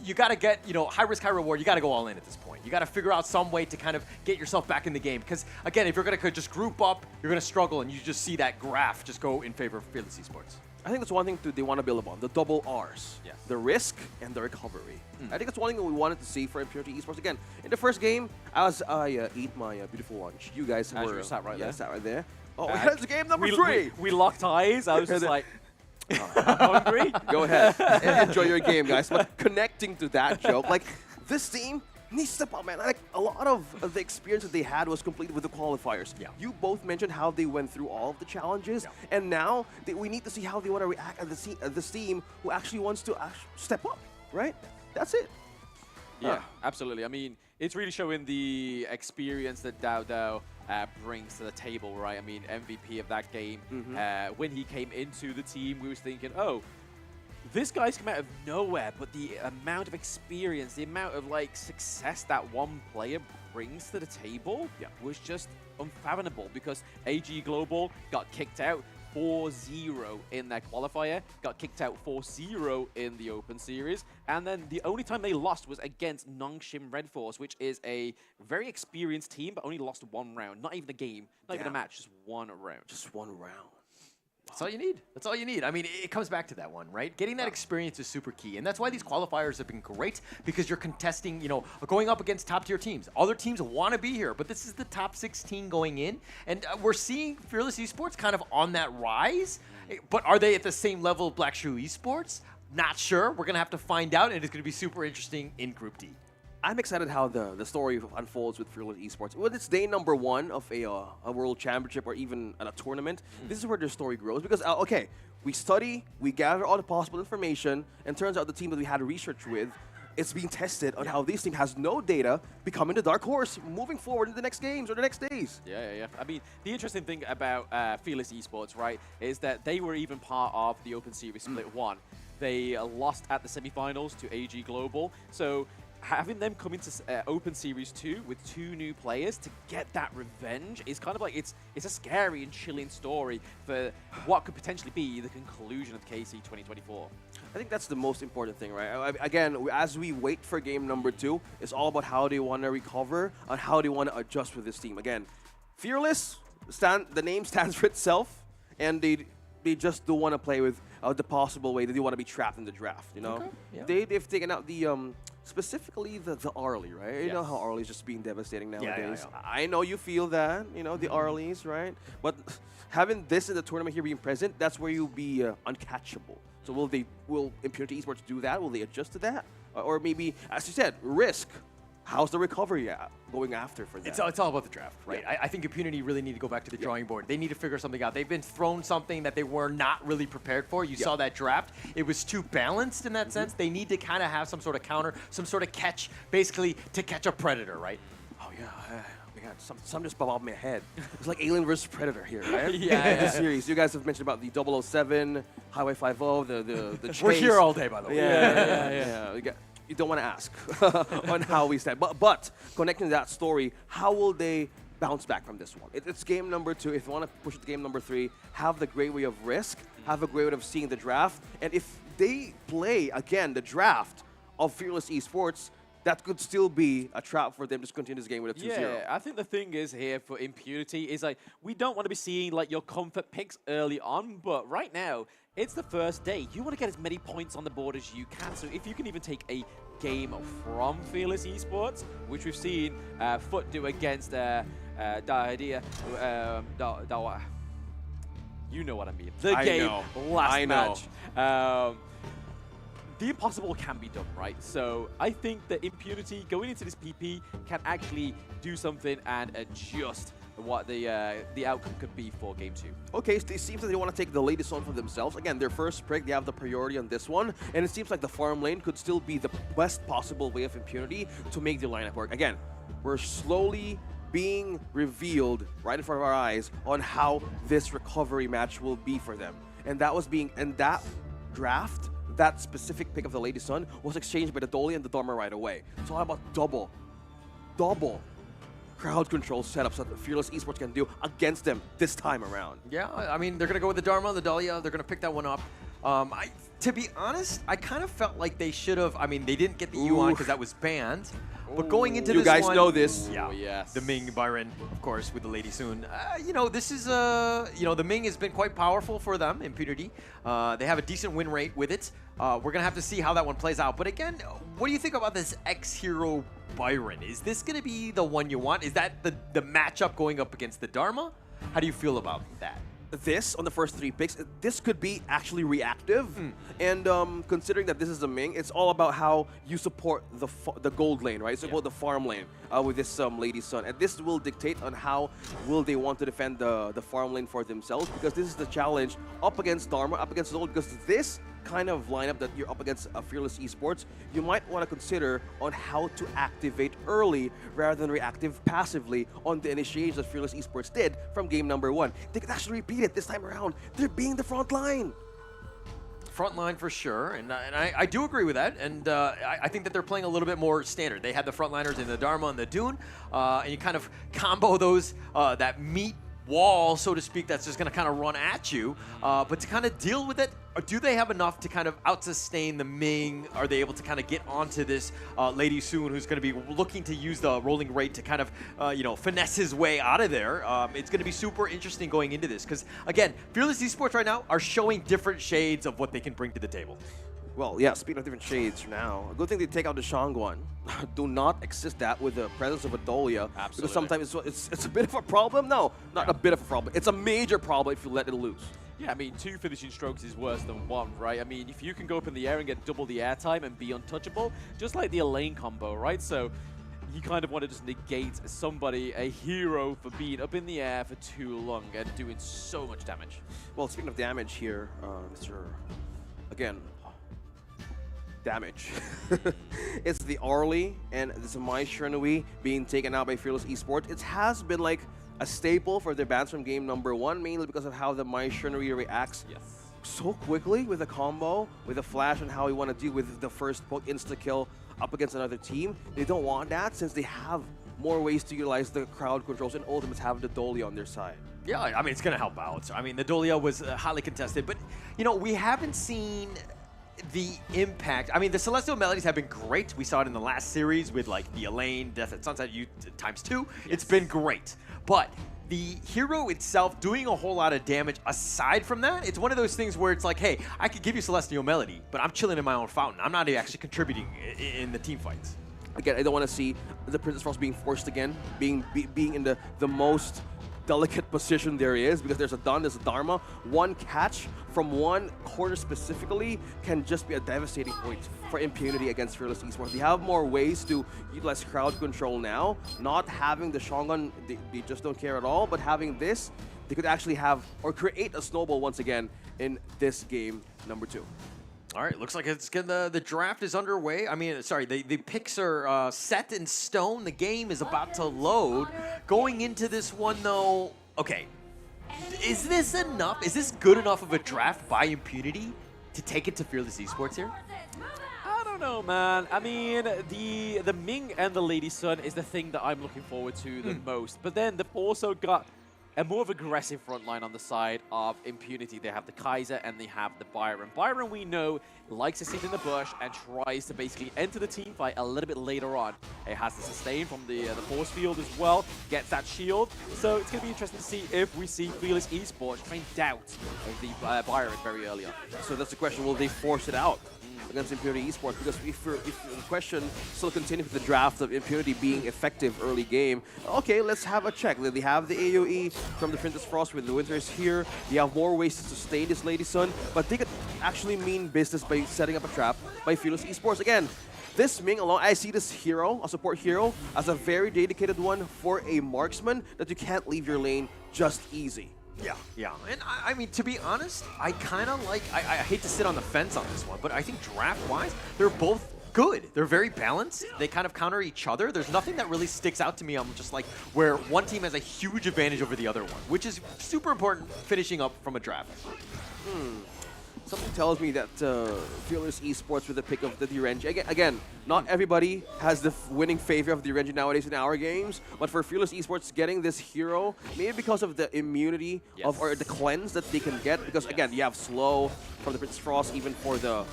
You got to get, high risk, high reward. You got to go all in at this point. You got to figure out some way to kind of get yourself back in the game. Because, again, if you're going to just group up, you're going to struggle, and you just see that graph just go in favor of Fearless Esports. I think that's one thing they want to build upon, the double R's. The risk and the recovery. I think that's one thing that we wanted to see for Impurity Esports. Again, in the first game, as I eat my beautiful lunch, you guys were sat right there. Sat right there. Oh, it's game number 3. We locked eyes. I was just like, I'm hungry. Go ahead. Enjoy your game, guys. But connecting to that joke, like, this team needs to step up, man. Like, a lot of the experience that they had was completed with the qualifiers. Yeah. You both mentioned how they went through all of the challenges, and now we need to see how they want to react at this team who actually wants to step up, right? That's it. Yeah, absolutely. I mean, it's really showing the experience that Dao brings to the table, right? I mean, MVP of that game, when he came into the team, we was thinking, oh, this guy's come out of nowhere, but the amount of experience, the amount of like success that one player brings to the table was just unfathomable, because AG Global got kicked out 4-0 in their qualifier, got kicked out 4-0 in the Open Series, and then the only time they lost was against Nongshim Red Force, which is a very experienced team, but only lost one round. Not even a game, not even a match, just one round. Just one round. That's all you need. That's all you need. I mean, it comes back to that one, right? Getting that experience is super key. And that's why these qualifiers have been great, because you're contesting, you know, going up against top-tier teams. Other teams want to be here, but this is the top 16 going in. And we're seeing Fearless Esports kind of on that rise. But are they at the same level of Black Shoe Esports? Not sure. We're going to have to find out, and it's going to be super interesting in Group D. I'm excited how the story unfolds with Fearless Esports. When it's day number 1 of a World Championship or even at a tournament, this is where their story grows. Because, okay, we study, we gather all the possible information, and turns out the team that we had research with, it's being tested on how this team has no data, becoming the dark horse, moving forward in the next games or the next days. Yeah. I mean, the interesting thing about Fearless Esports, right, is that they were even part of the Open Series Split 1. They lost at the semifinals to AG Global, so having them come into Open Series 2 with 2 new players to get that revenge is kind of like, it's a scary and chilling story for what could potentially be the conclusion of KC 2024. I think that's the most important thing, right? Again, as we wait for game number 2, it's all about how they want to recover and how they want to adjust with this team. Again, Fearless, the name stands for itself, and they just don't want to play with the possible way that they want to be trapped in the draft, you know? Okay. They've taken out the specifically the Arlie, right? Yes. You know how Arlie's just being devastating nowadays. Yeah. I know you feel that, you know, the Arlies, right? But having this in the tournament here being present, that's where you'll be uncatchable. So will Impunity Esports do that? Will they adjust to that? Or maybe, as you said, Risk. How's the recovery going after for that? It's all about the draft, right? Yeah. I think Impunity really need to go back to the drawing board. They need to figure something out. They've been thrown something that they were not really prepared for. You saw that draft. It was too balanced in that sense. They need to kind of have some sort of counter, some sort of catch, basically to catch a predator, right? Oh, yeah. Oh my God, some just popped off my head. It's like Alien vs. Predator here, right? Yeah. The series. You guys have mentioned about the 007, Highway 5-0, the chase. We're here all day, by the way. Yeah. You don't want to ask on how we stand. But connecting to that story, how will they bounce back from this one? It's game number 2. If you want to push it to game number 3, have the great way of Risk, have a great way of seeing the draft. And if they play, again, the draft of Fearless Esports, that could still be a trap for them to continue this game with a 2-0. Yeah, I think the thing is here for Impunity is like, we don't want to be seeing like your comfort picks early on, but right now, it's the first day. You want to get as many points on the board as you can. So if you can even take a game from Fearless Esports, which we've seen Foot do against Daidea, you know what I mean. The last match. The impossible can be done, right? So I think that Impunity going into this PP can actually do something and adjust what the outcome could be for game 2. Okay, so it seems that they want to take the latest one for themselves. Again, their first pick, they have the priority on this one, and it seems like the farm lane could still be the best possible way of Impunity to make the lineup work. Again, we're slowly being revealed right in front of our eyes on how this recovery match will be for them. And that draft, that specific pick of the Lady Sun was exchanged by the Dolly and the Dharma right away. So how about double crowd control setups that Fearless Esports can do against them this time around? Yeah, I mean, they're going to go with the Dharma, the Dahlia. They're going to pick that one up. To be honest, I kind of felt like they should have. I mean, they didn't get the Yuan because that was banned. But going into this one, you guys know this. Yeah, yes. The Ming Byron, of course, with the Lady Soon. You know, this is the Ming has been quite powerful for them, Impunity. They have a decent win rate with it. We're going to have to see how that one plays out. But again, what do you think about this X-Hero Byron? Is this going to be the one you want? Is that the matchup going up against the Dharma? How do you feel about that? this on the first 3 picks, this could be actually reactive. And considering that this is a Ming, it's all about how you support the gold lane, right? Support the farm lane with this Lady Sun. And this will dictate on how will they want to defend the farm lane for themselves, because this is the challenge up against Dharma, up against Zol, because this kind of lineup that you're up against Fearless Esports, you might want to consider on how to activate early rather than reactive passively on the initiation that Fearless Esports did from game number 1. They could actually repeat it this time around. They're being the front line. Front line for sure, and I do agree with that, and I think that they're playing a little bit more standard. They had the frontliners in the Dharma and the Dune, and you kind of combo those, that meat wall, so to speak, that's just going to kind of run at you. But to kind of deal with it, do they have enough to kind of out-sustain the Ming? Are they able to kind of get onto this Lady Soon, who's going to be looking to use the rolling rate to kind of, finesse his way out of there? It's going to be super interesting going into this because, again, Fearless Esports right now are showing different shades of what they can bring to the table. Well, yeah, speaking of different shades now, a good thing they take out the Shangguan. Do not assist that with the presence of a Dahlia. Absolutely. Because sometimes it's a bit of a problem. No, not a bit of a problem. It's a major problem if you let it loose. Yeah, I mean, 2 finishing strokes is worse than 1, right? I mean, if you can go up in the air and get double the airtime and be untouchable, just like the Elaine combo, right? So you kind of want to just negate somebody, a hero, for being up in the air for too long and doing so much damage. Well, speaking of damage here, again, damage. It's the Arlie and this Mai Shernui being taken out by Fearless Esports. It has been like a staple for their bans from game number 1, mainly because of how the Mai Shernui reacts so quickly with a combo, with a flash, and how we want to deal with the first poke insta-kill up against another team. They don't want that since they have more ways to utilize the crowd controls and ultimates have the Dahlia on their side. Yeah, I mean, it's going to help out. I mean, the Dahlia was highly contested, but, we haven't seen the impact. I mean, the Celestial Melodies have been great. We saw it in the last series with, like, the Elaine, Death at Sunset ×2. It's been great. But the hero itself doing a whole lot of damage aside from that, it's one of those things where it's like, hey, I could give you Celestial Melody, but I'm chilling in my own fountain. I'm not actually contributing in the team fights. Again, I don't want to see the Princess Frost being forced again, being in the most delicate position there is, because there's a Dun, there's a Dharma. One catch from one corner specifically can just be a devastating point for Impunity against Fearless Esports. They have more ways to utilize crowd control now. Not having the Shongun, they just don't care at all, but having this, they could actually have or create a snowball once again in this game number 2. All right, looks like the draft is underway. I mean, sorry, the picks are set in stone. The game is about to load. Going into this one, though, okay, is this enough? Is this good enough of a draft by Impunity to take it to Fearless Esports here? I don't know, man. I mean, the Ming and the Lady Sun is the thing that I'm looking forward to the most. But then they've also got a more of aggressive front line on the side of Impunity. They have the Kaiser and they have the Byron. Byron, we know, likes to sit in the bush and tries to basically enter the team fight a little bit later on. It has the sustain from the force field as well, gets that shield. So it's going to be interesting to see if we see Fearless Esports trying doubt of the Byron very early on. So that's the question, will they force it out against Impunity Esports? Because if the question still continues with the draft of Impunity being effective early game, okay, let's have a check. They have the AoE from the Princess Frost with the Winter is here. They have more ways to sustain this Lady Sun, but they could actually mean business by setting up a trap by Fearless Esports. Again, this Ming alone, I see this hero, a support hero, as a very dedicated one for a marksman that you can't leave your lane just easy. Yeah. And I mean, to be honest, I kind of like, I hate to sit on the fence on this one, but I think draft-wise, they're both good. They're very balanced. They kind of counter each other. There's nothing that really sticks out to me. I'm just like, where one team has a huge advantage over the other one, which is super important finishing up from a draft. Something tells me that Fearless Esports with the pick of the Direnji. Again, not everybody has the winning favor of Direnji nowadays in our games, but for Fearless Esports getting this hero, maybe because of the immunity or the cleanse that they can get, because again, you have slow from the Princess Frost, even for the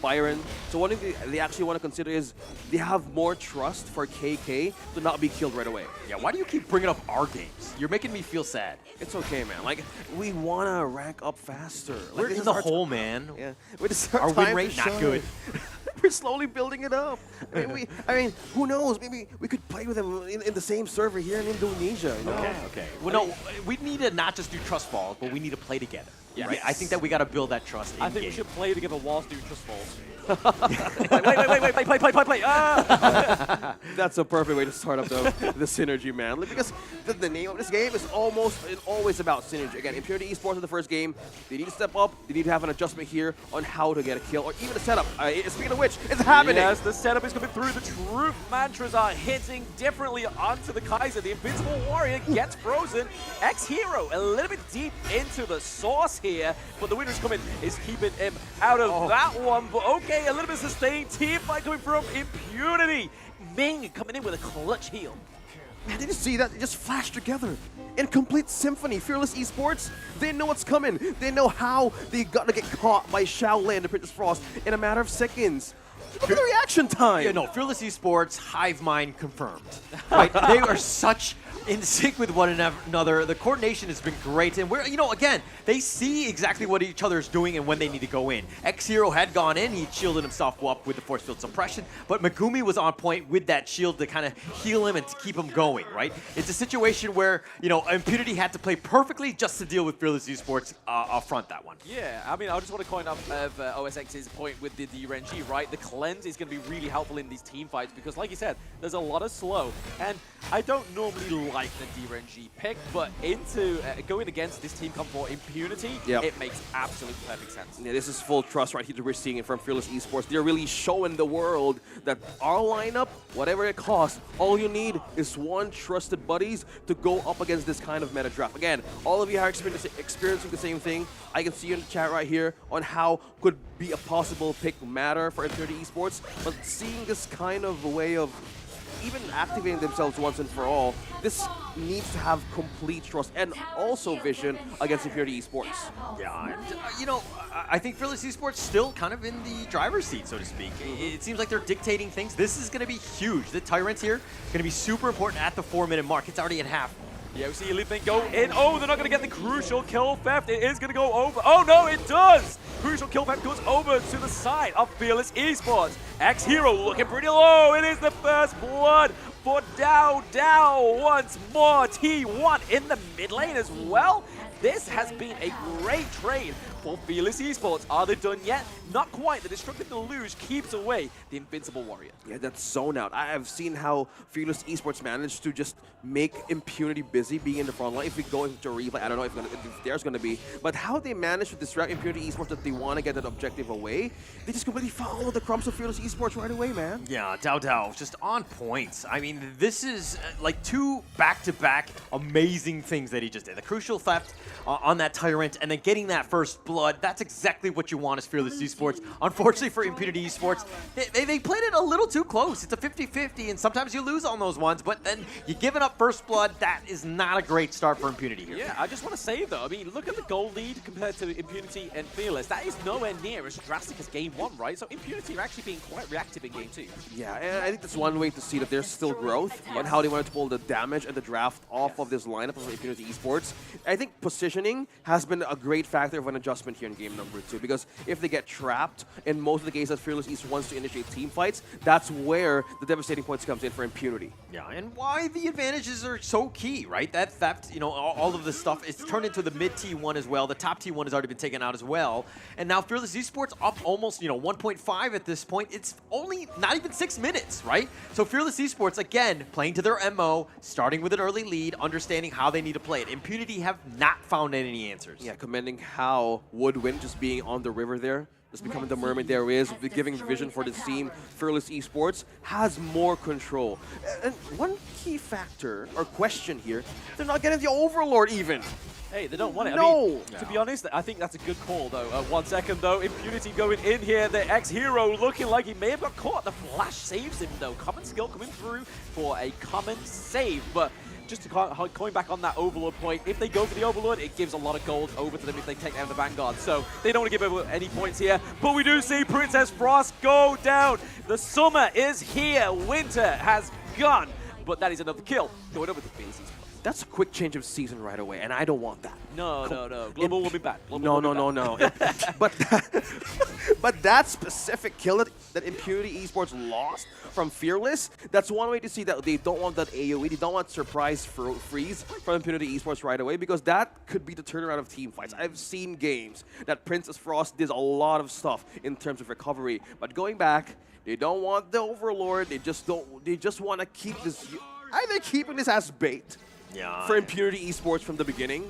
Byron. So one thing they actually want to consider is they have more trust for KK to not be killed right away. Yeah, why do you keep bringing up our games? You're making me feel sad. It's okay, man. Like, we want to rank up faster. We're in the hole, man. Yeah. Our win rate not good. We're slowly building it up. I mean, who knows? Maybe we could play with them in the same server here in Indonesia. You know? Okay. Well, no, we need to not just do trust falls, but we need to play together. Yes. Right? I think that we got to build that trust. I think we should play together whilst doing trust falls. wait, play. Ah! That's a perfect way to start up the synergy, man. Because the name of this game is always about synergy. Again, Impurity Esports in the first game, they need to step up. They need to have an adjustment here on how to get a kill or even a setup. Speaking of which, it's happening. Yes, the setup is coming through. The truth mantras are hitting differently onto the Kaiser. The Invincible Warrior gets frozen. X-Hero a little bit deep into the source here, but the winner's coming is keeping him out of that one. But okay, a little bit sustained team fight coming from Impunity. Ming coming in with a clutch heal. Man, did you see that? They just flashed together in complete symphony. Fearless Esports, they know what's coming. They know how they got to get caught by Shaolin and Princess Frost in a matter of seconds. Look at the reaction time. Yeah, no, Fearless Esports, Hive Mind confirmed. Right? They are such in sync with one another. The coordination has been great, and we're, again, they see exactly what each other is doing and when they need to go in. X-Hero had gone in, he shielded himself up with the force field suppression, but Megumi was on point with that shield to kind of heal him and to keep him going, right? It's a situation where, Impunity had to play perfectly just to deal with Fearless Esports up front that one. Yeah, I mean, I just want to coin up of OSX's point with the DRNG, right? The cleanse is going to be really helpful in these team fights because, like you said, there's a lot of slow, and I don't normally like the DRNG pick, but into going against this team come for Impunity, it makes absolute perfect sense. Yeah, this is full trust right here that we're seeing from Fearless Esports. They're really showing the world that our lineup, whatever it costs, all you need is one trusted buddies to go up against this kind of meta draft. Again, all of you are experiencing the same thing. I can see you in the chat right here on how could be a possible pick matter for Impunity Esports, but seeing this kind of way of even activating themselves once and for all, this needs to have complete trust and also vision against Impurity Esports. Yeah, I think Fearless Esports still kind of in the driver's seat, so to speak. It seems like they're dictating things. This is going to be huge. The Tyrant here going to be super important at the 4-minute mark. It's already at half. Yeah, we see Elite Thing go in. Oh, they're not going to get the crucial kill theft. It is going to go over. Oh, no, it does. Crucial kill theft goes over to the side of Fearless Esports. X-Hero looking pretty low. It is the first blood for Dao Dao once more. T1 in the mid lane as well. This has been a great trade for Fearless Esports. Are they done yet? Not quite. The Destructive Deluge keeps away the Invincible Warrior. Yeah, that's zone out. I have seen how Fearless Esports managed to just make Impunity busy being in the front line. If we go into a replay, I don't know if there's going to be, but how they managed to distract Impunity Esports that they want to get that objective away, they just completely follow the crumbs of Fearless Esports right away, man. Yeah, Dao Dao, just on point. I mean, this is like two back-to-back amazing things that he just did. The crucial theft on that Tyrant and then getting that first blood. That's exactly what you want as Fearless Esports. Unfortunately for Impunity Esports, they played it a little too close. It's a 50-50, and sometimes you lose on those ones, but then you're giving up first blood. That is not a great start for Impunity here. Yeah, I just want to say, though, I mean, look at the goal lead compared to Impunity and Fearless. That is nowhere near as drastic as Game 1, right? So Impunity are actually being quite reactive in Game 2. Yeah, and I think that's one way to see that there's still growth on how they wanted to pull the damage and the draft off of this lineup of Impunity Esports. I think positioning has been a great factor of an adjustment here in game number 2, because if they get trapped, in most of the cases Fearless East wants to initiate team fights, that's where the devastating points comes in for Impunity. Yeah, and why the advantages are so key, right? That theft, all of this stuff, it's turned into the mid T1 as well. The top T1 has already been taken out as well. And now Fearless Esports up almost, 1.5 at this point. It's only not even 6 minutes, right? So Fearless Esports, again, playing to their MO, starting with an early lead, understanding how they need to play it. Impunity have not found any answers. Yeah, commending how Woodwind just being on the river there, just becoming the mermaid there is, giving vision for this team. Fearless Esports has more control. And one key factor or question here, they're not getting the Overlord even. Hey, they don't want it. No. I mean, to be honest, I think that's a good call, though. 1 second, though. Impunity going in here. The X-Hero looking like he may have got caught. The flash saves him, though. Common skill coming through for a common save. But just to going back on that Overlord point, if they go for the Overlord, it gives a lot of gold over to them if they take down the Vanguard. So they don't want to give over any points here. But we do see Princess Frost go down. The summer is here. Winter has gone. But that is another kill. Going over to Fearless Esports. That's a quick change of season right away, and I don't want that. No. Global will be bad. No. But that specific kill that Impunity Esports lost from Fearless, that's one way to see that they don't want that AoE, they don't want surprise freeze from Impunity Esports right away, because that could be the turnaround of team fights. I've seen games that Princess Frost did a lot of stuff in terms of recovery, but going back, they don't want the Overlord, they just want to keep this, either keeping this as bait for Impunity Esports from the beginning.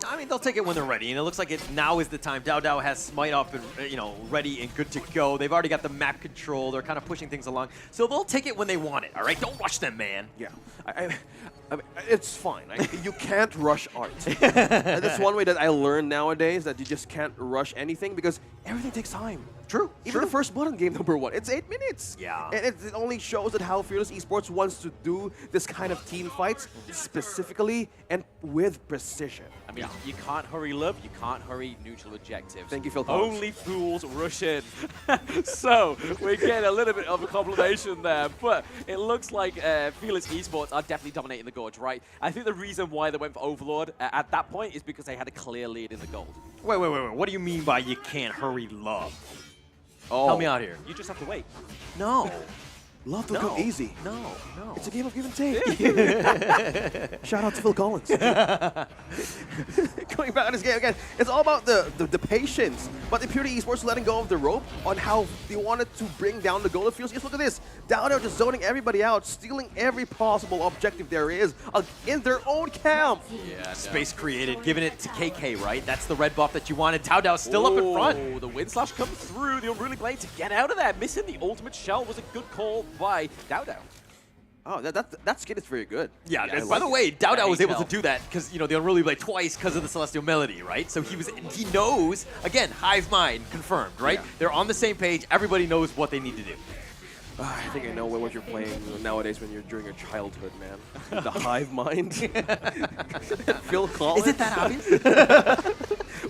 I mean, they'll take it when they're ready, and it looks like now is the time. Dao has Smite up and ready and good to go. They've already got the map control. They're kind of pushing things along, so they'll take it when they want it. All right, don't rush them, man. Yeah, I mean, it's fine. You can't rush art. And that's one way that I learned nowadays, that you just can't rush anything because everything takes time. True. Even the first button game #1, it's 8 minutes. Yeah. And it only shows that how Fearless Esports wants to do this kind of team fights specifically and with precision. I mean, you can't hurry love, you can't hurry neutral objectives. Thank you, Phil Collins. Only fools rush in. So, we're getting a little bit of a compilation there, but it looks like Fearless Esports are definitely dominating the Gorge, right? I think the reason why they went for Overlord at that point is because they had a clear lead in the gold. Wait. What do you mean by you can't hurry love? Oh. Help me out here. You just have to wait. No. Love will come easy. No. It's a game of give and take. Shout out to Phil Collins. Going back on this game again, it's all about the patience. But Impunity Esports letting go of the rope on how they wanted to bring down the goal of Fearless. Look at this. Down there just zoning everybody out, stealing every possible objective there is in their own camp. Yeah, space created, giving it to KK, right? That's the red buff that you wanted. Dao still up in front. The Wind Slash comes through. The Unruly Blade to get out of there. Missing the ultimate shell was a good call by Dao. Oh, that skin is very good. Yeah, by the way, Dao was able to do that because, the Unruly Blade twice because of the Celestial Melody, right? So he knows, again, Hive Mind confirmed, right? Yeah. They're on the same page. Everybody knows what they need to do. I think I know what you're playing nowadays when you're during your childhood, man. The Hive Mind. Phil Collins. Is it that obvious?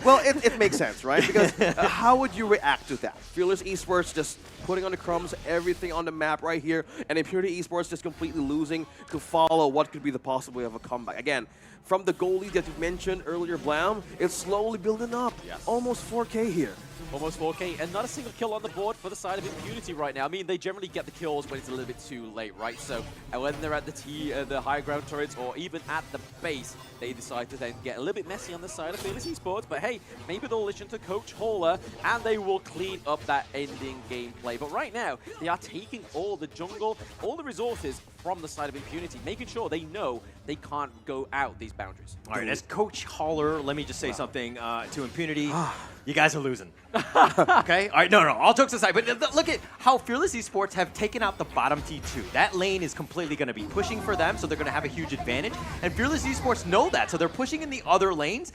Well, it makes sense, right? Because how would you react to that? Fearless Esports just putting on the crumbs, everything on the map right here, and Impunity Esports just completely losing to follow what could be the possibility of a comeback. Again, from the goalie that you mentioned earlier, Blam, it's slowly building up. Yes. Almost 4K here. Almost 4K, and not a single kill on the board for the side of Impunity right now. I mean, they generally get the kills when it's a little bit too late, right? So when they're at the high ground turrets, or even at the base, they decide to then get a little bit messy on the side of Fearless Esports. But hey, maybe they'll listen to Coach Hauler, and they will clean up that ending gameplay. But right now, they are taking all the jungle, all the resources from the side of Impunity, making sure they know they can't go out these boundaries. All right, as Coach Hauler, let me just say something to Impunity. You guys are losing. Okay? All right, no, all jokes aside, but look at how Fearless Esports have taken out the bottom T2. That lane is completely going to be pushing for them, so they're going to have a huge advantage. And Fearless Esports know that, so they're pushing in the other lanes,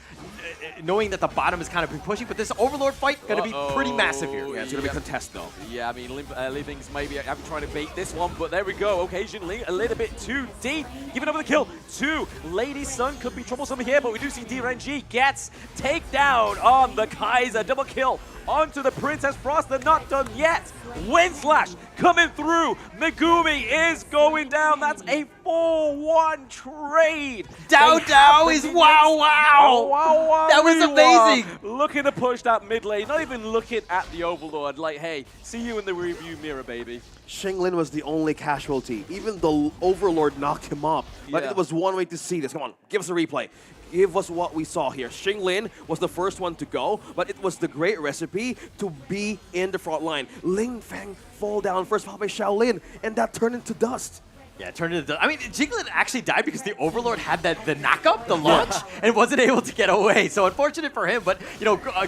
knowing that the bottom is kind of pushing, but this Overlord fight going to be pretty massive here. Yeah, it's going to be a contest, though. Yeah, I mean, Livings maybe trying to bait this one, but there we go. Occasionally, a little bit too deep. Giving over the kill to Lady Sun. Could be troublesome here, but we do see DRNG gets takedown on the Kaiser. Double kill onto the Princess Frost. They're not done yet. Wind Slash coming through. Megumi is going down. That's a 4-1 trade. Dao is wow. That was amazing. Looking to push that mid lane. Not even looking at the Overlord. Like, hey, see you in the review mirror, baby. Xinglin was the only casualty. Even the Overlord knocked him up. But it was one way to see this. Come on, give us a replay. Give us what we saw here. Xinglin was the first one to go, but it was the great recipe to be in the front line. Ling Feng fall down first, followed by Shaolin, and that turned into dust. Yeah, it turned into dust. I mean, Jigglet actually died because the Overlord had the knock-up, the launch, and wasn't able to get away. So unfortunate for him, but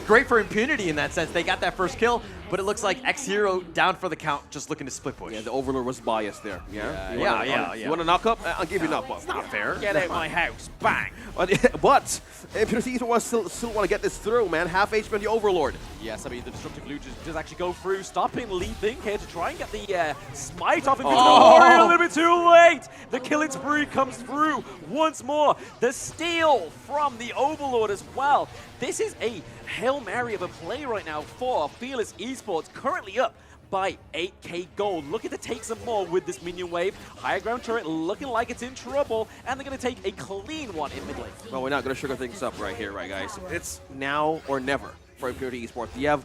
great for Impunity in that sense. They got that first kill, but it looks like X-Hero down for the count, just looking to split push. Yeah, the Overlord was biased there. Yeah. You want a knock-up? I'll give you a knock-up. It's not fair. Get out my house. Bang. But Impunity still want to get this through, man. Half HP on the Overlord. Yes, I mean, the Destructive Loot does actually go through, stopping Lee Think here to try and get the smite off Invisible Warrior. A little bit too late. The killing spree comes through once more. The steal from the Overlord as well. This is a Hail Mary of a play right now for Fearless Esports, currently up by 8k gold. Looking to take some more with this minion wave. Higher ground turret looking like it's in trouble, and they're going to take a clean one in mid lane. Well, we're not going to sugar things up right here, right, guys? It's now or never for Impurity Esports. They have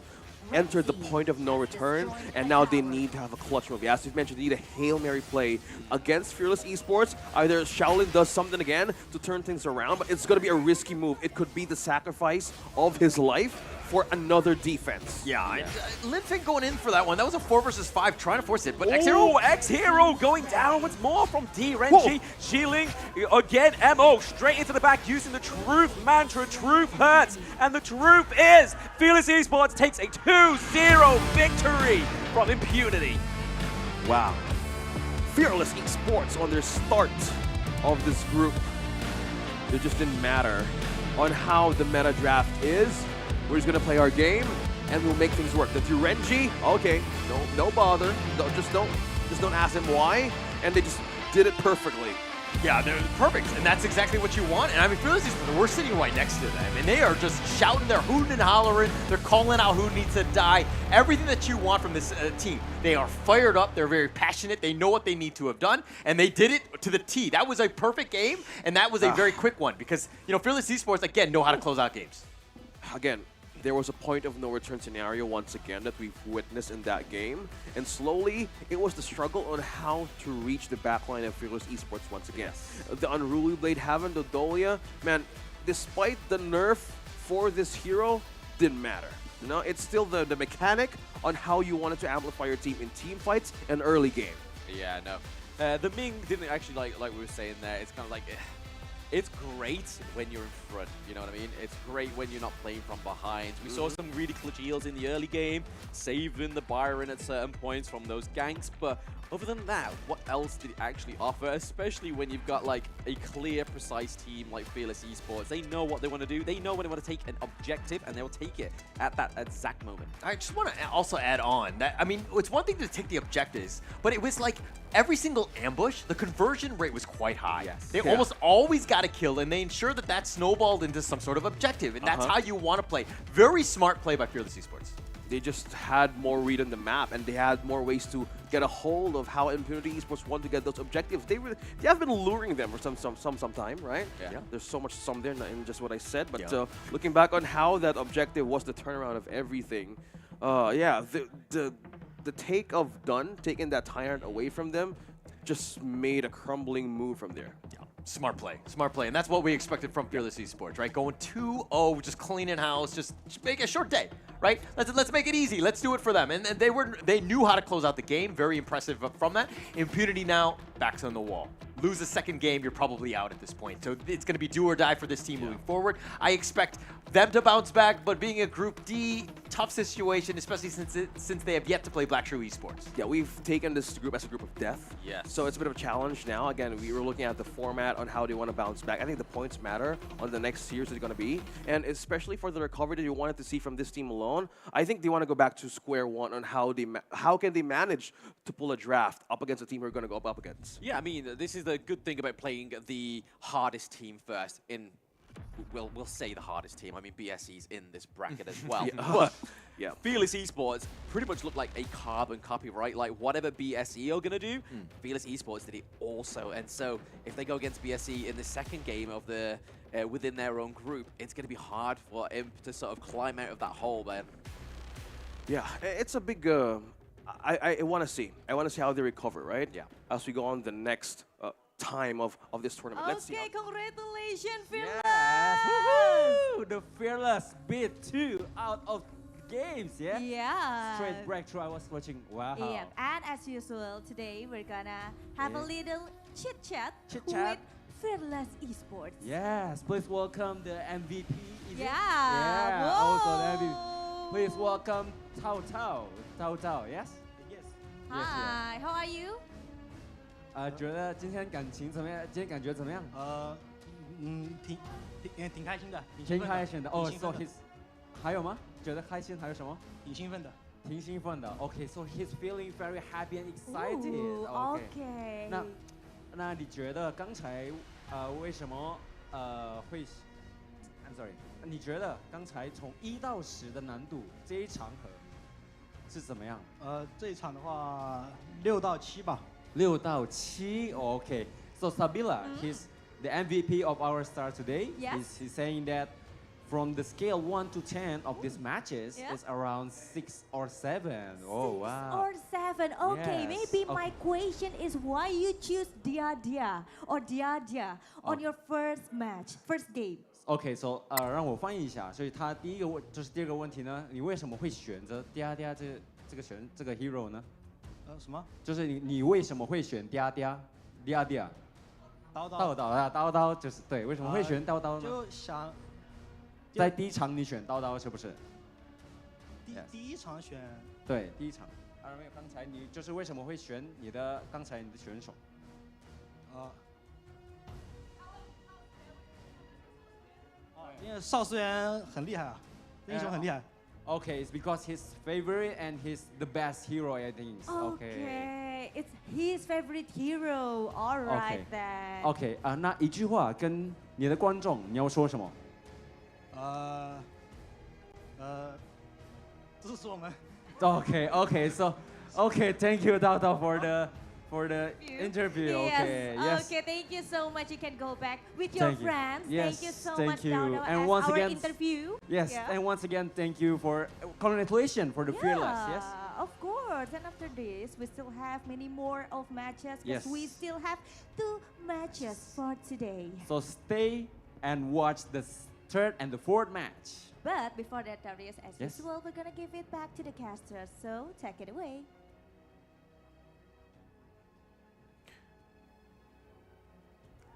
entered the point of no return, and now they need to have a clutch move. As you've mentioned, they need a Hail Mary play against Fearless Esports. Either Shaolin does something again to turn things around, but it's going to be a risky move. It could be the sacrifice of his life for another defense. Yeah, Linfeng going in for that one. That was a 4 versus 5, trying to force it, but X-Hero going down once more from D-Renji. Shielding again, MO straight into the back using the Truth Mantra. Truth hurts, and the truth is Fearless Esports takes a 2-0 victory from Impunity. Wow. Fearless Esports on their start of this group. It just didn't matter on how the meta draft is. We're just gonna play our game, and we'll make things work. The Durenji, okay, no bother. Just don't ask them why, and they just did it perfectly. Yeah, they're perfect, and that's exactly what you want. And I mean, Fearless Esports, we're sitting right next to them, and they are just shouting, they're hooting and hollering, they're calling out who needs to die. Everything that you want from this team. They are fired up, they're very passionate, they know what they need to have done, and they did it to the T. That was a perfect game, and that was a very quick one, because Fearless Esports, again, know how to close out games. Again, there was a point of no return scenario once again that we've witnessed in that game. And slowly, it was the struggle on how to reach the backline of Fearless Esports once again. The Unruly Blade having the Dolia, man, despite the nerf for this hero, didn't matter. It's still the mechanic on how you wanted to amplify your team in team fights and early game. Yeah, no. The Ming didn't actually, like we were saying there, it's kind of like... It's great when you're in front, you know what I mean? It's great when you're not playing from behind. We saw some really clutch heals in the early game, saving the Byron at certain points from those ganks, but other than that, what else did it actually offer? Especially when you've got like a clear, precise team like Fearless Esports. They know what they want to do. They know when they want to take an objective, and they'll take it at that exact moment. I just want to also add on that, I mean, it's one thing to take the objectives, but it was like every single ambush, the conversion rate was quite high. Yes. They almost always got a kill, and they ensured that that snowballed into some sort of objective, and that's how you want to play. Very smart play by Fearless Esports. They just had more read on the map, and they had more ways to get a hold of how Impunity Esports want to get those objectives. They have been luring them for some time, right? Yeah. There's so much some there in just what I said, but looking back on how that objective was the turnaround of everything, the take of Dunn, taking that tyrant away from them, just made a crumbling move from there. Yeah. Smart play, and that's what we expected from Fearless Esports, right? Going 2-0, just cleaning house, just make a short day, right? Let's make it easy. Let's do it for them, and they knew how to close out the game. Very impressive from that. Impunity now backs on the wall. Lose a second game, you're probably out at this point. So it's going to be do or die for this team moving forward. I expect them to bounce back, but being a Group D, tough situation, especially since they have yet to play Black Shrew Esports. Yeah, we've taken this group as a group of death. Yes. So it's a bit of a challenge now. Again, we were looking at the format on how they want to bounce back. I think the points matter on the next series they're going to be, and especially for the recovery that you wanted to see from this team alone. I think they want to go back to square one on how can they manage to pull a draft up against a team we're going to go up against. Yeah, I mean, this is the good thing about playing the hardest team first in, we'll say the hardest team. I mean, BSE's in this bracket as well. But Fearless Esports pretty much look like a carbon copy, right? Like whatever BSE are going to do, Fearless Esports did it also. And so if they go against BSE in the second game of the within their own group, it's going to be hard for Imp to sort of climb out of that hole, man. Yeah, it's a big... I want to see. I want to see how they recover, right? Yeah. As we go on the next time of this tournament. Let's see. Okay, congratulations, Fearless! Woohoo! The Fearless beat 2 out of games, yeah? Yeah. Straight breakthrough, I was watching. Wow. Yeah, and as usual, today we're gonna have a little chit-chat with Chit-chat. Fearless Esports. Yes, please welcome the MVP. Is it? Yeah. Yeah, also the MVP. Please welcome Tao Tao. Tao Tao, yes? Yes. Hi, how are you? 觉得今天感情怎么样？今天感觉怎么样？挺开心的，挺开心的。哦，so his， 还有吗？觉得开心还有什么？挺兴奋的。挺兴奋的。Okay, so he's feeling very happy and excited. Okay. 那你觉得刚才为什么会 ？I'm sorry. 你觉得刚才从1到10的难度这一场和是怎么样？这一场的话6到7吧。6到7 ，OK. So Sabila, he's the MVP of our star today. Yes. He's saying that from the scale 1 to 10 of these matches, Yeah. it's around 6 or 7. Oh, wow. Or 7. Okay, Yes, maybe my okay. question is why you choose Dia or Dia on your first match, first game? OK, so 让我翻译一下。所以他第二个问题呢，你为什么会选择嗲嗲这个 hero 呢？什么？就是你为什么会选嗲嗲？刀就是对，为什么会选刀刀呢？就想在第一场你选刀刀是不是？第一场选。对，第一场。刚才你就是为什么会选刚才你的选手？因为邵思源很厉害啊，英雄很厉害。Okay, it's because his favorite and he's the best hero, I think. Okay, it's his favorite hero. All right then. Okay, 那一句话跟你的观众你要说什么？支持我们。Okay, so thank you, Dao Dao, for the interview. Yes. Okay, thank you so much. You can go back with your friends. Yes, thank you so thank much, you. Dao, And as once our again, interview. Yes, and once again, thank you for congratulations for the fearless. Yes. Of course. And after this, we still have many more of matches because Yes. we still have 2 matches for today. So stay and watch the third and the fourth match. But before that, Darius, as Yes. usual, we're gonna give it back to the casters. So take it away.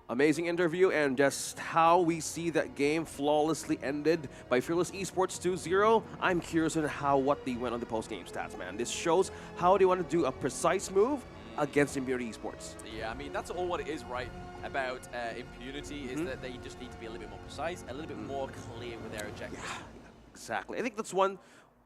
Amazing interview, and just how we see that game flawlessly ended by Fearless Esports 2-0. I'm curious on what they went on the post-game stats, man. This shows how they want to do a precise move against Impunity Esports. Yeah, I mean, that's all what it is, right, about Impunity, is that they just need to be a little bit more precise, a little bit more clear with their objectives. Yeah, exactly. I think that's one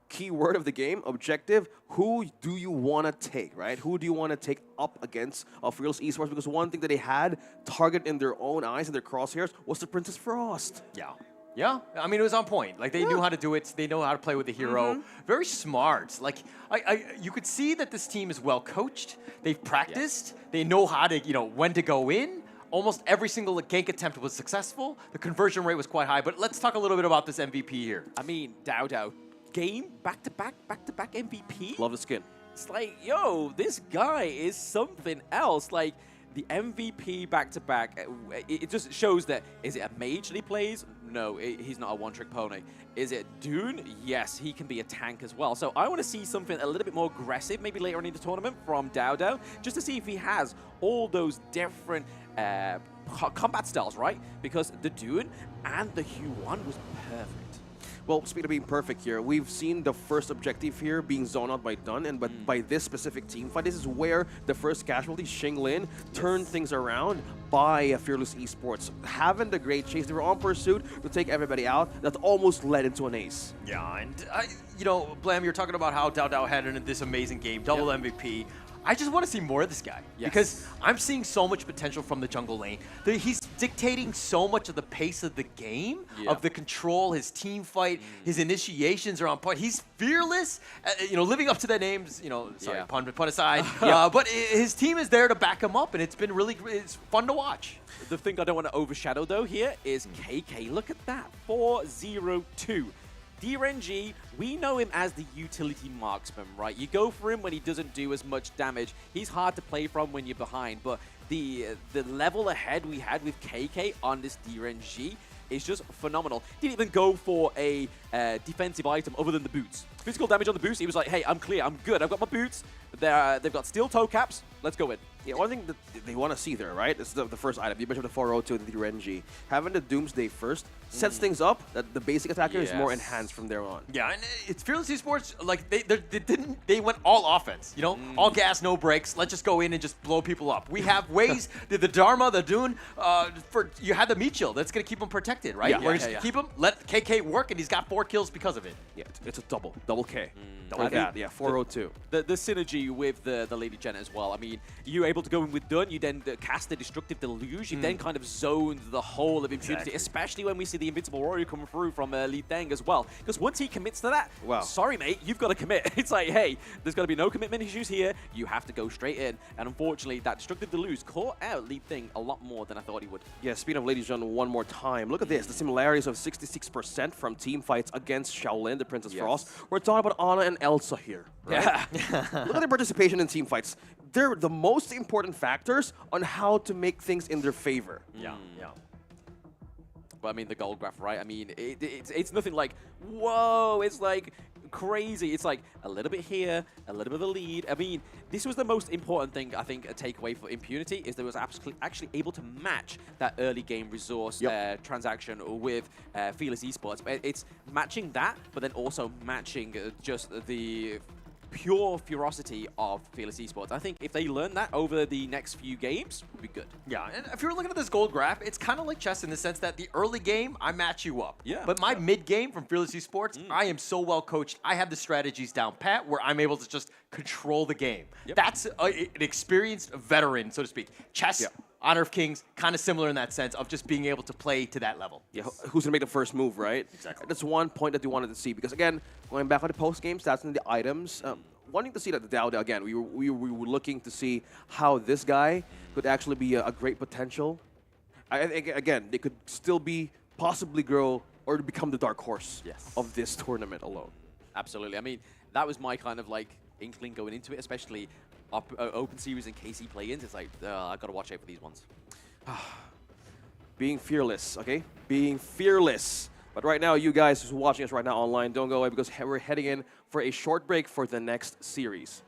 key word of the game, objective. Who do you want to take, right? Who do you want to take up against Fearless Esports? Because one thing that they had target in their own eyes and their crosshairs was the Princess Frost. Yeah, I mean, it was on point. Like, they knew how to do it. They know how to play with the hero. Very smart. Like, you could see that this team is well coached. They've practiced. They know how to, when to go in. Almost every single gank attempt was successful. The conversion rate was quite high. But let's talk a little bit about this MVP here. I mean, Dao game, back-to-back MVP. Love the skin. It's like, yo, this guy is something else. Like, the MVP back-to-back, it just shows that, is it a mage that he plays? No, he's not a one-trick pony. Is it Dune? Yes, he can be a tank as well. So I want to see something a little bit more aggressive, maybe later on in the tournament from Dao, just to see if he has all those different combat styles, right? Because the Dune and the Hue 1 was perfect. Well, speaking of being perfect here, we've seen the first objective here being zoned out by Dun, but by this specific team fight, this is where the first casualty, Xinglin, turned things around by Fearless Esports. Having the great chase, they were on pursuit to take everybody out. That almost led into an ace. Yeah, and, Blam, you're talking about how Dao had this amazing game, double MVP. I just want to see more of this guy because I'm seeing so much potential from the jungle lane. He's dictating so much of the pace of the game, of the control, his team fight, his initiations are on point. He's fearless, living up to their names, sorry, pun aside. But his team is there to back him up, and it's been it's fun to watch. The thing I don't want to overshadow, though, here is KK. Look at that, 4-0-2. DRNG, we know him as the utility marksman, right? You go for him when he doesn't do as much damage. He's hard to play from when you're behind, but the level ahead we had with KK on this DRNG is just phenomenal. Didn't even go for a defensive item other than the boots. Physical damage on the boots, he was like, hey, I'm clear, I'm good, I've got my boots. They've got steel toe caps, let's go in. Yeah, one thing that they want to see there, right? It's the first item. You mentioned the 402 and the Renji. Having the Doomsday first sets things up that the basic attacker is more enhanced from there on. Yeah, and it's Fearless Esports, like, they went all offense, all gas, no brakes. Let's just go in and just blow people up. We have ways, the Dharma, the Dune, you had the meat shield. That's going to keep him protected, right? Keep him, let KK work, and he's got 4 kills because of it. Yeah, it's a double K. Double that, 402. The synergy with the Lady Jen as well. I mean, UA able to go in with Dun, you then cast the Destructive Deluge, you then kind of zoned the whole of Impunity, especially when we see the Invincible Warrior coming through from Li Deng as well. Because once he commits to that, sorry mate, you've got to commit. It's like, hey, there's got to be no commitment issues here, you have to go straight in. And unfortunately, that Destructive Deluge caught out Li Deng a lot more than I thought he would. Yeah, speaking of Lady Jun, one more time, look at this, the similarities of 66% from team fights against Shaolin, the Princess Frost. We're talking about Anna and Elsa here, right? Yeah. Look at their participation in team fights. They're the most important factors on how to make things in their favor. Yeah. But I mean, the gold graph, right? I mean, it's nothing like, whoa, it's like crazy. It's like a little bit here, a little bit of a lead. I mean, this was the most important thing, I think, a takeaway for Impunity, is they was actually able to match that early game resource transaction with Fearless Esports. It's matching that, but then also matching just the pure ferocity of Fearless Esports. I think if they learn that over the next few games, it would be good. Yeah, and if you're looking at this gold graph, it's kind of like chess in the sense that the early game, I match you up. Yeah. But my mid game from Fearless Esports, I am so well coached. I have the strategies down pat where I'm able to just control the game. That's an experienced veteran, so to speak. Chess, Honor of Kings, kind of similar in that sense of just being able to play to that level. Yeah, who's going to make the first move, right? Exactly. That's one point that we wanted to see. Because, again, going back on the post-game stats and the items, wanting to see that the Dowda, again, we were looking to see how this guy could actually be a great potential. I think, again, they could still be possibly grow or become the dark horse of this tournament alone. Absolutely. I mean, that was my kind of like inkling going into it, especially Open Series and KC play-ins. It's like, I got to watch out for these ones. Being fearless, okay? Being fearless. But right now, you guys who's watching us right now online, don't go away because we're heading in for a short break for the next series.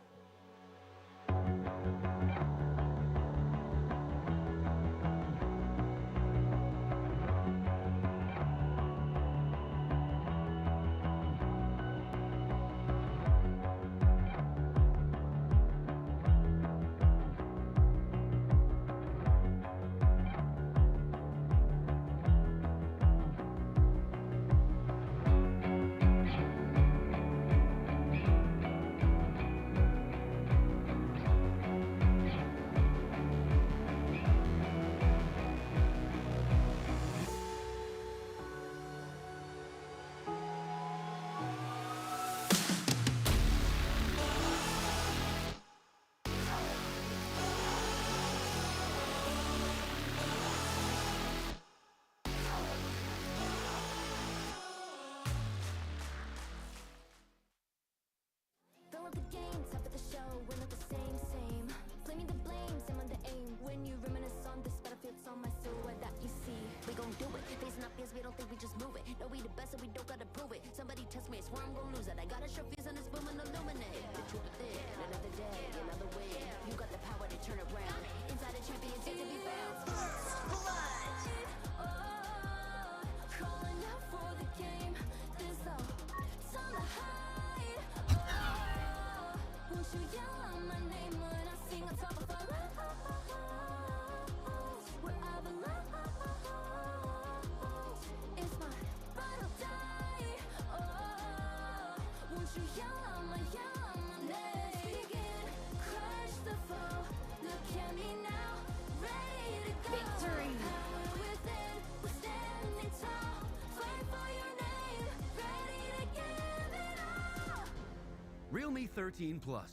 Realme 13 Plus.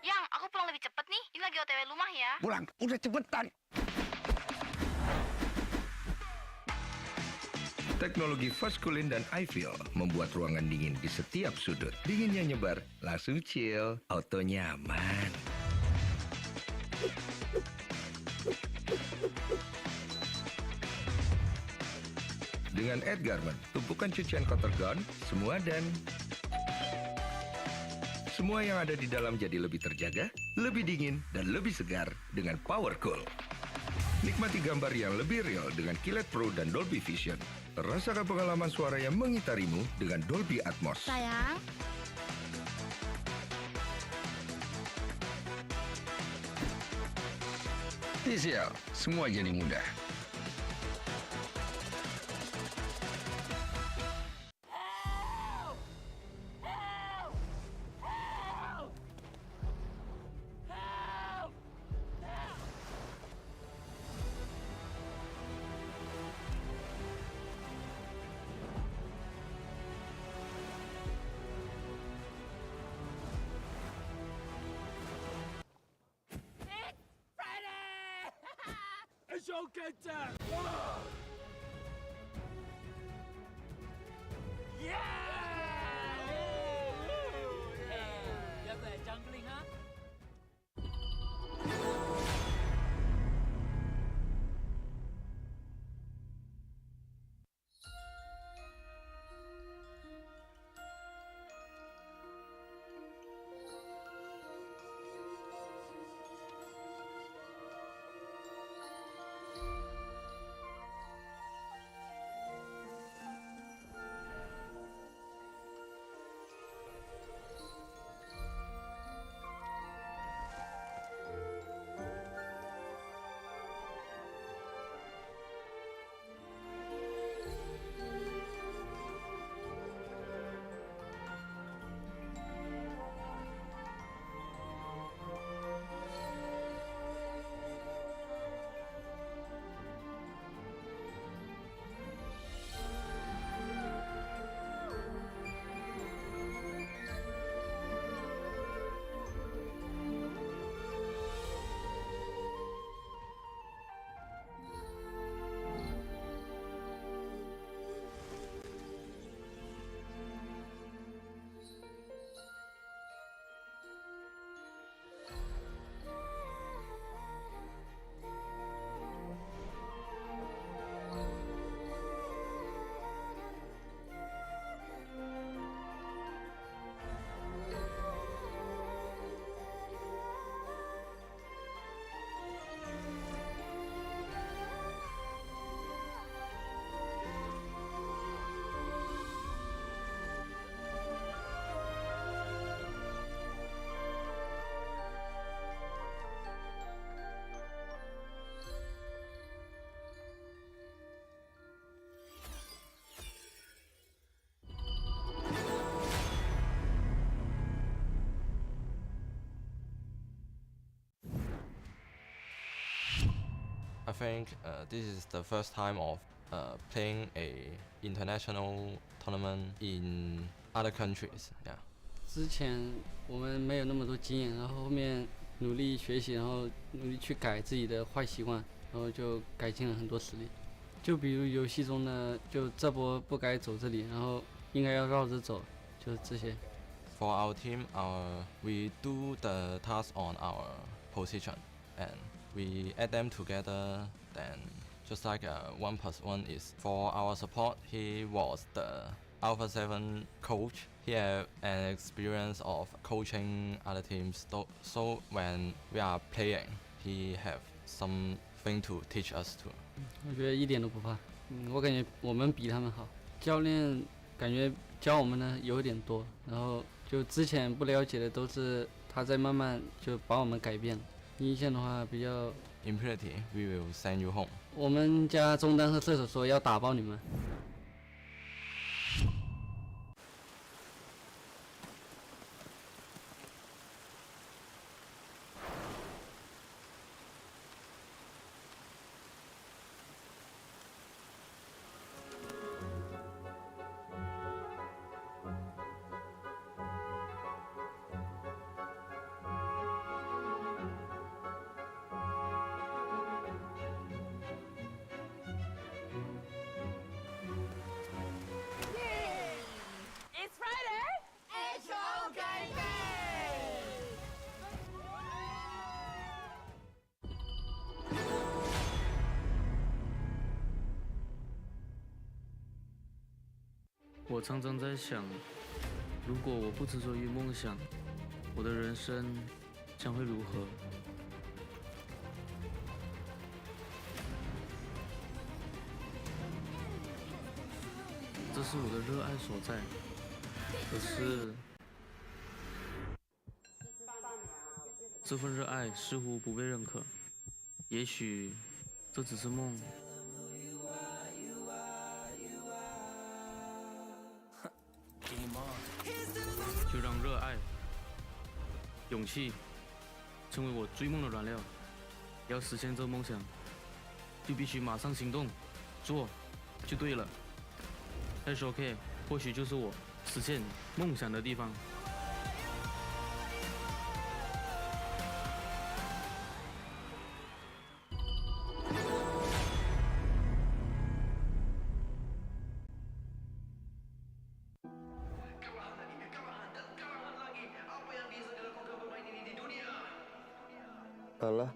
Yang, aku pulang lebih cepet nih. Ini lagi OTW rumah ya. Pulang, udah cepetan. Teknologi fast cooling dan I-Feel membuat ruangan dingin di setiap sudut. Dinginnya nyebar, langsung chill, auto nyaman. Dengan Ed Garment, tumpukan cucian kotor gone, semua dan semua yang ada di dalam jadi lebih terjaga, lebih dingin, dan lebih segar dengan Power Cool. Nikmati gambar yang lebih real dengan Kilet Pro dan Dolby Vision. Rasakan pengalaman suara yang mengitarimu dengan Dolby Atmos. Sayang. TCL, semua jadi mudah. Go get that! Just jungling, huh? I think this is the first time of playing a international tournament in other countries. Yeah. 之前我们没有那么多经验，然后后面努力学习，然后努力去改自己的坏习惯，然后就改进了很多实力。就比如游戏中的，就这波不该走这里，然后应该要绕着走，就是这些。For our team, we do the task on our position and we add them together. Then just like 1+1 is for our support. He was the Alpha 7 coach. He had an experience of coaching other teams. So when we are playing, he have something to teach us too. 我觉得一点都不怕。我感觉我们比他们好。教练感觉教我们的有一点多，然后就之前不了解的都是他在慢慢就把我们改变了。一线的话比较 Impurity, we will send you home. 我们家中单和射手说要打爆你们。It's Friday! It's okay, babe! 我常常在想，如果我不执着于梦想，我的人生将会如何？这是我的热爱所在。可是，这份热爱似乎不被认可。也许，这只是梦。就让热爱、勇气成为我追梦的燃料。要实现这梦想，就必须马上行动，做就对了。FLCN或许就是我实现梦想的地方。Kalah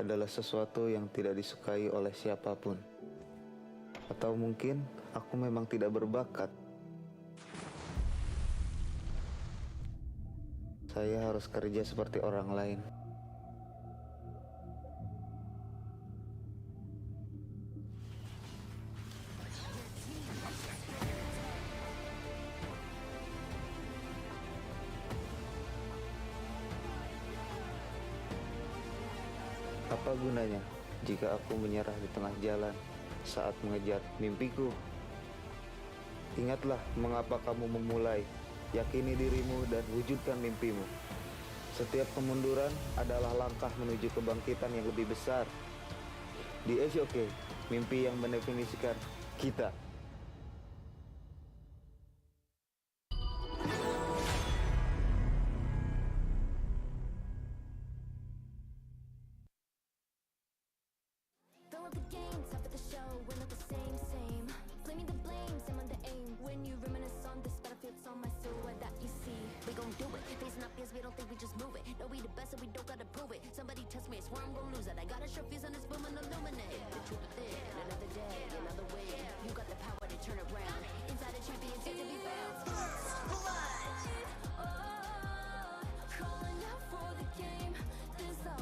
adalah sesuatu yang tidak disukai oleh siapapun. Atau mungkin aku memang tidak berbakat. Saya harus kerja seperti orang lain. Apa gunanya jika aku menyerah di tengah jalan saat mengejar mimpiku? Ingatlah mengapa kamu memulai. Yakini dirimu dan wujudkan mimpimu. Setiap kemunduran adalah langkah menuju kebangkitan yang lebih besar. Di FLCN, mimpi yang mendefinisikan kita. Throw up the game, top of the show, we're not the same. Blaming the blame, same on the aim. When you reminisce on this battlefield, it's on my silhouette that you see. We gon' do it, facing our fears, we don't think we just move it. No, we the best and we don't gotta prove it. Somebody test me, I swear I'm gon' lose it. I got a sharp fuse on this boom and illuminate. The truth is this, another day, another way. You got the power to turn around. Inside a champion, yet to be found. Blood! Calling out for the game. There's no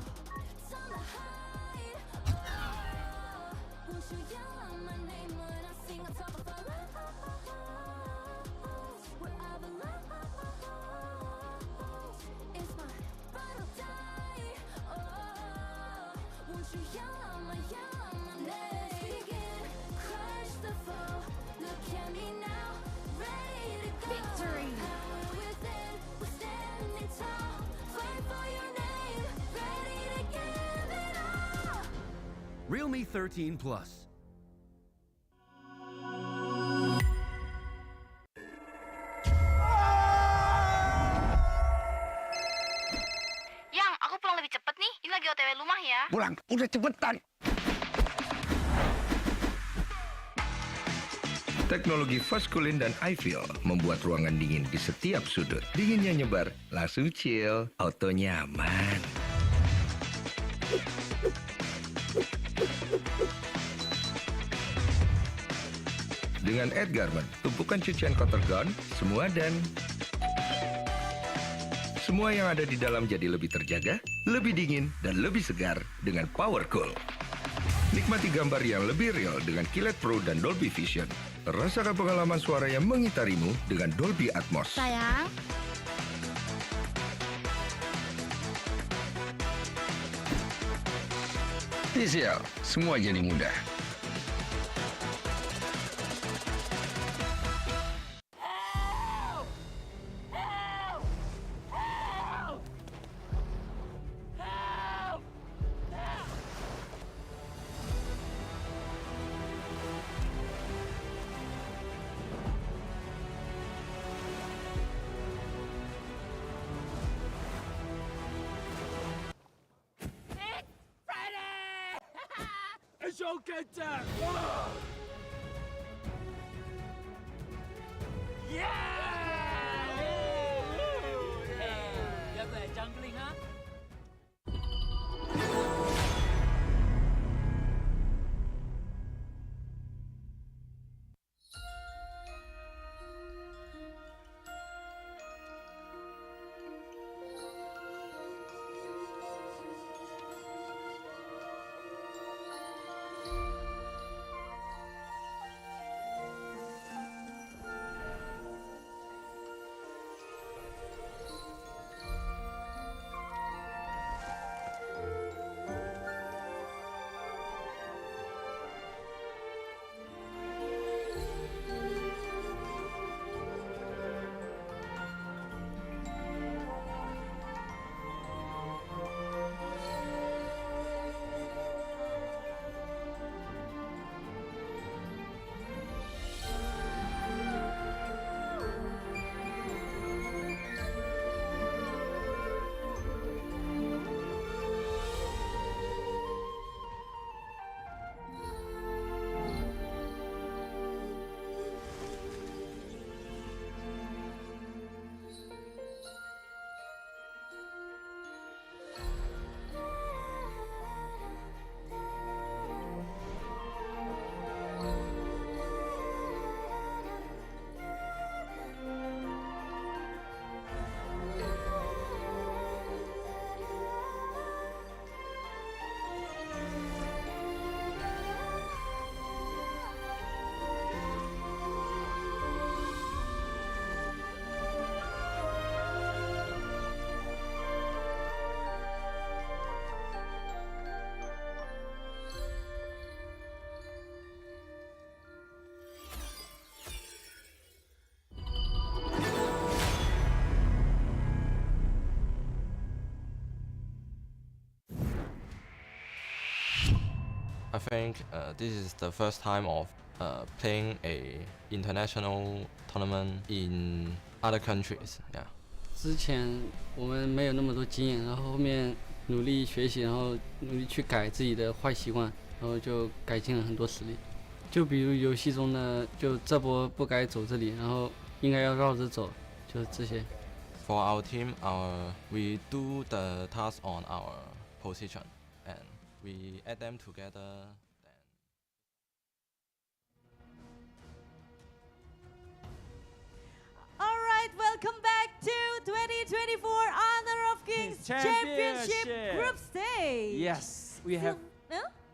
time to hide. Won't you yell out my name when I sing on top of our lungs? Where I belong. It's my ride or die. Won't you yell out my name? Let's begin. Crush the foe. Look at me now. Ready to go. Victory. Power within. We're standing tall. Fight for your name. Ready to give it all. Realme 13 Plus. Yang, aku pulang lebih cepet nih. Ini lagi OTW rumah ya. Pulang, udah cepetan. Teknologi fast cooling dan iFeel membuat ruangan dingin di setiap sudut. Dinginnya nyebar, langsung chill, auto nyaman. Dengan Add Garment, tumpukan cucian kotor gone, semua yang ada di dalam jadi lebih terjaga, lebih dingin, dan lebih segar dengan Power Cool. Nikmati gambar yang lebih real dengan Kilet Pro dan Dolby Vision. Rasakan pengalaman suara yang mengitarimu dengan Dolby Atmos. Sayang. TCL, semua jadi mudah. It's okay, Dad. Jago ya jungling, ha? I think this is the first time of playing a international tournament in other countries. Yeah. 之前我们没有那么多经验，然后后面努力学习，然后努力去改自己的坏习惯，然后就改进了很多实力。就比如游戏中的，就这波不该走这里，然后应该要绕着走，就是这些。For our team, we do the task on our position and we add them together. All right, welcome back to 2024 Honor of Kings Championship Group Stage. Yes, we have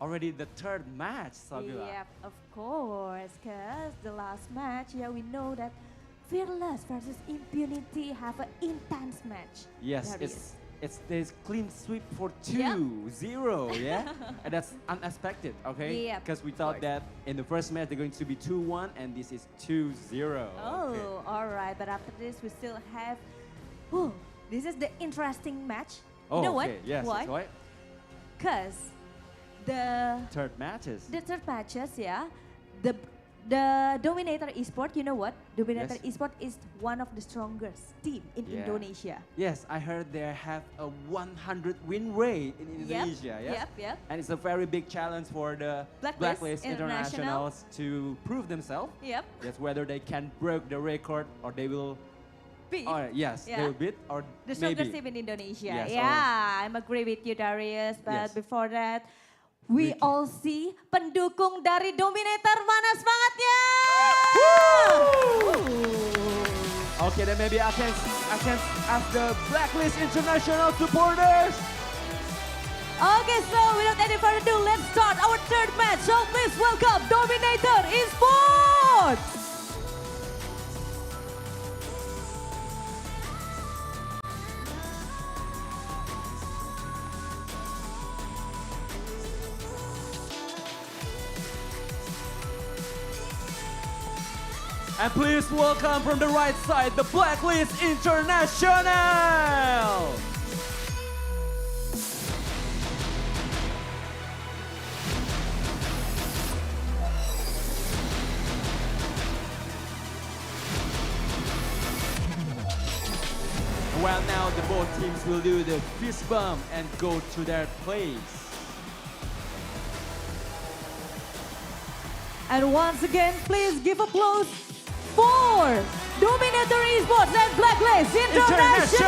already the third match, Sabila. Yep, of course, because the last match, we know that Fearless versus Impunity have an intense match. Yes, it's this clean sweep for 2-0, yeah? And that's unexpected, okay? Yep, because we thought that in the first match they're going to be 2-1 and this is 2-0. Oh, okay. all right, but after this we still have, this is the interesting match. Oh, you know okay. what? Yes, Why? that's right. Because the third matches, the Dominator Esport, you know what? Dominator Yes. Esport is one of the strongest team in Indonesia. Yes, I heard they have a 100 win rate in Indonesia. Yes? Yep. And it's a very big challenge for the Blacklist Internationals to prove themselves. Yep. Yes, whether they can break the record or they will Beat. they will beat or The strongest maybe. team in Indonesia. Yes, Yeah, I'm agree with you, Darius. But Yes. before that, we all see pendukung dari Dominator, mana semangatnya? Okay, then maybe I can ask the Blacklist International supporters. Okay, so without any further ado, let's start our third match. So please welcome Dominator Esports. And please welcome from the right side, the Blacklist International. Well, now the both teams will do the fist bump and go to their place. And once again, please give applause for Dominator Esports and Blacklist International!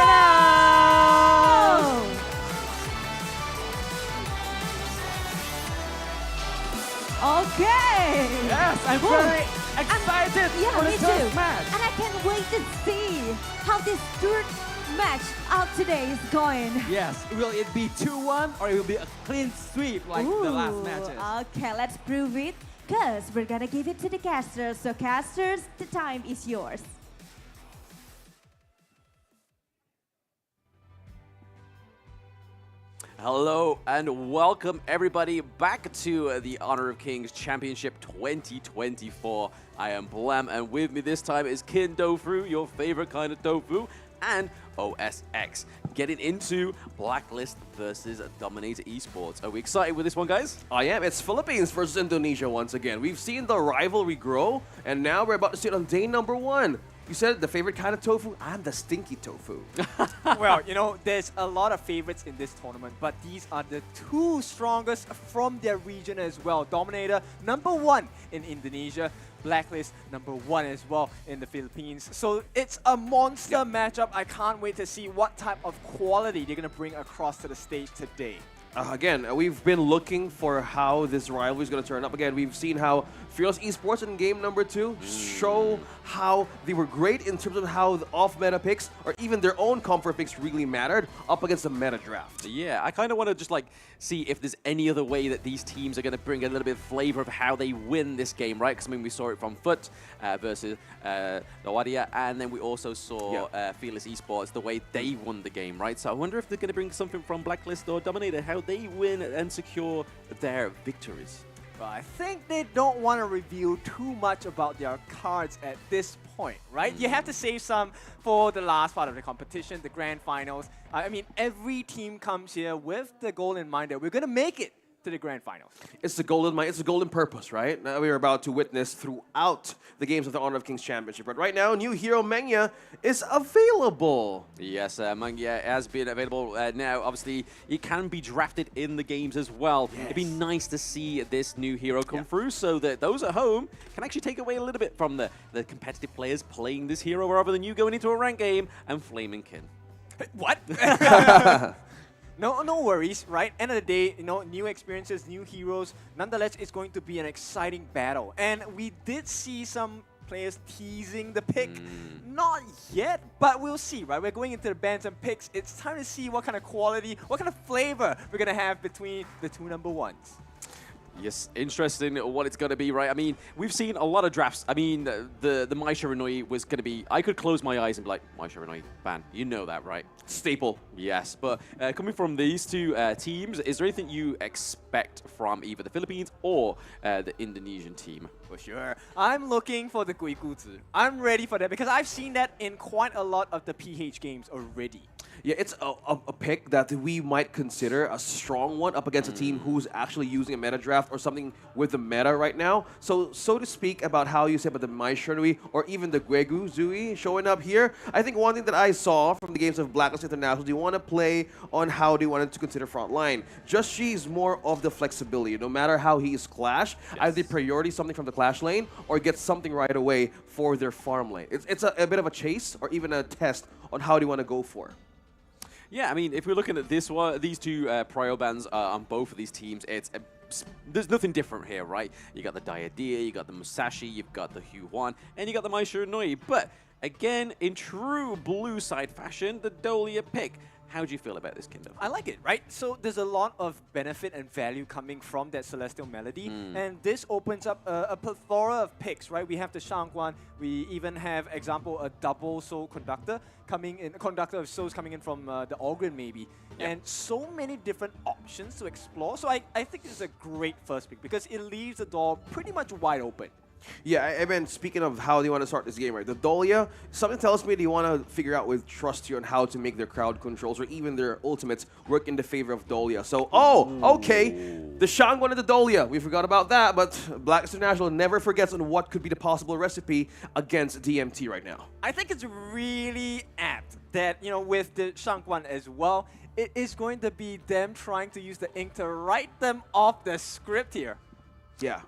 Okay! Yes, I'm very excited for the me third too. match. And I can't wait to see how this third match out today is going. Yes, will it be 2-1 or it will be a clean sweep like the last matches? Okay, let's prove it. Because we're gonna give it to the casters. So casters, the time is yours. Hello and welcome everybody back to the Honor of Kings Championship 2024. I am Blam and with me this time is Kin Dofu, your favorite kind of tofu, and OSX. Getting into Blacklist versus Dominator Esports. Are we excited with this one, guys? I am. It's Philippines versus Indonesia once again. We've seen the rivalry grow, and now we're about to see it on day number 1. You said the favorite kind of tofu? I'm the stinky tofu. Well, you know, there's a lot of favorites in this tournament, but these are the two strongest from their region as well. Dominator, #1 in Indonesia. Blacklist, #1 as well in the Philippines. So it's a monster matchup. I can't wait to see what type of quality they're going to bring across to the stage today. Again, we've been looking for how this rivalry is going to turn up. Again, we've seen how Fearless Esports in game number 2 show how they were great in terms of how the off-meta picks or even their own comfort picks really mattered up against the meta draft. Yeah, I kind of want to just like see if there's any other way that these teams are going to bring a little bit of flavor of how they win this game, right? Because I mean, we saw it from Foot versus Lawadia, and then we also saw Fearless Esports, the way they won the game, right? So I wonder if they're going to bring something from Blacklist or Dominator, how they win and secure their victories. But I think they don't want to reveal too much about their cards at this point, right? You have to save some for the last part of the competition, the grand finals. I mean, every team comes here with the goal in mind that we're going to make it to the grand finals. It's the golden mind. It's the golden purpose, right? That we are about to witness throughout the games of the Honor of Kings Championship. But right now, new hero Mengya is available. Yes, Mengya has been available now. Obviously, it can be drafted in the games as well. Yes. It'd be nice to see this new hero come through so that those at home can actually take away a little bit from the competitive players playing this hero rather than you going into a ranked game and flaming kin. What? No worries, right? End of the day, new experiences, new heroes. Nonetheless, it's going to be an exciting battle. And we did see some players teasing the pick. Not yet, but we'll see, right? We're going into the bans and picks. It's time to see what kind of quality, what kind of flavor we're going to have between the two number ones. Yes, interesting what it's going to be, right? I mean, we've seen a lot of drafts. I mean, the Mai Shiranui was going to be... I could close my eyes and be like, Mai Shiranui, ban. You know that, right? Staple. Yes, but coming from these two teams, is there anything you expect from either the Philippines or the Indonesian team? For sure. I'm looking for the Gui Guzi. I'm ready for that because I've seen that in quite a lot of the PH games already. Yeah, it's a pick that we might consider a strong one up against a team who's actually using a meta draft or something with the meta right now. So to speak about how you say about the Mai Shiranui or even the Guegu Zui showing up here, I think one thing that I saw from the games of Blacklist International, they want to play on how they wanted to consider front line. Just she's more of the flexibility. No matter how he is Clash, either they priority something from the Clash lane or get something right away for their farm lane. It's a bit of a chase or even a test on how they want to go for. Yeah, I mean, if we're looking at this one, these two prio bans on both of these teams, there's nothing different here, right? You got the Diadea, you got the Musashi, you've got the Huan, and you got the Mai Shiranui. But again, in true blue side fashion, the Dolia pick. How do you feel about this, Kingdom? I like it, right? So there's a lot of benefit and value coming from that Celestial Melody, and this opens up a plethora of picks, right? We have the Shangguan, we even have, example, a double Soul Conductor coming in, Conductor of Souls coming in from the Ogren maybe, and so many different options to explore. So I think this is a great first pick because it leaves the door pretty much wide open. Yeah, I mean, speaking of how they want to start this game, right? The Dolia, something tells me they want to figure out with Trust here on how to make their crowd controls or even their ultimates work in the favor of Dolia. So, okay, the Shangguan and the Dolia, we forgot about that, but Black International never forgets on what could be the possible recipe against DMT right now. I think it's really apt that, with the Shangguan as well, it is going to be them trying to use the ink to write them off the script here. Yeah.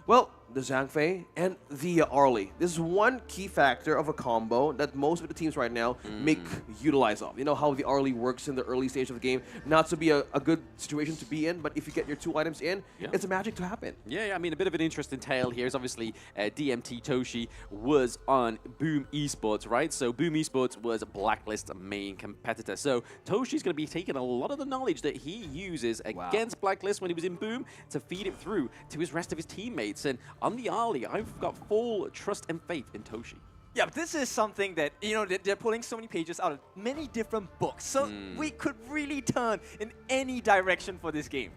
Well, the Zhang Fei and the Arlie. This is one key factor of a combo that most of the teams right now make utilize of. You know how the Arlie works in the early stage of the game. Not to be a good situation to be in, but if you get your two items in, it's a magic to happen. Yeah, I mean, a bit of an interesting tale here is obviously DMT Toshi was on Boom Esports, right? So Boom Esports was Blacklist's main competitor. So Toshi's going to be taking a lot of the knowledge that he uses against Blacklist when he was in Boom to feed it through to his rest of his teammates. And on the Arlie, I've got full trust and faith in Toshi. Yeah, this is something that, they're pulling so many pages out of many different books. So we could really turn in any direction for this game.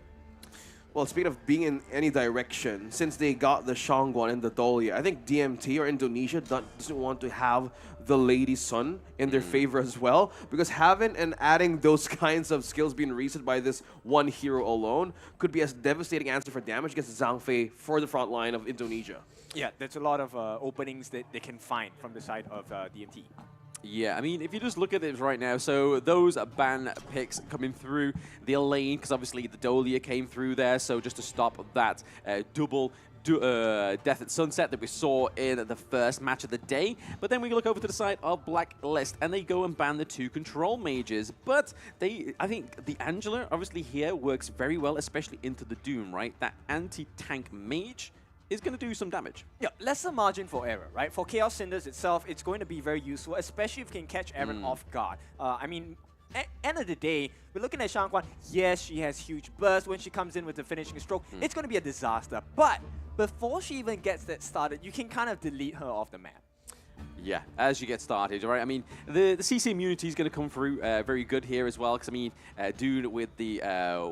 Well, speaking of being in any direction, since they got the Shangguan and the Dolia, I think DMT or Indonesia doesn't want to have the Lady Sun in their favor as well, because having and adding those kinds of skills being reset by this one hero alone could be a devastating answer for damage against Zhang Fei for the front line of Indonesia. Yeah, there's a lot of openings that they can find from the side of DMT. Yeah, I mean, if you just look at it right now, so those ban picks coming through the lane, because obviously the Dolia came through there, so just to stop that double Death at Sunset that we saw in the first match of the day. But then we look over to the side of Blacklist, and they go and ban the two control mages. But I think the Angela, obviously here, works very well, especially into the Doom, right? That anti-tank mage is going to do some damage. Yeah, lesser margin for error, right? For Chaos Cinders itself, it's going to be very useful, especially if you can catch Aaron off guard. I mean, end of the day, we're looking at Shangguan. Yes, she has huge burst when she comes in with the finishing stroke. It's going to be a disaster. But before she even gets that started, you can kind of delete her off the map. Yeah, as you get started, right? I mean, the CC immunity is going to come through very good here as well, because, I mean, Dune with the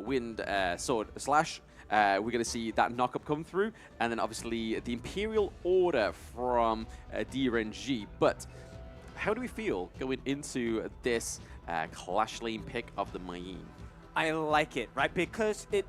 Wind Sword Slash, we're going to see that knock-up come through, and then obviously the Imperial Order from DRNG. But how do we feel going into this Clash Lane pick of the Mayin? I like it, right? Because it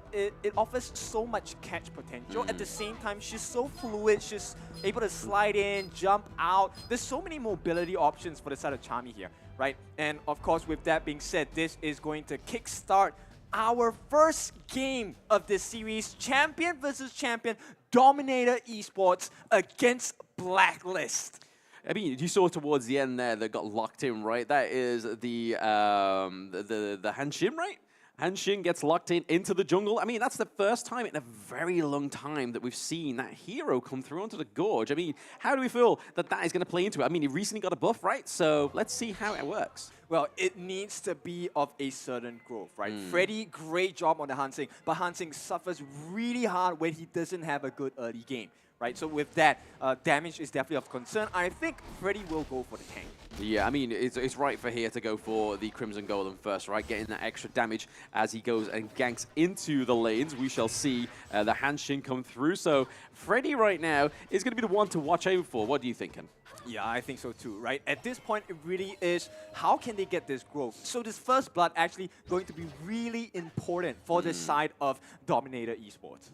offers so much catch potential. At the same time, she's so fluid. She's able to slide in, jump out. There's so many mobility options for the side of Chami here, right? And of course, with that being said, this is going to kickstart our first game of this series. Champion versus champion. Dominator Esports against Blacklist. I mean, you saw towards the end there that got locked in, right? That is the Hanshin, right? Hanshin gets locked in into the jungle. I mean, that's the first time in a very long time that we've seen that hero come through onto the Gorge. I mean, how do we feel that that is going to play into it? I mean, he recently got a buff, right? So let's see how it works. Well, it needs to be of a certain growth, right? Freddy, great job on the Hansing, but Hansing suffers really hard when he doesn't have a good early game, right? So with that, damage is definitely of concern. I think Freddy will go for the tank. Yeah, I mean, it's right for here to go for the Crimson Golem first, right? Getting that extra damage as he goes and ganks into the lanes. We shall see the Hanshin come through. So Freddy right now is going to be the one to watch out for. What are you thinking? Yeah, I think so too, right? At this point, it really is, how can they get this growth? So this first blood actually going to be really important for the side of Dominator Esports.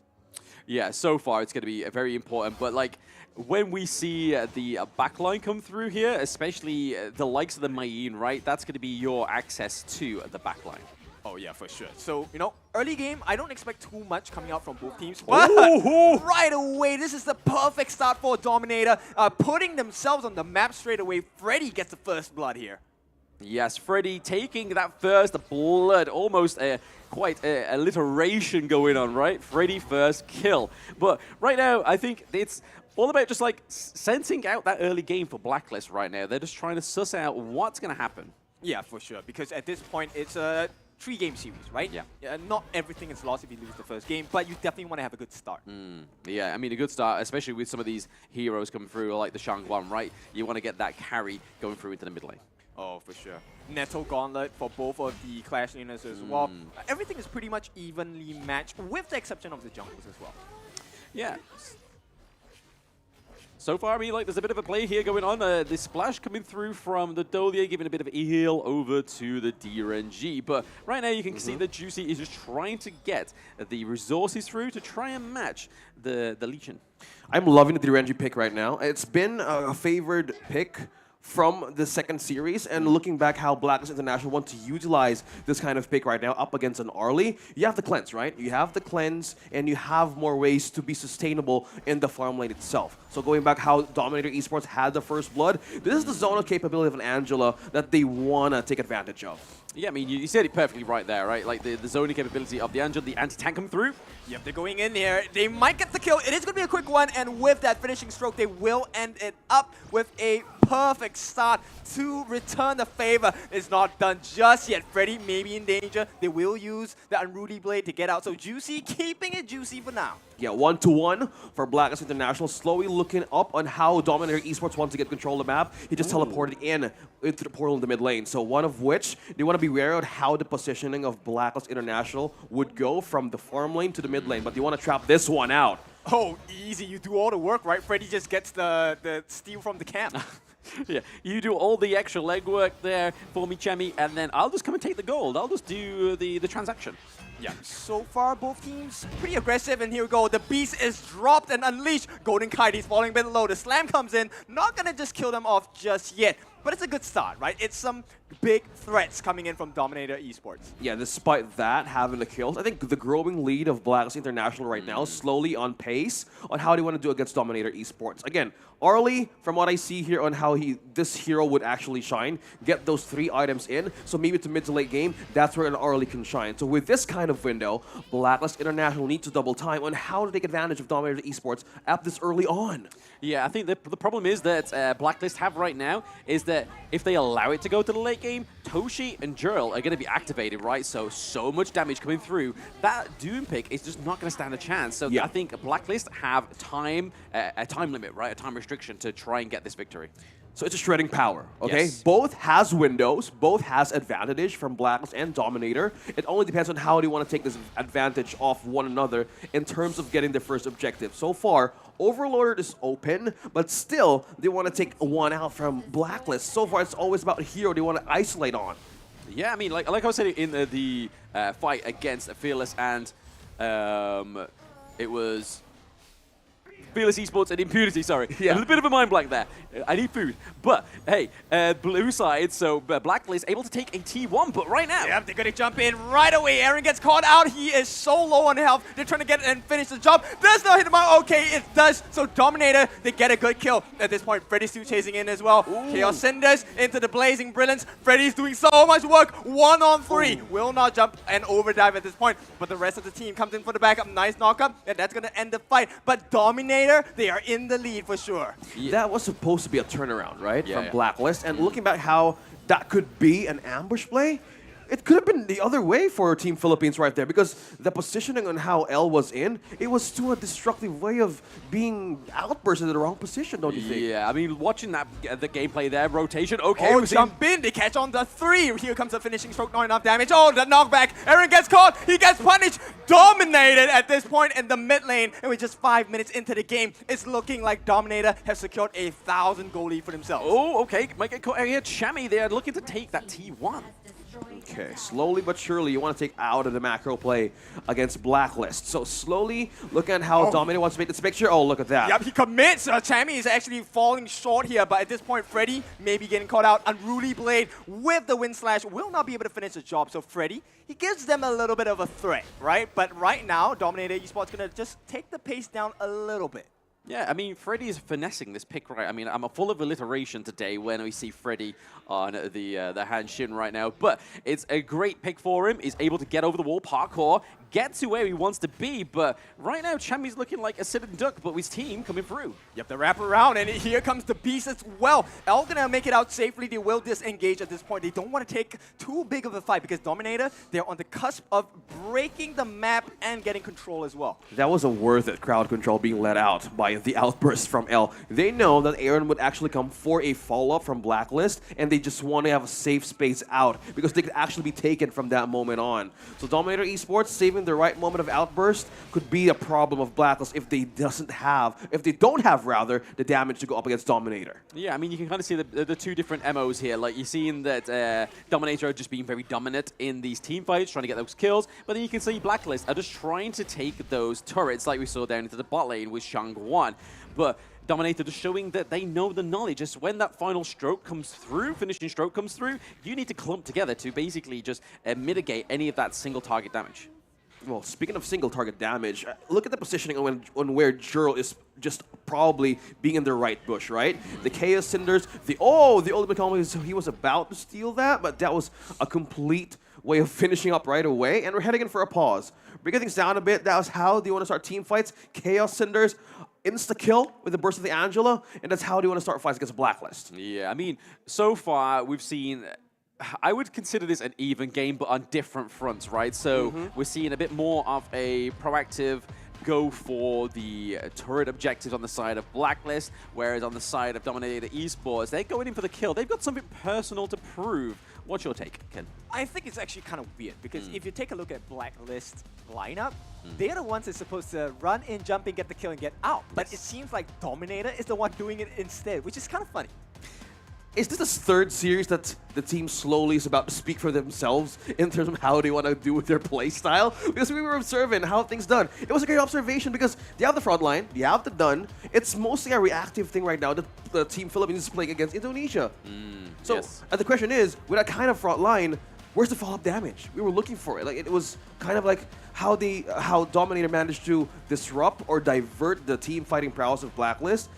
Yeah, so far it's going to be very important, but like when we see the backline come through here, especially the likes of the Mayin, right, that's going to be your access to the backline. Oh yeah, for sure. So, you know, early game, I don't expect too much coming out from both teams. But right away, this is the perfect start for Dominator, putting themselves on the map straight away. Freddy gets the first blood here. Yes, Freddy taking that first blood, almost quite a alliteration going on, right? Freddy first kill. But right now, I think it's all about just like sensing out that early game for Blacklist right now. They're just trying to suss out what's going to happen. Yeah, for sure. Because at this point, it's a 3-game series, right? Yeah. Not everything is lost if you lose the first game, but you definitely want to have a good start. Yeah, I mean, a good start, especially with some of these heroes coming through, like the Shangguan, right? You want to get that carry going through into the mid lane. Oh, for sure. Netto Gauntlet for both of the Clash laners as well. Everything is pretty much evenly matched, with the exception of the jungles as well. Yeah. So far, I mean, like, there's a bit of a play here going on. The splash coming through from the Dolier, giving a bit of a heal over to the DRNG. But right now, you can see that Juicy is just trying to get the resources through to try and match the Legion. I'm loving the DRNG pick right now. It's been a favored pick from the second series, and looking back how Blacklist International want to utilize this kind of pick right now up against an Arlie, you have the cleanse, right? You have the cleanse, and you have more ways to be sustainable in the farm lane itself. So going back how Dominator Esports had the first blood, this is the zonal capability of an Angela that they want to take advantage of. Yeah, I mean, you said it perfectly right there, right? Like the zoning capability of the Angela, the anti-tank come through. Yep, they're going in here. They might get the kill. It is going to be a quick one, and with that finishing stroke, they will end it up with a perfect start to return the favor. It's not done just yet. Freddy may be in danger. They will use the Unruly Blade to get out. So Juicy keeping it juicy for now. Yeah, 1-1 for Blacklist International. Slowly looking up on how Dominator Esports wants to get control of the map. He just teleported into the portal in the mid lane. So one of which, they want to be wary of how the positioning of Blacklist International would go from the farm lane to the mid lane. But they want to trap this one out. Oh, easy. You do all the work, right? Freddy just gets the steal from the camp. Yeah, you do all the extra legwork there for me, Chemi, and then I'll just come and take the gold. I'll just do the transaction. Yeah, so far both teams pretty aggressive, and here we go. The beast is dropped and unleashed. Golden Kite is falling a bit low. The slam comes in. Not gonna just kill them off just yet, but it's a good start, right? It's some big threats coming in from Dominator Esports. Yeah, despite that, having the kills, I think the growing lead of Blacklist International right now is slowly on pace on how they want to do against Dominator Esports. Again, Arlie, from what I see here on how this hero would actually shine, get those 3 items in, so maybe to mid to late game, that's where an Arlie can shine. So with this kind of window, Blacklist International needs to double time on how to take advantage of Dominator Esports at this early on. Yeah, I think the problem is that Blacklist have right now is that if they allow it to go to the late game, Toshi and Jurl are going to be activated, right? So much damage coming through. That Doom pick is just not going to stand a chance. So I think Blacklist have a time limit, right? A time restriction to try and get this victory. So it's a shredding power, okay? Yes. Both has windows, both has advantage from Blacklist and Dominator. It only depends on how they want to take this advantage off one another in terms of getting their first objective. So far, Overlord is open, but still, they want to take one out from Blacklist. So far, it's always about hero they want to isolate on. Yeah, I mean, like I was saying in the fight against Fearless and it was Fearless Esports and Impunity, sorry. Yeah. A little bit of a mind blank there. I need food. But, hey, blue side, so Blacklist able to take a T1, but right now... Yep, they're going to jump in right away. Aaron gets caught out. He is so low on health. They're trying to get and finish the job. Does not hit him out. Okay, it does. So Dominator, they get a good kill. At this point, Freddy's still chasing in as well. Chaos Cinders into the Blazing Brilliance. Freddy's doing so much work. 1 on 3. Will not jump and overdive at this point. But the rest of the team comes in for the backup. Nice knockup. And that's going to end the fight. But Dominator, they are in the lead for sure. That was supposed to be a turnaround, right? Yeah, From yeah. Blacklist. And looking back how that could be an ambush play, it could have been the other way for Team Philippines right there, because the positioning on how L was in, it was still a destructive way of being outburst in the wrong position, don't you think? Yeah, I mean, watching that the gameplay there, rotation, okay. Oh, we've seen- jump in. They catch on the 3. Here comes the finishing stroke, not enough damage. Oh, the knockback. Aaron gets caught. He gets punished. Dominated at this point in the mid lane. And we're just 5 minutes into the game. It's looking like Dominator has secured a 1,000 goal lead for themselves. Oh, okay. Might get caught here. Chami, they're looking to take that T1. Okay, slowly but surely you want to take out of the macro play against Blacklist. So slowly look at how Dominator wants to make this picture. Oh, look at that. Yep, he commits. Chami is actually falling short here, but at this point, Freddy may be getting caught out. Unruly Blade with the Wind Slash will not be able to finish the job. So Freddy, he gives them a little bit of a threat, right? But right now, Dominator Esports going to just take the pace down a little bit. Yeah, I mean, Freddy is finessing this pick right. I mean, I'm full of alliteration today when we see Freddy on the Hanshin right now. But it's a great pick for him. He's able to get over the wall, parkour, get to where he wants to be. But right now, Chami's looking like a sitting duck, but with his team coming through. Yep, the wrap around, and here comes the Beast as well. L gonna make it out safely. They will disengage at this point. They don't want to take too big of a fight because Dominator, they're on the cusp of breaking the map and getting control as well. That was a worth it crowd control being let out by the outburst from L. They know that Aaron would actually come for a follow-up from Blacklist, and they just want to have a safe space out because they could actually be taken from that moment on. So Dominator Esports saving the right moment of outburst could be a problem of Blacklist if they don't have the damage to go up against Dominator. Yeah, I mean, you can kind of see the two different MOs here. Like, you're seeing that Dominator are just being very dominant in these team fights, trying to get those kills. But then you can see Blacklist are just trying to take those turrets like we saw down into the bot lane with Shang1. But Dominator just showing that they know the knowledge. Just when that final stroke comes through, finishing stroke comes through, you need to clump together to basically just mitigate any of that single target damage. Well, speaking of single target damage, look at the positioning on where Jurl is just probably being in the right bush, right? The Chaos Cinders, the ultimate combo, he was about to steal that, but that was a complete way of finishing up right away, and we're heading in for a pause. Breaking things down a bit, that was how they want to start team fights. Chaos Cinders, insta-kill with the burst of the Angela, and that's how they want to start fights against Blacklist. Yeah, I mean, so far we've seen... I would consider this an even game, but on different fronts, right? So we're seeing a bit more of a proactive go for the turret objectives on the side of Blacklist, whereas on the side of Dominator Esports, they're going in for the kill. They've got something personal to prove. What's your take, Ken? I think it's actually kind of weird because if you take a look at Blacklist lineup, they're the ones that's supposed to run in, jump in, get the kill, and get out. But it seems like Dominator is the one doing it instead, which is kind of funny. Is this the third series that the team slowly is about to speak for themselves in terms of how they want to do with their play style? Because we were observing how things done. It was a great observation because they have the front line, they have the done. It's mostly a reactive thing right now that the Team Philippines is playing against Indonesia. So and the question is, with that kind of front line, where's the follow-up damage? We were looking for it. Like, it was kind of like how Dominator managed to disrupt or divert the team fighting prowess of Blacklist.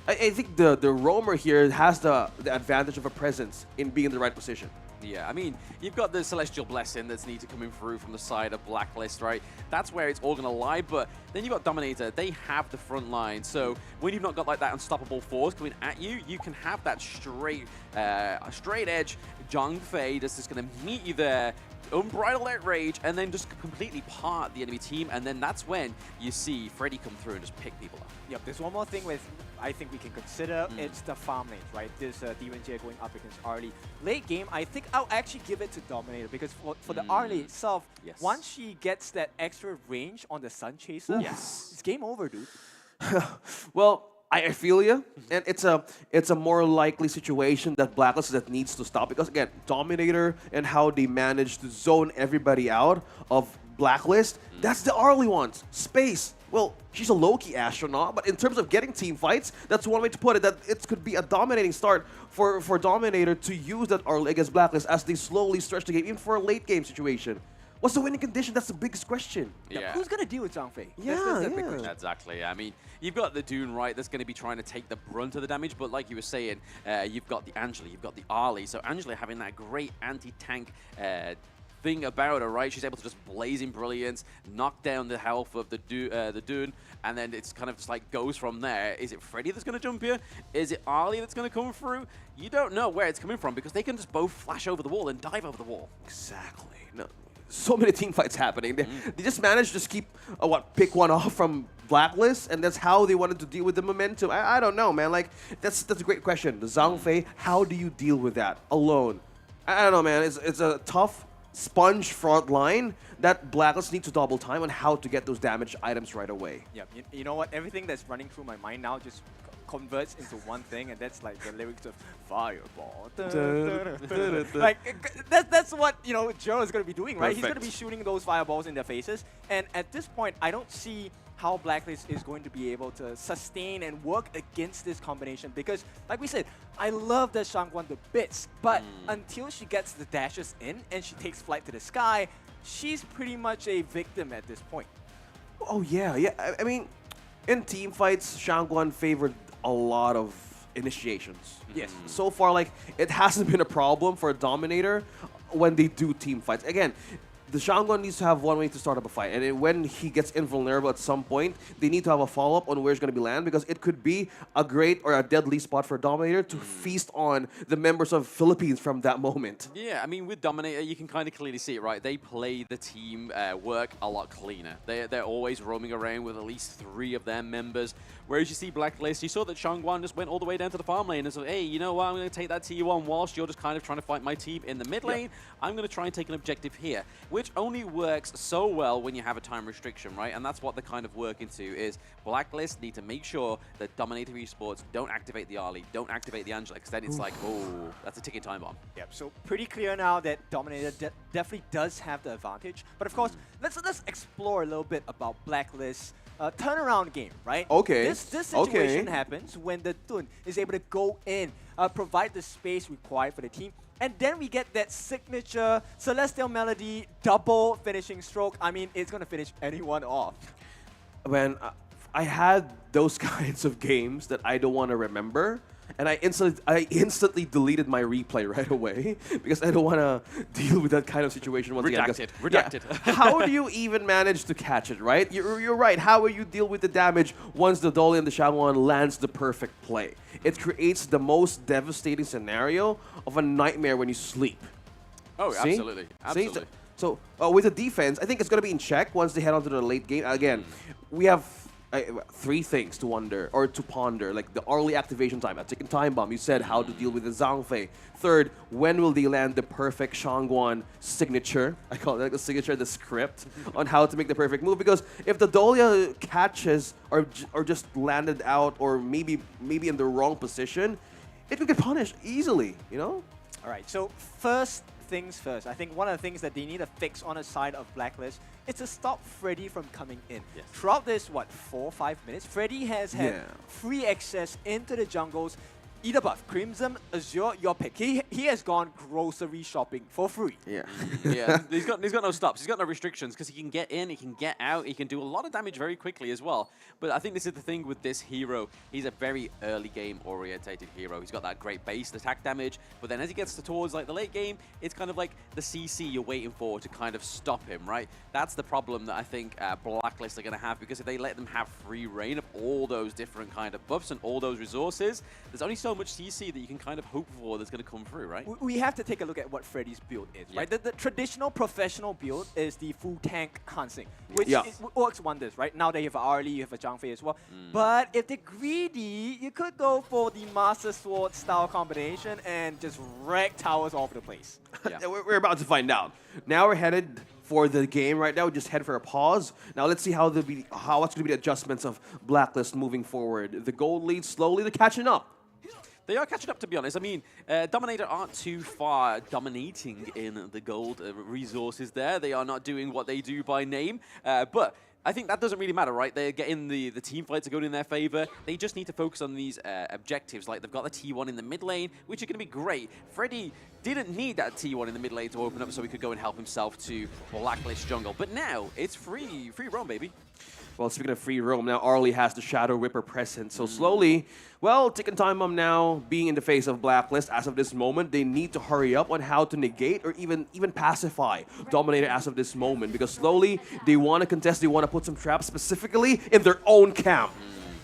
I think the roamer here has the advantage of a presence in being in the right position. Yeah, I mean, you've got the Celestial Blessing that's needed coming through from the side of Blacklist, right? That's where it's all going to lie, but then you've got Dominator. They have the front line, so when you've not got like that unstoppable force coming at you, you can have that straight edge Zhang Fei that's just going to meet you there, unbridled outrage, and then just completely part the enemy team, and then that's when you see Freddy come through and just pick people up. Yep, there's one more thing with I think we can consider. It's the farm lanes, right? There's D1J going up against Arlie. Late game, I think I'll actually give it to Dominator because for the Arlie itself, once she gets that extra range on the Sun Chaser, it's game over, dude. Well, I feel you, and it's a more likely situation that Blacklist that needs to stop because again, Dominator and how they manage to zone everybody out of Blacklist, that's the early ones. Space, well, she's a low-key astronaut, but in terms of getting team fights, that's one way to put it, that it could be a dominating start for Dominator to use that early against Blacklist as they slowly stretch the game, even for a late-game situation. What's the winning condition? That's the biggest question. Yeah. Who's going to deal with Zhang Fei? Yeah, that's the big question. Exactly. I mean, you've got the Dune, right, that's going to be trying to take the brunt of the damage, but like you were saying, you've got the Angela, you've got the Arlie. So Angela having that great anti-tank thing about her, right? She's able to just blazing brilliance, knock down the health of the Dune, and then it's kind of just like goes from there. Is it Freddy that's going to jump here? Is it Arlie that's going to come through? You don't know where it's coming from because they can just both flash over the wall and dive over the wall. Exactly. No. So many team fights happening. They just managed to just keep, pick one off from Blacklist, and that's how they wanted to deal with the momentum. I don't know, man. Like, that's a great question. The Zhang Fei, how do you deal with that alone? I don't know, man. It's a tough sponge front line that Blacklist need to double time on how to get those damage items right away. Yeah, you know what? Everything that's running through my mind now just converts into one thing, and that's like the lyrics of Fireball. Like that's what Joe is going to be doing, right? He's going to be shooting those fireballs in their faces, and at this point, I don't see how Blacklist is going to be able to sustain and work against this combination because, like we said, I love the Shangguan to bits, but until she gets the dashes in and she takes flight to the sky, she's pretty much a victim at this point. Oh yeah. I mean, in team fights, Shangguan favored a lot of initiations. Yes. So far, like, it hasn't been a problem for a Dominator when they do team fights. Again, the Shangguan needs to have one way to start up a fight, and then when he gets invulnerable at some point, they need to have a follow-up on where it's going to be land because it could be a great or a deadly spot for a Dominator to feast on the members of Philippines from that moment. Yeah, I mean, with Dominator, you can kind of clearly see it, right? They play the team work a lot cleaner. They're always roaming around with at least 3 of their members, whereas you see Blacklist, you saw that Shangguan just went all the way down to the farm lane and said, hey, you know what, I'm going to take that T1 whilst you're just kind of trying to fight my team in the mid lane. I'm going to try and take an objective here, which only works so well when you have a time restriction, right? And that's what they're kind of working to is Blacklist need to make sure that Dominator Esports don't activate the Arlie, don't activate the Angela, because then it's like, oh, that's a ticking time bomb. Yep, so pretty clear now that Dominator definitely does have the advantage. But of course, let's explore a little bit about Blacklist turnaround game, right? Okay. This situation happens when the Dun is able to go in, provide the space required for the team, and then we get that signature Celestial Melody double finishing stroke. I mean, it's going to finish anyone off. When I had those kinds of games that I don't want to remember, and I instantly deleted my replay right away because I don't want to deal with that kind of situation once again. Redacted. Yeah, how do you even manage to catch it, right? You're right. How will you deal with the damage once the Dolly and the Shangguan lands the perfect play? It creates the most devastating scenario of a nightmare when you sleep. Oh, See? absolutely. Absolutely. So with the defense, I think it's going to be in check once they head on to the late game. Again, we have 3 things to wonder or to ponder, like the early activation time, a ticking time bomb. You said how to deal with the Zhang Fei. Third, when will they land the perfect Shangguan signature? I call it like the signature, the script on how to make the perfect move. Because if the Dolia catches or just landed out or maybe in the wrong position, it could get punished easily. You know. All right. So first things first. I think one of the things that they need to fix on the side of Blacklist is to stop Freddy from coming in. Yes. Throughout this, 4 or 5 minutes, Freddy has had free access into the jungles. Either buff, Crimson, Azure, your pick. He has gone grocery shopping for free. Yeah. Yeah, he's got no stops. He's got no restrictions because he can get in, he can get out, he can do a lot of damage very quickly as well. But I think this is the thing with this hero. He's a very early game orientated hero. He's got that great base attack damage, but then as he gets towards like the late game, it's kind of like the CC you're waiting for to kind of stop him, right? That's the problem that I think Blacklist are going to have, because if they let them have free reign of all those different kind of buffs and all those resources, there's only so much CC that you can kind of hope for that's going to come through, right? We have to take a look at what Freddy's build is, right? The traditional professional build is the full tank Hansing, which works wonders, right? Now that you have Arlie, you have a Zhang Fei as well. But if they're greedy, you could go for the Master Sword style combination and just wreck towers all over the place. We're about to find out. Now we're headed for the game right now. Just head for a pause. Now let's see what's going to be the adjustments of Blacklist moving forward. The gold lead slowly, they're catching up. They are catching up, to be honest. I mean, Dominator aren't too far dominating in the gold resources there. They are not doing what they do by name, but I think that doesn't really matter, right? They're getting the team fights are going in their favor. They just need to focus on these objectives. Like, they've got the T1 in the mid lane, which are going to be great. Freddy didn't need that T1 in the mid lane to open up so he could go and help himself to Blacklist jungle. But now, it's free roam, baby. Well, speaking of free roam, now Arlie has the Shadow Ripper present. So slowly, well, ticking time bomb now, being in the face of Blacklist as of this moment, they need to hurry up on how to negate or even pacify Dominator as of this moment. Because slowly, they want to contest, they want to put some traps specifically in their own camp.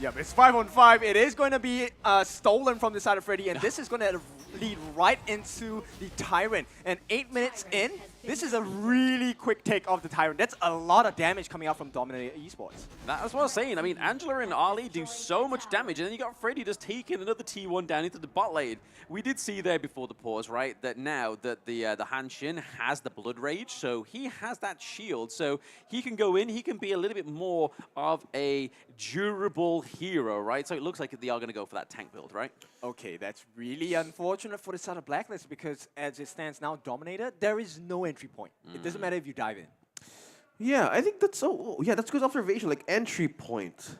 Yep, it's 5-on-5. It is going to be stolen from the side of Freddy, and this is going to lead right into the Tyrant. And 8 minutes in, this is a really quick take of the Tyrant. That's a lot of damage coming out from Dominator Esports. That's what I was saying. I mean, Angela and Ali do so much damage, and then you got Freddy just taking another T1 down into the bot lane. We did see there before the pause, right, that now that the Hanshin has the Blood Rage, so he has that shield, so he can go in, he can be a little bit more of a durable hero, right? So it looks like they are going to go for that tank build, right? Okay, that's really unfortunate for the side of Blacklist because as it stands now, Dominator, there is no entry point. It doesn't matter if you dive in. Yeah, I think that's that's good observation. Like, entry point.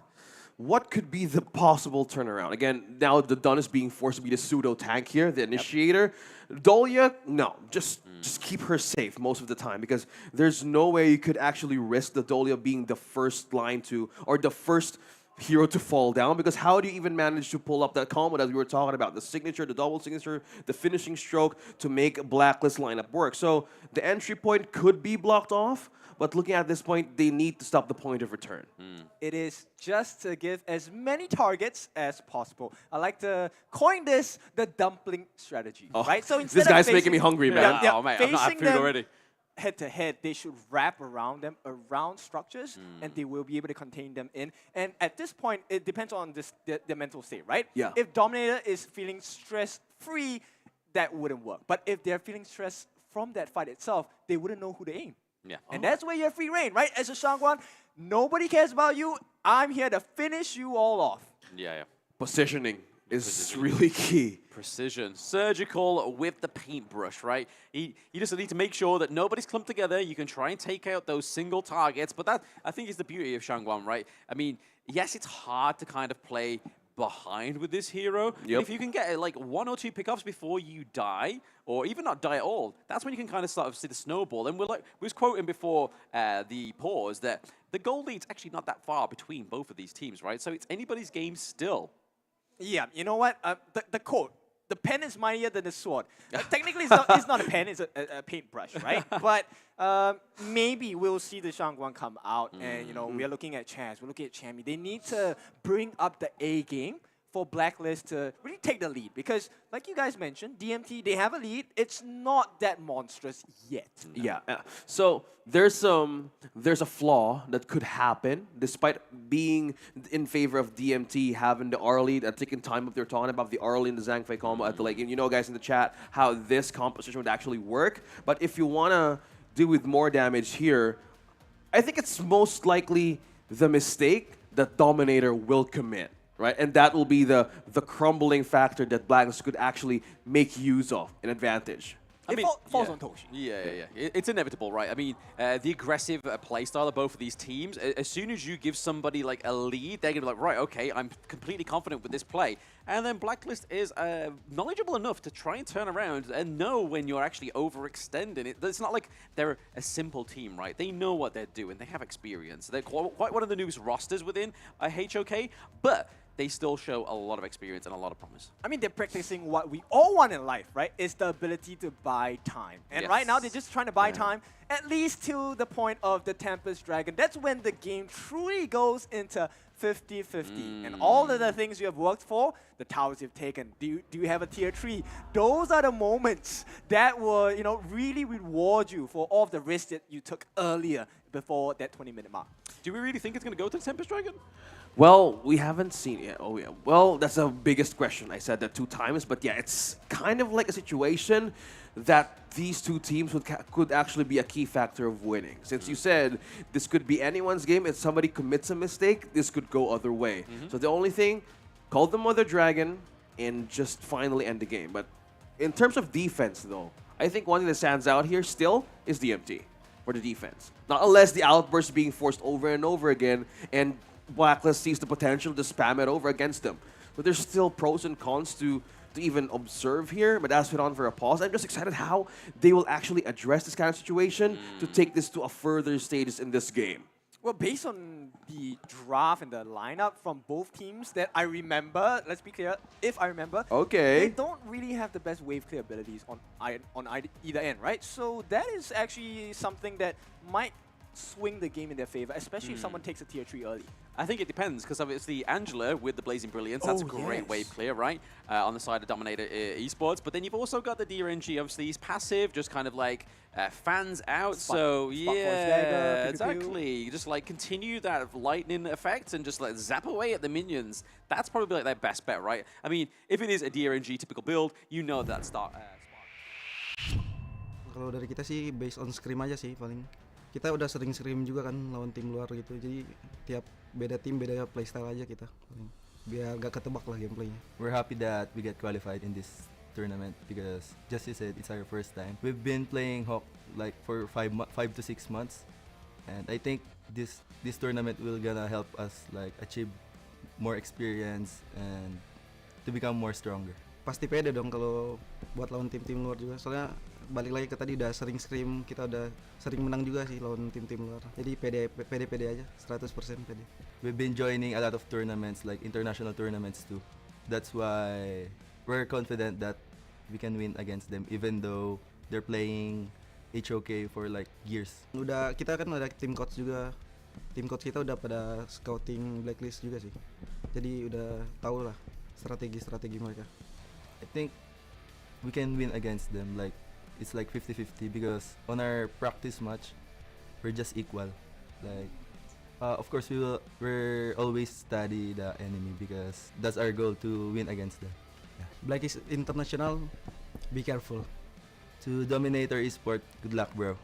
What could be the possible turnaround? Again, now the Dun is being forced to be the pseudo tank here, the initiator. Dolia, no, just keep her safe most of the time because there's no way you could actually risk the Dolia being the first line to, or the first hero to fall down, because how do you even manage to pull up that combo that we were talking about, the signature, the double signature, the finishing stroke to make Blacklist lineup work? So the entry point could be blocked off, but looking at this point, they need to stop the point of return. It is just to give as many targets as possible. I like to coin this the dumpling strategy, right? So instead this guy's making me hungry, man. Oh, man, I'm not having food already. Head to head, they should wrap around them, around structures, and they will be able to contain them in. And at this point, it depends on the mental state, right? Yeah. If Dominator is feeling stress-free, that wouldn't work. But if they're feeling stress from that fight itself, they wouldn't know who to aim. Yeah. And that's where you have free reign, right? As a Shangguan, nobody cares about you. I'm here to finish you all off. Yeah. Positioning is really key. Precision. Surgical with the paintbrush, right? You just need to make sure that nobody's clumped together. You can try and take out those single targets, but that, I think, is the beauty of Shangguan, right? I mean, yes, it's hard to kind of play behind with this hero. But if you can get like 1 or 2 pickups before you die, or even not die at all, that's when you can kind of start to see the snowball. And we was quoting before the pause that the goal lead's actually not that far between both of these teams, right? So it's anybody's game still. Yeah, you know what? The quote, the pen is mightier than the sword. Technically, it's not a pen, it's a paintbrush, right? But maybe we'll see the Shangguan come out, and we're looking at Chance, we're looking at Chammy. They need to bring up the A game for Blacklist to really take the lead. Because, like you guys mentioned, DMT, they have a lead. It's not that monstrous yet. Yeah. So there's a flaw that could happen despite being in favor of DMT having the R lead and taking time up. They're talking about the R lead and the Zhang Fei combo at the late game. You know, guys in the chat, how this composition would actually work. But if you want to do with more damage here, I think it's most likely the mistake that Dominator will commit. Right, and that will be the crumbling factor that Blacklist could actually make use of, an advantage. It falls on Toshi. Yeah. It's inevitable, right? I mean, the aggressive playstyle of both of these teams, as soon as you give somebody like a lead, they're going to be like, right, okay, I'm completely confident with this play. And then Blacklist is knowledgeable enough to try and turn around and know when you're actually overextending it. It's not like they're a simple team, right? They know what they're doing. They have experience. They're quite one of the newest rosters within HOK, but they still show a lot of experience and a lot of promise. I mean, they're practicing what we all want in life, right? It's the ability to buy time. And right now, they're just trying to buy time, at least to the point of the Tempest Dragon. That's when the game truly goes into 50-50. And all of the things you have worked for, the towers you've taken, do you have a tier 3? Those are the moments that will, really reward you for all of the risks that you took earlier before that 20-minute mark. Do we really think it's going to go to the Tempest Dragon? Well, we haven't seen it. Oh, yeah. Well, that's the biggest question. I said that 2 times, but yeah, it's kind of like a situation that these 2 teams could actually be a key factor of winning. Since you said this could be anyone's game, if somebody commits a mistake, this could go other way. So the only thing, call the Mother Dragon and just finally end the game. But in terms of defense, though, I think one thing that stands out here still is DMT for the defense. Not unless the outburst being forced over and over again, and Blacklist sees the potential to spam it over against them. But there's still pros and cons to even observe here, but that's put on for a pause. I'm just excited how they will actually address this kind of situation to take this to a further stages in this game. Well, based on the draft and the lineup from both teams that I remember, let's be clear, if I remember, they don't really have the best wave clear abilities on either end, right? So that is actually something that might swing the game in their favor, especially if someone takes a tier 3 early. I think it depends, because obviously Angela with the Blazing Brilliance, that's a great wave clear, right? On the side of Dominator Esports. But then you've also got the DRNG, obviously he's passive, just kind of like fans out. So yeah, exactly. You just like continue that lightning effect and just like zap away at the minions. That's probably like their best bet, right? I mean, if it is a DRNG typical build, you know that start. Kalau dari kita sih based on scrim aja sih paling. Kita udah sering scrim juga kan lawan tim luar gitu. Jadi tiap beda tim beda playstyle aja kita. Biar gak ketebak lah gameplaynya. We're happy that we get qualified in this tournament because just you said it's our first time. We've been playing Hawk like for 5 to 6 months, and I think this tournament will gonna help us like achieve more experience and to become more stronger. Pasti pede dong kalau buat lawan tim-tim luar juga. Soalnya balik lagi ke tadi udah sering scrim, kita udah sering menang juga sih lawan tim-tim luar. Jadi pede aja, 100% pede. We've been joining a lot of tournaments, like international tournaments too. That's why we're confident that we can win against them, even though they're playing HOK for like years. Kita kan ada tim coach juga. Tim coach kita udah pada scouting blacklist juga sih. Jadi udah tahu lah strategi mereka. I think we can win against them. Like it's like 50-50 because on our practice match, we're just equal. Like, of course we're always study the enemy because that's our goal to win against them. Yeah. Black is international. Be careful. To Dominator Esport, good luck, bro.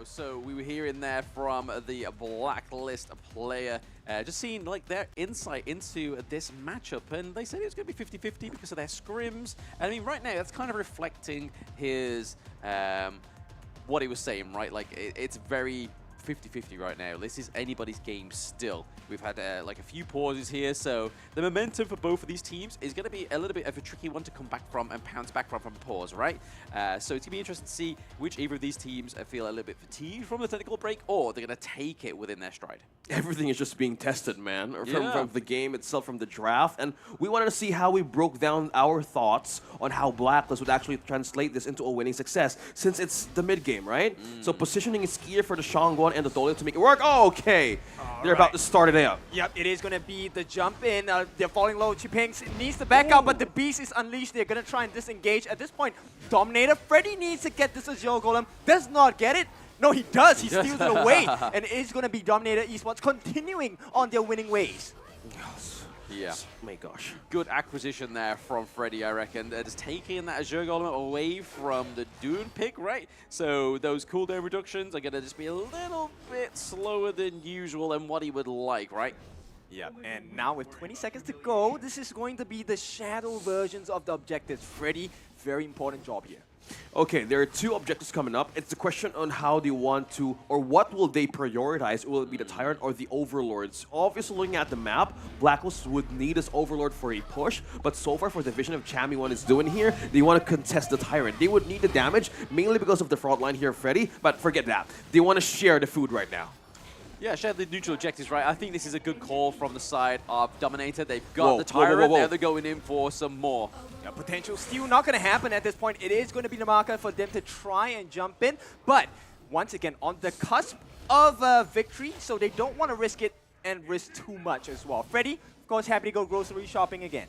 So we were hearing there from the Blacklist player, just seeing like their insight into this matchup, and they said it was going to be 50-50 because of their scrims. And I mean, right now that's kind of reflecting his what he was saying, right? Like it's very 50-50 right now. This is anybody's game still. We've had like a few pauses here, so the momentum for both of these teams is going to be a little bit of a tricky one to come back from and pounce back from a pause, right? So it's going to be interesting to see which either of these teams feel a little bit fatigued from the technical break, or they're going to take it within their stride. Everything is just being tested, man, from the game itself, from the draft, and we wanted to see how we broke down our thoughts on how Blacklist would actually translate this into a winning success, since it's the mid game, right? So positioning is key for the Shangguan and the Dolio to make it work. Oh, okay. They're about to start it up. Yep, it is going to be the jump in. They're falling low. Chipings needs to back out, but the beast is unleashed. They're going to try and disengage. At this point, Dominator, Freddy needs to get this Azure Golem. Does not get it. No, he does. He steals it away. And it's going to be Dominator Esports continuing on their winning ways. Yeah. Oh my gosh. Good acquisition there from Freddy, I reckon. Just taking that Azure Golem away from the Dune pick, right? So those cooldown reductions are going to just be a little bit slower than usual and what he would like, right? Yeah, and now with 20 seconds to go, this is going to be the shadow versions of the objectives. Freddy, very important job here. Okay, there are two objectives coming up. It's the question on how they want to, or what will they prioritize? Will it be the Tyrant or the Overlords? Obviously, looking at the map, Blacklist would need this Overlord for a push, but so far for the vision of Chammy One is doing here, they want to contest the Tyrant. They would need the damage, mainly because of the front line here of Freddy, but forget that. They want to share the food right now. Yeah, share the neutral objectives, right? I think this is a good call from the side of Dominator. They've got the Tyrant, now they're going in for some more. Yeah, potential steal not going to happen at this point. It is going to be the marker for them to try and jump in, but once again, on the cusp of victory, so they don't want to risk it and risk too much as well. Freddy, of course, happy to go grocery shopping again.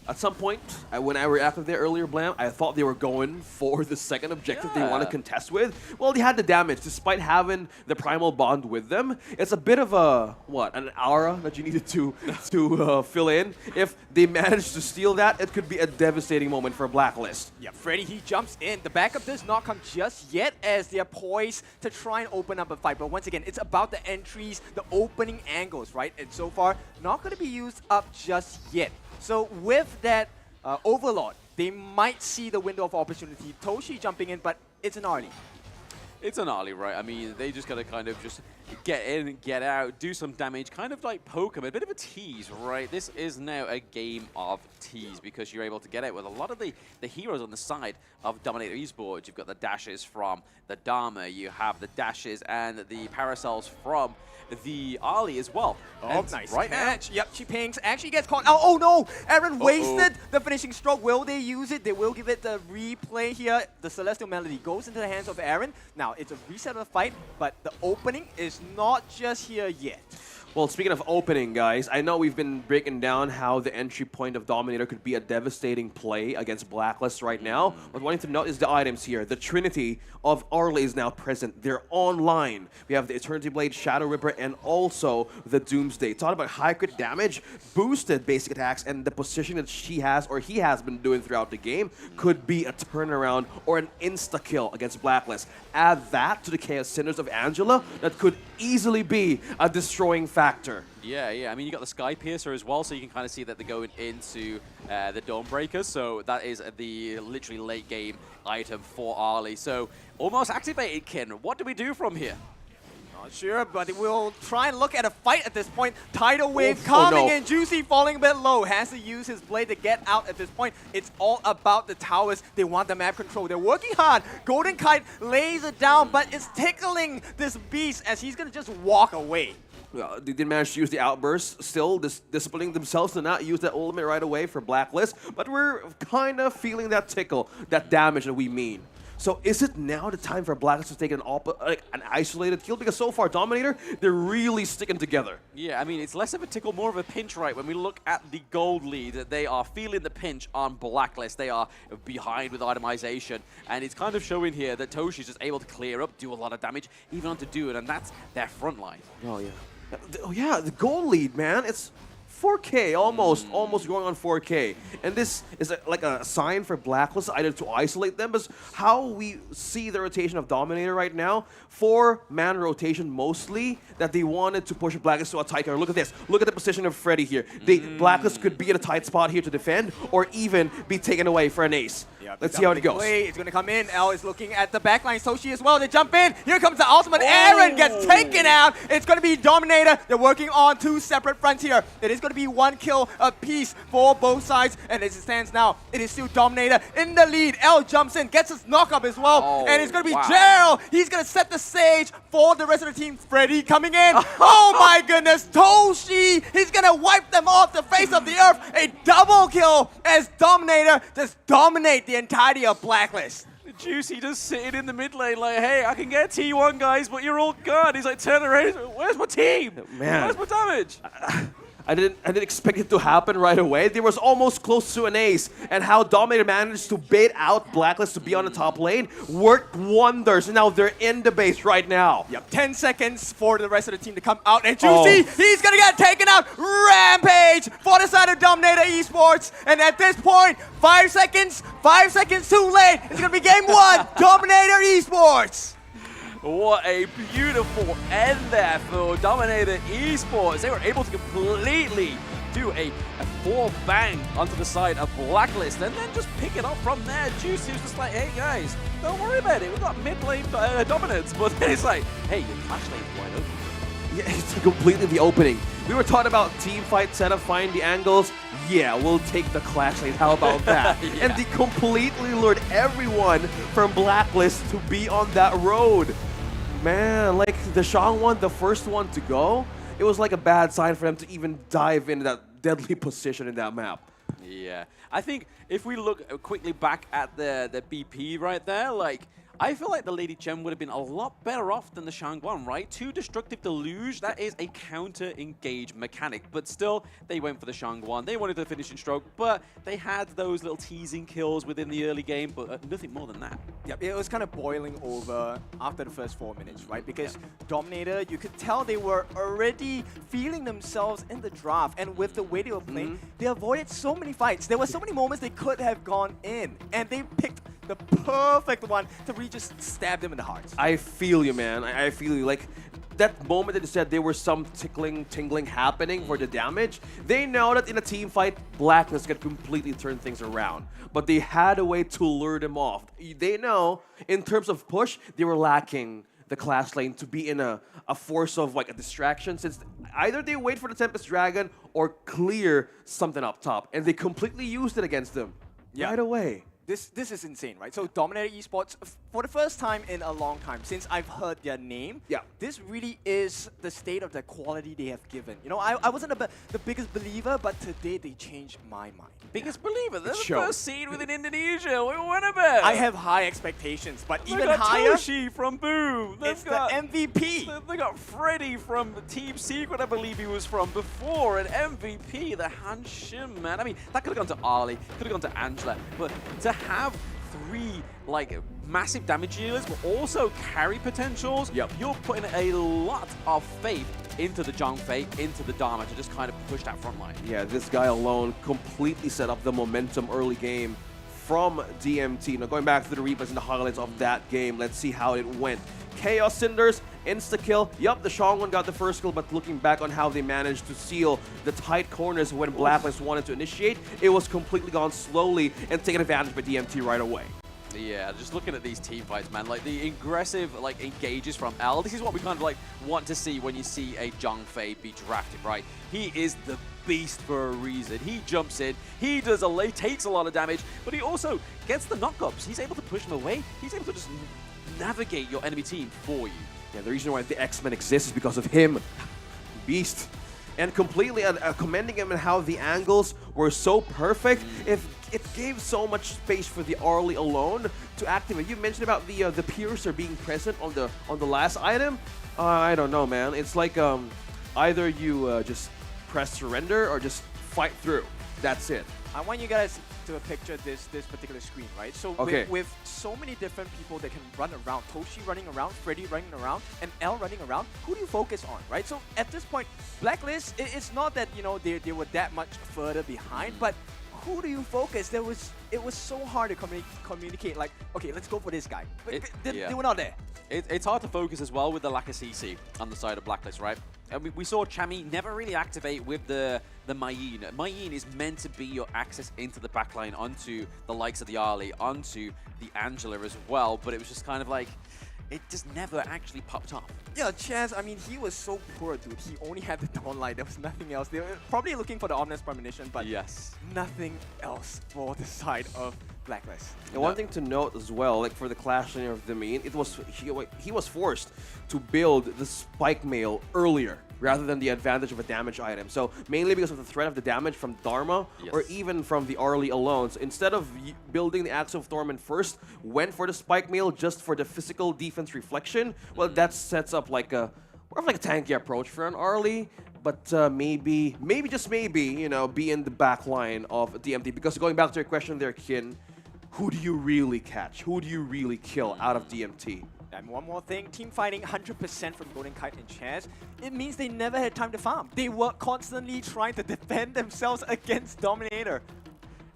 At some point, when I reacted there earlier, Blam, I thought they were going for the second objective they want to contest with. Well, they had the damage, despite having the Primal Bond with them. It's a bit of a, an aura that you needed to fill in. If they manage to steal that, it could be a devastating moment for Blacklist. Yeah, Freddy, he jumps in. The backup does not come just yet as they are poised to try and open up a fight. But once again, it's about the entries, the opening angles, right? And so far, not going to be used up just yet. So with that Overlord, they might see the window of opportunity. Toshi jumping in, but it's an early. It's an early, right? I mean, they just got to kind of just get in and get out, do some damage, kind of like poke them, a bit of a tease, right? This is now a game of tease because you're able to get out with a lot of the heroes on the side of Dominator Esports. You've got the dashes from the Dharma, you have the dashes and the parasols from the Ali as well. Oh, and nice right catch. Yep, she pings. Actually gets caught out. Oh no! Aaron wasted the finishing stroke. Will they use it? They will give it the replay here. The Celestial Melody goes into the hands of Aaron. Now, it's a reset of the fight, but the opening is not just here yet. Well, speaking of opening, guys, I know we've been breaking down how the entry point of Dominator could be a devastating play against Blacklist right now. But one thing to note is the items here. The Trinity of Arley is now present. They're online. We have the Eternity Blade, Shadow Ripper, and also the Doomsday. Talking about high crit damage, boosted basic attacks, and the position that she has or he has been doing throughout the game could be a turnaround or an insta-kill against Blacklist. Add that to the Chaos Cinders of Angela, that could easily be a destroying factor. Yeah. I mean, you got the Sky Piercer as well, so you can kind of see that they're going into the Dawnbreaker. So that is the literally late game item for Arlie. So almost activated, Ken. What do we do from here? Not sure, but we'll try and look at a fight at this point. Tidal Wave coming in. Juicy falling a bit low. Has to use his blade to get out at this point. It's all about the towers. They want the map control. They're working hard. Golden Kite lays it down, but it's tickling this beast as he's going to just walk away. They did manage to use the outburst, still disciplining themselves to not use that ultimate right away for Blacklist, but we're kind of feeling that tickle, that damage that we mean. So is it now the time for Blacklist to take an isolated kill? Because so far, Dominator, they're really sticking together. Yeah, I mean, it's less of a tickle, more of a pinch, right? When we look at the gold lead, they are feeling the pinch on Blacklist. They are behind with itemization. And it's kind of showing here that Toshi's just able to clear up, do a lot of damage, even on to do it, and that's their front line. Oh, yeah. Oh, yeah, the gold lead, man. It's 4K, almost going on 4K. And this is like a sign for Blacklist either to isolate them, but how we see the rotation of Dominator right now, 4-man rotation mostly, that they wanted to push Blacklist to a tight corner. Look at this. Look at the position of Freddy here. Blacklist could be in a tight spot here to defend, or even be taken away for an ace. Yeah, let's see how it goes. It's going to come in. L is looking at the backline. Toshi as well. They jump in. Here comes the ultimate. Aaron gets taken out. It's going to be Dominator. They're working on two separate fronts here. It is going to be one kill apiece for both sides. And as it stands now, it is still Dominator in the lead. L jumps in, gets his knock up as well. And it's going to be Gerald. He's going to set the stage for the rest of the team. Freddy coming in. Oh my goodness. Toshi. He's going to wipe them off the face of the earth. A double kill as Dominator just dominate the entirety of Blacklist. Juicy just sitting in the mid lane like, hey, I can get T1, guys, but you're all gone. He's like, turn around, where's my team? Man. Where's my damage? I didn't expect it to happen right away. They was almost close to an ace, and how Dominator managed to bait out Blacklist to be on the top lane worked wonders, and now they're in the base right now. Yep, 10 seconds for the rest of the team to come out, and Juicy, he's gonna get taken out. Rampage for the side of Dominator Esports, and at this point, 5 seconds too late. It's gonna be game one, Dominator Esports. What a beautiful end there for Dominator Esports. They were able to completely do a 4-bang onto the side of Blacklist, and then just pick it up from there. Juicy was just like, hey guys, don't worry about it. We've got mid lane dominance. But then it's like, hey, your flash lane's wide open. Yeah, it's completely the opening. We were talking about team fight setup, find the angles. Yeah, we'll take the clash lane. How about that? Yeah. And they completely lured everyone from Blacklist to be on that road. Man, like the Shangwon, the first one to go, it was like a bad sign for them to even dive into that deadly position in that map. Yeah, I think if we look quickly back at the BP right there, like, I feel like the Lady Chen would have been a lot better off than the Shangwon, right? 2 destructive deluge, that is a counter-engage mechanic, but still, they went for the Shangwon. They wanted the finishing stroke, but they had those little teasing kills within the early game, but nothing more than that. Yep, it was kind of boiling over after the first 4 minutes, right? Because Dominator, you could tell they were already feeling themselves in the draft, and with the way they were playing, they avoided so many fights. There were so many moments they could have gone in, and they picked the perfect one to really just stab them in the heart. I feel you, man. I feel you. Like, that moment that you said there was some tingling happening for the damage, they know that in a team fight, Blacklist could completely turn things around. But they had a way to lure them off. They know, in terms of push, they were lacking the clash lane to be in a force of like a distraction, since either they wait for the Tempest Dragon or clear something up top. And they completely used it against them right away. This is insane, right? So Dominator Esports, for the first time in a long time, since I've heard their name, this really is the state of the quality they have given. You know, I wasn't the biggest believer, but today they changed my mind. Biggest believer? They're the first seed within Indonesia. What win about? I have high expectations, but They even got higher, Toshi from Boom. it's the MVP. They got Freddy from Team Secret, I believe he was from before, and MVP, the Han Shim, man. I mean, that could have gone to Ali, could have gone to Angela, but to have 3 like massive damage dealers, but also carry potentials, you're putting a lot of faith into the Zhangfei, into the Dharma to just kind of push that front line. Yeah, this guy alone completely set up the momentum early game from DMT. Now going back to the replays and the highlights of that game, let's see how it went. Chaos Cinders, insta-kill. Yup, the Shangwon got the first kill, but looking back on how they managed to seal the tight corners when Blacklist wanted to initiate, it was completely gone slowly and taken advantage by DMT right away. Yeah, just looking at these team fights, man, like the aggressive like engages from L, this is what we kind of like want to see when you see a Zhangfei be drafted, right? He is the beast for a reason. He jumps in, he takes a lot of damage, but he also gets the knockups. He's able to push them away. He's able to just navigate your enemy team for you. Yeah, the reason why the X-Men exist is because of him. Beast. And completely commending him and how the angles were so perfect. If it gave so much space for the Arlie alone to activate. You mentioned about the Piercer being present on the last item. I don't know, man. It's like either you just press surrender or just fight through. That's it. I want you guys to picture this particular screen, right? So with so many different people that can run around, Toshi running around, Freddy running around, and L running around, who do you focus on, right? So at this point, Blacklist, it's not that, you know, they were that much further behind, but who do you focus? It was so hard to communicate, like, okay, let's go for this guy. They were not there. It's hard to focus as well with the lack of CC on the side of Blacklist, right? And we saw Chami never really activate with the Mayin. Mayin is meant to be your access into the backline onto the likes of the Ali, onto the Angela as well, but it was just kind of like, it just never actually popped up. Yeah, Chaz, I mean, he was so poor, dude. He only had the Dawn Light. There was nothing else. They were probably looking for the Omnis Premonition, but nothing else for the side of Blacklist. And one thing to note as well, like for the clash lane of the main, it was he was forced to build the spike mail earlier rather than the advantage of a damage item. So mainly because of the threat of the damage from Dharma or even from the Arlie alone. So instead of building the Axe of Torment first, went for the spike mail just for the physical defense reflection. Well, that sets up like more of like a tanky approach for an Arlie. But maybe, just maybe, you know, be in the back line of DMT. Because going back to your question there, Kin, who do you really catch? Who do you really kill out of DMT? And one more thing, team fighting 100% from Golden Kite and Chaz, it means they never had time to farm. They were constantly trying to defend themselves against Dominator.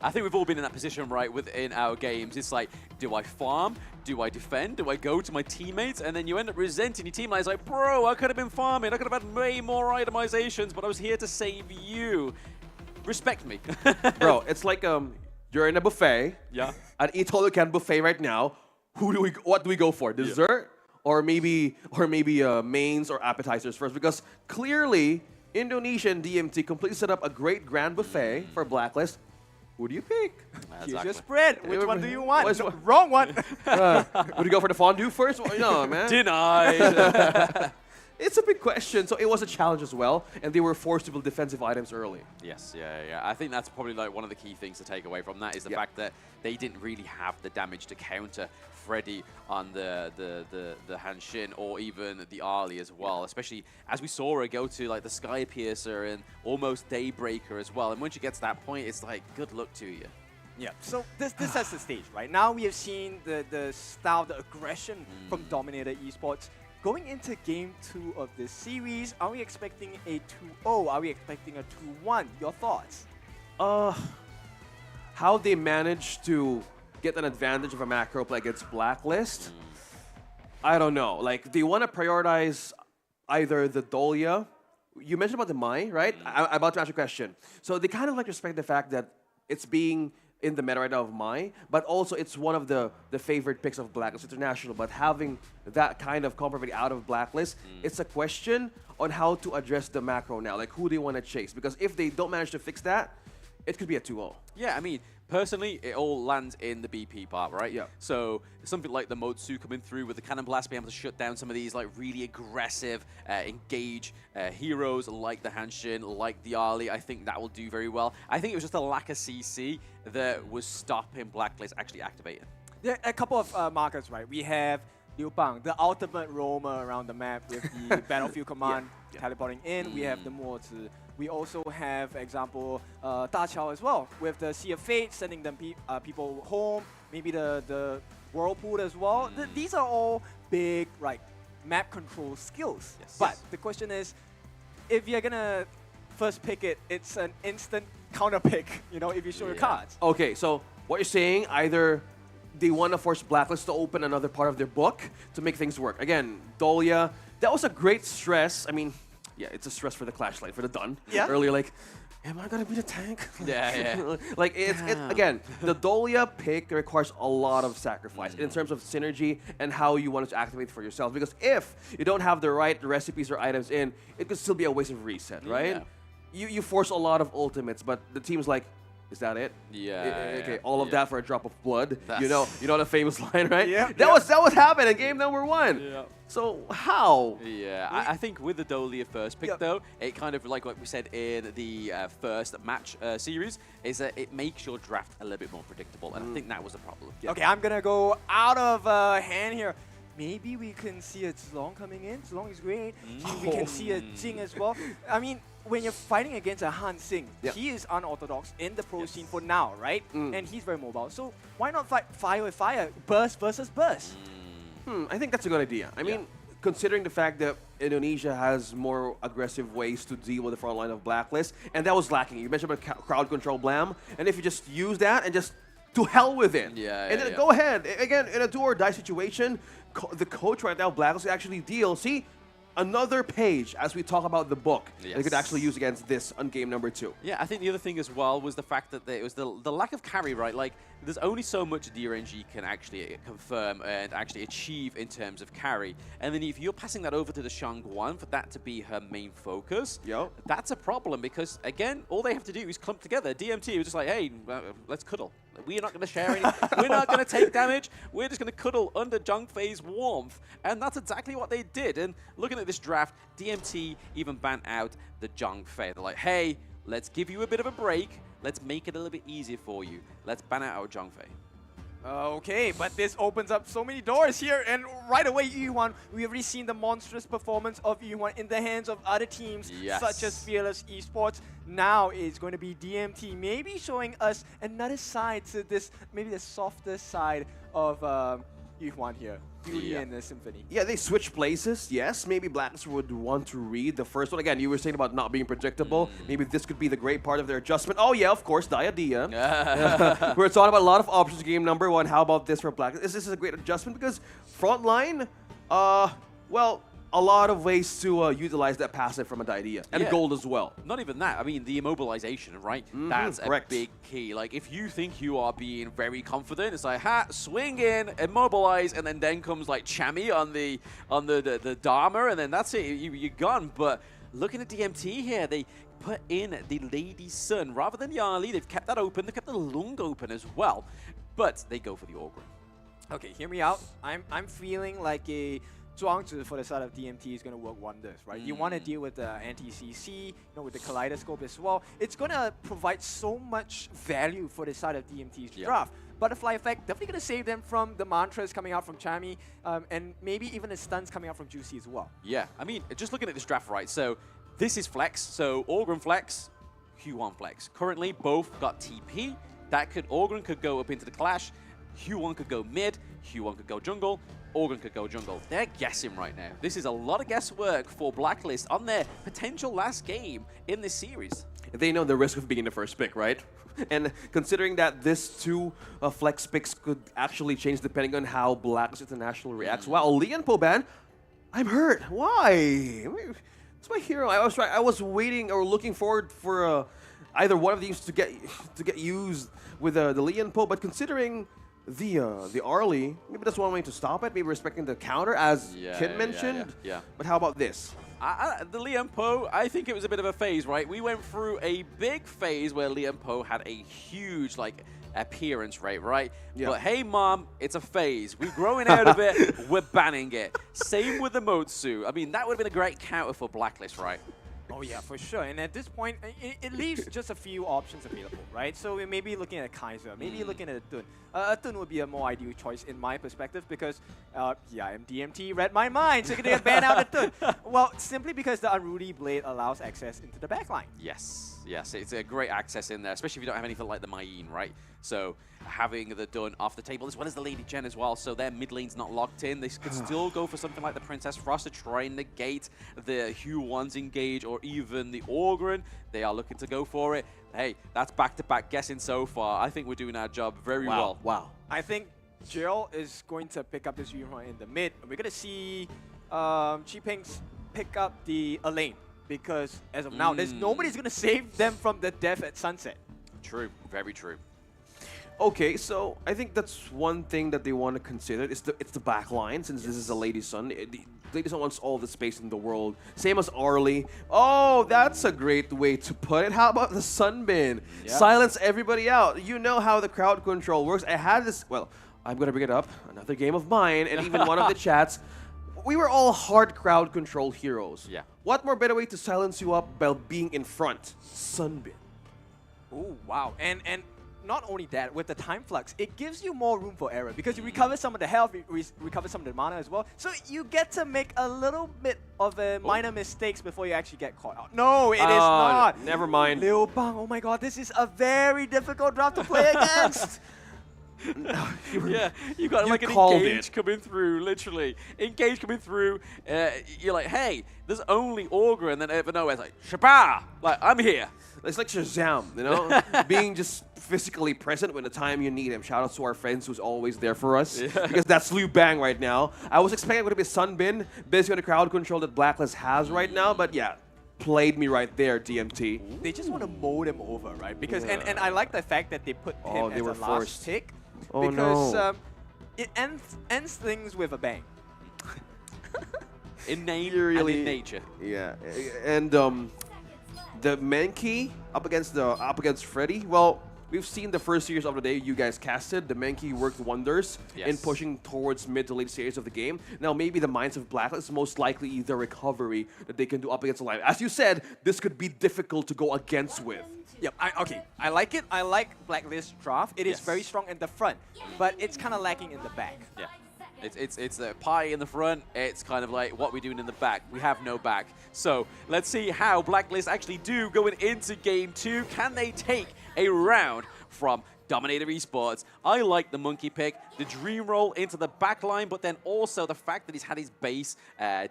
I think we've all been in that position, right, within our games. It's like, do I farm? Do I defend? Do I go to my teammates? And then you end up resenting your teammates like, bro, I could have been farming. I could have had way more itemizations, but I was here to save you. Respect me. Bro, it's like you're in a buffet. Yeah. An eat all you can buffet right now. What do we go for? Dessert or maybe mains or appetizers first? Because clearly Indonesia and DMT completely set up a great grand buffet for Blacklist. Who do you pick? Here's your spread. Which one do you want? What's- No, wrong one. Would you go for the fondue first? No, man. Denied. It's a big question. So it was a challenge as well, and they were forced to build defensive items early. Yes, yeah. I think that's probably like one of the key things to take away from that is the fact that they didn't really have the damage to counter Freddy on the Hanshin or even the Ali as well, especially as we saw her go to like the Sky Piercer and almost Daybreaker as well. And once you get to that point, it's like, good luck to you. Yeah, so this sets the stage, right? Now we have seen the style, the aggression from Dominator Esports. Going into Game 2 of this series, are we expecting a 2-0? Are we expecting a 2-1? Your thoughts? How they managed to get an advantage of a macro play against Blacklist, I don't know. Like, they want to prioritize either the Dolia. You mentioned about the Mai, right? I'm about to ask you a question. So they kind of like respect the fact that it's being in the meta right now of Mai, but also it's one of the favorite picks of Blacklist International. But having that kind of comparability out of Blacklist, it's a question on how to address the macro now, like who they want to chase. Because if they don't manage to fix that, it could be a 2-0. Yeah, I mean, personally, it all lands in the BP part, right? Yeah. So something like the Motsu coming through with the Cannon Blast, being able to shut down some of these like really aggressive, engage heroes like the Hanshin, like the Ali. I think that will do very well. I think it was just a lack of CC that was stopping Blacklist actually activating. There are a couple of markers, right? We have Liu Bang, the ultimate roamer around the map with the Battlefield Command teleporting in. We have the Mozi. We also have, example, Da Chao as well, with the Sea of Fate, sending them people home, maybe the Whirlpool as well. These are all big, like, map control skills. But the question is, if you're gonna first pick it, it's an instant counter pick, you know, if you show your cards. Okay, so what you're saying, either they want to force Blacklist to open another part of their book to make things work. Again, Dolia, that was a great stress. I mean, yeah, it's a stress for the Clashlight, for the Dun. Yeah. Earlier, like, am I gonna be the tank? Yeah. Like, it's again, the Dolia pick requires a lot of sacrifice in terms of synergy and how you want it to activate for yourself. Because if you don't have the right recipes or items in, it could still be a waste of reset, right? You force a lot of ultimates, but the team's like, is that it? Yeah. Okay, all of that for a drop of blood. That's- You know the famous line, right? Yeah. That was happening in game number 1. Yeah. So how? Yeah, I think with the Dolia first pick, though, it kind of, like what we said in the first match series, is that it makes your draft a little bit more predictable, and I think that was a problem. Okay, I'm gonna go out of hand here. Maybe we can see a Zlong coming in. Zlong is great. We can see a Jing as well. I mean, when you're fighting against a Han Xing, he is unorthodox in the pro scene for now, right? And he's very mobile. So why not fight fire with fire? Burst versus burst. I think that's a good idea. I mean, considering the fact that Indonesia has more aggressive ways to deal with the front line of Blacklist, and that was lacking. You mentioned about crowd control Blam, and if you just use that and just to hell with it. And then go ahead. Again, in a do or die situation, the coach right now, Blacklist, actually deal. See, another page as we talk about the book that they could actually use against this on game number 2. Yeah, I think the other thing as well was the fact that it was the lack of carry, right? Like, there's only so much DRNG can actually confirm and actually achieve in terms of carry. And then if you're passing that over to the Shangguan for that to be her main focus, that's a problem because, again, all they have to do is clump together. DMT was just like, hey, let's cuddle. We're not going to share anything. We're not going to take damage. We're just going to cuddle under Zhang Fei's warmth. And that's exactly what they did. And looking at this draft, DMT even banned out the Zhang Fei. They're like, hey, let's give you a bit of a break. Let's make it a little bit easier for you. Let's ban out our Zhang Fei. Okay, but this opens up so many doors here, and right away, Yuan, we've already seen the monstrous performance of Yuan in the hands of other teams, such as Fearless Esports. Now it's going to be DMT, maybe showing us another side to this, maybe the softer side of Yuan here. Beauty and the Symphony. Yeah, they switch places. Yes, maybe Blacklist would want to read the first one. Again, you were saying about not being predictable. Maybe this could be the great part of their adjustment. Oh yeah, of course, Diadea. We're talking about a lot of options in game number 1. How about this for Blacklist? This is a great adjustment because frontline, well, a lot of ways to utilize that passive from Idea and Yeah. gold as well. Not even that. I mean, the immobilization, right? That's correct. a big key. Like, if you think you are being very confident, it's like, ha, swing in, immobilize, and then comes like Chami on the Dharma, and then that's it. You're gone. But looking at DMT here, they put in the Lady Sun rather than the Arlie. They've kept that open. They kept the Lung open as well, but they go for the Orgrim. Okay, hear me out. I'm feeling like a 庄子 for the side of DMT is going to work wonders, right? You want to deal with the anti-CC, with the kaleidoscope as well. It's going to provide so much value for the side of DMT's draft. Butterfly effect, definitely going to save them from the mantras coming out from Chami, and maybe even the stuns coming out from Juicy as well. Yeah, I mean, just looking at this draft, right? So this is flex. So Orgrim flex, Q1 flex. Currently, both got TP. Orgrim could go up into the clash. Q1 could go mid. Q1 could go jungle. Orgrim could go jungle. They're guessing right now. This is a lot of guesswork for Blacklist on their potential last game in this series. They know the risk of being the first pick, right? And considering that this two flex picks could actually change depending on how Blacklist International reacts. Wow, Leon Poban, I'm hurt. Why? It's my hero. I was waiting or looking forward for either one of these to get used with the Leon Po, but considering the Arlie, maybe that's one way to stop it. Maybe respecting the counter, as Kid mentioned. Yeah. But how about this? The Liam Poe, I think it was a bit of a phase, right? We went through a big phase where Liam Poe had a huge, appearance rate, right? Yeah. But hey, Mom, it's a phase. We're growing out of it. We're banning it. Same with the Motsu. I mean, that would have been a great counter for Blacklist, right? Oh yeah, for sure. And at this point, it leaves just a few options available, right? So we may be looking at a Kaiser, maybe looking at a Tun. A Tun would be a more ideal choice in my perspective because, I'm DMT, read my mind, so you're gonna get banned out of Tun. Well, simply because the Unruly Blade allows access into the backline. Yes, it's a great access in there, especially if you don't have anything like the Mayin, right? So having the Dun off the table, as well as the Lady Jen as well, so their mid lane's not locked in. They could still go for something like the Princess Frost to try and negate the Hue 1's engage or even the Orgren. They are looking to go for it. Hey, that's back-to-back guessing so far. I think we're doing our job very well. Wow. I think Jill is going to pick up this Yuhua in the mid. We're going to see Chi Pinks pick up the Elaine because as of now, nobody's going to save them from the death at sunset. True, very true. Okay, so I think that's one thing that they want to consider. It's the back line, since this is a Lady Sun. The Lady Sun wants all the space in the world. Same as Arlie. Oh, that's a great way to put it. How about the Sunbin? Yeah. Silence everybody out. You know how the crowd control works. I had this, well, I'm going to bring it up. Another game of mine, and even one of the chats. We were all hard crowd control heroes. Yeah. What more better way to silence you up by being in front? Sunbin. Oh, wow. And not only that, with the time flux, it gives you more room for error because you recover some of the health, you recover some of the mana as well. So you get to make a little bit of minor mistakes before you actually get caught out. No, it is not. Never mind. Liu Bang, oh my god, this is a very difficult draft to play against. You got like an engage coming through, literally. Engage coming through. You're like, hey, there's only Augur, and then out of nowhere, it's like, Shabba! Like, I'm here. It's like Shazam, you know? Being just physically present when the time you need him. Shout out to our friends who's always there for us. Because that's Liu Bang right now. I was expecting it would be Sunbin, based on the crowd control that Blacklist has right now, but yeah. Played me right there, DMT. They just want to mow them over, right? Because and I like the fact that they put him as the last pick. Oh, because it ends things with a bang. In name and in nature. Yeah, and the Mankey up against Freddy. Well, we've seen the first series of the day you guys casted. The Mankey worked wonders in pushing towards mid to late series of the game. Now maybe the minds of Blacklist, most likely the recovery that they can do up against Alive. As you said, this could be difficult to go against with. Yep, I like it. I like Blacklist draft. It is very strong in the front, but it's kind of lacking in the back. Yeah. It's a pie in the front. It's kind of like what we're doing in the back. We have no back. So let's see how Blacklist actually do going into game 2. Can they take a round from Dominator Esports? I like the monkey pick, the dream roll into the back line, but then also the fact that he's had his base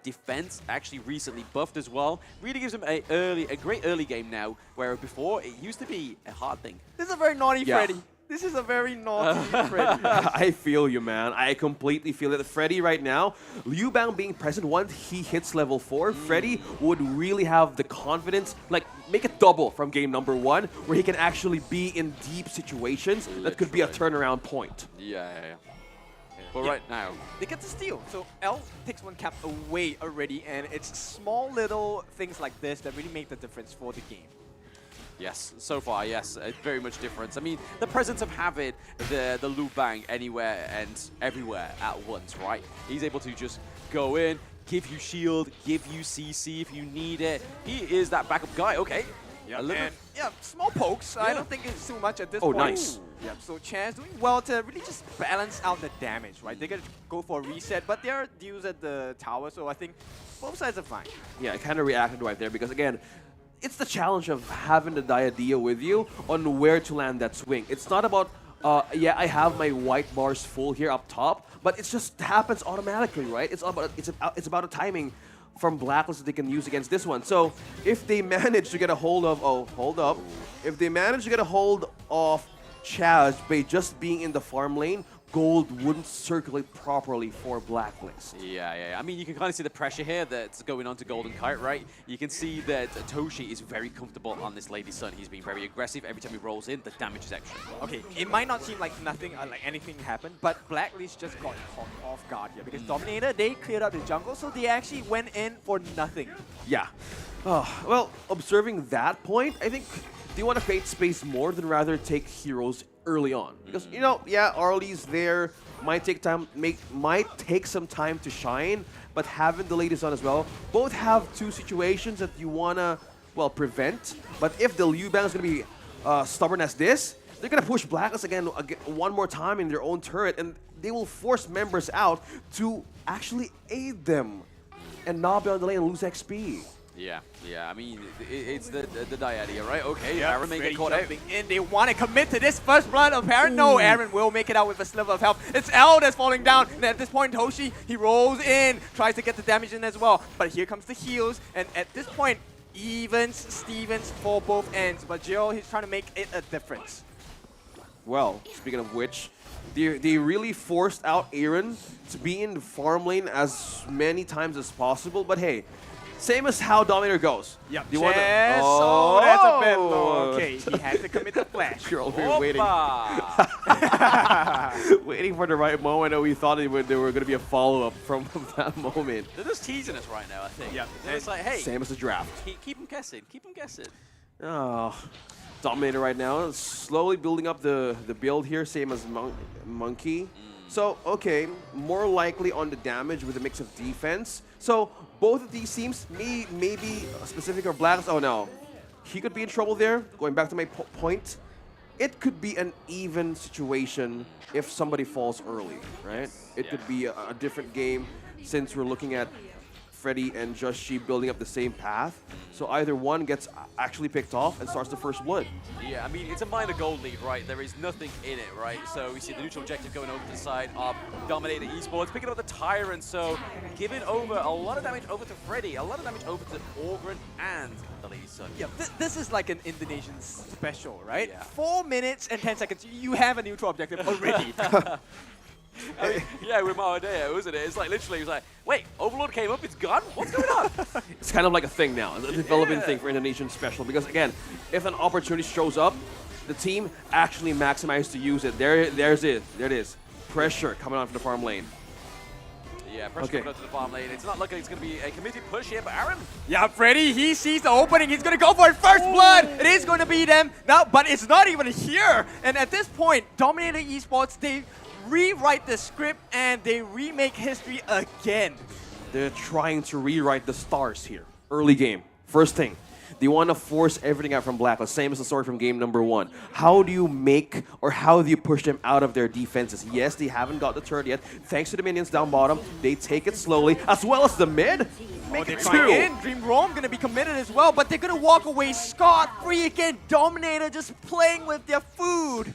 defense actually recently buffed as well. Really gives him a great early game now, where before it used to be a hard thing. This is a very naughty Freddy. This is a very naughty Freddy. I feel you, man. I completely feel it. Freddy right now, Liu Bang being present, once he hits level 4, Freddy would really have the confidence, like, make it double from game number 1, where he can actually be in deep situations that could be a turnaround point. Yeah. But right now, they get the steal. So L takes one cap away already, and it's small little things like this that really make the difference for the game. yes, so far, yes, very much difference. I mean, the presence of having the Liu Bang anywhere and everywhere at once, right? He's able to just go in, give you shield, give you CC if you need it. He is that backup guy. Okay. Yeah, and small pokes. I don't think it's too much at this Oh, point. nice. Yeah, so Chance doing well to really just balance out the damage, right? They're gonna go for a reset, but there are deals at the tower, so I think both sides are fine. Yeah, I kind of reacted right there because, again, it's the challenge of having the Diadea with you on where to land that swing. It's not about, yeah, I have my white bars full here up top, but it just happens automatically, right? It's about a timing from Blacklist that they can use against this one. So if they manage to get a hold of, if they manage to get a hold of Chaz by just being in the farm lane, gold wouldn't circulate properly for Blacklist. Yeah. I mean, you can kind of see the pressure here that's going on to Golden Kite, right? You can see that Toshi is very comfortable on this Lady Sun. He's being very aggressive. Every time he rolls in, the damage is extra. Okay, it might not seem like nothing, like anything happened, but Blacklist just got caught off guard here because Dominator, they cleared out the jungle, so they actually went in for nothing. Yeah. Well, observing that point, I think they want to create space more than rather take heroes early on. Because, you know, yeah, Arlie's there, might take some time to shine, but having the Lady Sun as well, both have two situations that you want to, well, prevent. But if the Liu Bang is going to be stubborn as this, they're going to push Blacklist again one more time in their own turret, and they will force members out to actually aid them and not be on the lane and lose XP. Yeah. I mean, it's the Diadea, right? Okay, Aaron may get caught out. In. They want to commit to this first blood of Aaron. No, Aaron will make it out with a sliver of health. It's L that's falling down. And at this point, Toshi, he rolls in, tries to get the damage in as well. But here comes the heals. And at this point, evens, Stevens for both ends. But Jill, he's trying to make it a difference. Well, speaking of which, they really forced out Aaron to be in the farm lane as many times as possible. But hey, same as how Dominator goes. Yep. You want oh, that's a bit low. Okay, he had to commit the flash. You're over here waiting. Waiting for the right moment, and we thought there were going to be a follow-up from that moment. They're just teasing us right now, I think. Yeah. They're just like, hey. Same as the draft. Keep them guessing. Keep them guessing. Oh, Dominator right now, slowly building up the build here, same as Monkey. So, okay, more likely on the damage with a mix of defense. So, both of these teams, maybe specific or Blacks. Oh no, he could be in trouble there. Going back to my point, it could be an even situation if somebody falls early, right? It could be a different game since we're looking at Freddy and Just She building up the same path. So either one gets actually picked off and starts the first blood. Yeah, I mean, it's a minor gold lead, right? There is nothing in it, right? So we see the neutral objective going over to the side of Dominator Esports, picking up the Tyrant, so giving over a lot of damage over to Freddy, a lot of damage over to Orgren and the Lady Sun. Yeah, this is like an Indonesian special, right? Yeah. 4 minutes and 10 seconds, you have a neutral objective already. I mean, yeah, with Maodea, wasn't it? It's like literally, it was like, wait, Overlord came up, it's gone? What's going on? It's kind of like a thing now, a developing thing for Indonesian special. Because again, if an opportunity shows up, the team actually maximizes to use it. There it is. Pressure coming out from the farm lane. Yeah, pressure coming out to the farm lane. It's not looking like it's going to be a committed push here, but Aaron. Yeah, Freddy, he sees the opening. He's going to go for it. First blood. It is going to be them. No, but it's not even here. And at this point, Dominator Esports, they rewrite the script and they remake history again. They're trying to rewrite the stars here. Early game. First thing, they want to force everything out from Blacklist. Same as the story from game number 1. How do you make or how do you push them out of their defenses? Yes, they haven't got the turret yet. Thanks to the minions down bottom, they take it slowly, as well as the mid. Make it two. In. Dream Roam going to be committed as well, but they're going to walk away scot-free again. Dominator just playing with their food.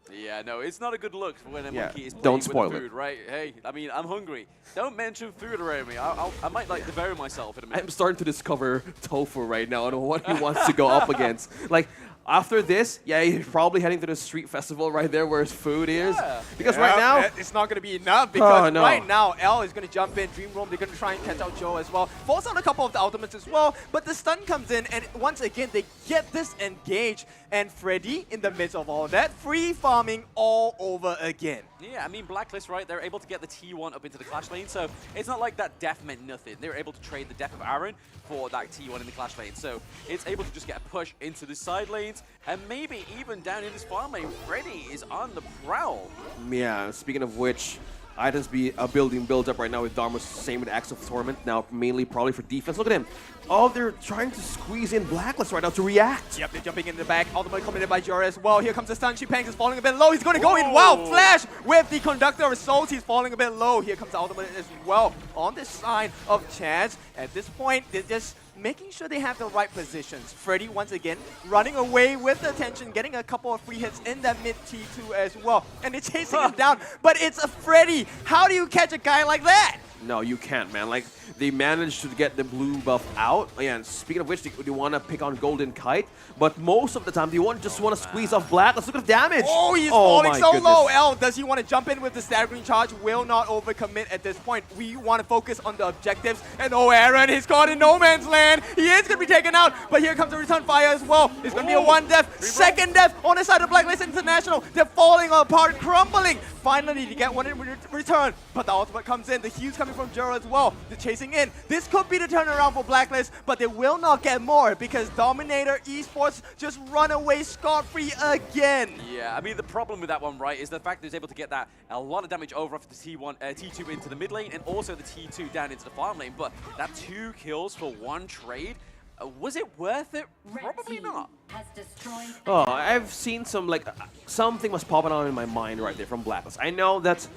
Yeah, no, it's not a good look when a monkey is playing don't with spoil the food, right? Hey, I mean, I'm hungry. Don't mention food around me. I might, like, devour myself in a minute. I'm starting to discover Tofu right now and what he wants to go up against. Like, After this, yeah, he's probably heading to the street festival right there where his food is. Because right now, it's not going to be enough because no. right now, L is going to jump in, Dream Roam, they're going to try and catch out Joe as well. Falls on a couple of the ultimates as well, but the stun comes in and once again, they get this engage and Freddy in the midst of all that, free farming all over again. Yeah, I mean, Blacklist, right, they're able to get the T1 up into the Clash lane, so it's not like that death meant nothing. They were able to trade the death of Aaron for that T1 in the Clash lane, so it's able to just get a push into the side lanes, and maybe even down in this farm lane, Freddy is on the prowl. Yeah, speaking of which, items building build up right now with Dharma's same with Axe of Torment, now mainly probably for defense. Look at him. Oh, they're trying to squeeze in Blacklist right now to react. Yep, they're jumping in the back. Ultimate committed by Jora as well. Here comes the stun. Pangs is falling a bit low. He's going to go in. Wow, Flash with the Conductor of Souls. He's falling a bit low. Here comes the ultimate as well on the side of Chaz. At this point, they're just making sure they have the right positions. Freddy, once again, running away with the attention, getting a couple of free hits in that mid T2 as well. And they're chasing him down, but it's a Freddy. How do you catch a guy like that? No, you can't, man. Like, they managed to get the blue buff out. And speaking of which, they want to pick on Golden Kite, but most of the time, they just want to squeeze off Black. Let's look at the damage. Oh, he's falling so low. L, does he want to jump in with the staggering charge? Will not overcommit at this point. We want to focus on the objectives. And oh, Aaron, he's caught in no man's land. He is going to be taken out, but here comes the return fire as well. It's going to be a one death, second death on the side of Blacklist International. They're falling apart, crumbling. Finally, they get one in return, but the ultimate comes in. The Hughes coming from Jura as well. They're chasing in. This could be the turnaround for Blacklist, but they will not get more because Dominator Esports just run away scot-free again. Yeah, I mean, the problem with that one, right, is the fact that he's able to get that a lot of damage over after the T2 into the mid lane and also the T2 down into the farm lane, but that 2 kills for 1 trade, was it worth it? Probably not. Oh, I've seen something was popping out in my mind right there from Blacklist. I know that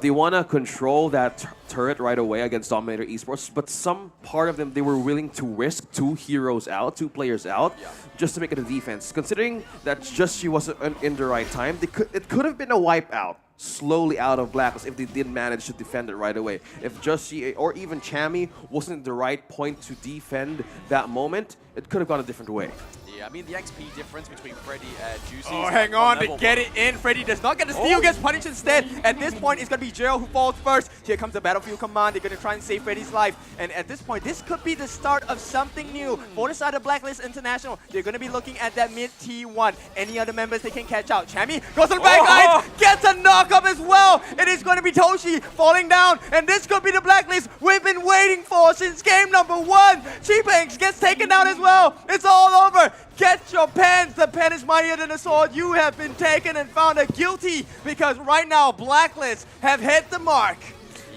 they want to control that turret right away against Dominator Esports, but some part of them, they were willing to risk 2 players out, just to make it a defense. Considering that Just She wasn't in the right time, it could have been a wipeout. Slowly out of Blacklist if they didn't manage to defend it right away. If Just She or even Chammy wasn't the right point to defend that moment, it could have gone a different way. Yeah, I mean, the XP difference between Freddy and Juicy. Oh, hang on, they get it in. Freddy does not get the steal, gets punished instead. At this point, it's going to be Gerald who falls first. Here comes the Battlefield Command. They're going to try and save Freddy's life. And at this point, this could be the start of something new. For the side of Blacklist International, they're going to be looking at that mid T1. Any other members they can catch out. Chammy goes to the back lines, gets a knock-up as well. It is going to be Toshi falling down. And this could be the Blacklist we've been waiting for since game number 1. Cheapanks gets taken down as well. It's all over. Get your pens. The pen is mightier than the sword. You have been taken and found guilty because right now Blacklist have hit the mark.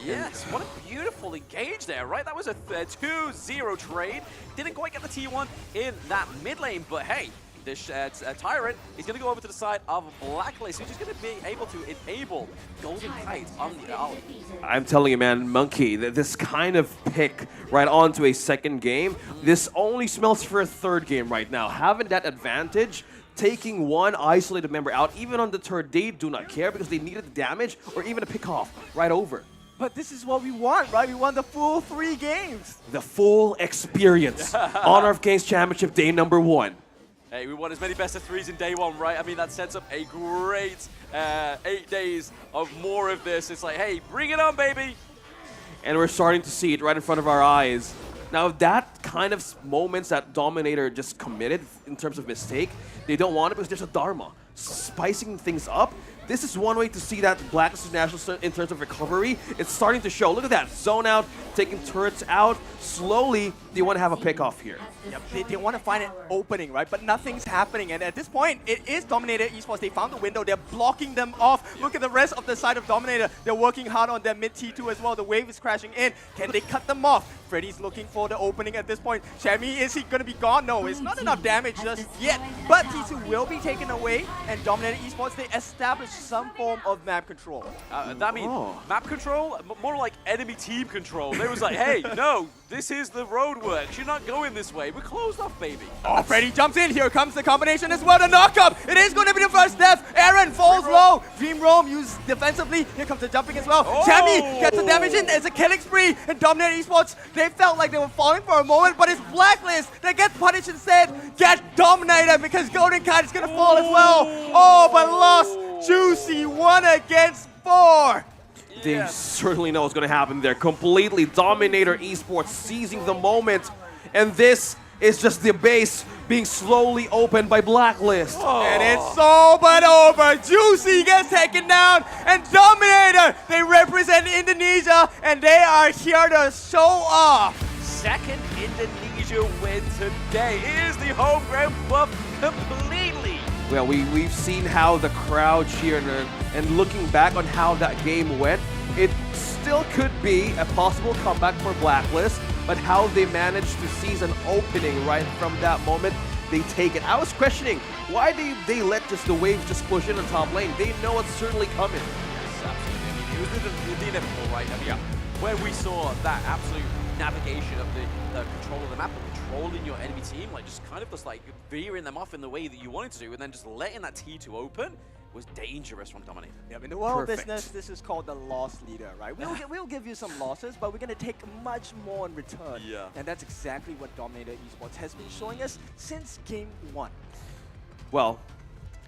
Yes, what a beautiful engage there, right? That was a 2-0 trade. Didn't quite get the T1 in that mid lane, but hey, this Tyrant is going to go over to the side of Blacklist, who's just going to be able to enable Golden Kite on the Owl. I'm telling you, man, Monkey, this kind of pick right onto a second game, this only smells for a third game right now. Having that advantage, taking one isolated member out, even on the turret, they do not care because they needed the damage or even a pick off right over. But this is what we want, right? We want the full 3 games. The full experience. Honor of Kings Championship day number 1. Hey, we want as many best of 3s in day 1, right? I mean, that sets up a great 8 days of more of this. It's like, hey, bring it on, baby. And we're starting to see it right in front of our eyes. Now, that kind of moments that Dominator just committed in terms of mistake, they don't want it because there's a Dharma spicing things up. This is one way to see that Blacklist International in terms of recovery. It's starting to show. Look at that. Zone out, taking turrets out. Slowly, they want to have a pick-off here. Yep, they want to find an opening, right? But nothing's happening. And at this point, it is Dominator Esports. They found the window. They're blocking them off. Look at the rest of the side of Dominator. They're working hard on their mid T2 as well. The wave is crashing in. Can they cut them off? Freddy's looking for the opening at this point. Chammy, is he going to be gone? No, it's not enough damage just yet. But T2 will be taken away. And Dominator Esports, they establish some form of map control. That means map control, more like enemy team control. They was like, hey, no, this is the road works. You're not going this way. We're closed off, baby. Oh, Freddy jumps in. Here comes the combination as well. The knockup. It is going to be the first death. Aaron falls low. Dream Roam used defensively. Here comes the jumping as well. Tammy gets the damage in. It's a killing spree. And Dominator Esports, they felt like they were falling for a moment, but it's Blacklist that gets punished instead. Get dominated because Golden Kite is going to fall as well. Oh, but lost. Juicy 1 against 4. They certainly know what's going to happen there. Completely Dominator Esports seizing the moment. And this is just the base being slowly opened by Blacklist. And it's all but over. Juicy gets taken down. And Dominator, they represent Indonesia. And they are here to show off. Second Indonesia win today. Is the home ground buff completely. Well, we've seen how the crowd cheered, and looking back on how that game went, it still could be a possible comeback for Blacklist, but how they managed to seize an opening right from that moment, they take it. I was questioning, why they let just the waves just push in on top lane? They know it's certainly coming. Yes, absolutely. I mean, it was the inevitable, right? I mean, where we saw that absolute navigation of the control of the map, controlling your enemy team, like just kind of just like veering them off in the way that you wanted to, and then just letting that T2 open was dangerous from Dominator. Yeah, in the world of business, this is called the loss leader, right? We'll give you some losses, but we're going to take much more in return. Yeah. And that's exactly what Dominator Esports has been showing us since game 1. Well,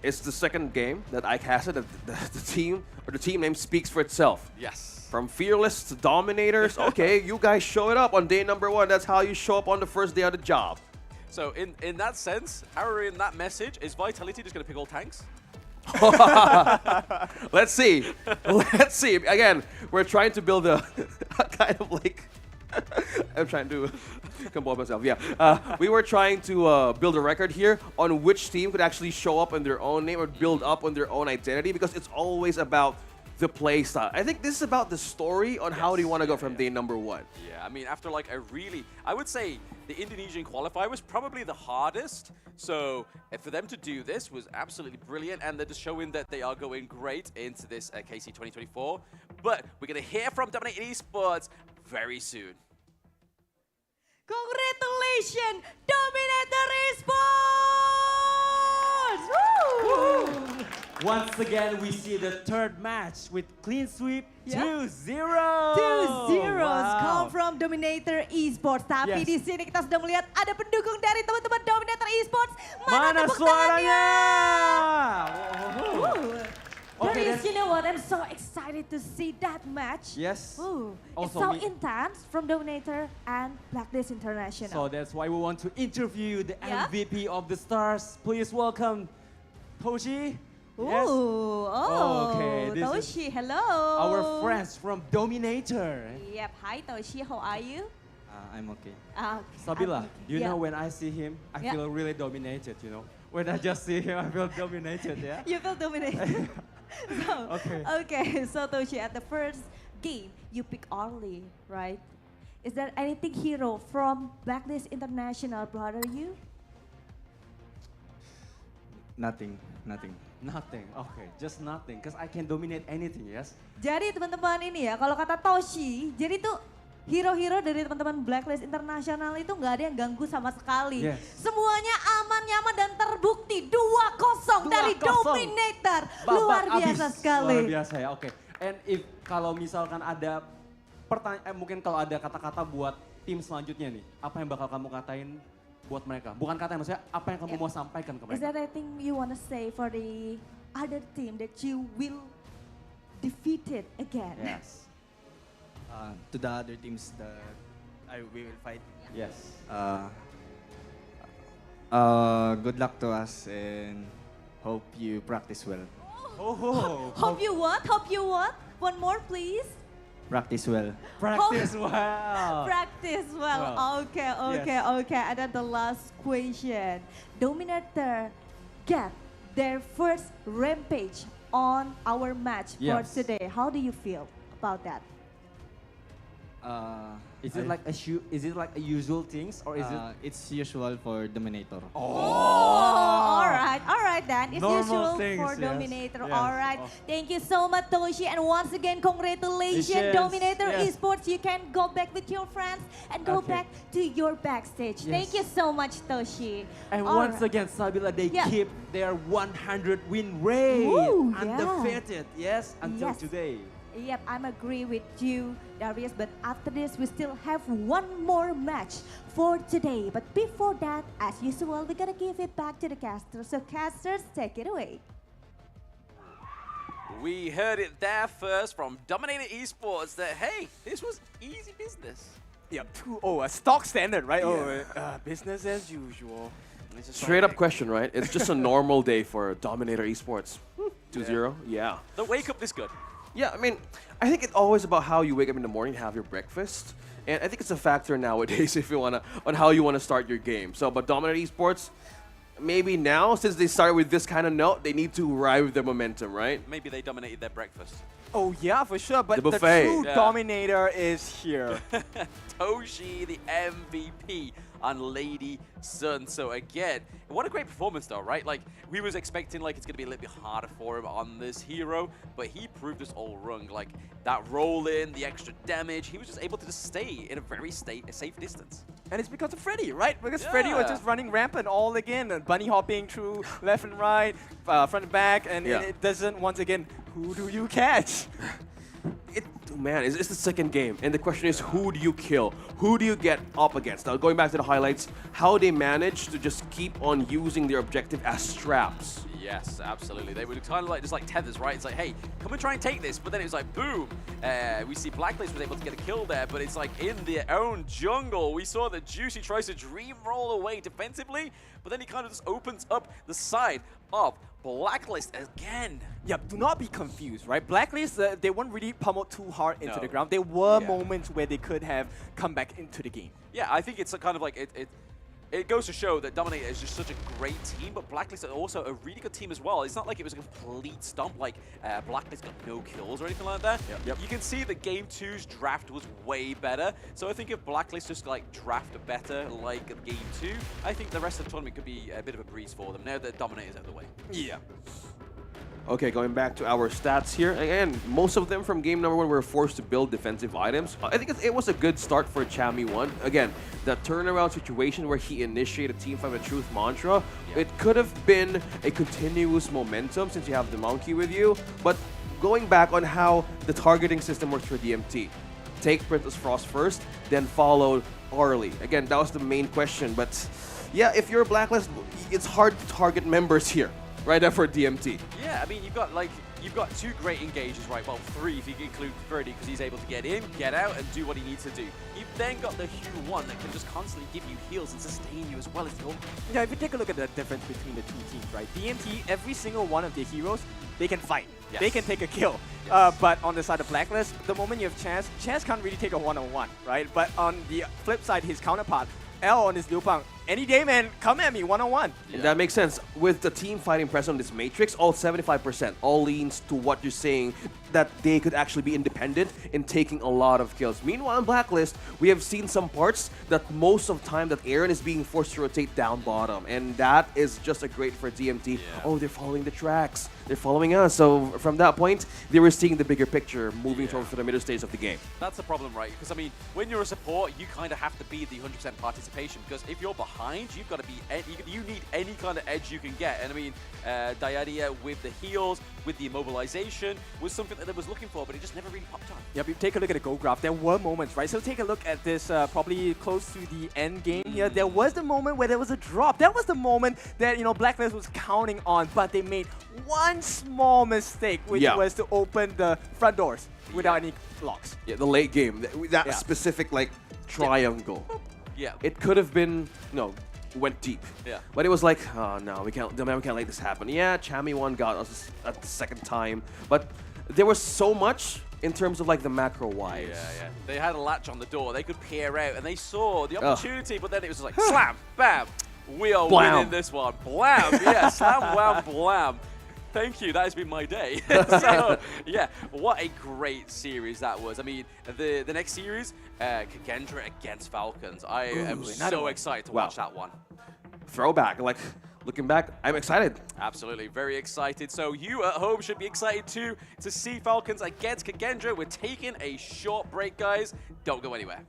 it's the second game that I casted. The team name speaks for itself. Yes. From Fearless to Dominators, okay, you guys show it up on day number 1. That's how you show up on the first day of the job. So in that sense, in that message, is Vitality just going to pick all tanks? Let's see. Let's see. Again, we're trying to build a kind of like... I'm trying to compose myself. Yeah, we were trying to build a record here on which team could actually show up in their own name or build up on their own identity, because it's always about the play style. I think this is about the story on how do you want to go from day number 1. Yeah, I mean, after like I would say the Indonesian qualifier was probably the hardest. So for them to do this was absolutely brilliant, and they're just showing that they are going great into this KC 2024. But we're going to hear from Dominator Esports very soon. Congratulations, Dominator Esports! Woo! Once again, we see the third match with clean sweep 2-0. 2-0 come from Dominator Esports. Tapi Yes. di sini kita sudah melihat ada pendukung dari teman-teman Dominator Esports. Mana tepuk suaranya? tangannya? Okay, Darius, you know what? I'm so excited to see that match. Yes. Ooh, it's Also so me- intense from Dominator and Blacklist International. So that's why we want to interview the Yeah? MVP of the Stars. Please welcome Toshi. Ooh, Yes. oh, Okay, this is Toshi, hello. Our friends from Dominator. Yep, hi Toshi, how are you? I'm okay. I'm Sabila, okay. you Yeah. know when I see him, I Yeah. feel really dominated, you know. When I just see him, I feel dominated, yeah? You feel dominated. Okay. Okay, so Toshi, at the first game, you pick early, right? Is there anything hero from Blacklist International bother you? Nothing. Nothing, okay, just nothing, because I can dominate anything, yes? Jadi teman-teman ini ya, kalau kata Toshi, jadi tuh hero-hero dari teman-teman Blacklist International itu nggak ada yang ganggu sama sekali. Yes. Semuanya aman, nyaman, dan terbukti 2-0 dari 2-0. Dominator. Luar biasa sekali. Luar biasa ya, oke. And if kalau misalkan ada pertanyaan, mungkin kalau ada kata-kata buat tim selanjutnya nih, apa yang bakal kamu katain buat mereka? Bukan kata, maksudnya apa yang kamu mau sampaikan ke Is mereka? there anything you want to say for the other team that you will defeat it again? Yes. To the other teams that we will fight. Yes. Good luck to us and hope you practice well. Hope you what? Hope you what? One more, please. Practice well. Practice well. Practice well. Okay. And then the last question. Dominator get their first rampage on our match for Yes. today. How do you feel about that? Is it like a usual things or is it? It's usual for Dominator. Oh, all all right then. It's Normal usual things, for yes. Dominator. Yes. All right. Oh. Thank you so much, Toshi. And once again, congratulations, Yes, Dominator yes. Esports. You can go back with your friends and go Okay. back to your backstage. Yes. Thank you so much, Toshi. And All once right. again, Sabila, they Yeah. keep their 100 win rate. Ooh, yeah. Undefeated, yes, until Yes. today. Yep, I'm agree with you, Darius. But after this, we still have one more match for today. But before that, as usual, we're gonna give it back to the casters. So casters, take it away. We heard it there first from Dominator Esports that, hey, this was easy business. Yep, 2-0, a stock standard, right? Yeah. Oh, business as usual. It's just Straight up like- question, right? It's just a normal day for Dominator Esports. 2-0, yeah. The wake up this good. Yeah, I mean, I think it's always about how you wake up in the morning, have your breakfast, and I think it's a factor nowadays if you wanna on how you wanna start your game. So, but Dominator Esports, maybe now since they started with this kind of note, they need to ride with their momentum, right? Maybe they dominated their breakfast. Oh yeah, for sure. But The the, buffet. true Yeah. dominator is here. Toshi, the MVP, on Lady Sun. So again, what a great performance though, right? Like, we was expecting like it's going to be a little bit harder for him on this hero, but he proved us all wrong. Like, that roll in, the extra damage, he was just able to just stay in a very safe distance. And it's because of Freddy, right? Because Freddy was Yeah. just running rampant all again, and bunny hopping through left and right, front and back, and Yeah. it doesn't, once again, who do you catch? Man, it's the second game, and the question is, who do you kill? Who do you get up against? Now, going back to the highlights, how they managed to just keep on using their objective as straps. Yes, absolutely. They were kind of like just like tethers, right? It's like, hey, come and try and take this. But then it was like, boom. We see Blacklist was able to get a kill there, but it's like in their own jungle. We saw that Juicy tries to dream roll away defensively, but then he kind of just opens up the side of Blacklist again. Yeah, do not be confused, right? Blacklist, they weren't really pummeled too hard into No. the ground. There were Yeah. moments where they could have come back into the game. Yeah, I think it's a kind of like it goes to show that Dominator is just such a great team, but Blacklist are also a really good team as well. It's not like it was a complete stump, like Blacklist got no kills or anything like that. Yep. You can see that Game 2's draft was way better, so I think if Blacklist just like draft better like Game 2, I think the rest of the tournament could be a bit of a breeze for them now that Dominator's out of the way. Yeah. Okay, going back to our stats here. Again, most of them from game number 1 were forced to build defensive items. I think it was a good start for Chami 1. Again, that turnaround situation where he initiated Teamfight with Truth Mantra, it could have been a continuous momentum since you have the monkey with you. But going back on how the targeting system works for DMT, take Princess Frost first, then follow Arlie. Again, that was the main question. But yeah, if you're a Blacklist, it's hard to target members here. Right there for DMT. Yeah, I mean, you've got two great engages, right? Well, three if you include Freddy, because he's able to get in, get out, and do what he needs to do. You've then got the Hue 1 that can just constantly give you heals and sustain you as well as your... Yeah, if you take a look at the difference between the two teams, right? DMT, every single one of their heroes, they can fight. Yes. They can take a kill. But on the side of Blacklist, the moment you have Chaz can't really take a one-on-one, right? But on the flip side, his counterpart, L on his Liu Bang, any day, man, come at me one-on-one. And that makes sense. With the team fighting present on this matrix, all 75% all leans to what you're saying, that they could actually be independent in taking a lot of kills. Meanwhile, in Blacklist, we have seen some parts that most of the time that Aaron is being forced to rotate down bottom, and that is just a great for DMT. Oh, they're following the tracks. They're following us. So from that point, they were seeing the bigger picture, moving towards the middle stage of the game. That's the problem, right? Because, I mean, when you're a support, you kind of have to be the 100% participation, because if you're behind, you've got to be... You need any kind of edge you can get. And, I mean, Diadia with the heals, with the immobilization, was something that they was looking for, but it just never really popped on. Yeah, if you take a look at the goal graph, there were moments, right? So take a look at this, probably close to the end game here. There was the moment where there was a drop. That was the moment that, you know, Blacklist was counting on, but they made one small mistake, which was to open the front doors without any locks. Yeah, the late game, that specific, like, triangle. Yeah. It could have been, went deep. Yeah. But it was like, oh no, we can't let this happen. Yeah, Chami 1 got us at the second time, but there was so much in terms of like the macro-wise. Yeah. They had a latch on the door. They could peer out, and they saw the opportunity, but then it was like, slam, bam, we are winning this one. Blam, yeah, slam, wham, blam. Thank you, that has been my day. So, yeah, what a great series that was. I mean, the next series, Kagendra against Falcons. I am so excited to watch that one. Throwback, like looking back, I'm excited. Absolutely, very excited. So you at home should be excited too to see Falcons against Kagendra. We're taking a short break, guys. Don't go anywhere.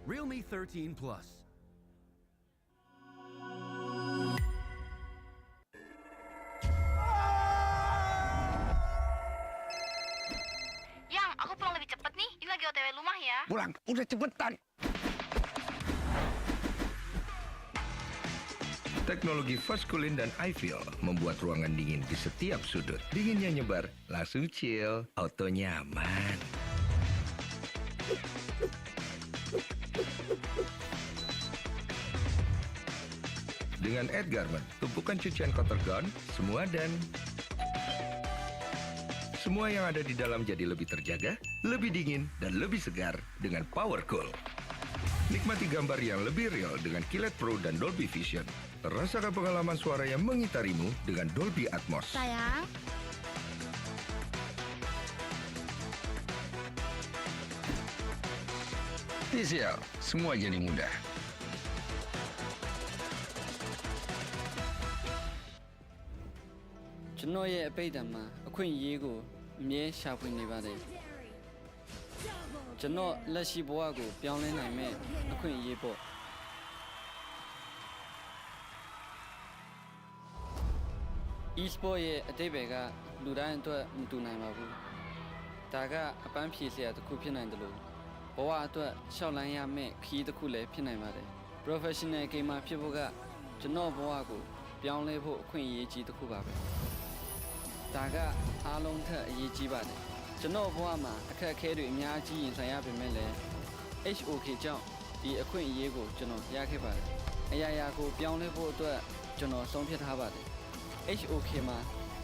Realme 13 Plus. Yang, aku pulang lebih cepet nih. Ini lagi OTW rumah ya. Pulang, udah cepetan. Teknologi fast cooling dan iFeel membuat ruangan dingin di setiap sudut. Dinginnya nyebar, langsung chill, auto nyaman. Dengan Edgarment, tumpukan cucian kotor gone, semua yang ada di dalam jadi lebih terjaga, lebih dingin, dan lebih segar dengan Power Cool. Nikmati gambar yang lebih real dengan Kilet Pro dan Dolby Vision. Rasakan pengalaman suara yang mengitarimu dengan Dolby Atmos. Sayang. TCL, semua jadi mudah. Chino ye Baidama, a queen Yego, Mie Shapin Nevada. Chino Lashi Boago, Bianlin I met, a queen Yebo. Eastboy ye a debega, Ludan to Mutunaimabu. Daga a band piece at the Kupina and the Lu. Boa to Shaolanya me, Key the Kule Pinaimade. Professional game of Piboga, Chino Boago, Bianlevo, Queen Yeji the Kubabe. 大家အားလုံးထက်အရေးကြီးပါတယ်ကျွန်တော်ဘဝမှာအခက်အခဲတွေအများကြီးရင်ဆိုင်ရပေမဲ့လည်း HOK ကြောင့်ဒီအခွင့်အရေးကိုကျွန်တော်ရခဲ့ပါတယ်အရာရာကိုပြောင်းလဲဖို့အတွက်ကျွန်တော်ဆုံးဖြတ်ထားပါတယ် HOK မှာ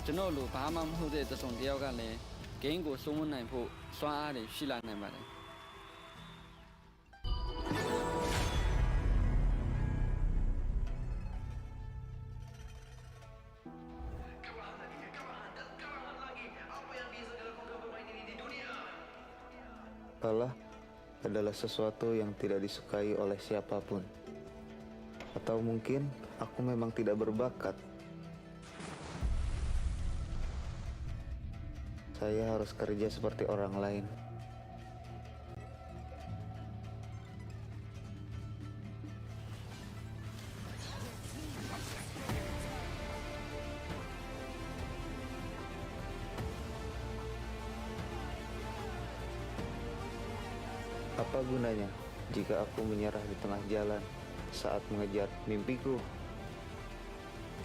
ကျွန်တော်လိုဘာမှမဟုတ်တဲ့တစုံတစ်ယောက်ကလည်း game ကိုစိုးမိုးနိုင်ဖို့စွမ်းအားတွေရှိလာနိုင်ပါတယ် Kalah adalah sesuatu yang tidak disukai oleh siapapun. Atau mungkin aku memang tidak berbakat. Saya harus kerja seperti orang lain. Apa gunanya jika aku menyerah di tengah jalan saat mengejar mimpiku?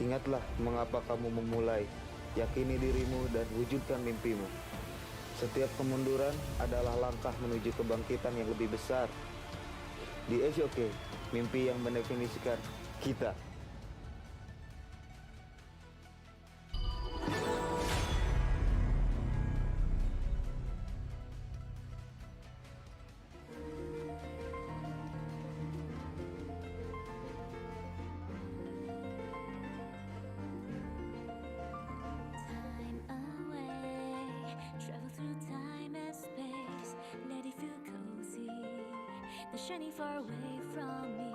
Ingatlah mengapa kamu memulai, yakini dirimu dan wujudkan mimpimu. Setiap kemunduran adalah langkah menuju kebangkitan yang lebih besar. Di FLCN, mimpi yang mendefinisikan kita. They're shining far away from me.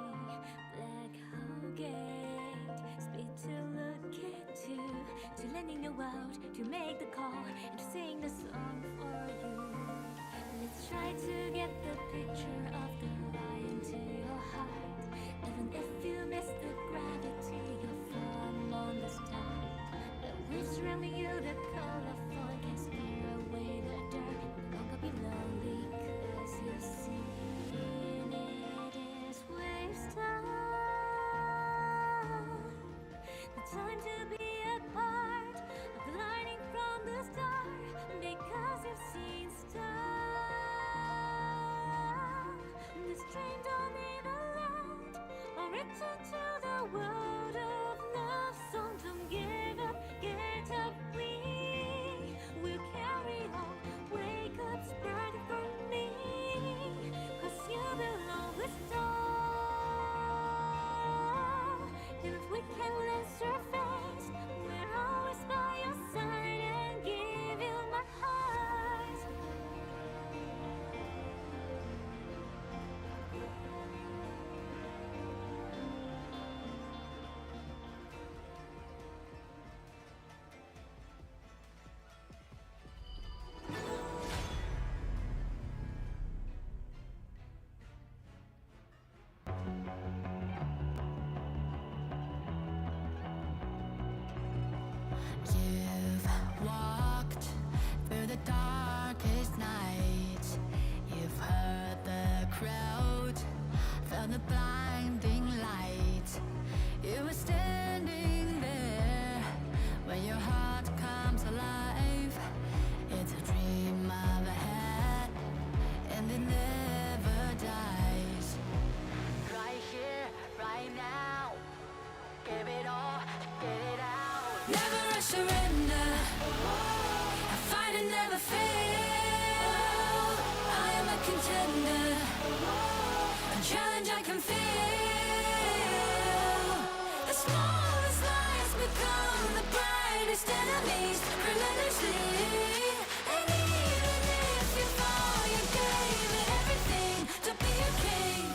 Black hole gate, speed to look at you, to letting you out, to make the call, and to sing the song for you. Let's try to get the picture of the lion to your heart. Even if you miss the gravity, you'll form on the start. The wind surrounding you, the colorful can scare away the dark. No longer be lonely, 'cause you've seen it is waste time. The time to be a part of the lightning from the start, because you've seen stars. This train don't need a land or return to the world of love. So don't give up, get up, we will carry on. Wake up, spread it for me, 'cause you belong with stars. If we can let surface, we're always by your side and give you my heart. You've walked through the darkest night. You've heard the crowd, felt the blinding light. You were standing there when your heart comes alive. It's a dream I've had, and it never dies. Right here, right now, give it all, get it out. Never a surrender. I fight and never fail. I am a contender. A challenge I can feel. The smallest lies become the brightest enemies. Relentlessly. And even if you fall, you gave it everything to be a king.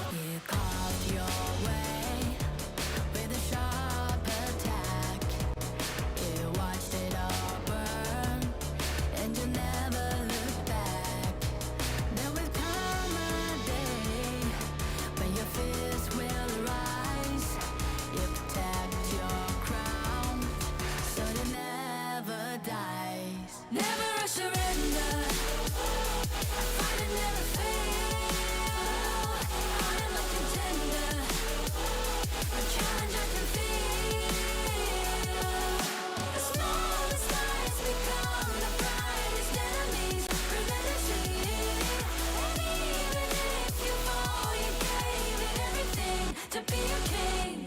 You carved your way with a sharp attack. You watched it all burn, and you never looked back. There will come a day when your fears will rise. You protect your crown, so it never dies. Never a surrender. I fight and never fail. I am a contender. A challenge I can feel. The smallest lies become the brightest enemies. Relentlessly. And even if you fall, you gave it everything to be a king.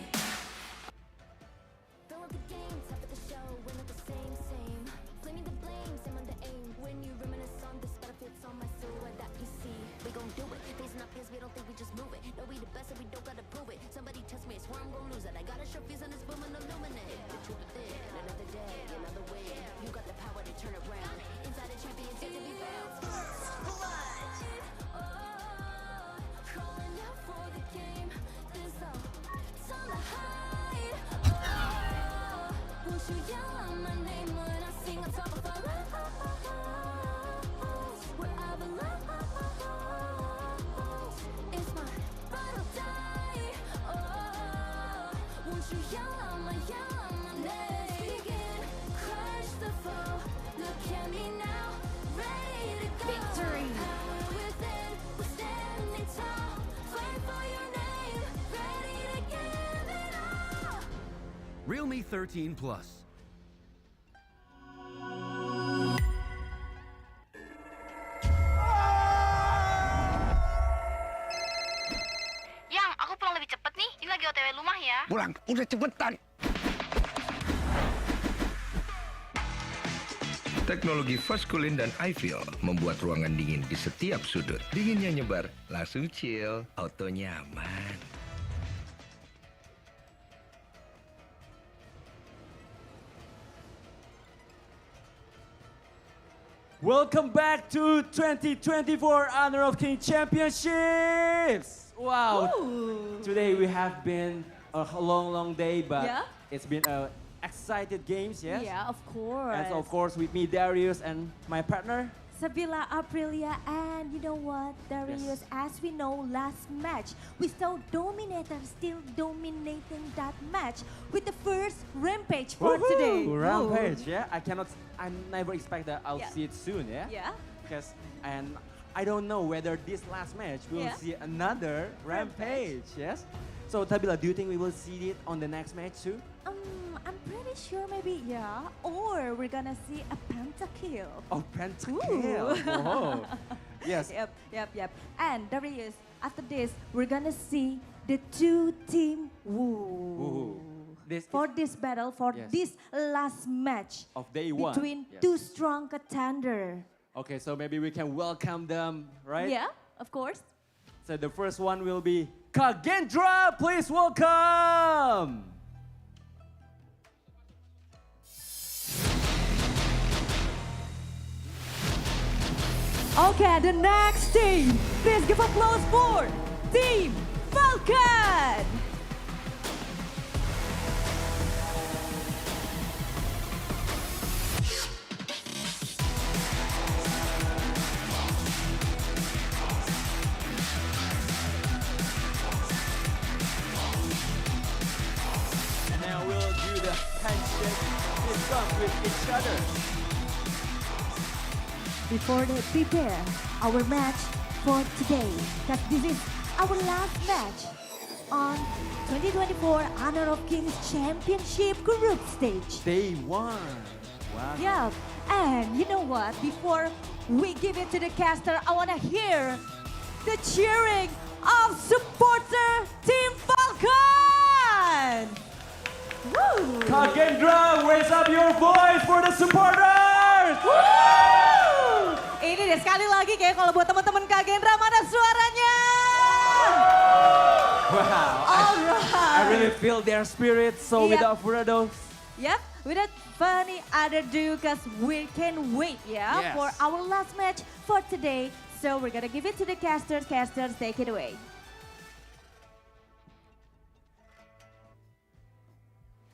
Fill up the games, half of the show, we're not the same. Flaming the blame, same on the aim. When you reminisce on this, benefits on my silhouette that you see. We gon' do it, facing our fears, we don't think we just move it. No, we the best and we don't gotta prove it. Somebody test me, I swear I'm gon' lose it. I got a sharp fuse on this boom and illuminate. The truth is it, another day, another way. You got the power to turn around. Inside a champion, yet to be found. Crawling out for the game, there's no time to hide. Won't you yell out my name when I sing on top of our lungs? Where I belong. It's my ride or die. Won't you yell out my name? Let's begin, crush the foe. Look at me now, ready to go. Victory. Power within, we're standing tall. Fight for your name, ready to give it all. Realme 13 Plus. Yang, aku pulang lebih cepet nih. Ini lagi OTW rumah ya. Pulang, udah cepetan. Teknologi fast cooling dan iFeel membuat ruangan dingin di setiap sudut. Dinginnya nyebar, langsung chill, auto nyaman. Welcome back to 2024 Honor of King Championships. Wow. Today we have been a long day, but Yeah. it's been excited games, yes? Yeah, of course. And so of course with me, Darius, and my partner. Sabila Aprilia, and you know what, Darius, as we know, last match, we saw Dominator still dominating that match with the first Rampage for today. Rampage, yeah. I never expect that I'll Yeah. see it soon, yeah? Yeah. Because, and I don't know whether this last match we'll Yeah. see another Rampage, yes? So Tabila, do you think we will see it on the next match too? I'm pretty sure maybe, yeah. Or we're gonna see a pentakill. Oh, pentakill. Oh. Yes. Yep. And Darius, after this, we're gonna see the two-team woo. For this battle, for Yes. this last match Of day one. between Yes. two strong contenders. Okay, so maybe we can welcome them, right? Yeah, of course. So the first one will be Kagendra. Please welcome. Okay, the next team. Please give applause for Team Falcon. And now we'll do the handshake fist bump with each other. Before they prepare our match for today, because this is our last match on 2024 Honor of Kings Championship Group Stage. Day one. Wow. Yeah, and you know what? Before we give it to the caster, I want to hear the cheering of supporter Team Falcon! Woo! Kagendra, raise up your voice for the supporters! Woo! Ini deh sekali lagi kayak kalau buat teman-teman Kagendra, mana suaranya? Wow. I really feel their spirit. So Yep. without further ado, Yep, without any other ado, because we can wait, yeah, Yes. for our last match for today. So we're gonna give it to the casters. Casters, take it away.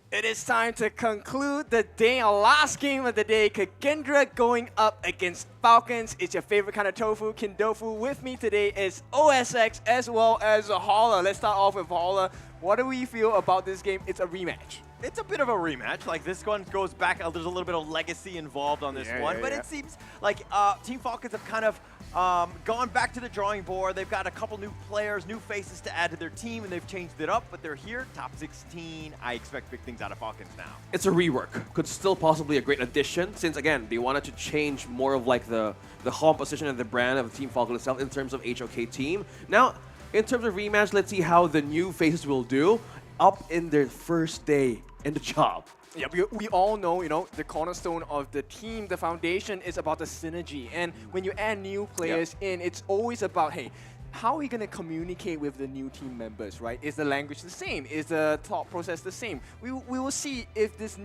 It is time to conclude the day, our last game of the day. Kagendra going up against Falcons. It's your favorite kind of tofu, Kindofu. With me today is OSX as well as Holla. Let's start off with Holla. What do we feel about this game? It's a rematch. It's a bit of a rematch. Like, this one goes back, there's a little bit of legacy involved on this one, but it seems like Team Falcons have kind of gone back to the drawing board. They've got a couple new players, new faces to add to their team, and they've changed it up, but they're here, top 16. I expect big things out of Falcons now. It's a rework. Could still possibly a great addition, since again they wanted to change more of like the composition and the brand of Team Falcon itself in terms of HOK team. Now, in terms of rematch, let's see how the new faces will do up in their first day in the job. Yeah, we all know, you know, the cornerstone of the team, the foundation is about the synergy. And when you add new players in, it's always about, hey, how are we going to communicate with the new team members, right? Is the language the same? Is the thought process the same? We will see if this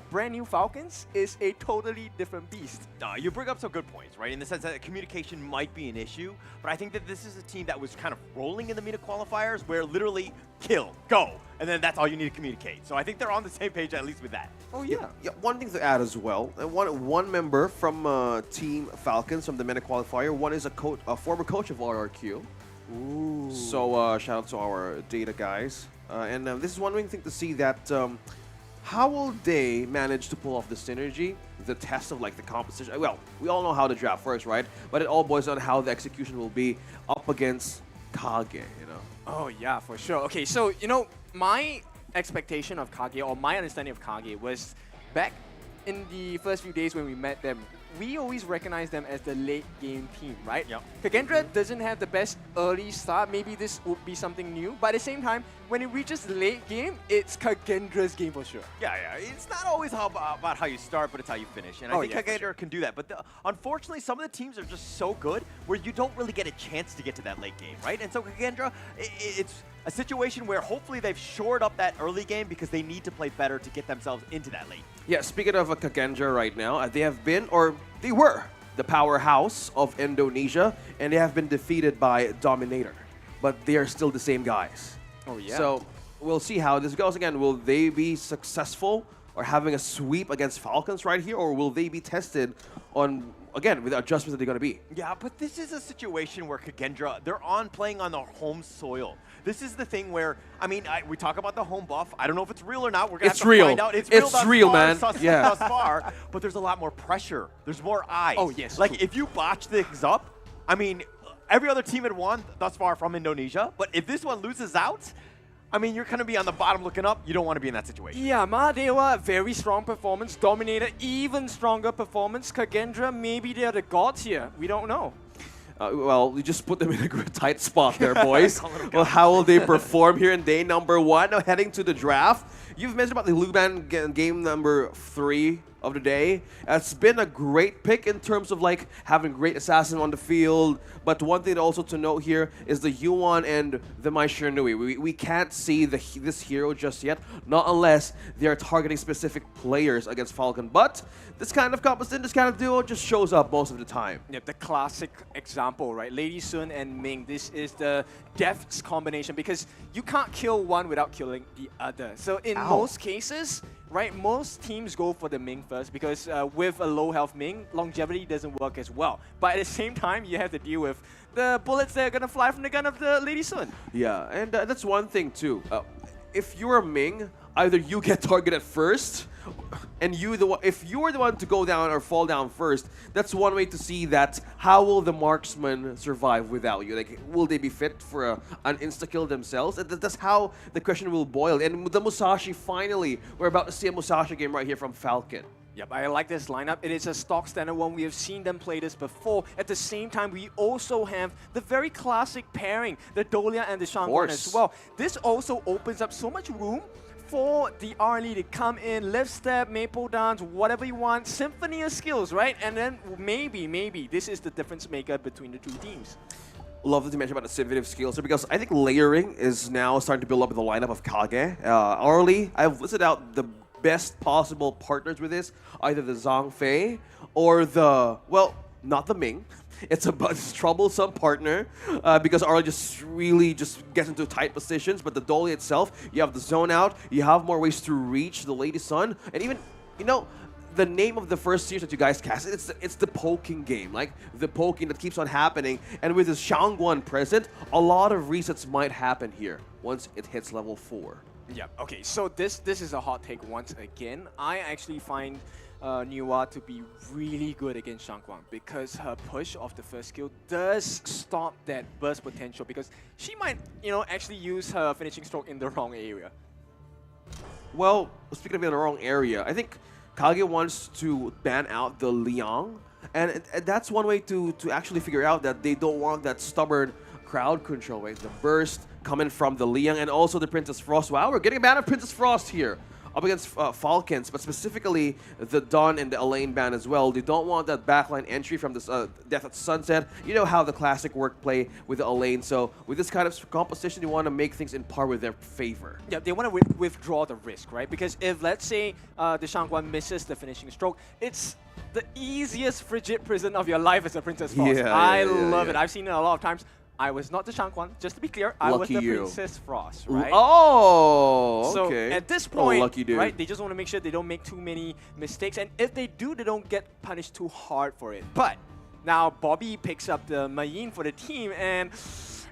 brand new Falcons is a totally different beast. You bring up some good points, right? In the sense that communication might be an issue, but I think that this is a team that was kind of rolling in the MENA qualifiers where literally kill, go, and then that's all you need to communicate. So I think they're on the same page at least with that. Oh yeah. One thing to add as well. One member from Team Falcons from the MENA qualifier. One is a former coach of RRQ. Ooh. So shout out to our data guys. And this is one thing to see that how will they manage to pull off the synergy, the test of like the composition. Well, we all know how to draft first, right? But it all boils down to how the execution will be up against KAGE, you know. Oh yeah, for sure. Okay, so you know my expectation of KAGE, or my understanding of KAGE, was back in the first few days when we met them. We always recognize them as the late game team, right? Yep. Kagendra doesn't have the best early start. Maybe this would be something new. But at the same time, when it reaches the late game, it's Kagendra's game for sure. Yeah. It's not always about how you start, but it's how you finish. And I think Kagendra can do that. But unfortunately, some of the teams are just so good where you don't really get a chance to get to that late game, right? And so Kagendra, it's a situation where hopefully they've shored up that early game because they need to play better to get themselves into that late. Yeah, speaking of Kagendra right now, they have been, or they were, the powerhouse of Indonesia, and they have been defeated by Dominator. But they are still the same guys. Oh, yeah. So we'll see how this goes. Again, will they be successful or having a sweep against Falcons right here, or will they be tested on, again, with the adjustments that they're going to be? Yeah, but this is a situation where Kagendra, they're playing on their home soil. This is the thing where, I mean, we talk about the home buff. I don't know if it's real or not. We're going to have to real. find out. It's real, man. Thus far, but there's a lot more pressure. There's more eyes. Oh, yes, Like, true. if you botch things up, I mean, every other team had won thus far from Indonesia, but if this one loses out, I mean, you're going to be on the bottom looking up. You don't want to be in that situation. Yeah, Mahadewa, very strong performance. Dominator, even stronger performance. Kagendra, maybe they're the gods here. We don't know. Well, you just put them in a tight spot there, boys. Well, how will they perform here in day number 1? Now, heading to the draft. You've mentioned about the Luban game number 3 of the day. It's been a great pick in terms of like having great assassins on the field. But one thing also to note here is the Yuan and the Mai Shiranui. We can't see this hero just yet, not unless they are targeting specific players against Falcon. But this kind of composition, this kind of duo just shows up most of the time. Yep, the classic example, right? Lady Sun and Ming. This is the death's combination because you can't kill one without killing the other. So in most cases, right, most teams go for the Ming first because with a low health Ming, longevity doesn't work as well. But at the same time, you have to deal with the bullets that are going to fly from the gun of the Lady Sun. Yeah, and that's one thing too. If you're a Ming, either you get targeted first, and if you're the one to go down or fall down first, that's one way to see that how will the marksman survive without you? Like, will they be fit for an insta-kill themselves? And that's how the question will boil. And with the Musashi, finally, we're about to see a Musashi game right here from Falcon. Yep, I like this lineup. It is a stock standard one. We have seen them play this before. At the same time, we also have the very classic pairing, the Dolia and the Shangguan as well. This also opens up so much room for the RLE to come in, lift step, maple dance, whatever you want, symphony of skills, right? And then maybe this is the difference maker between the two teams. Love that you mentioned about the symphony of skills here because I think layering is now starting to build up the lineup of KAGE. RLE, I've listed out the best possible partners with this, either the Zhongfei or the, well, not the Ming. It's a troublesome partner because RLE just really gets into tight positions. But the Dolly itself, you have the zone out, you have more ways to reach the Lady Sun, and even, you know, the name of the first series that you guys cast, it's the poking game, like the poking that keeps on happening. And with this Shangguan present, a lot of resets might happen here once it hits level 4. Yeah, okay, so this is a hot take once again. I actually find Niwa to be really good against Shangguan because her push of the first skill does stop that burst potential because she might, you know, actually use her finishing stroke in the wrong area. Well, speaking of in the wrong area, I think KAGE wants to ban out the Liang, and that's one way to actually figure out that they don't want that stubborn crowd control, right? The burst coming from the Liang and also the Princess Frost. Wow, we're getting a ban of Princess Frost here up against Falcons, but specifically the Dawn and the Elaine ban as well. They don't want that backline entry from this Death at Sunset. You know how the classic work play with the Elaine, so with this kind of composition, you want to make things in par with their favor. Yeah, they want to withdraw the risk, right? Because if, let's say, the Shangguan misses the finishing stroke, it's the easiest frigid prison of your life as a Princess Frost. I love it. I've seen it a lot of times. I was not the Shangguan, just to be clear. I was the Princess Frost, right? Oh, okay. So at this point, lucky dude. right, they just want to make sure they don't make too many mistakes. And if they do, they don't get punished too hard for it. But now Bobby picks up the Mayin for the team, and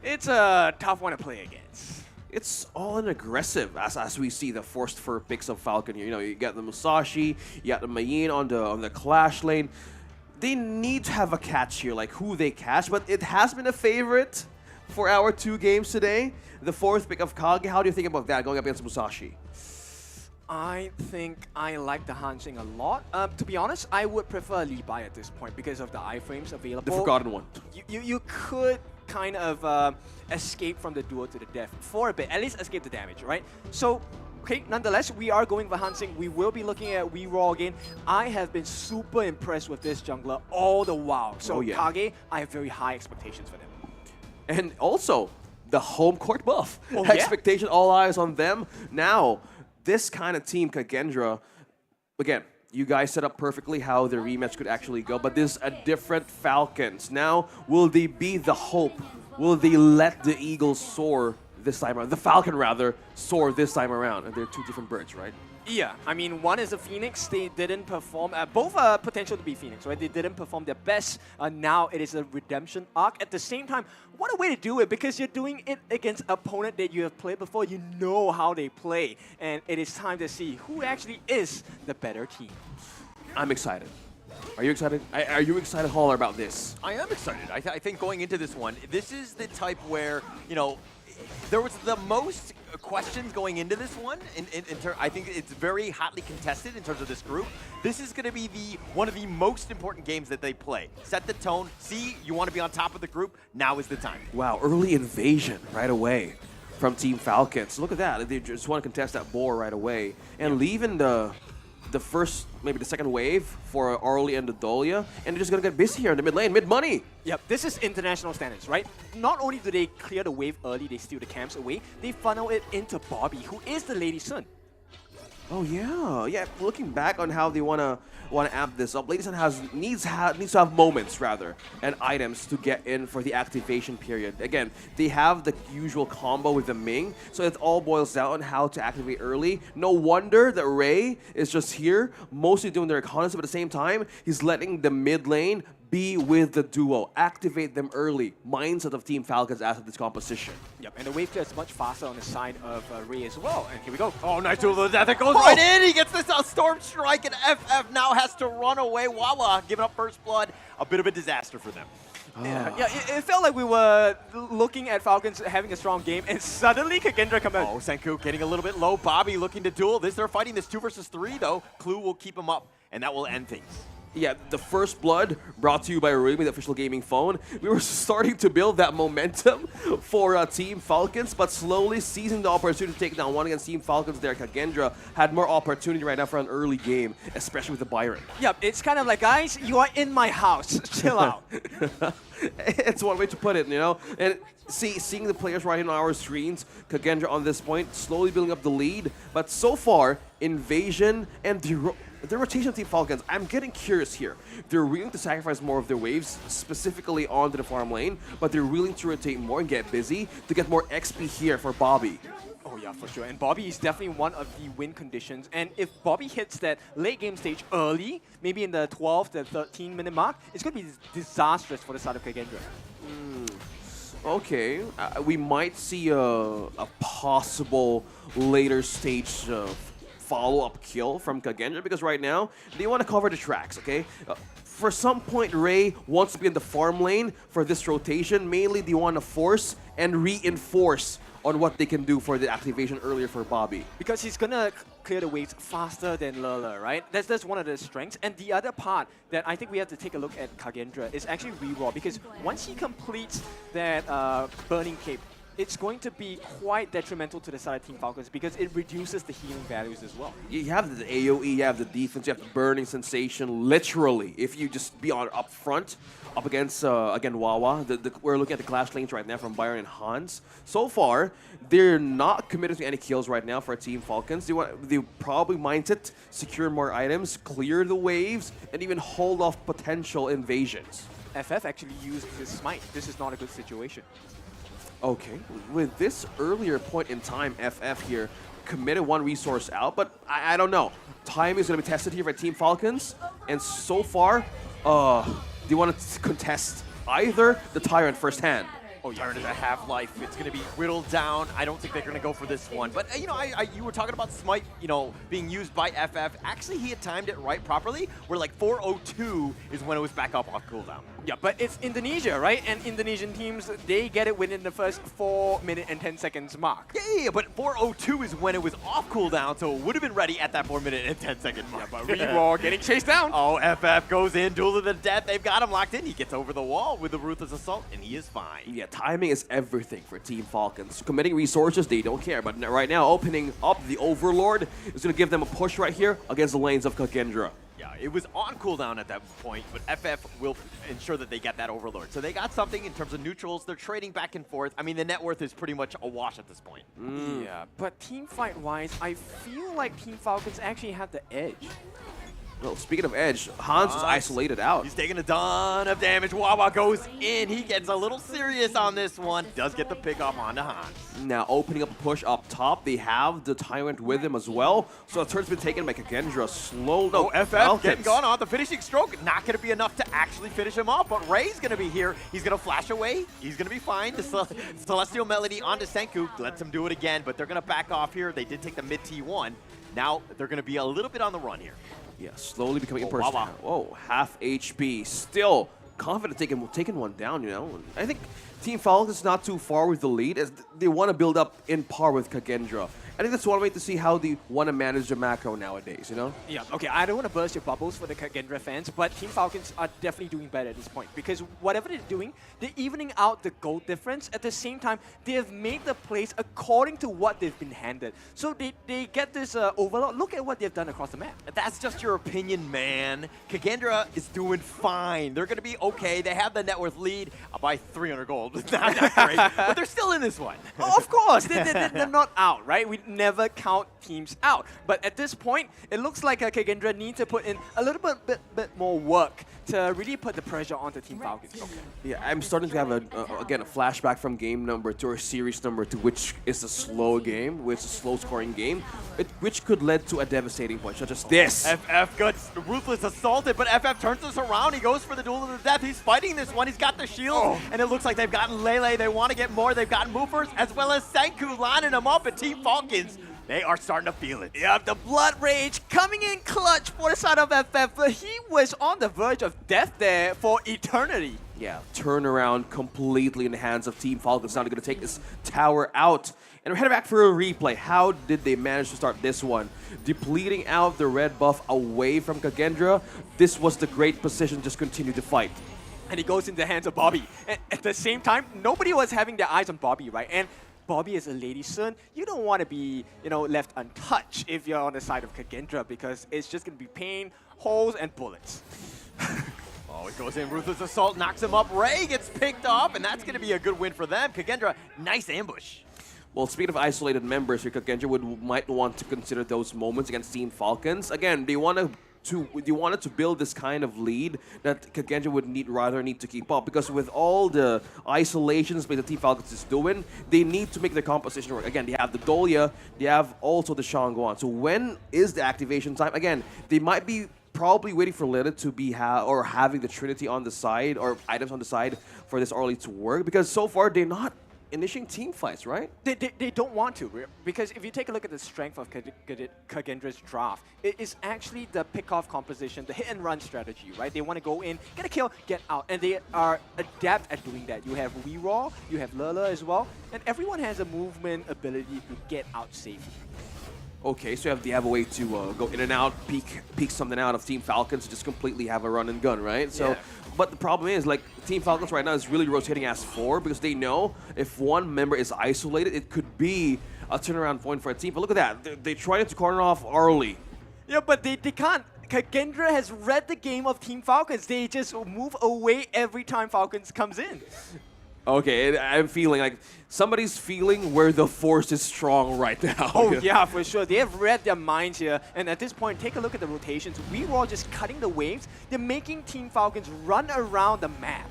it's a tough one to play against. It's all in aggressive as we see the forced fur picks of Falcon here. You know, you got the Musashi, you got the Mayin on the Clash lane. They need to have a catch here, like who they catch, but it has been a favorite for our 2 games today. The 4th pick of KAGE, how do you think about that going up against Musashi? I think I like the Hansing a lot. To be honest, I would prefer Li Bai at this point because of the iframes available. The forgotten one. You could kind of escape from the duel to the death for a bit, at least escape the damage, right? So, okay, nonetheless, we are going for Hansing. We will be looking at Wee Raw again. I have been super impressed with this jungler all the while. So KAGE, I have very high expectations for them. And also, the home court buff. Expectation, all eyes on them. Now, this kind of team, Kagendra, again, you guys set up perfectly how the rematch could actually go, but this is a different Falcons. Now, will they be the hope? Will they let the Eagles soar this time around? The Falcon, rather, soar this time around. And they're two different birds, right? Yeah, I mean, one is a Phoenix. They didn't perform. Both are potential to be Phoenix, right? They didn't perform their best. Now it is a redemption arc. At the same time, what a way to do it, because you're doing it against an opponent that you have played before. You know how they play. And it is time to see who actually is the better team. I'm excited. Are you excited? Are you excited, Holler, about this? I am excited. I think going into this one, this is the type where, you know, there was the most questions going into this one. I think it's very hotly contested in terms of this group. This is going to be one of the most important games that they play. Set the tone. See, you want to be on top of the group. Now is the time. Wow, early invasion right away from Team Falcons. Look at that. They just want to contest that boar right away. And leaving the first, maybe the second wave for Arlie and Dolia, and they're just going to get busy here in the mid lane, mid-money. Yep, this is international standards, right? Not only do they clear the wave early, they steal the camps away, they funnel it into Bobby, who is the Lady Sun. Oh yeah. Looking back on how they wanna amp this up, Lady Sun needs to have moments rather and items to get in for the activation period. Again, they have the usual combo with the Ming, so it all boils down on how to activate early. No wonder that Ray is just here, mostly doing their reconnaissance, but at the same time, he's letting the mid lane be with the duo, activate them early. Mindset of Team Falcons as of this composition. Yep, and the wave clear is much faster on the side of Ray as well. And here we go. Oh, nice duel of death. It goes right in. He gets this Storm Strike, and FF now has to run away. Wawa giving up first blood. A bit of a disaster for them. Yeah, it felt like we were looking at Falcons having a strong game, and suddenly Kagendra come out. Oh, Senku getting a little bit low. Bobby looking to duel. They're fighting this 2 versus 3, though. Clue will keep him up, and that will end things. Yeah, the first blood brought to you by Rumi, the official gaming phone. We were starting to build that momentum for Team Falcons, but slowly seizing the opportunity to take down one against Team Falcons there. Kagendra had more opportunity right now for an early game, especially with the Byron. Yep, it's kind of like, guys, you are in my house. Chill out. It's one way to put it, you know? And seeing the players right on our screens, Kagendra on this point, slowly building up the lead. But so far, Invasion and the rotation of Team Falcons, I'm getting curious here. They're willing to sacrifice more of their waves, specifically onto the farm lane, but they're willing to rotate more and get busy to get more XP here for Bobby. Oh yeah, for sure. And Bobby is definitely one of the win conditions. And if Bobby hits that late game stage early, maybe in the 12 to 13 minute mark, it's going to be disastrous for the side of Kagendra. Okay, we might see a possible later stage follow-up kill from Kagendra, because right now, they want to cover the tracks, okay? For some point, Ray wants to be in the farm lane for this rotation. Mainly, they want to force and reinforce on what they can do for the activation earlier for Bobby. Because he's going to clear the waves faster than Lele, right? That's one of the strengths. And the other part that I think we have to take a look at Kagendra is actually reroll, because once he completes that Burning Cape, it's going to be quite detrimental to the side of Team Falcons, because it reduces the healing values as well. You have the AoE, you have the defense, you have the burning sensation, literally. If you just be on up front, up against, again, Wawa. We're looking at the clash lanes right now from Byron and Hans. So far, they're not committed to any kills right now for Team Falcons. They probably mindset, secure more items, clear the waves, and even hold off potential invasions. FF actually used his smite. This is not a good situation. Okay, with this earlier point in time, FF here committed one resource out, but I don't know. Time is going to be tested here for Team Falcons, and so far, they want to contest either the Tyrant firsthand. Oh, Tyrant is a half-life. It's going to be whittled down. I don't think they're going to go for this one. But, you know, you were talking about Smite, you know, being used by FF. Actually, he had timed it right properly, where like 4:02 is when it was back up off cooldown. Yeah, but it's Indonesia, right? And Indonesian teams, they get it within the first 4 minute and 10 seconds mark. Yeah, but 4:02 is when it was off cooldown, so it would have been ready at that 4 minute and 10 second mark. Yeah, but Reroll getting chased down. Oh, FF goes in, duel to the death. They've got him locked in. He gets over the wall with the Ruthless Assault, and he is fine. Yeah, timing is everything for Team Falcons. Committing resources, they don't care. But right now, opening up the Overlord is going to give them a push right here against the lanes of Kagendra. Yeah, it was on cooldown at that point, but FF will ensure that they get that Overlord. So they got something in terms of neutrals. They're trading back and forth. I mean, the net worth is pretty much a wash at this point. Yeah, but team fight-wise, I feel like Team Falcons actually have the edge. Well, speaking of edge, Hans is isolated out. He's taking a ton of damage. Wawa goes in. He gets a little serious on this one. Does get the pick off onto Hans. Now opening up a push up top. They have the Tyrant with him as well. So the turn's been taken by Kagendra. Slow. No, FF getting gone on. The finishing stroke, not going to be enough to actually finish him off. But Ray's going to be here. He's going to flash away. He's going to be fine. The Celestial Melody onto Senku. Lets him do it again. But they're going to back off here. They did take the mid T1. Now they're going to be a little bit on the run here. Yeah, slowly becoming a person. Wawa. Whoa, half HP. Still confident taking one down, you know. I think Team Falcons is not too far with the lead as they want to build up in par with Kagendra. I think that's one way to see how they want to manage the macro nowadays, you know? Yeah, okay, I don't want to burst your bubbles for the Kagendra fans, but Team Falcons are definitely doing better at this point because whatever they're doing, they're evening out the gold difference. At the same time, they have made the plays according to what they've been handed. So they get this overload. Look at what they've done across the map. That's just your opinion, man. Kagendra is doing fine. They're going to be okay. They have the net worth lead by 300 gold. Not that great, but they're still in this one. Oh, of course, they're not out, right? We never count teams out. But at this point, it looks like Kagendra needs to put in a little bit more work to really put the pressure onto Team Falcons. Okay. Yeah, I'm starting to have, again, a flashback from game number 2 or series number 2, which is a slow game, which is a slow-scoring game, which could lead to a devastating point, such as this. FF gets ruthless assaulted, but FF turns this around. He goes for the duel to the death. He's fighting this one. He's got the shield, and it looks like they've gotten Lele. They want to get more. They've gotten movers, as well as Senku lining them up, and Team Falcons, they are starting to feel it. Yeah, the Blood Rage coming in clutch for the side of FF, but he was on the verge of death there for eternity. Yeah, turnaround completely in the hands of Team Falcons. Now they're going to take this tower out. And we're heading back for a replay. How did they manage to start this one? Depleting out the red buff away from Kagendra. This was the great position, just continue to fight. And he goes into the hands of Bobby. And at the same time, nobody was having their eyes on Bobby, right? And Bobby is a lady's son. You don't want to be, left untouched if you're on the side of Kagendra because it's just going to be pain, holes, and bullets. Oh, he goes in, ruthless assault, knocks him up. Ray gets picked off, and that's going to be a good win for them. Kagendra, nice ambush. Well, speaking of isolated members here, Kagendra might want to consider those moments against Team Falcons. Again, they wanted to build this kind of lead that Kagendra would rather need to keep up because with all the isolations that Team Falcons is doing, they need to make their composition work. Again, they have the Dolia, they have also the Shangguan. So when is the activation time? Again, they might be probably waiting for Lilith to be having the Trinity on the side or items on the side for this early to work because so far they're not initiating team fights, right? They don't want to, because if you take a look at the strength of Kagendra's draft, it is actually the pick-off composition, the hit-and-run strategy, right? They want to go in, get a kill, get out, and they are adept at doing that. You have Weeraw, you have Lala as well, and everyone has a movement ability to get out safely. Okay, so they have a way to go in and out, peek something out of Team Falcons, just completely have a run and gun, right? So, yeah. But the problem is, like, Team Falcons right now is really rotating as 4 because they know if one member is isolated, it could be a turnaround point for a team. But look at that, they tried to corner off early. Yeah, but they can't. Kagendra has read the game of Team Falcons. They just move away every time Falcons comes in. Okay, I'm feeling like somebody's feeling where the force is strong right now. Oh, yeah, for sure. They have read their minds here. And at this point, take a look at the rotations. We were all just cutting the waves. They're making Team Falcons run around the map.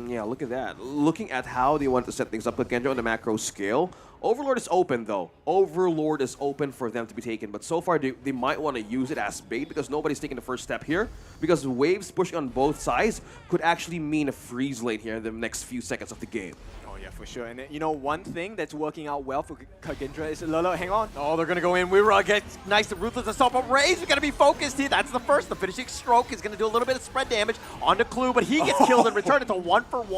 Yeah, look at that. Looking at how they want to set things up, Kagendra on the macro scale. Overlord is open, though. Overlord is open for them to be taken. But so far, they might want to use it as bait because nobody's taking the first step here. Because waves pushing on both sides could actually mean a freeze lane here in the next few seconds of the game. Yeah, for sure. And one thing that's working out well for Kagendra is Lolo, hang on. Oh, they're going to go in. Weeraw gets nice and ruthless assault, but Ray's got to be focused here. That's the first. The finishing stroke is going to do a little bit of spread damage onto Clue, but he gets killed in return. It's a 1-for-1.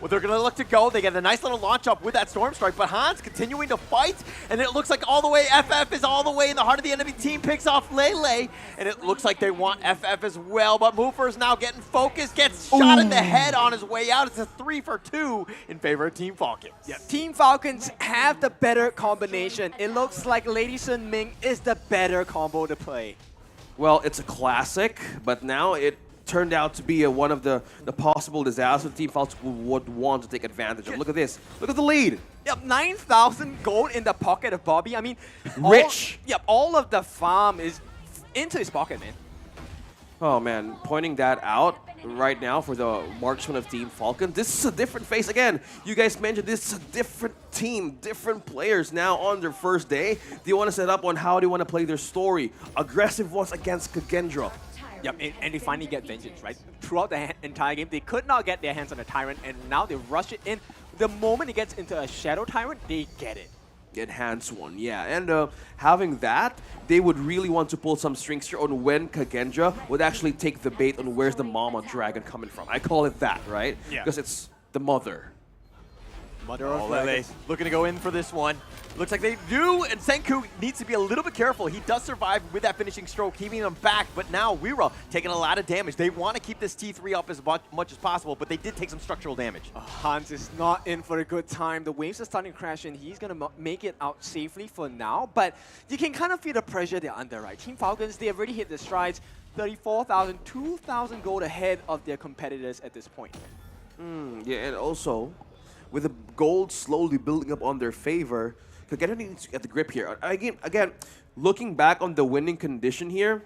Well, they're going to look to go. They get a nice little launch up with that Storm Strike, but Hans continuing to fight, and it looks like all the way FF is all the way in the heart of the enemy team, picks off Lele, and it looks like they want FF as well, but Moofer's now getting focused, gets shot in the head on his way out. It's a 3-for-2 in favor of Team Falcons. Yeah, Team Falcons have the better combination. It looks like Lady Sun Ming is the better combo to play. Well, it's a classic, but now it turned out to be one of the possible disasters Team Falcons would want to take advantage of. Look at this. Look at the lead. Yep, 9,000 gold in the pocket of Bobby. I mean, rich. All of the farm is into his pocket, man. Oh man, pointing that out right now for the marksman of Team Falcon. This is a different face. Again, you guys mentioned this is a different team, different players now on their first day. They want to set up on how they want to play their story. Aggressive ones against KAGE. Yep, and they finally get vengeance, right? Throughout the entire game, they could not get their hands on a Tyrant, and now they rush it in. The moment it gets into a Shadow Tyrant, they get it. Enhanced one, yeah. And having that, they would really want to pull some strings here on when KAGE would actually take the bait on where's the Mama Dragon coming from. I call it that, right? Yeah. Because it's the mother. Mother of Lele looking to go in for this one. Looks like they do, and Senku needs to be a little bit careful. He does survive with that finishing stroke, keeping them back, but now Weera taking a lot of damage. They want to keep this T3 up as much as possible, but they did take some structural damage. Hans is not in for a good time. The waves are starting to crash in. He's going to make it out safely for now, but you can kind of feel the pressure they're under, right? Team Falcons, they have already hit their strides. 34,000, 2,000 gold ahead of their competitors at this point. Yeah, and also, with the gold slowly building up on their favor, KAGE needs to get the grip here. Again, looking back on the winning condition here,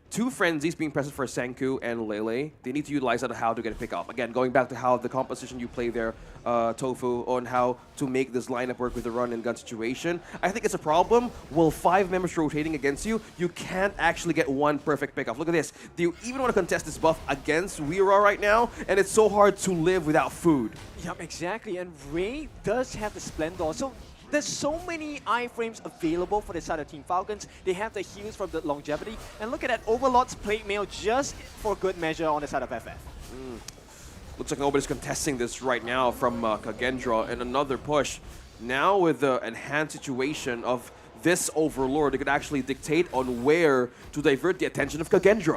two frenzies being present for Senku and Lele. They need to utilize that on how to get a pick off. Again, going back to how the composition you play there, Tofu, on how to make this lineup work with the run and gun situation. I think it's a problem. While 5 members rotating against you, you can't actually get one perfect pick off. Look at this. Do you even want to contest this buff against Weera right now? And it's so hard to live without food. Yep, exactly. And Ray does have the Splendor. So there's so many iframes available for the side of Team Falcons. They have the heals from the longevity. And look at that, Overlord's plate mail just for good measure on the side of FF. Looks like nobody's contesting this right now from KAGE, and another push. Now with the enhanced situation of this Overlord, they could actually dictate on where to divert the attention of KAGE.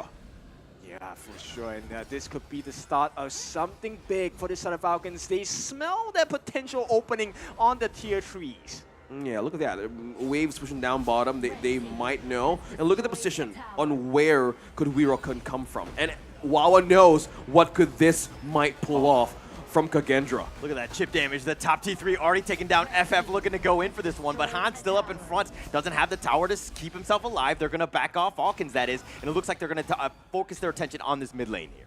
Yeah, for sure. And this could be the start of something big for the side of Falcons. They smell that potential opening on the tier 3s. Yeah, look at that. Waves pushing down bottom. They might know. And look at the position on where could Weera come from. And Wawa knows what could this might pull off from KAGE. Look at that chip damage. The top T3 already taken down. FF looking to go in for this one, but Hans still up in front. Doesn't have the tower to keep himself alive. They're going to back off Falcons, that is. And it looks like they're going to focus their attention on this mid lane here.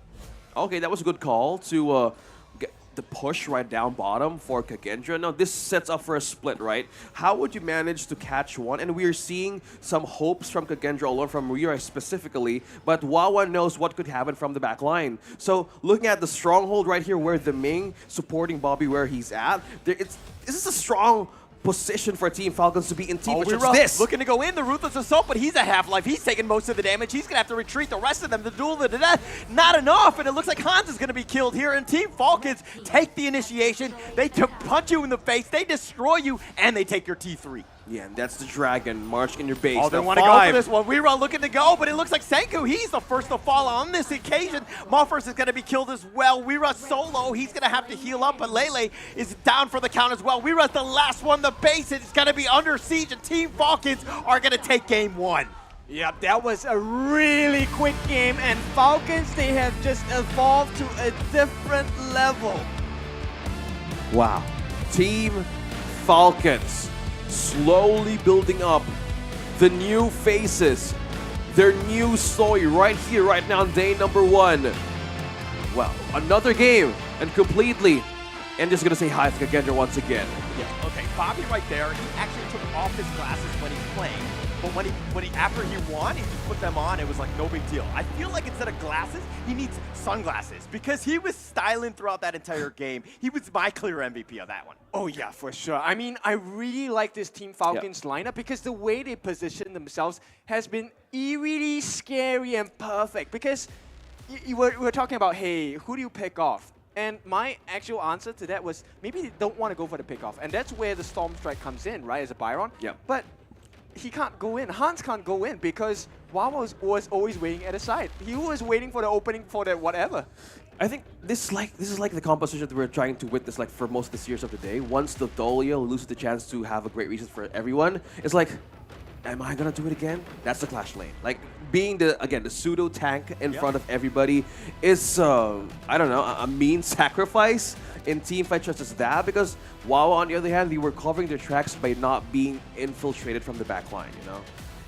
Okay, that was a good call to get the push right down bottom for KAGE. Now, this sets up for a split, right? How would you manage to catch one? And we are seeing some hopes from KAGE, alone from Weera specifically, but Wawa knows what could happen from the back line. So, looking at the stronghold right here where the Ming supporting Bobby where he's at, this is a strong position for Team Falcons to be in team. This looking to go in, the Ruthless Assault, but he's a half-life. He's taking most of the damage. He's going to have to retreat. The rest of them, the duel to the death, not enough. And it looks like Hans is going to be killed here. And Team Falcons take the initiation. They punch you in the face. They destroy you, and they take your T3. Yeah, and that's the Dragon marching in your base. Oh, they want to go for this one. Weera looking to go, but it looks like Senku, he's the first to fall on this occasion. Morphers is going to be killed as well. Weera solo, he's going to have to heal up, but Lele is down for the count as well. Weera's the last one. The base is going to be under siege, and Team Falcons are going to take game 1. Yep, that was a really quick game, and Falcons, they have just evolved to a different level. Wow. Team Falcons slowly building up the new faces, their new story right here, right now, day number 1. Well, another game and completely. And just gonna say hi to KAGE once again. Yeah, okay, Bobby right there, he actually took off his glasses when he's playing. But when he after he won, he just put them on. It was like no big deal. I feel like instead of glasses, he needs sunglasses because he was styling throughout that entire game. He was my clear MVP of that one. Oh yeah, for sure. I mean, I really like this Team Falcons lineup because the way they position themselves has been eerily scary and perfect. Because we were talking about, hey, who do you pick off? And my actual answer to that was maybe they don't want to go for the pick-off. And that's where the Storm Strike comes in, right, as a Byron. Yeah. But he can't go in. Hans can't go in because Wawa was always waiting at the side. He was waiting for the opening for the whatever. I think this is like the composition that we're trying to witness like for most of the series of the day. Once the Dahlia loses the chance to have a great reason for everyone, it's like, am I gonna do it again? That's the Clash lane. Like being the pseudo tank in front of everybody is I don't know, a mean sacrifice in team fight such as that, because Wawa on the other hand, they were covering their tracks by not being infiltrated from the back line, you know?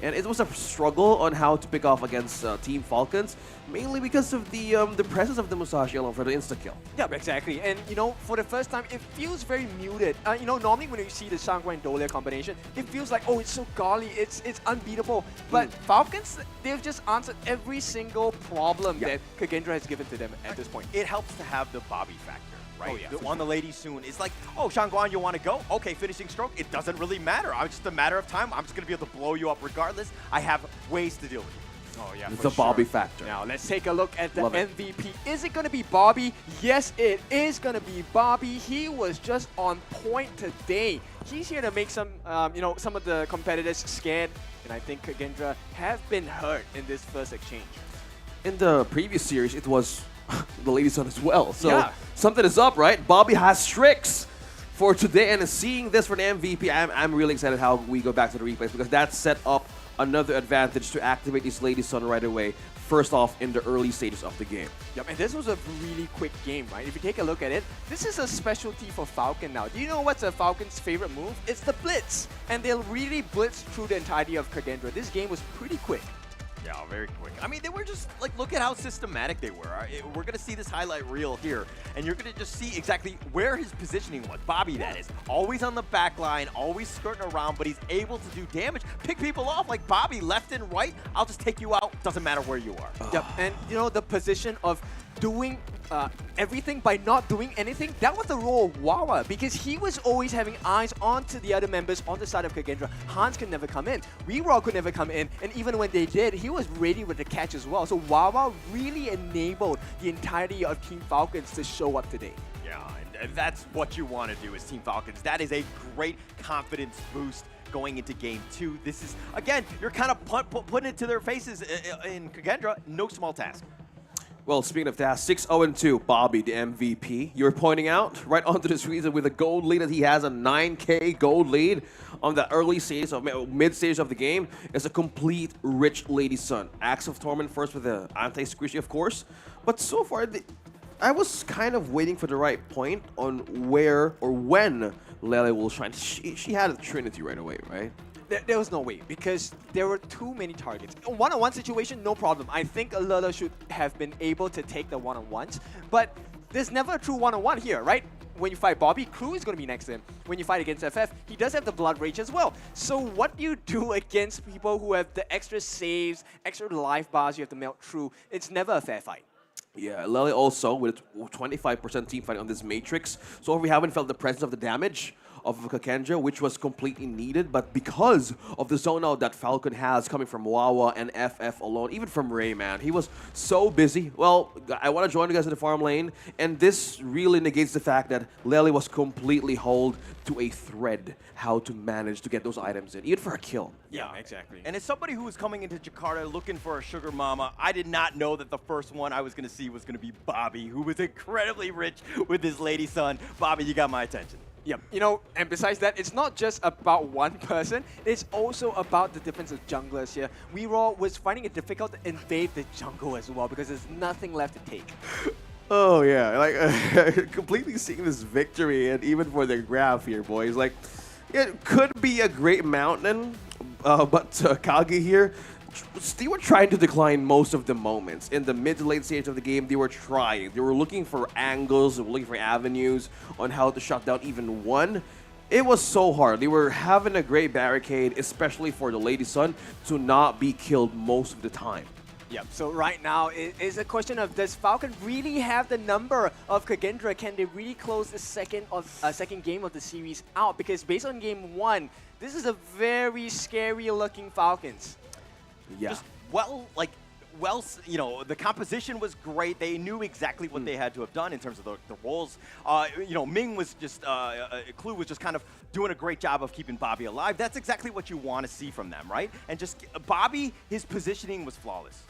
And it was a struggle on how to pick off against Team Falcons, mainly because of the presence of the Musashi alone for the insta-kill. Yeah, exactly. And, you know, for the first time, it feels very muted. You know, normally when you see the Shangguan and Dolia combination, it feels like, oh, it's so golly, it's unbeatable. But Falcons, they've just answered every single problem that Kagendra has given to them at this point. It helps to have the Bobby factor. Right? Oh, yeah, On the ladies soon. It's like, oh, Shangguan, you want to go? Okay, finishing stroke. It doesn't really matter. It's just a matter of time. I'm just going to be able to blow you up regardless. I have ways to deal with you. Oh, yeah, The Bobby factor. Now, let's take a look at the Love it. MVP. Is it going to be Bobby? Yes, it is going to be Bobby. He was just on point today. He's here to make some, you know, some of the competitors scared. And I think Kagendra have been hurt in this first exchange. In the previous series, it was the ladies on as well. So something is up, right? Bobby has tricks for today, and seeing this for the MVP, I'm really excited how we go back to the replays, because that set up another advantage to activate these ladies son right away. First off, in the early stages of the game. Yep, and this was a really quick game, right? If you take a look at it, this is a specialty for Falcon now. Do you know what's a Falcon's favorite move? It's the blitz, and they'll really blitz through the entirety of Kagendra. This game was pretty quick. Yeah, very quick. I mean, they were just, like, look at how systematic they were. We're going to see this highlight reel here, and you're going to just see exactly where his positioning was. Bobby, that is. Always on the back line, always skirting around, but he's able to do damage, pick people off like Bobby left and right. I'll just take you out. Doesn't matter where you are. Yep, and, you know, the position of doing everything by not doing anything, that was the role of Wawa, because he was always having eyes onto the other members on the side of Kagendra. Hans could never come in, Reraw could never come in, and even when they did, he was ready with the catch as well. So Wawa really enabled the entirety of Team Falcons to show up today. Yeah, and that's what you want to do as Team Falcons. That is a great confidence boost going into game 2. This is, again, you're kind of putting it to their faces in Kagendra. No small task. Well, speaking of that, 6-0-2, Bobby, the MVP. You're pointing out right onto the screen with a gold lead that he has, a 9K gold lead on the early stage of mid stage of the game. It's a complete rich lady son. Axe of Torment first with the anti-squishy, of course. But so far, I was kind of waiting for the right point on where or when Lele will shine. She had a trinity right away, right? There was no way, because there were too many targets. One-on-one situation, no problem. I think Lele should have been able to take the one-on-ones, but there's never a true one-on-one here, right? When you fight Bobby, Crew is going to be next to him. When you fight against FF, he does have the Blood Rage as well. So what do you do against people who have the extra saves, extra life bars you have to melt through? It's never a fair fight. Yeah, Lele also with a 25% team fight on this Matrix. So we haven't felt the presence of the damage of Kagendra, which was completely needed, but because of the zone out that Falcon has coming from Wawa and FF alone, even from Ray, man, he was so busy. Well, I want to join you guys in the farm lane, and this really negates the fact that Lele was completely held to a thread how to manage to get those items in, even for a kill. Yeah, exactly. And as somebody who was coming into Jakarta looking for a sugar mama, I did not know that the first one I was going to see was going to be Bobby, who was incredibly rich with his lady son. Bobby, you got my attention. Yep. You know, and besides that, it's not just about one person. It's also about the difference of junglers here. Reraw was finding it difficult to invade the jungle as well, because there's nothing left to take. Oh, yeah. Like, completely seeing this victory, and even for the graph here, boys. Like, it could be a great mountain, but KAGE here, they were trying to decline most of the moments. In the mid to late stage of the game, they were trying. They were looking for angles, they were looking for avenues on how to shut down even one. It was so hard. They were having a great barricade, especially for the Lady Sun, to not be killed most of the time. Yep, so right now it is a question of, does Falcon really have the number of Kagendra? Can they really close the second game of the series out? Because based on game 1, this is a very scary looking Falcons. Yeah. Just you know, the composition was great. They knew exactly what they had to have done in terms of the roles. You know, Ming was just, Clue was just kind of doing a great job of keeping Bobby alive. That's exactly what you want to see from them, right? And just, Bobby, his positioning was flawless.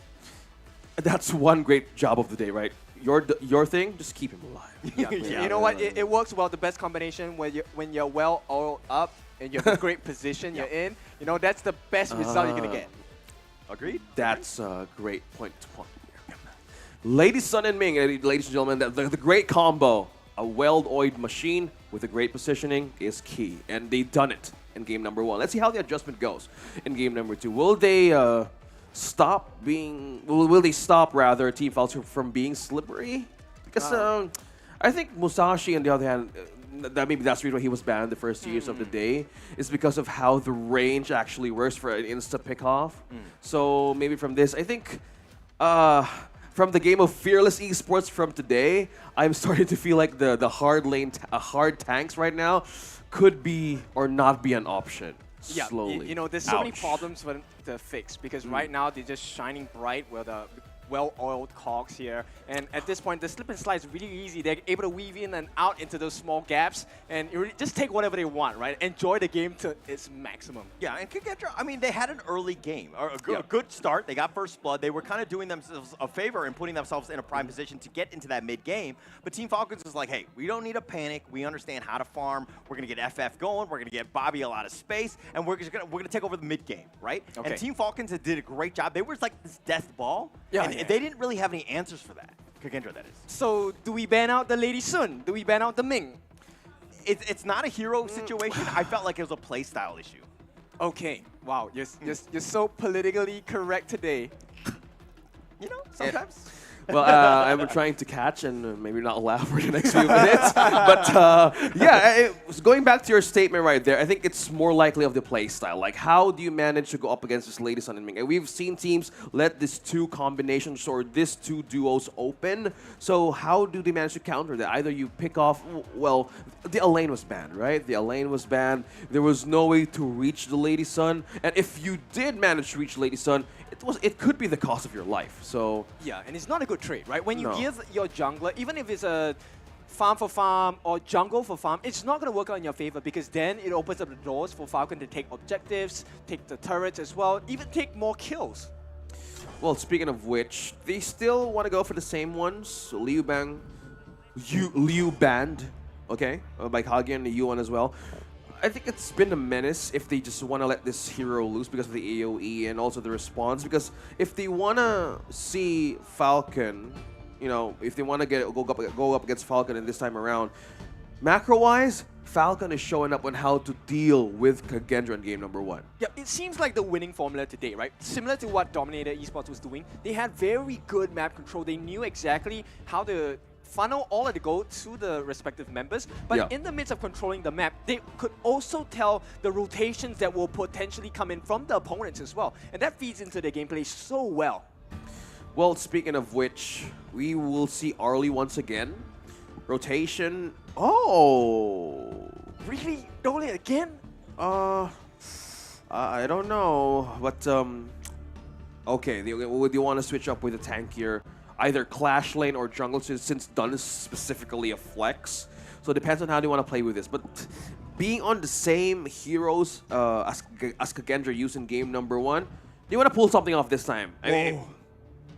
That's one great job of the day, right? Your thing, just keep him alive. Yeah. You know what? It works well. The best combination when you're well all up and you have a great position you're in. You know, that's the best result you're gonna get. Agreed? That's a great point to point. Lady Sun and Ming, ladies and gentlemen, the great combo. A well-oiled machine with a great positioning is key, and they've done it in game number 1. Let's see how the adjustment goes in game number 2. Will they stop being? Will they stop rather Team Falcon from being slippery? Because I think Musashi, on the other hand, that maybe that's the reason why he was banned the first years of the day, is because of how the range actually works for an insta pick off. So maybe from this, I think from the game of Fearless Esports from today, I'm starting to feel like the hard lane, hard tanks right now could be or not be an option. Yeah, Slowly. you know, there's so many Ouch. problems for them to fix because right now they're just shining bright with a well-oiled cogs here. And at this point, the slip and slide is really easy. They're able to weave in and out into those small gaps and just take whatever they want, right? Enjoy the game to its maximum. Yeah, and KAGE, I mean, they had an early game, or a good start. They got first blood. They were kind of doing themselves a favor and putting themselves in a prime position to get into that mid-game. But Team Falcons is like, hey, we don't need to panic. We understand how to farm. We're going to get FF going. We're going to get Bobby a lot of space. And we're going to take over the mid-game, right? Okay. And Team Falcons did a great job. They were like this death ball. Yeah, and they didn't really have any answers for that. KAGE, that is. So do we ban out the Lady Sun? Do we ban out the Ming? It's not a hero situation. I felt like it was a playstyle issue. Okay. Wow, you're so politically correct today. You know, sometimes. Well, I'm trying to catch and maybe not laugh for the next few minutes. But yeah, going back to your statement right there, I think it's more likely of the play style. Like, how do you manage to go up against this Lady Sun and Ming? And we've seen teams let these two combinations or these two duos open. So how do they manage to counter that? Either you pick off, well, the Elaine was banned, right? The Elaine was banned. There was no way to reach the Lady Sun. And if you did manage to reach Lady Sun, it could be the cost of your life. So yeah, and it's not a good trade, right? When you No. give your jungler, even if it's a farm for farm or jungle for farm, it's not going to work out in your favor because then it opens up the doors for Falcon to take objectives, take the turrets as well, even take more kills. Well, speaking of which, they still want to go for the same ones. So Liu banned, okay, by KAGE and the Yuan as well. I think it's been a menace if they just want to let this hero loose because of the AoE and also the response. Because if they want to see Falcon, you know, if they want to go up against Falcon in this time around, macro-wise, Falcon is showing up on how to deal with KAGE in game number 1. Yeah, it seems like the winning formula today, right? Similar to what Dominator Esports was doing. They had very good map control. They knew exactly how to funnel all of the gold to the respective members, but in the midst of controlling the map, they could also tell the rotations that will potentially come in from the opponents as well, and that feeds into their gameplay so well. Well, speaking of which, we will see Arlie once again. Rotation. Oh! Really? Dolly again? I don't know, but okay, would you want to switch up with a tankier? Either Clash Lane or Jungle, since Dun is specifically a flex. So it depends on how they want to play with this. But being on the same heroes as KAGE used in game number 1, they want to pull something off this time. I mean,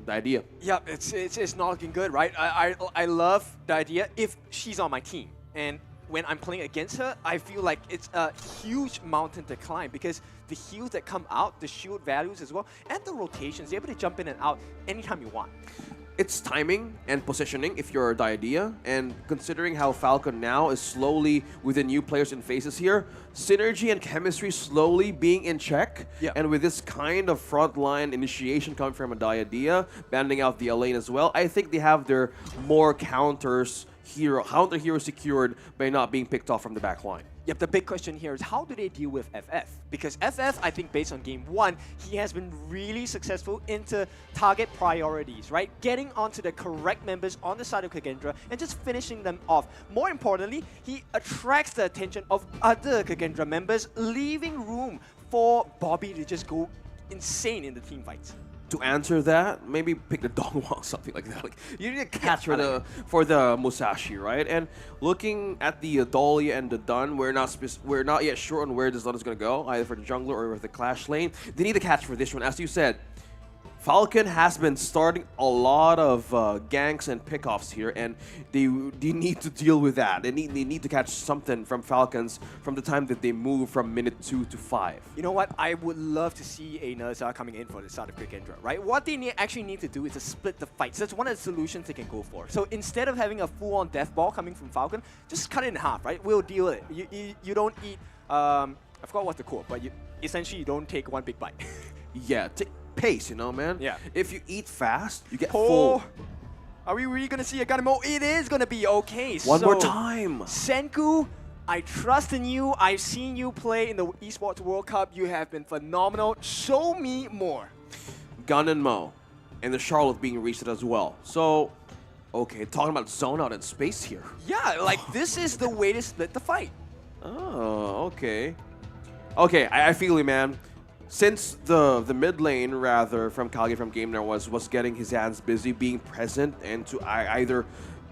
the idea. Yeah, it's not looking good, right? I love the idea if she's on my team. And when I'm playing against her, I feel like it's a huge mountain to climb because the heals that come out, the shield values as well, and the rotations, you're able to jump in and out anytime you want. It's timing and positioning if you're the idea, and considering how Falcon now is slowly with the new players and faces here, synergy and chemistry slowly being in check, and with this kind of frontline initiation coming from a Diadea, banding out the Elaine as well, I think they have their more counter hero secured by not being picked off from the back line. Yep, the big question here is how do they deal with FF? Because FF, I think based on game 1, he has been really successful into target priorities, right? Getting onto the correct members on the side of KAGE and just finishing them off. More importantly, he attracts the attention of other KAGE members, leaving room for Bobby to just go insane in the team fights. To answer that, maybe pick the Dongwon, something like that. Like, you need a catch for the Musashi, right? And looking at the Dolly and the Dun, we're not yet sure on where this Dun is going to go, either for the jungler or for the Clash lane. They need a catch for this one. As you said, Falcon has been starting a lot of ganks and pickoffs here, and they need to deal with that. They need to catch something from Falcons from the time that they move from minute 2 to 5. You know what? I would love to see a Nerza coming in for the start of KAGE, right? What they actually need to do is to split the fights. That's one of the solutions they can go for. So instead of having a full-on death ball coming from Falcon, just cut it in half, right? We'll deal with it. You don't eat I forgot what's the quote, but essentially you don't take one big bite. Yeah, take pace, you know, man. Yeah. If you eat fast, you get Oh, full. are we really gonna see a Ganemo? It is gonna be okay. One more So, time. Senku, I trust in you. I've seen you play in the Esports World Cup. You have been phenomenal. Show me more. Gun and Mo, and the Charlotte being reset as well. So, okay, talking about zone out in space here. Yeah, like this is the way to split the fight. Oh, okay. Okay, I feel you, man. Since the mid lane, rather, from KAGE from Game Now was getting his hands busy, being present, and to either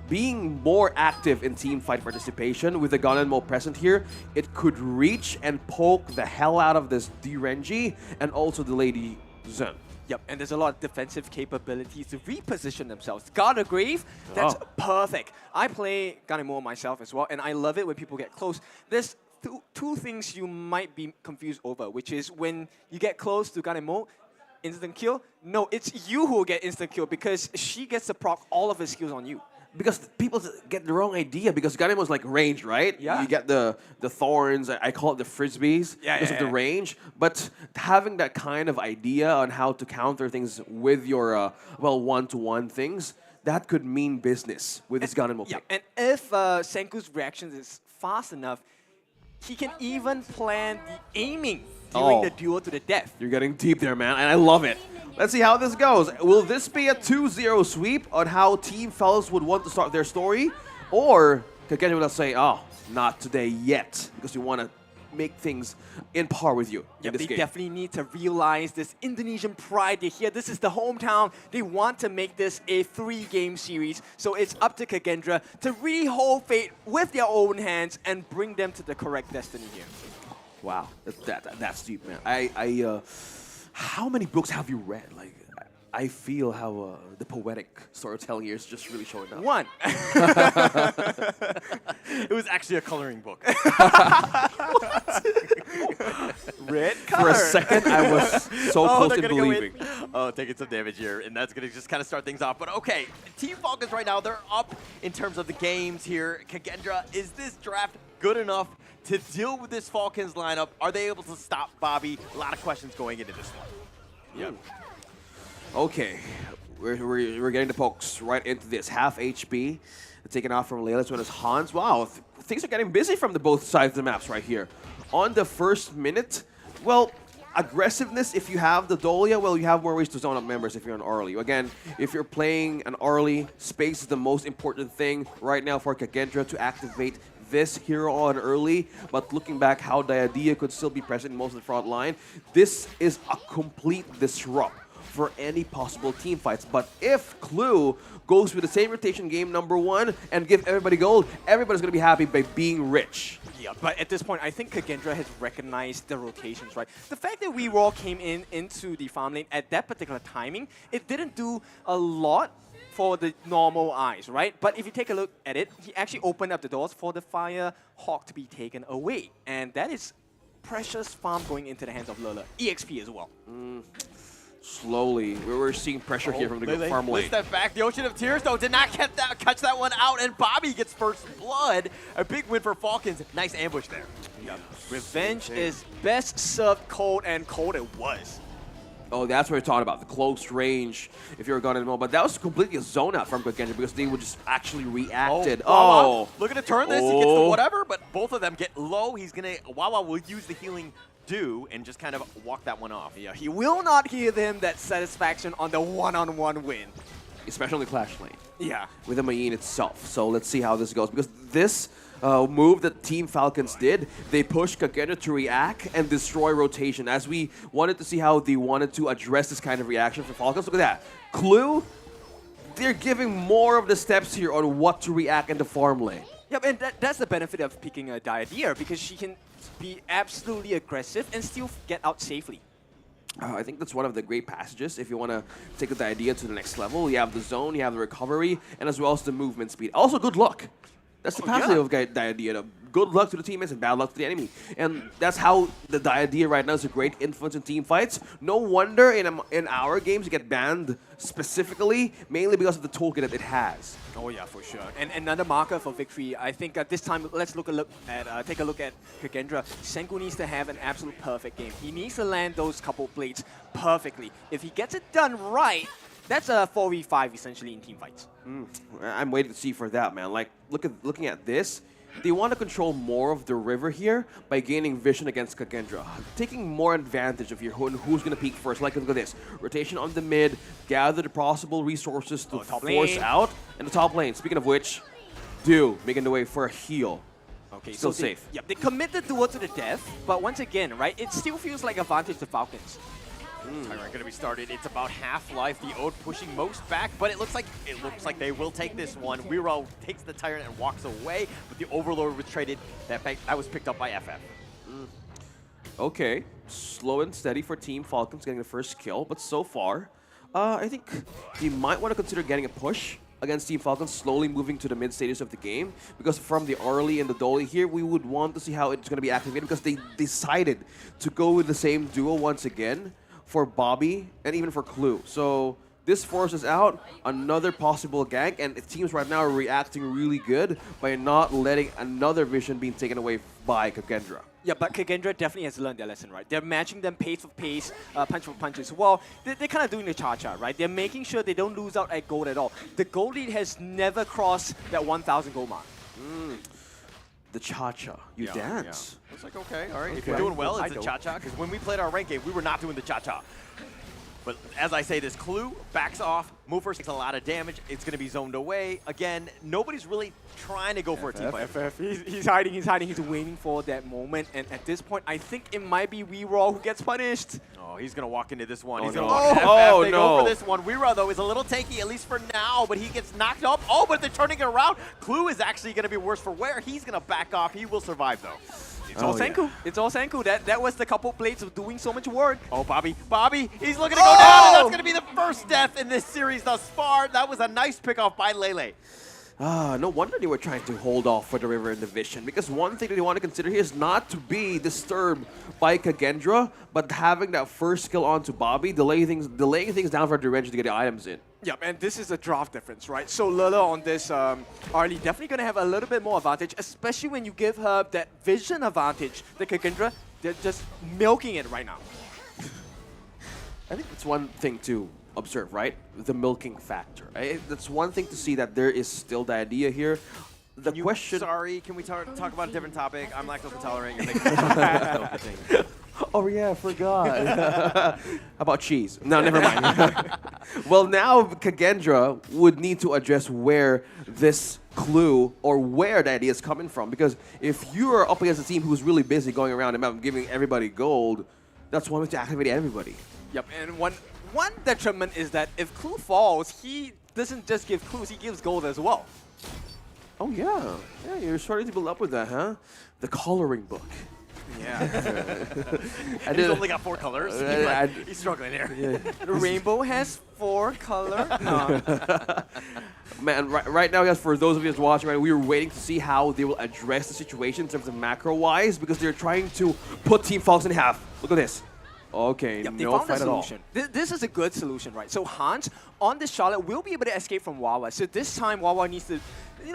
being more active in team fight participation with the Gun and Mo present here, it could reach and poke the hell out of this D-Renji and also the Lady Zen. Yep, and there's a lot of defensive capabilities to reposition themselves. Guard Grave, that's perfect. I play Ganemo myself as well, and I love it when people get close. There's two things you might be confused over, which is when you get close to Ganemo, instant kill. No, it's you who will get instant kill because she gets to proc all of her skills on you. Because people get the wrong idea, because Ganemo's like range, right? Yeah. You get the thorns, I call it the frisbees, because of the range. But having that kind of idea on how to counter things with your, one-to-one things, that could mean business with this Ganemo pick. And if Senku's reactions is fast enough, he can even plan the aiming during the duel to the death. You're getting deep there, man, and I love it. Let's see how this goes. Will this be a 2-0 sweep on how Team Fellas would want to start their story? Or KAGE will say, oh, not today yet, because we want to make things in par with you in this They game. definitely need to realize this Indonesian pride. They hear this is the hometown. They want to make this a 3-game series. So it's up to KAGE to really hold fate with their own hands and bring them to the correct destiny here. Wow, that's deep, man. How many books have you read? Like, I feel how the poetic storytelling here is just really showing up. One. It was actually a coloring book. Red For color. a second, I was so close to believing. Oh, taking some damage here, and that's going to just kind of start things off. But okay, Team Falcons right now, they're up in terms of the games here. KAGE, is this draft good enough to deal with this Falcons lineup? Are they able to stop Bobby? A lot of questions going into this one. Yep. Okay, we're getting the pokes right into this. Half HP, taken off from Layla. This one is Hans. Wow, things are getting busy from the both sides of the maps right here. On the first minute, well, aggressiveness, if you have the Dolia, well, you have more ways to zone up members if you're an early. Again, if you're playing an early, space is the most important thing right now for KAGE to activate this hero on early, but looking back how Diadia could still be present in most of the front line, this is a complete disrupt for any possible team fights. But if Clue goes with the same rotation game #1 and give everybody gold, everybody's going to be happy by being rich. Yeah, but at this point, I think KAGE has recognized the rotations, right? The fact that we all came into the farm lane at that particular timing, it didn't do a lot for the normal eyes, right? But if you take a look at it, he actually opened up the doors for the Fire Hawk to be taken away. And that is precious farm going into the hands of Lele. EXP as well. Slowly, we're seeing pressure here from the farm lane. Step back. The Ocean of Tears, though, did not catch that one out, and Bobby gets first blood. A big win for Falcons. Nice ambush there. Yep. Revenge is best served cold, and cold it was. Oh, that's what we're talking about, the close range, if you're a gun in the moment. But that was completely a zone out from KAGE because they would just actually reacted. Wawa, looking to turn this, he gets the whatever, but both of them get low. He's going to, Wawa will use the healing do and just kind of walk that one off. Yeah, he will not give them that satisfaction on the one-on-one win. Especially on the Clash lane. Yeah. With the Mayin itself. So let's see how this goes. Because this move that Team Falcons did, they pushed KAGE to react and destroy rotation. As we wanted to see how they wanted to address this kind of reaction for Falcons. Look at that. Clue, they're giving more of the steps here on what to react in the farm lane. Yep, and that's the benefit of picking a Diadia because she can be absolutely aggressive and still get out safely. I think that's one of the great passages if you want to take the idea to the next level. You have the zone, you have the recovery, and as well as the movement speed. Also, good luck. That's the passage of the idea to good luck to the teammates and bad luck to the enemy. And that's how the idea right now is a great influence in team fights. No wonder in our games you get banned specifically, mainly because of the toolkit that it has. Oh yeah, for sure. And another marker for victory. I think this time let's take a look at Kagendra. Senku needs to have an absolute perfect game. He needs to land those couple plates perfectly. If he gets it done right, that's a 4v5 essentially in team fights. I'm waiting to see for that, man. Like, looking at this, they want to control more of the river here by gaining vision against Kagendra, taking more advantage of who's going to peek first. Like, look at this. Rotation on the mid, gather the possible resources to force out, and the top lane. Speaking of which, making the way for a heal. Okay, Still so safe. They commit the duel to the death, but once again, right, it still feels like advantage to Falcons. Tyrant going to be started. It's about half-life. The Ode pushing most back, but it looks like they will take this one. Weiro takes the Tyrant and walks away, but the Overlord was traded. That was picked up by FF. Okay, slow and steady for Team Falcons getting the first kill, but so far, I think you might want to consider getting a push against Team Falcons, slowly moving to the mid stages of the game, because from the early and the dolly here, we would want to see how it's going to be activated, because they decided to go with the same duo once again for Bobby and even for Clue. So this forces out another possible gank, and it seems right now are reacting really good by not letting another vision being taken away by Kagendra. Yeah, but Kagendra definitely has learned their lesson, right? They're matching them pace for pace, punch for punch as well. They're kind of doing the cha-cha, right? They're making sure they don't lose out at gold at all. The gold lead has never crossed that 1,000 gold mark. The cha-cha. You dance. Yeah. It's like, okay, all right. If you're doing well, it's a cha-cha. Because when we played our rank game, we were not doing the cha-cha. But as I say, this Clue backs off. Movers takes a lot of damage. It's going to be zoned away. Again, nobody's really trying to go for a team fight. FF, he's hiding. He's waiting for that moment. And at this point, I think it might be Weero who gets punished. Oh, he's going to walk into this one. Oh, He's going no. to walk into Oh, FF. They go for this one. Weero, though, is a little tanky, at least for now, but he gets knocked up. Oh, but they're turning it around. Clue is actually going to be worse for wear. He's going to back off. He will survive, though. It's all Senku. It's all Senku. That was the couple plates of doing so much work. Oh, Bobby, he's looking to go down, and that's going to be the first death in this series thus far. That was a nice pick-off by Lele. No wonder they were trying to hold off for the river and the vision, because one thing that they want to consider here is not to be disturbed by Kagendra, but having that first skill onto Bobby, delaying things down for Durange to get the items in. Yeah, and this is a draft difference, right? So Lele on this early definitely going to have a little bit more advantage, especially when you give her that vision advantage. The Kagendra, they're just milking it right now. I think that's one thing to observe, right? The milking factor. That's one thing to see that there is still the idea here. The question... Sorry, can we talk about a different topic? I'm lactose intolerant. You're making Oh yeah, I forgot. How about cheese? No, never mind. Well, now Kagendra would need to address where this clue or where the idea is coming from. Because if you're up against a team who's really busy going around and giving everybody gold, that's one way to activate everybody. Yep, and one detriment is that if Clue falls, he doesn't just give clues, he gives gold as well. Oh yeah. Yeah, you're starting to build up with that, huh? The coloring book. Yeah. And he's only got 4 colors. He's struggling here. Yeah. The rainbow has 4 colors. Man, right now, guys, for those of you guys watching, right, we were waiting to see how they will address the situation in terms of macro-wise, because they're trying to put Team Falcons in half. Look at this. Okay, Yep, no fight at all. This is a good solution, right? So Hans, on this Charlotte, will be able to escape from Wawa. So this time, Wawa needs to,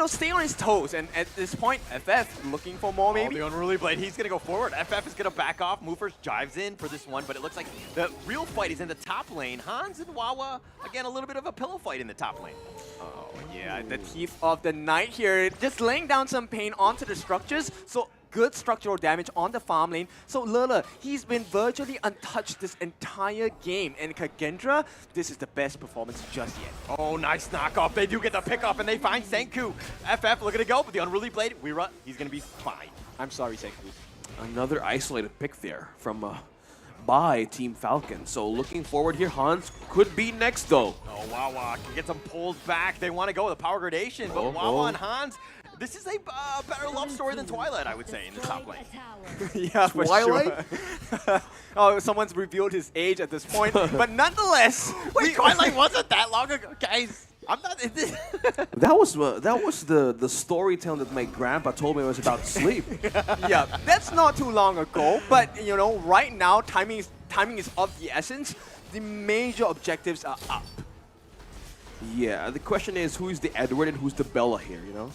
stay on his toes. And at this point, FF looking for more, maybe? Oh, the Unruly Blade, he's going to go forward. FF is going to back off. Movers jives in for this one, but it looks like the real fight is in the top lane. Hans and Wawa, again, a little bit of a pillow fight in the top lane. Oh, yeah, the Teeth of the Night here, just laying down some pain onto the structures. So good structural damage on the farm lane. So Lele, he's been virtually untouched this entire game. And Kagendra, this is the best performance just yet. Oh, nice knockoff. They do get the pick off, and they find Senku. FF looking to go, but the Unruly Blade, Weira, he's going to be fine. I'm sorry, Senku. Another isolated pick there from by Team Falcon. So looking forward here, Hans could be next though. Oh, Wawa can get some pulls back. They want to go with the power gradation, but Wawa and Hans, this is a better love story than Twilight, I would say, in the top lane. Yeah, for Twilight? sure. Oh, someone's revealed his age at this point, but nonetheless, Wait, Twilight wasn't that long ago, guys. I'm not. That was the storytelling that my grandpa told me was about sleep. Yeah, that's not too long ago. But you know, right now, timing is of the essence. The major objectives are up. Yeah, the question is who's the Edward and who's the Bella here, you know?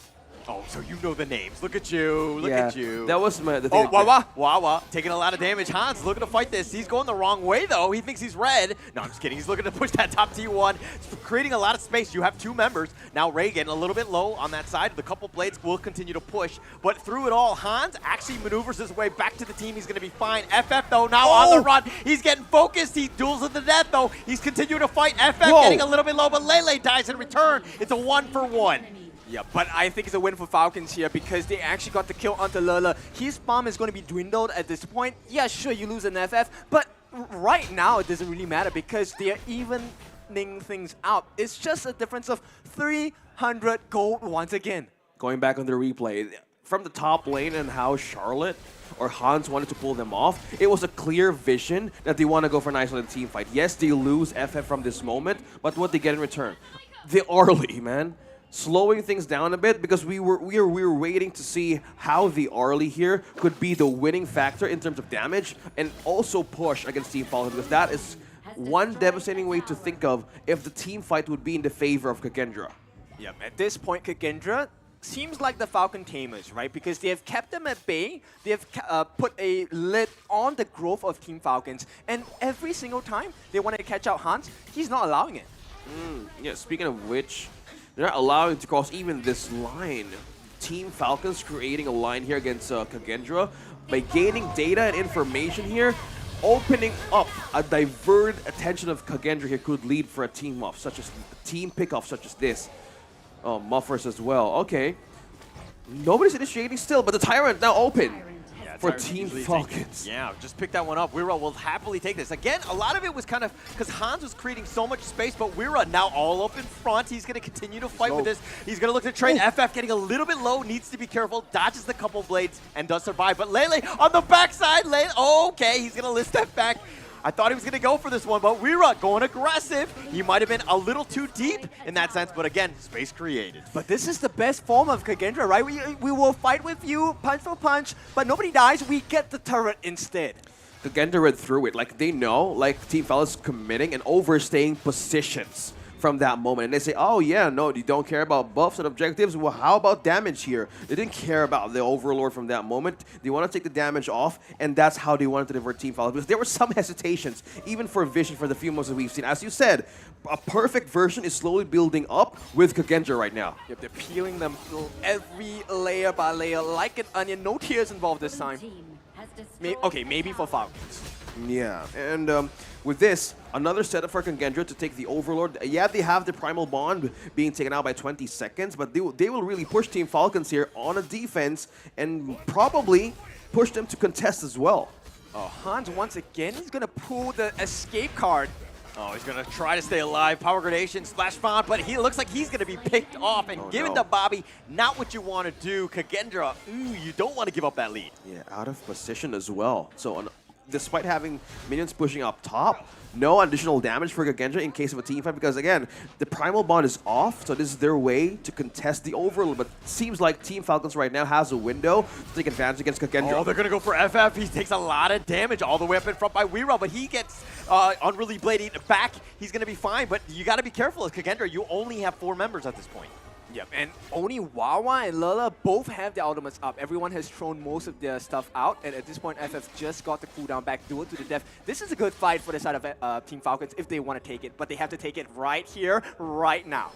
Oh, so you know the names. Look at you. Look Yeah, at you. that was the thing. Oh, Wawa. Taking a lot of damage. Hans looking to fight this. He's going the wrong way, though. He thinks he's red. No, I'm just kidding. He's looking to push that top T1. It's creating a lot of space. You have two members. Now Ray getting a little bit low on that side. The couple blades will continue to push. But through it all, Hans actually maneuvers his way back to the team. He's going to be fine. FF, though, now on the run. He's getting focused. He duels to the death, though. He's continuing to fight. FF getting a little bit low, but Lele dies in return. It's a 1-for-1. Yeah, but I think it's a win for Falcons here because they actually got the kill onto Lele. His farm is going to be dwindled at this point. Yeah, sure, you lose an FF, but right now it doesn't really matter because they are evening things out. It's just a difference of 300 gold once again. Going back on the replay, from the top lane and how Charlotte or Hans wanted to pull them off, it was a clear vision that they want to go for an isolated team fight. Yes, they lose FF from this moment, but what they get in return? The Arlie, man. Slowing things down a bit because we were waiting to see how the Arlie here could be the winning factor in terms of damage and also push against Team Falcon because that is one devastating way to think of if the team fight would be in the favor of Kagendra. Yep, at this point, Kagendra seems like the Falcon Tamers, right? Because they have kept them at bay, they have put a lid on the growth of Team Falcons, and every single time they want to catch out Hans, he's not allowing it. Yeah, speaking of which, they're not allowing to cross even this line. Team Falcons creating a line here against Kagendra by gaining data and information here, opening up a diverted attention of Kagendra here could lead for a team off, such as a team pickoff such as this. Oh, Muffers as well. Okay. Nobody's initiating still, but the Tyrant now open. For Team Falcons. Yeah, just pick that one up. Wira will happily take this. Again, a lot of it was kind of because Hans was creating so much space, but Wira now all up in front. He's going to continue to fight with this. He's going to look to trade. FF getting a little bit low, needs to be careful, dodges the couple blades, and does survive. But Lele on the backside, Lele, okay, he's going to list that back. I thought he was going to go for this one, but Wira going aggressive. He might have been a little too deep in that sense, but again, space created. But this is the best form of Kagendra, right? We will fight with you, punch for punch, but nobody dies. We get the turret instead. Kagendra read through it. Like, they know, like, Team Falcons committing and overstaying positions from that moment. And they say, oh, yeah, no, you don't care about buffs and objectives? Well, how about damage here? They didn't care about the Overlord from that moment. They want to take the damage off, and that's how they wanted to divert Team Falcons. Because there were some hesitations, even for Vision, for the few moments that we've seen. As you said, a perfect version is slowly building up with Kagendra right now. Yep, they're peeling them through every layer by layer like an onion. No tears involved this time. Okay, maybe for Falcons. Yeah, and with this, another setup for Kagendra to take the Overlord. Yeah, they have the Primal Bond being taken out by 20 seconds, but they will really push Team Falcons here on a defense and probably push them to contest as well. Oh, Hans, once again, he's going to pull the escape card. Oh, he's going to try to stay alive. Power Gradation, Splash Bomb, but he looks like he's going to be picked off and given to Bobby. Not what you want to do. Kagendra, you don't want to give up that lead. Yeah, out of position as well. So despite having minions pushing up top, no additional damage for Kagendra in case of a team fight because, again, the Primal Bond is off, so this is their way to contest the Overlord. But it seems like Team Falcons right now has a window to take advantage against Kagendra. Oh, they're going to go for FF. He takes a lot of damage all the way up in front by Wira, but he gets Unruly Blade back. He's going to be fine, but you got to be careful as Kagendra. You only have 4 members at this point. Yep, and only Wawa and Lele both have their ultimates up. Everyone has thrown most of their stuff out, and at this point, FF just got the cooldown back, duel to the death. This is a good fight for the side of Team Falcons if they want to take it, but they have to take it right here, right now.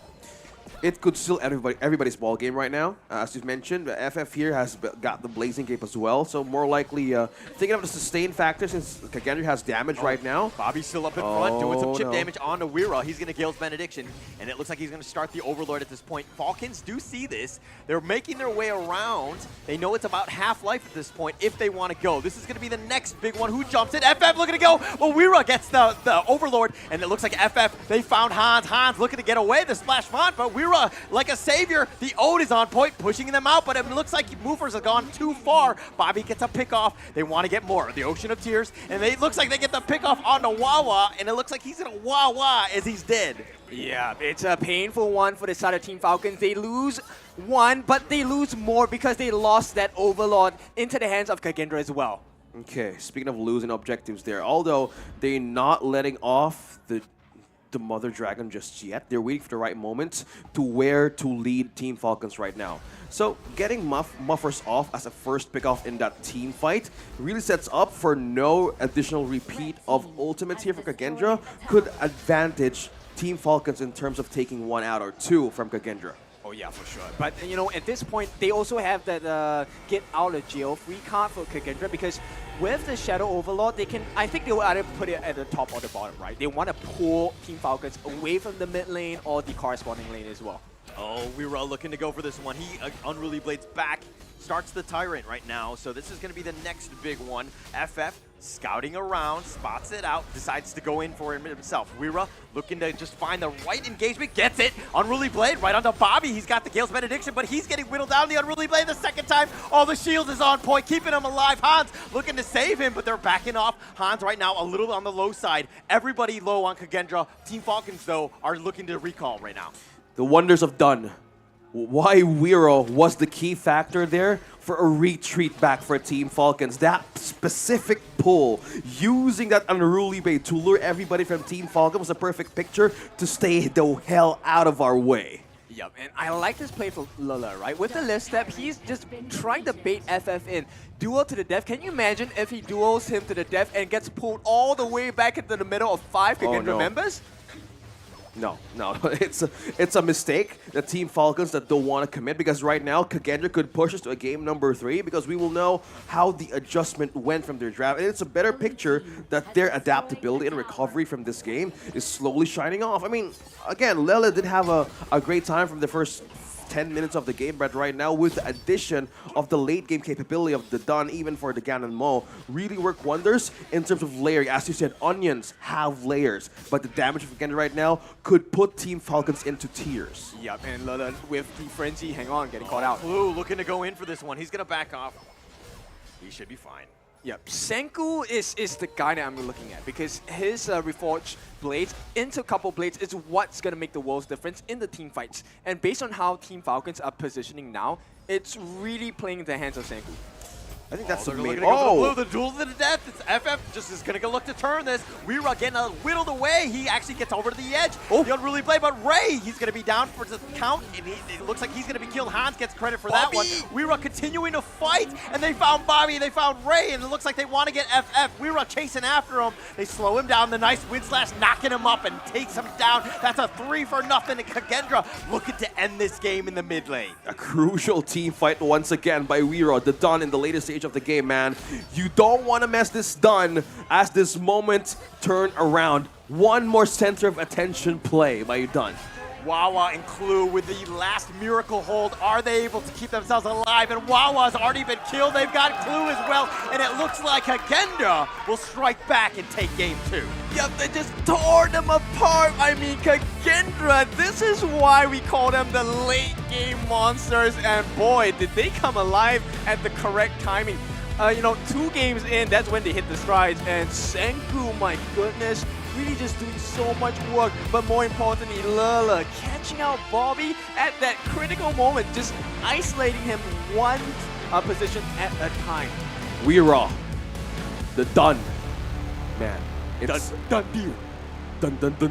It could still everybody's ball game right now. As you've mentioned, FF here has got the Blazing Cape as well, so more likely thinking of the sustain factor since Kagendra has damage right now. Bobby's still up in front doing some chip damage onto Wira. He's going to Gale's Benediction, and it looks like he's going to start the Overlord at this point. Falcons do see this. They're making their way around. They know it's about half-life at this point if they want to go. This is going to be the next big one. Who jumps in? FF looking to go. Well, Wira gets the Overlord, and it looks like FF, they found Hans. Hans looking to get away the Splash Font, but Weira, like a savior, the ode is on point, pushing them out, but it looks like movers have gone too far. Bobby gets a pick off. They want to get more. The Ocean of Tears, and it looks like they get the pick off on the Wawa, and it looks like he's gonna Wawa as he's dead. Yeah, it's a painful one for the side of Team Falcons. They lose one, but they lose more because they lost that Overlord into the hands of Kagendra as well. Okay, speaking of losing objectives there, although they're not letting off the Mother Dragon just yet, they're waiting for the right moment to where to lead Team Falcons right now. So getting Muffers off as a first pick off in that team fight really sets up for no additional repeat of ultimates here for Kagendra, could advantage Team Falcons in terms of taking 1 out or 2 from Kagendra. Oh yeah, for sure. But you know, at this point, they also have that get out of jail free card for Kagendra because with the Shadow Overlord, they can. I think they will either put it at the top or the bottom, right? They want to pull Team Falcons away from the mid lane or the corresponding lane as well. Oh, Weira looking to go for this one. He Unruly Blades back, starts the Tyrant right now, so this is going to be the next big one. FF scouting around, spots it out, decides to go in for it himself. Weira looking to just find the right engagement, gets it. Unruly Blade right onto Bobby. He's got the Gale's Benediction, but he's getting whittled down. The Unruly Blade the second time. All the shield is on point, keeping him alive. Hans looking to save him, but they're backing off. Hans right now a little on the low side. Everybody low on Kagendra. Team Falcons, though, are looking to recall right now. The wonders of Dun. Why Weira was the key factor there for a retreat back for Team Falcons. That specific pull, using that Unruly Blade to lure everybody from Team Falcons was a perfect picture to stay the hell out of our way. Yep, and I like this play for Lula, right? With the lift step, he's just trying to bait FF in. Duel to the death. Can you imagine if he duels him to the death and gets pulled all the way back into the middle of 5 Kagendra members? No, it's a mistake. The Team Falcons that don't want to commit because right now Kagendra could push us to a game number 3 because we will know how the adjustment went from their draft. And it's a better picture that their adaptability and recovery from this game is slowly shining off. I mean, again, Lela did have a great time from the first 10 minutes of the game, but right now with the addition of the late game capability of the Dun, even for the Ganon Mo, really work wonders in terms of layering. As you said, onions have layers, but the damage of Kagendra right now could put Team Falcons into tears. Yep, and Lula with the frenzy, hang on, getting caught out. Blue looking to go in for this one. He's going to back off. He should be fine. Yep, Senku is the guy that I'm looking at because his Reforged Blades into couple blades is what's going to make the world's difference in the team fights. And based on how Team Falcons are positioning now, it's really playing in the hands of Senku. I think that's the main. main. Oh, the duel to the death. It's FF just is gonna look to turn this. Weira getting whittled away. He actually gets over to the edge. Oh, the Unruly Blade, but Ray, he's gonna be down for the count, and it looks like he's gonna be killed. Hans gets credit for that one. Weira continuing to fight, and they found Bobby, they found Ray, and it looks like they want to get FF. Weira chasing after him. They slow him down. The nice wind slash knocking him up and takes him down. That's a 3-0 to Kagendra, looking to end this game in the mid lane. A crucial team fight once again by Weira, the Dun in the latest stage of the game, man. You don't want to mess this Dun as this moment turn around. One more center of attention play by Dun. Wawa and Clue with the last miracle hold. Are they able to keep themselves alive? And Wawa's already been killed. They've got Clue as well. And it looks like Kagendra will strike back and take game 2. Yep, they just tore them apart. I mean, Kagendra, this is why we call them the late game monsters. And boy, did they come alive at the correct timing. You know, 2 games in, that's when they hit the strides. And Senku, my goodness, really just doing so much work. But more importantly, Lula catching out Bobby at that critical moment, just isolating him one position at a time. Weira, the Dun, man. It's dun deal.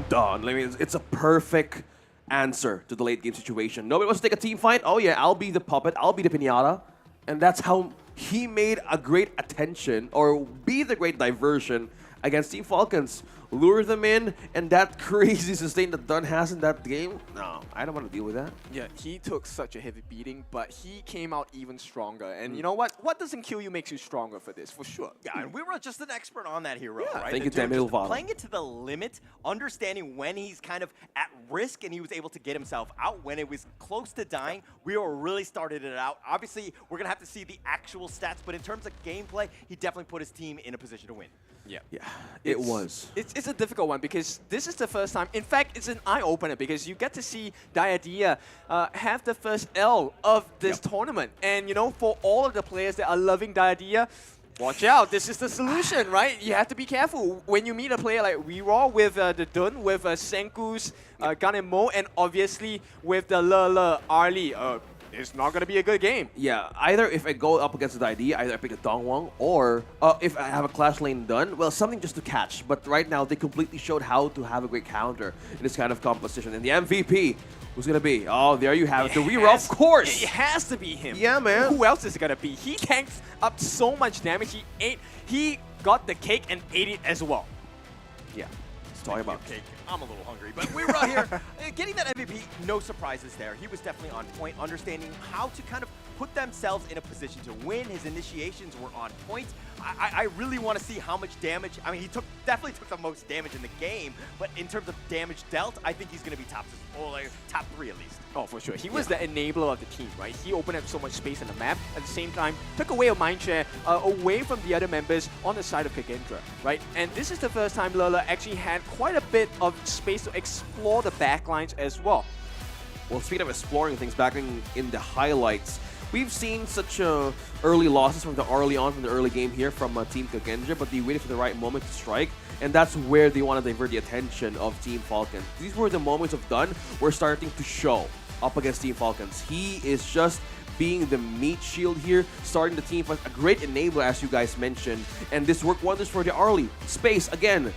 Dun. I mean, it's a perfect answer to the late game situation. Nobody wants to take a team fight. Oh yeah, I'll be the puppet. I'll be the piñata, and that's how he made a great attention or be the great diversion against Team Falcons. Lure them in, and that crazy sustain that Dun has in that game, no, I don't want to deal with that. Yeah, he took such a heavy beating, but he came out even stronger. And you know what? What doesn't kill you makes you stronger for this, for sure. Yeah, and we were just an expert on that hero, right? Thank you, The dude Daniel just Valo. playing it to the limit, understanding when he's kind of at risk, and he was able to get himself out when it was close to dying. We were really started it out. Obviously, we're going to have to see the actual stats, but in terms of gameplay, he definitely put his team in a position to win. Yeah. It was. It's it's a difficult one because this is the first time. In fact, it's an eye-opener because you get to see Diadea have the first L of this tournament. And, you know, for all of the players that are loving Diadea, watch out. This is the solution, right? You have to be careful. When you meet a player like Weeraw with the Dun, with Senku's Gun and Mo, and obviously with the Le Arlie, it's not going to be a good game. Yeah, either if I go up against the ID, either I pick a Dongwon, or if I have a Clash Lane done, well, something just to catch. But right now, they completely showed how to have a great counter in this kind of composition. And the MVP, who's going to be? Oh, there you have it. The Weeraw, of course. It has to be him. Yeah, man. Who else is it going to be? He tanked up so much damage. He got the cake and ate it as well. Yeah, let's talk about cake. I'm a little hungry, but we were out here getting that MVP. No surprises there. He was definitely on point, understanding how to kind of put themselves in a position to win. His initiations were on point. I really want to see how much damage. I mean, he definitely took the most damage in the game, but in terms of damage dealt, I think he's going to be top 3 at least. Oh, for sure. He was the enabler of the team, right? He opened up so much space on the map. At the same time, took away a mindshare away from the other members on the side of Kagendra, right? And this is the first time Lele actually had quite a bit of space to explore the backlines as well. Well, speaking of exploring things, back in the highlights, we've seen such early losses from the early game here from Team Kagendra, but they waited for the right moment to strike, and that's where they want to divert the attention of Team Falcon. These were the moments of Dun were starting to show up against Team Falcons. He is just being the meat shield here, starting the team fight, a great enabler as you guys mentioned, and this worked wonders for the Arlie. Space, again,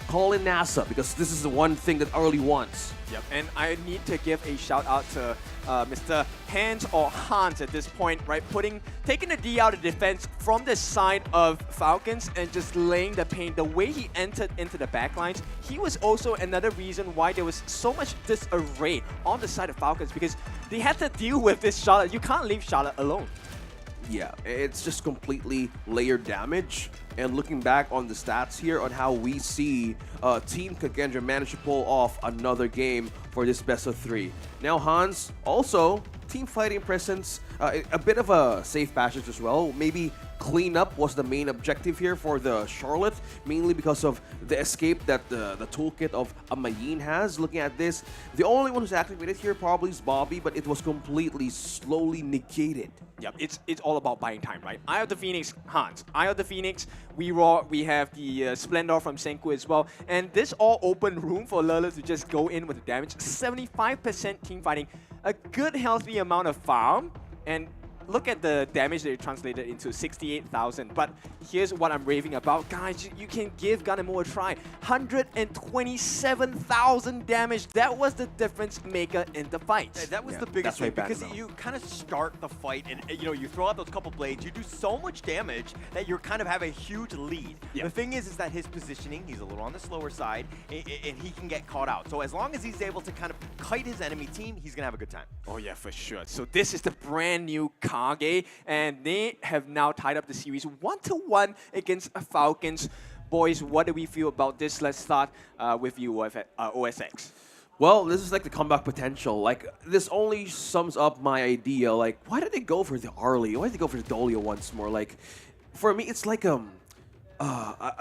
call in NASA, because this is the one thing that Arlie wants. Yep, and I need to give a shout out to Mr. Hans or Hans at this point, right? Taking the D out of defense from the side of Falcons and just laying the pain. The way he entered into the backlines, he was also another reason why there was so much disarray on the side of Falcons because they had to deal with this Charlotte. You can't leave Charlotte alone. Yeah, it's just completely layered damage. And looking back on the stats here on how we see Team Kagendra manage to pull off another game for this best of 3. Now Hans, also team fighting presence, a bit of a safe passage as well. Maybe cleanup was the main objective here for the Charlotte, mainly because of the escape that the toolkit of Amayin has. Looking at this, the only one who's activated here probably is Bobby, but it was completely slowly negated. Yep, it's all about buying time, right? Eye of the Phoenix, Hans. Eye of the Phoenix, Weeraw, we have the Splendor from Senku as well. And this all open room for Lele to just go in with the damage. 75% team fighting, a good healthy amount of farm, and look at the damage that it translated into 68,000. But here's what I'm raving about. Guys, you can give Ganemo a try. 127,000 damage. That was the difference maker in the fight. That was the biggest thing because you kind of start the fight and you throw out those couple blades. You do so much damage that you kind of have a huge lead. Yeah. The thing is that his positioning, he's a little on the slower side and he can get caught out. So as long as he's able to kind of kite his enemy team, he's going to have a good time. Oh yeah, for sure. So this is the brand new KAGE, and they have now tied up the series 1-1 against Falcons. Boys, what do we feel about this? Let's start with you, OSX. Well, this is like the comeback potential. Like, this only sums up my idea. Like, why did they go for the Arlie? Why did they go for the Dolia once more? Like, for me, it's like a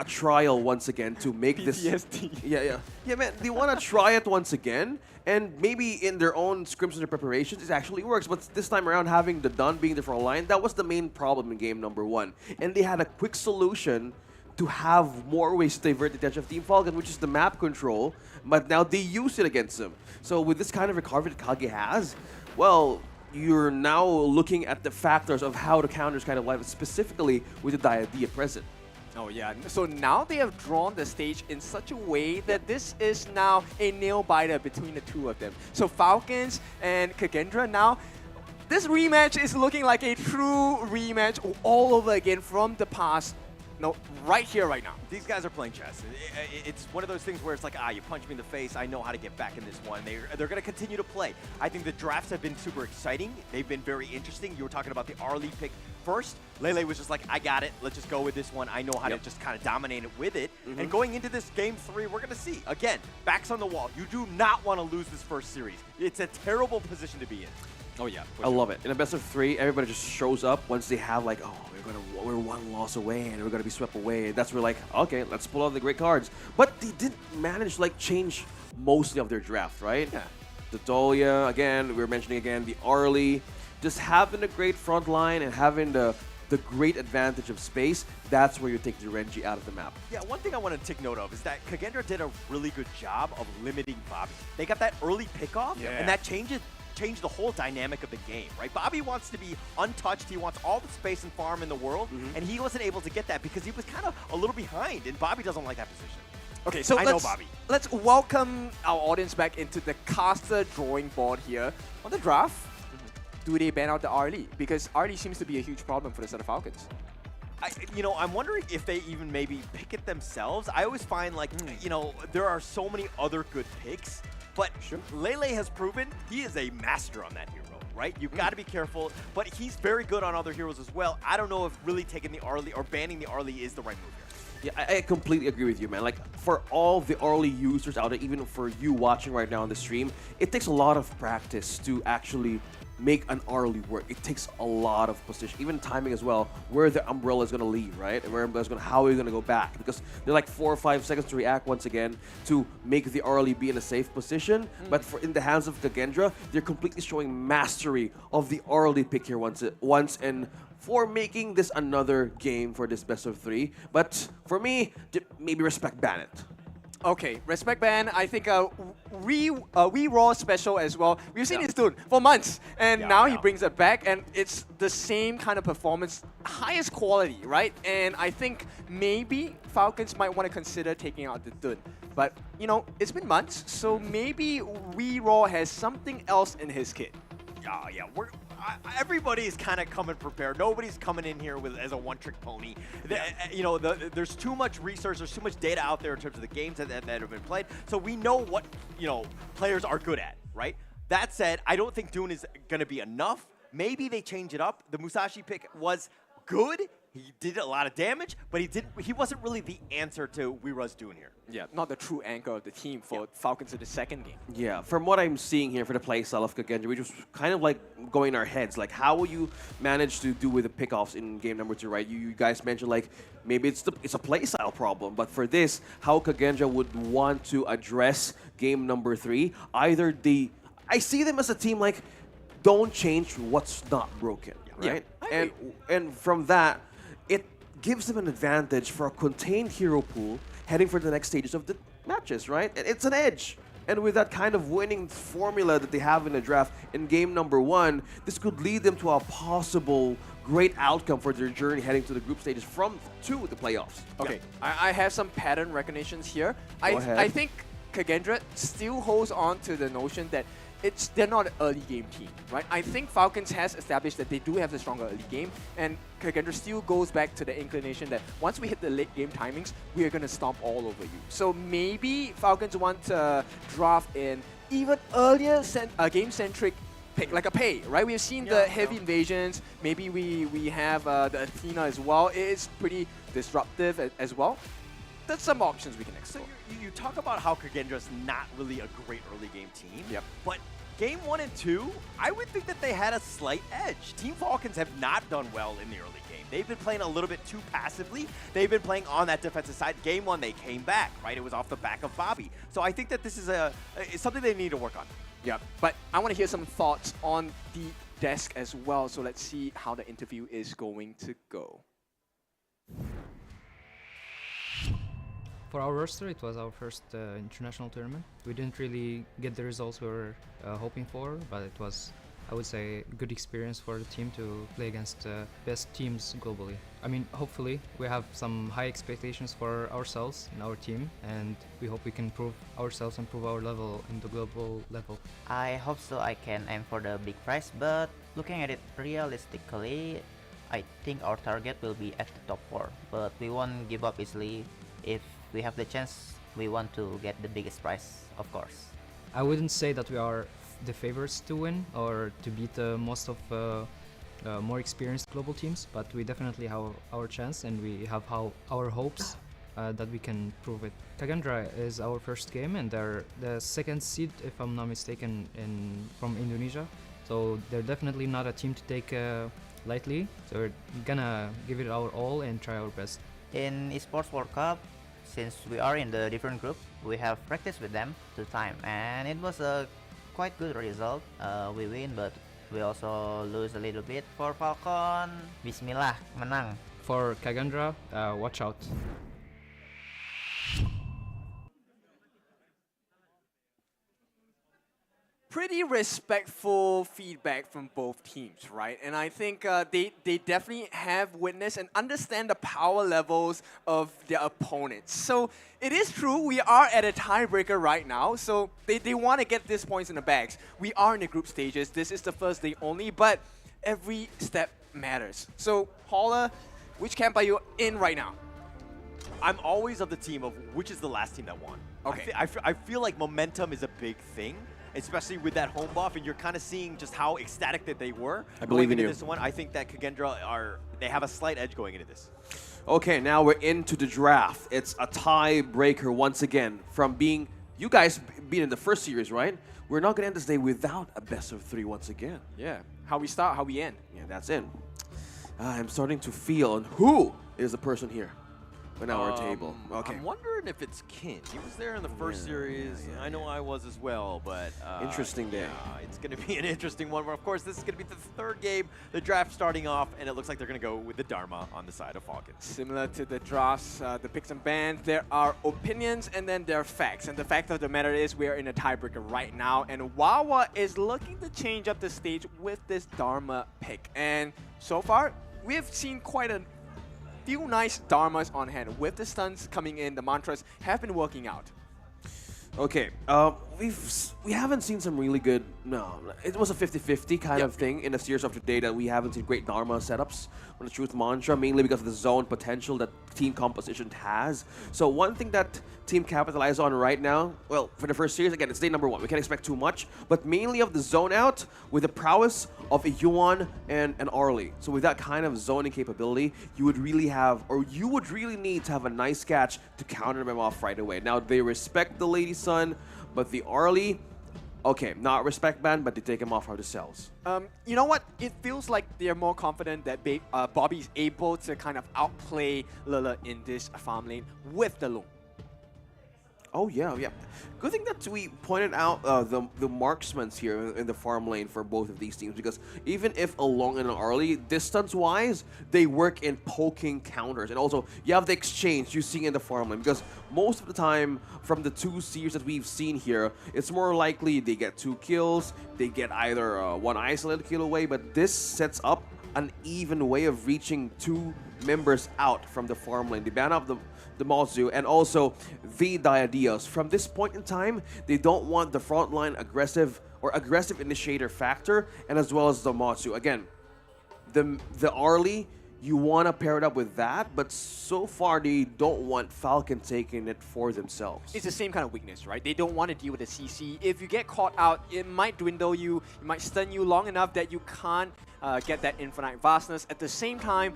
trial once again to make PTSD. this. Yeah, man. They want to try it once again, and maybe in their own scrims and their preparations, it actually works. But this time around, having the Dun being the front line, that was the main problem in game number 1. And they had a quick solution to have more ways to divert the attention of Team Falcon, which is the map control. But now they use it against them. So with this kind of recovery that KAGE has, well, you're now looking at the factors of how to counter this kind of life, specifically with the Diadea present. Oh yeah, so now they have drawn the stage in such a way that this is now a nail-biter between the two of them. So Falcons and Kagendra now, this rematch is looking like a true rematch all over again from the past. No, right here, right now. These guys are playing chess. It's one of those things where it's like, you punch me in the face, I know how to get back in this one. They're going to continue to play. I think the drafts have been super exciting. They've been very interesting. You were talking about the Arlie pick first. Lele was just like, I got it. Let's just go with this one. I know how to just kind of dominate it with it. And going into this game 3, we're going to see, again, backs on the wall. You do not want to lose this first series. It's a terrible position to be in. Oh yeah, I love it. In a best of 3, everybody just shows up once they have like, oh, we're one loss away and we're gonna be swept away. That's where like, okay, let's pull out the great cards. But they didn't manage to like change mostly of their draft, right? Yeah. The Dahlia, again, we were mentioning again, the Arlie, just having a great front line and having the great advantage of space, that's where you take the Renji out of the map. Yeah, one thing I want to take note of is that Kagendra did a really good job of limiting Bobby. They got that early pickoff, and that changed the whole dynamic of the game, right? Bobby wants to be untouched. He wants all the space and farm in the world, and he wasn't able to get that because he was kind of a little behind, and Bobby doesn't like that position. Okay, so let's welcome our audience back into the caster drawing board here. On the draft, do they ban out the Arlie? Because Arlie seems to be a huge problem for the set of Falcons. I'm wondering if they even maybe pick it themselves. I always find like, there are so many other good picks, but Lele has proven he is a master on that hero, right? You've got to be careful, but he's very good on other heroes as well. I don't know if really taking the Arlie or banning the Arlie is the right move here. Yeah, I completely agree with you, man. Like, for all the early users out there, even for you watching right now on the stream, it takes a lot of practice to actually make an Arlie work. It takes a lot of position, even timing as well, where the umbrella is going to leave, right? And where umbrella's going to, how are you going to go back? Because they're like 4 or 5 seconds to react once again to make the Arlie be in a safe position. But in the hands of Kagendra, they're completely showing mastery of the Arlie pick here once and for making this another game for this best of 3. But for me, maybe respect ban it. Okay, respect ban. I think we Raw special as well. We've seen this dude for months, and now he brings it back, and it's the same kind of performance, highest quality, right? And I think maybe Falcons might want to consider taking out the dude. But it's been months, so maybe Raw has something else in his kit. Yeah, everybody is kind of coming prepared. Nobody's coming in here as a one-trick pony. There's too much research, there's too much data out there in terms of the games that have been played. So we know what players are good at, right? That said, I don't think Dune is going to be enough. Maybe they change it up. The Musashi pick was good. He did a lot of damage, but he wasn't really the answer to Weera's Dune here. Yeah, not the true anchor of the team for Falcons in the second game. Yeah, from what I'm seeing here for the playstyle of Kagendra, we just kind of like going in our heads, like how will you manage to do with the pickoffs in game number 2, right? You guys mentioned like maybe it's a playstyle problem, but for this, how Kagendra would want to address game number 3, either I see them as a team like don't change what's not broken, right? Yeah, and from that, it gives them an advantage for a contained hero pool heading for the next stages of the matches, right? And it's an edge. And with that kind of winning formula that they have in the draft in game number 1, this could lead them to a possible great outcome for their journey heading to the group stages to the playoffs. Okay, I have some pattern recognitions here. I think Kagendra still holds on to the notion that they're not an early game team, right? I think Falcons has established that they do have the stronger early game, and Kagendra still goes back to the inclination that once we hit the late game timings, we are going to stomp all over you. So maybe Falcons want to draft in even earlier game-centric pick, like a Pei, right? We've seen the heavy invasions. Maybe we have the Athena as well. It is pretty disruptive as well. There's some options we can explore. So you talk about how Kagendra's not really a great early game team. Yep. But game 1 and 2, I would think that they had a slight edge. Team Falcons have not done well in the early game. They've been playing a little bit too passively. They've been playing on that defensive side. Game 1, they came back, right? It was off the back of Bobby. So I think that this is it's something they need to work on. Yeah, but I want to hear some thoughts on the desk as well. So let's see how the interview is going to go. For our roster, it was our first international tournament. We didn't really get the results we were hoping for, but it was, I would say, a good experience for the team to play against best teams globally. I mean, hopefully, we have some high expectations for ourselves and our team, and we hope we can prove ourselves and prove our level in the global level. I hope so I can aim for the big prize, but looking at it realistically, I think our target will be at the top 4, but we won't give up easily. If we have the chance, we want to get the biggest prize, of course. I wouldn't say that we are the favorites to win or to beat most of more experienced global teams, but we definitely have our chance and we have our hopes that we can prove it. Kagendra is our first game and they're the second seed, if I'm not mistaken, from Indonesia. So they're definitely not a team to take lightly. So we're gonna give it our all and try our best. In Esports World Cup, since we are in the different group, we have practiced with them 2 times, and it was a quite good result. We win, but we also lose a little bit. For Falcon, Bismillah, menang. For Kagandra, watch out. Pretty respectful feedback from both teams, right? And I think they definitely have witnessed and understand the power levels of their opponents. So it is true, we are at a tiebreaker right now, so they want to get these points in the bags. We are in the group stages, this is the first day only, but every step matters. So, Paula, which camp are you in right now? I'm always of the team of which is the last team that won. Okay. I feel like momentum is a big thing, especially with that home buff, and you're kind of seeing just how ecstatic that they were. I believe in into you. This one, I think that Kagendra they have a slight edge going into this. Okay, now we're into the draft. It's a tiebreaker once again. From being, you guys being in the first series, right? We're not going to end this day without a best of 3 once again. Yeah, how we start, how we end. Yeah, that's it. I'm starting to feel on who is the person here on our table. Okay. I'm wondering if it's Kin. He was there in the first series. I know I was as well, but interesting day. Yeah, it's going to be an interesting one. Where of course, this is going to be the third game, the draft starting off, and it looks like they're going to go with the Dharma on the side of Falcons. Similar to the drafts, the picks and bans, there are opinions and then there are facts. And the fact of the matter is we are in a tiebreaker right now, and Wawa is looking to change up the stage with this Dharma pick. And so far, we've seen quite a few nice Dharmas on hand. With the stuns coming in, the mantras have been working out. Okay, we haven't seen some really good, it was a 50-50 kind of thing in the series of today that we haven't seen great Dharma setups on the Truth Mantra, mainly because of the zone potential that team composition has. So one thing that team capitalized on right now, well, for the first series, again, it's day number 1, we can't expect too much, but mainly of the zone out with the prowess of a Yuan and an Arlie. So with that kind of zoning capability, you would really need to have a nice catch to counter them off right away. Now, they respect the Lady Sun, but the Arlie, okay, not respect ban, but they take him off how to cells. You know what? It feels like they're more confident that Bobby is able to kind of outplay Lila in this farm lane with the Loom. Oh, yeah. Good thing that we pointed out the marksmen here in the farm lane for both of these teams, because even if along and early, distance-wise, they work in poking counters. And also, you have the exchange you see in the farm lane, because most of the time, from the 2 series that we've seen here, it's more likely they get 2 kills, they get either 1 isolated kill away, but this sets up an even way of reaching 2 members out from the farm lane. They ban out the Mozu and also the Diadios. From this point in time, they don't want the frontline aggressive initiator factor, and as well as the Mozu. Again, the Arlie, you want to pair it up with that, but so far they don't want Falcon taking it for themselves. It's the same kind of weakness, right? They don't want to deal with the CC. If you get caught out, it might dwindle you, it might stun you long enough that you can't get that infinite vastness. At the same time,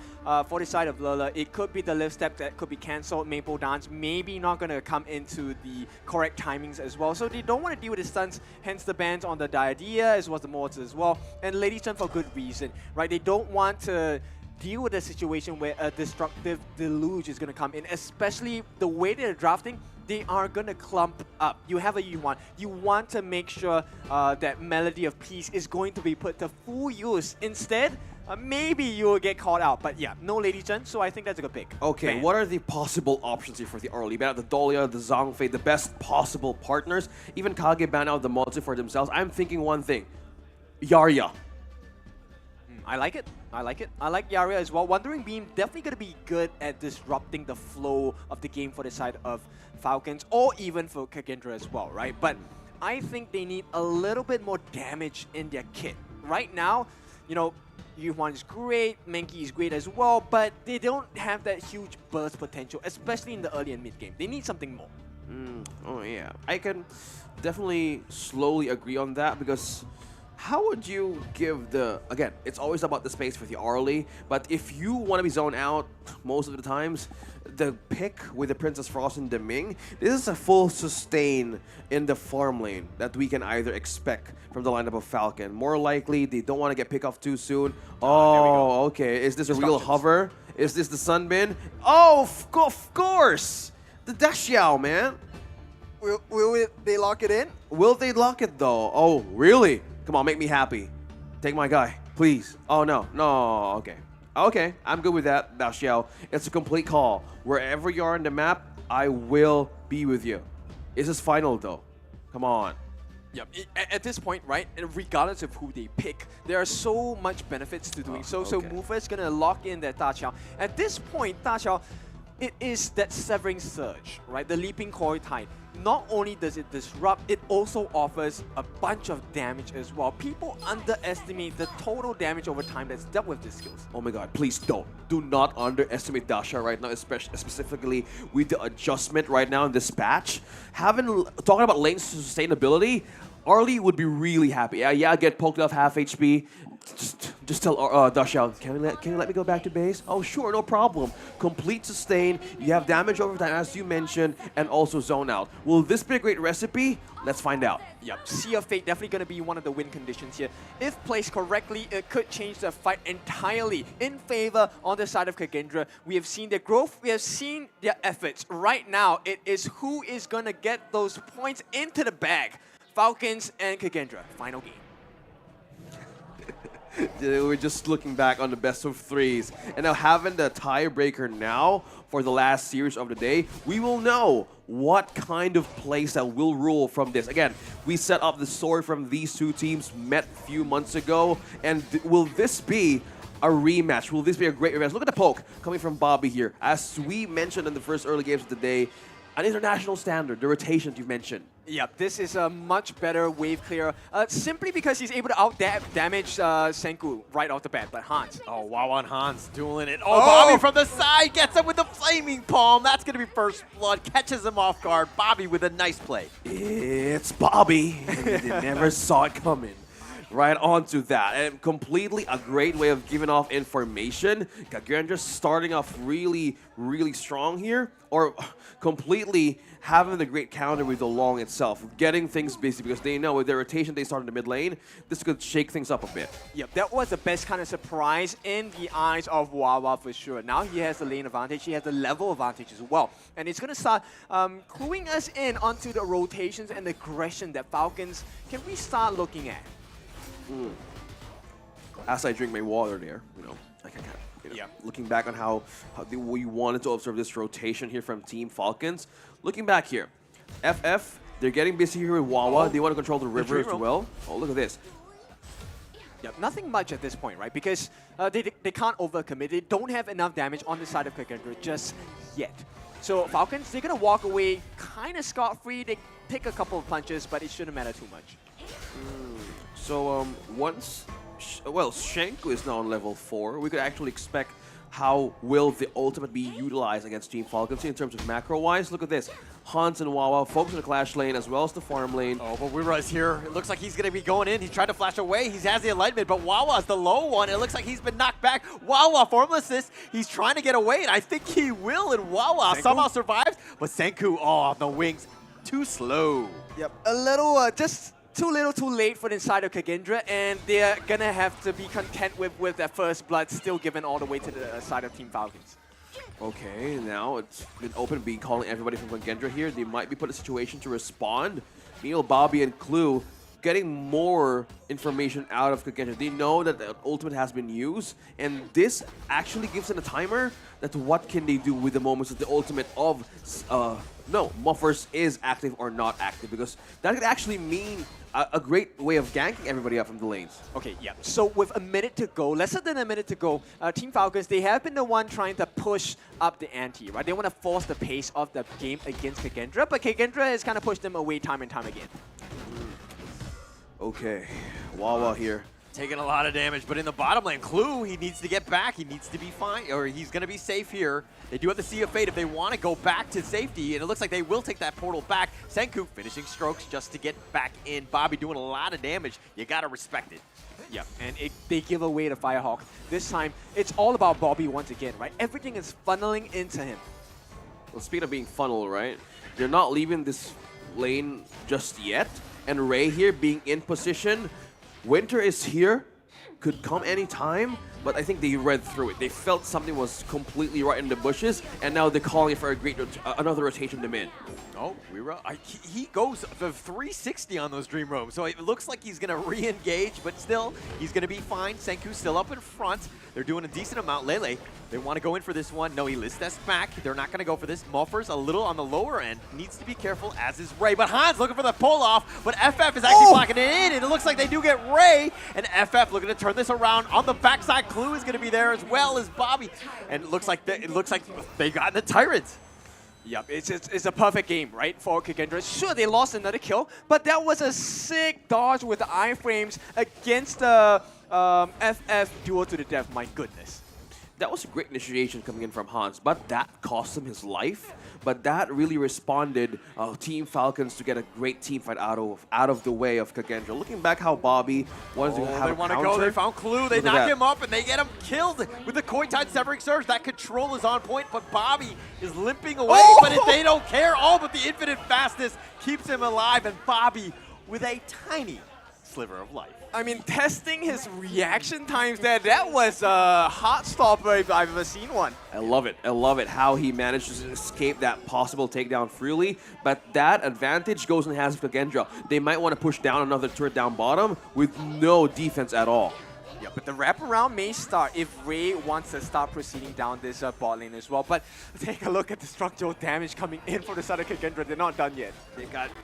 for the side of Lola, it could be the lift step that could be cancelled. Maple Dance maybe not going to come into the correct timings as well. So they don't want to deal with the stunts, hence the bans on the Diadia as well as the Morts as well. And Lady Sun for good reason, right? They don't want to deal with a situation where a destructive deluge is going to come in, especially the way they're drafting. They are going to clump up. You have a U1. You want to make sure that Melody of Peace is going to be put to full use. Instead, maybe you will get caught out. But yeah, no Lady Chen, so I think that's a good pick. Okay, Man. What are the possible options here for the early? Ban out the Dahlia, the Zhangfei, the best possible partners. Even Kage ban out the Mozu for themselves. I'm thinking one thing. Yarya. I like it. I like Yarya as well. Wandering Beam definitely going to be good at disrupting the flow of the game for the side of Falcons, or even for Kagendra as well, right? But I think they need a little bit more damage in their kit. Right now, you know, Yuan is great, Menki is great as well, but they don't have that huge burst potential, especially in the early and mid game. They need something more. Oh yeah, I can definitely slowly agree on that, because how would you give the, again, it's always about the space for the Arlie, but if you want to be zoned out most of the times, the pick with the Princess Frost and Deming, this is a full sustain in the farm lane that we can either expect from the lineup of Falcon. More likely, they don't want to get picked off too soon. Oh, okay. Is this a real hover? Is this the Sunbin? Oh, of course! The Dashiao, man. Will they lock it in? Will they lock it, though? Oh, really? Come on, make me happy. Take my guy, please. Oh, no. No, okay. Okay, I'm good with that, Dashiao. It's a complete call. Wherever you are on the map, I will be with you. This is final, though. Come on. Yep. At this point, right, and regardless of who they pick, there are so much benefits to doing so. So Mufa is going to lock in that Da Qiao. At this point, Da Qiao, it is that Severing Surge, right? The Leaping Koi Tide. Not only does it disrupt, it also offers a bunch of damage as well. People underestimate the total damage over time that's dealt with these skills. Oh my god, please don't. Do not underestimate Dasha right now, especially specifically with the adjustment right now in this patch. Talking about lane sustainability, Arlie would be really happy. Yeah, get poked off half HP. Just tell Dashiao, can you let me go back to base? Oh, sure, no problem. Complete sustain, you have damage over time, as you mentioned, and also zone out. Will this be a great recipe? Let's find out. Yep, Sea of Fate definitely going to be one of the win conditions here. If placed correctly, it could change the fight entirely in favor on the side of Kagendra. We have seen their growth, we have seen their efforts. Right now, it is who is going to get those points into the bag. Falcons and Kagendra, final game. We're just looking back on the best of threes. And now having the tiebreaker now for the last series of the day, we will know what kind of plays that will rule from this. Again, we set up the story from these two teams, met a few months ago. And will this be a rematch? Will this be a great rematch? Look at the poke coming from Bobby here. As we mentioned in the first early games of the day, an international standard, the rotations you mentioned. Yeah, this is a much better wave clear, simply because he's able to out-damage Senku right off the bat, but Hans. Oh, wow on Hans dueling it. Oh, Bobby from the side gets him with the Flaming Palm. That's going to be first blood, catches him off guard. Bobby with a nice play. It's Bobby. They never saw it coming. Right onto that, and completely a great way of giving off information. Kagendra starting off really, really strong here, or completely having the great counter with the long itself, getting things busy because they know with their rotation they start in the mid lane, this could shake things up a bit. Yep, that was the best kind of surprise in the eyes of Wawa for sure. Now he has the lane advantage, he has the level advantage as well. And it's going to start cluing us in onto the rotations and the aggression that Falcons can we start looking at. As I drink my water there, looking back on how we wanted to observe this rotation here from Team Falcons. Looking back here, FF, they're getting busy here with Wawa. They want to control the river as well. Oh, look at this. Yep, nothing much at this point, right? Because they can't overcommit. They don't have enough damage on the side of Kagendra just yet. So Falcons, they're going to walk away kind of scot-free. They take a couple of punches, but it shouldn't matter too much. So once, Shenku is now on level 4, we could actually expect how will the ultimate be utilized against Team Falcons in terms of macro-wise. Look at this. Hans and Wawa focus on the Clash lane as well as the farm lane. Oh, but Wira's here. It looks like he's going to be going in. He's trying to flash away. He has the alignment, but Wawa's the low one. It looks like he's been knocked back. Wawa, formlessness. He's trying to get away, and I think he will, and Wawa somehow survives. But Senku, on the wings, too slow. Yep, a little, just too little too late for the side of Kagendra, and they're gonna have to be content with their first blood still given all the way to the side of Team Falcons. Okay, now it's been open to be calling everybody from Kagendra here. They might be put in a situation to respond. Meanwhile, Bobby and Clue getting more information out of Kagendra. They know that the ultimate has been used, and this actually gives them a timer that what can they do with the moments that the ultimate of Muffers is active or not active, because that could actually mean a great way of ganking everybody up from the lanes. Okay, yeah. So with a minute to go, lesser than a minute to go, Team Falcons, they have been the one trying to push up the ante, right? They want to force the pace of the game against Kagendra, but Kagendra has kind of pushed them away time and time again. Okay, Wawa here. Taking a lot of damage, but in the bottom lane, Clue, he needs to get back. He needs to be fine, or he's going to be safe here. They do have the Sea of Fate if they want to go back to safety, and it looks like they will take that portal back. Senku finishing strokes just to get back in. Bobby doing a lot of damage. You got to respect it. Yeah, and they give away the Firehawk. This time, it's all about Bobby once again, right? Everything is funneling into him. Well, speaking of being funnel, right? They're not leaving this lane just yet. And Ray here being in position. Winter is here. Could come anytime. But I think they read through it. They felt something was completely right in the bushes. And now they're calling for a great another rotation to mid. Oh, he goes the 360 on those Dream Roams. So it looks like he's going to re-engage, but still, he's going to be fine. Senku's still up in front. They're doing a decent amount. Lele, they want to go in for this one. No, he lists that back. They're not going to go for this. Muffers a little on the lower end. Needs to be careful, as is Ray. But Hans looking for the pull-off, but FF is actually blocking it in, and it looks like they do get Ray. And FF looking to turn this around. On the backside, Clue is going to be there as well as Bobby. And it looks like they got the Tyrants. Yep, it's a perfect game, right, for Kagendra. Sure, they lost another kill, but that was a sick dodge with the iframes against the FF duel to the death. My goodness. That was a great initiation coming in from Hans, but that cost him his life. But that really responded Team Falcons to get a great team fight out of the way of Kagendra. Looking back how Bobby wanted to have they want to go. They found Clue. They knock him up, and they get him killed with the Koi Tide Severing Surge. That control is on point, but Bobby is limping away. But they don't care. But the infinite fastness keeps him alive, and Bobby with a tiny sliver of life. I mean, testing his reaction times there, that was a hot stopper if I've ever seen one. I love it. I love it how he managed to escape that possible takedown freely. But that advantage goes in the hands of Kagendra. They might want to push down another turret down bottom with no defense at all. Yeah, but the wraparound may start if Ray wants to start proceeding down this bot lane as well. But take a look at the structural damage coming in for the side of Kagendra. They're not done yet.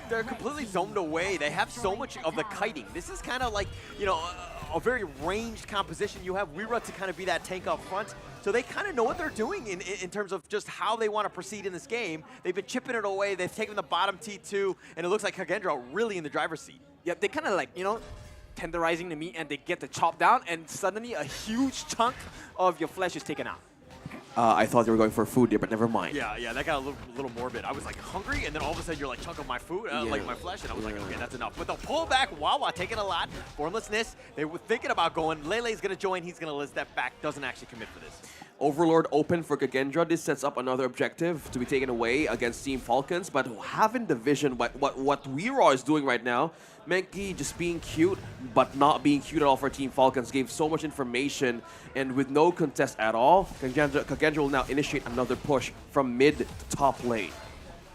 They're completely zoned away. They have so much of the kiting. This is kind of like, you know, a very ranged composition. You have Wira to kind of be that tank up front. So they kind of know what they're doing in terms of just how they want to proceed in this game. They've been chipping it away. They've taken the bottom T2, and it looks like Kagendra really in the driver's seat. Yeah, they kind of like, you know, tenderizing the meat, and they get the chop down, and suddenly a huge chunk of your flesh is taken out. I thought they were going for food there, but never mind. Yeah, that got a little morbid. I was like hungry, and then all of a sudden you're like chunk of my food, like my flesh, and I was like, okay, that's enough. But the pullback, Wawa taking a lot, formlessness. They were thinking about going. Lele's gonna join. He's gonna list that back. Doesn't actually commit for this. Overlord open for Kagendra. This sets up another objective to be taken away against Team Falcons, but having the vision, what Wira is doing right now, Menki just being cute, but not being cute at all for Team Falcons, gave so much information, and with no contest at all, Kagendra will now initiate another push from mid to top lane.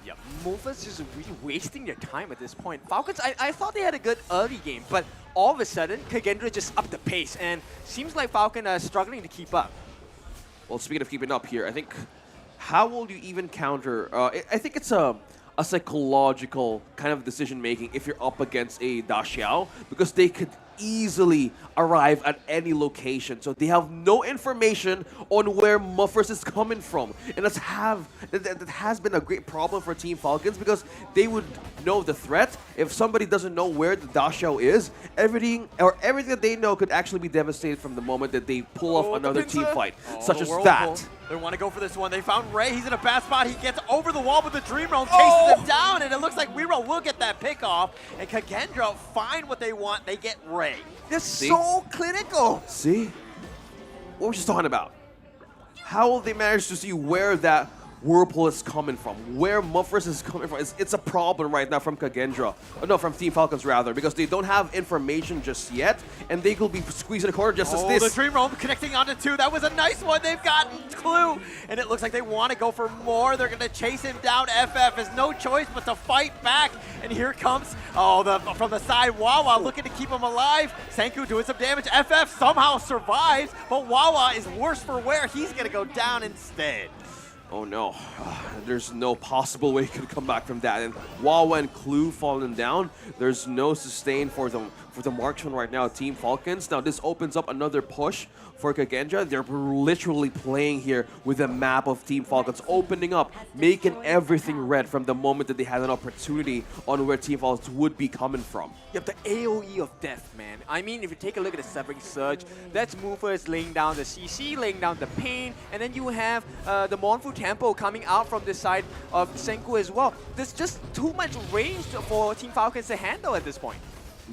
Yeah, Mofa's just really wasting their time at this point. Falcons, I thought they had a good early game, but all of a sudden, Kagendra just upped the pace, and seems like Falcon are struggling to keep up. Well, speaking of keeping up here, I think, how will you even counter? I think it's a psychological kind of decision-making if you're up against a Da Xiao, because they could easily arrive at any location. So they have no information on where Muffers is coming from. And that has been a great problem for Team Falcons, because they would know the threat. If somebody doesn't know where the Da Xiao is, everything that they know could actually be devastated from the moment that they pull off another team fight, such as that. They want to go for this one. They found Ray. He's in a bad spot. He gets over the wall with the Dream Realm, chases him down, and it looks like Wira will get that pick off. And Kagendra find what they want. They get Ray. They're so clinical. See? What was just talking about? How will they manage to see where that Whirlpool is coming from, where Muffers is coming from? It's a problem right now from Kagendra. No, from Team Falcons rather, because they don't have information just yet, and they could be squeezing a corner just as this. The Dream Realm connecting onto two. That was a nice one. They've gotten Clue, and it looks like they want to go for more. They're going to chase him down. FF has no choice but to fight back, and here comes, from the side, Wawa looking to keep him alive. Senku doing some damage. FF somehow survives, but Wawa is worse for wear. He's going to go down instead. Oh no, there's no possible way he could come back from that. And Wawa and Clue falling down, there's no sustain for the marksman right now, Team Falcons. Now this opens up another push for Kagendra. They're literally playing here with a map of Team Falcons, opening up, making everything red from the moment that they had an opportunity on where Team Falcons would be coming from. Yep, the AoE of death, man. I mean, if you take a look at the Severing Surge, that's Movers laying down the CC, laying down the Pain, and then you have the Mournful Tempo coming out from the side of Senku as well. There's just too much range for Team Falcons to handle at this point.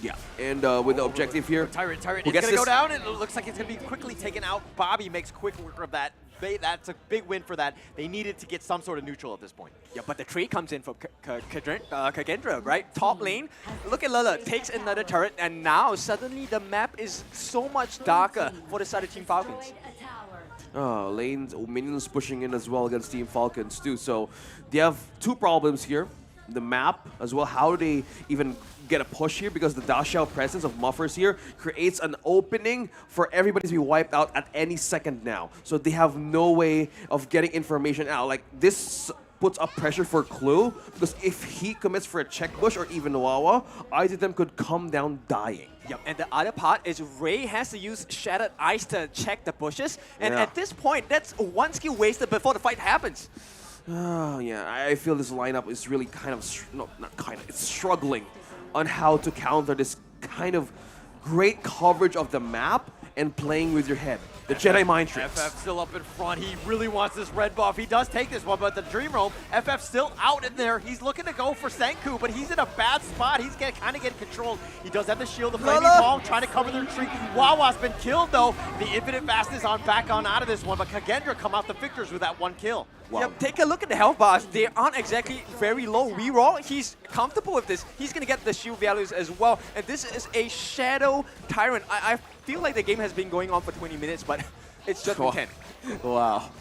Yeah, and with the objective here, Tyrant who is going gets to go this- down. It looks like it's going to be quickly taken out. Bobby makes quick work of that. That's a big win for that. They needed to get some sort of neutral at this point. Yeah, but the trade comes in for Kagendra, right? Top lane. Look at Lala, takes another turret, and now suddenly the map is so much darker for the side of Team Falcons. Lanes, minions pushing in as well against Team Falcons too. So they have two problems here. The map as well, how do they even get a push here? Because the Dashao presence of Muffers here creates an opening for everybody to be wiped out at any second now. So they have no way of getting information out. Like this puts up pressure for Clue, because if he commits for a check push or even Wawa, either of them could come down dying. Yep, and the other part is Ray has to use Shattered Ice to check the bushes, and Yeah. at this point, that's one skill wasted before the fight happens. Oh, yeah, I feel this lineup is really kind of, it's struggling on how to counter this kind of great coverage of the map and playing with your head. The Jedi Mind Tricks. FF still up in front. He really wants this red buff. He does take this one, but the Dream Roam, FF still out in there. He's looking to go for Senku, but he's in a bad spot. He's kind of getting controlled. He does have the shield, the Flaming Palm, trying to cover the retreat. Wawa's been killed, though. The Infinite Fastness on back on out of this one, but Kagendra come out the victors with that one kill. Wow. Yep, take a look at the health bars. They aren't exactly very low. Reroll, he's comfortable with this. He's going to get the shield values as well. And this is a Shadow Tyrant. I feel like the game has been going on for 20 minutes, but it's just been 10. Wow.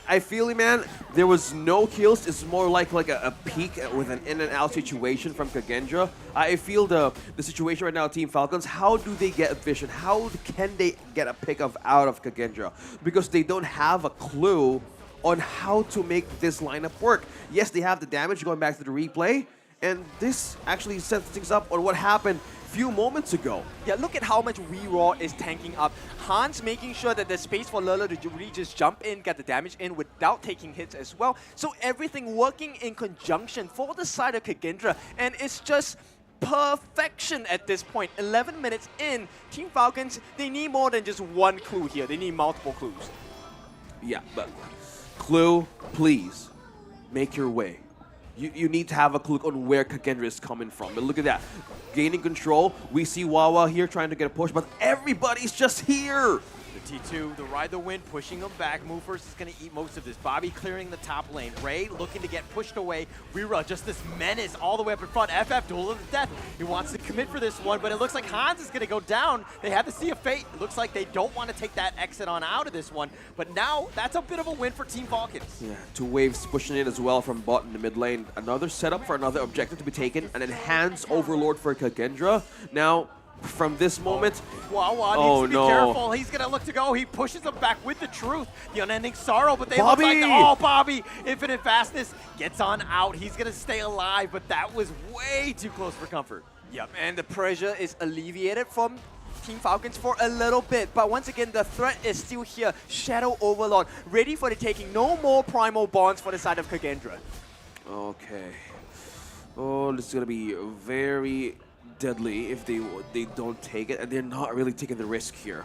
I feel, man, there was no kills. It's more like a peak with an in and out situation from Kagendra. I feel the situation right now, Team Falcons, how do they get vision? How can they get a pick out of Kagendra? Because they don't have a clue on how to make this lineup work. Yes, they have the damage going back to the replay, and this actually sets things up on what happened few moments ago. Yeah, look at how much Weeraw is tanking up. Hans making sure that there's space for Lala to really just jump in, get the damage in without taking hits as well. So everything working in conjunction for the side of Kagendra, and it's just perfection at this point. 11 minutes in, Team Falcons, they need more than just one clue here. They need multiple clues. Yeah, but Clue, please, make your way. You need to have a clue on where Kagendra is coming from. But look at that. Gaining control. We see Wawa here trying to get a push, but everybody's just here. The T2, the Ride the Wind, pushing him back. Movers is going to eat most of this. Bobby clearing the top lane. Ray looking to get pushed away. Rira, just this menace all the way up in front. FF, duel of the death. He wants to commit for this one, but it looks like Hans is going to go down. They have the Sea of Fate. It looks like they don't want to take that exit on out of this one, but now that's a bit of a win for Team Falcons. Yeah, two waves pushing in as well from bot in the mid lane. Another setup for another objective to be taken. An enhanced Overlord for Kagendra. Now, from this moment, Wawa needs to be careful. He's going to look to go. He pushes him back with the truth. The Unending Sorrow, but they look like, oh, Bobby, Infinite Fastness gets on out. He's going to stay alive, but that was way too close for comfort. Yep, and the pressure is alleviated from Team Falcons for a little bit, but once again, the threat is still here. Shadow Overlord, ready for the taking. No more Primal Bonds for the side of Kagendra. Okay. Oh, this is going to be very deadly if they don't take it, and they're not really taking the risk here.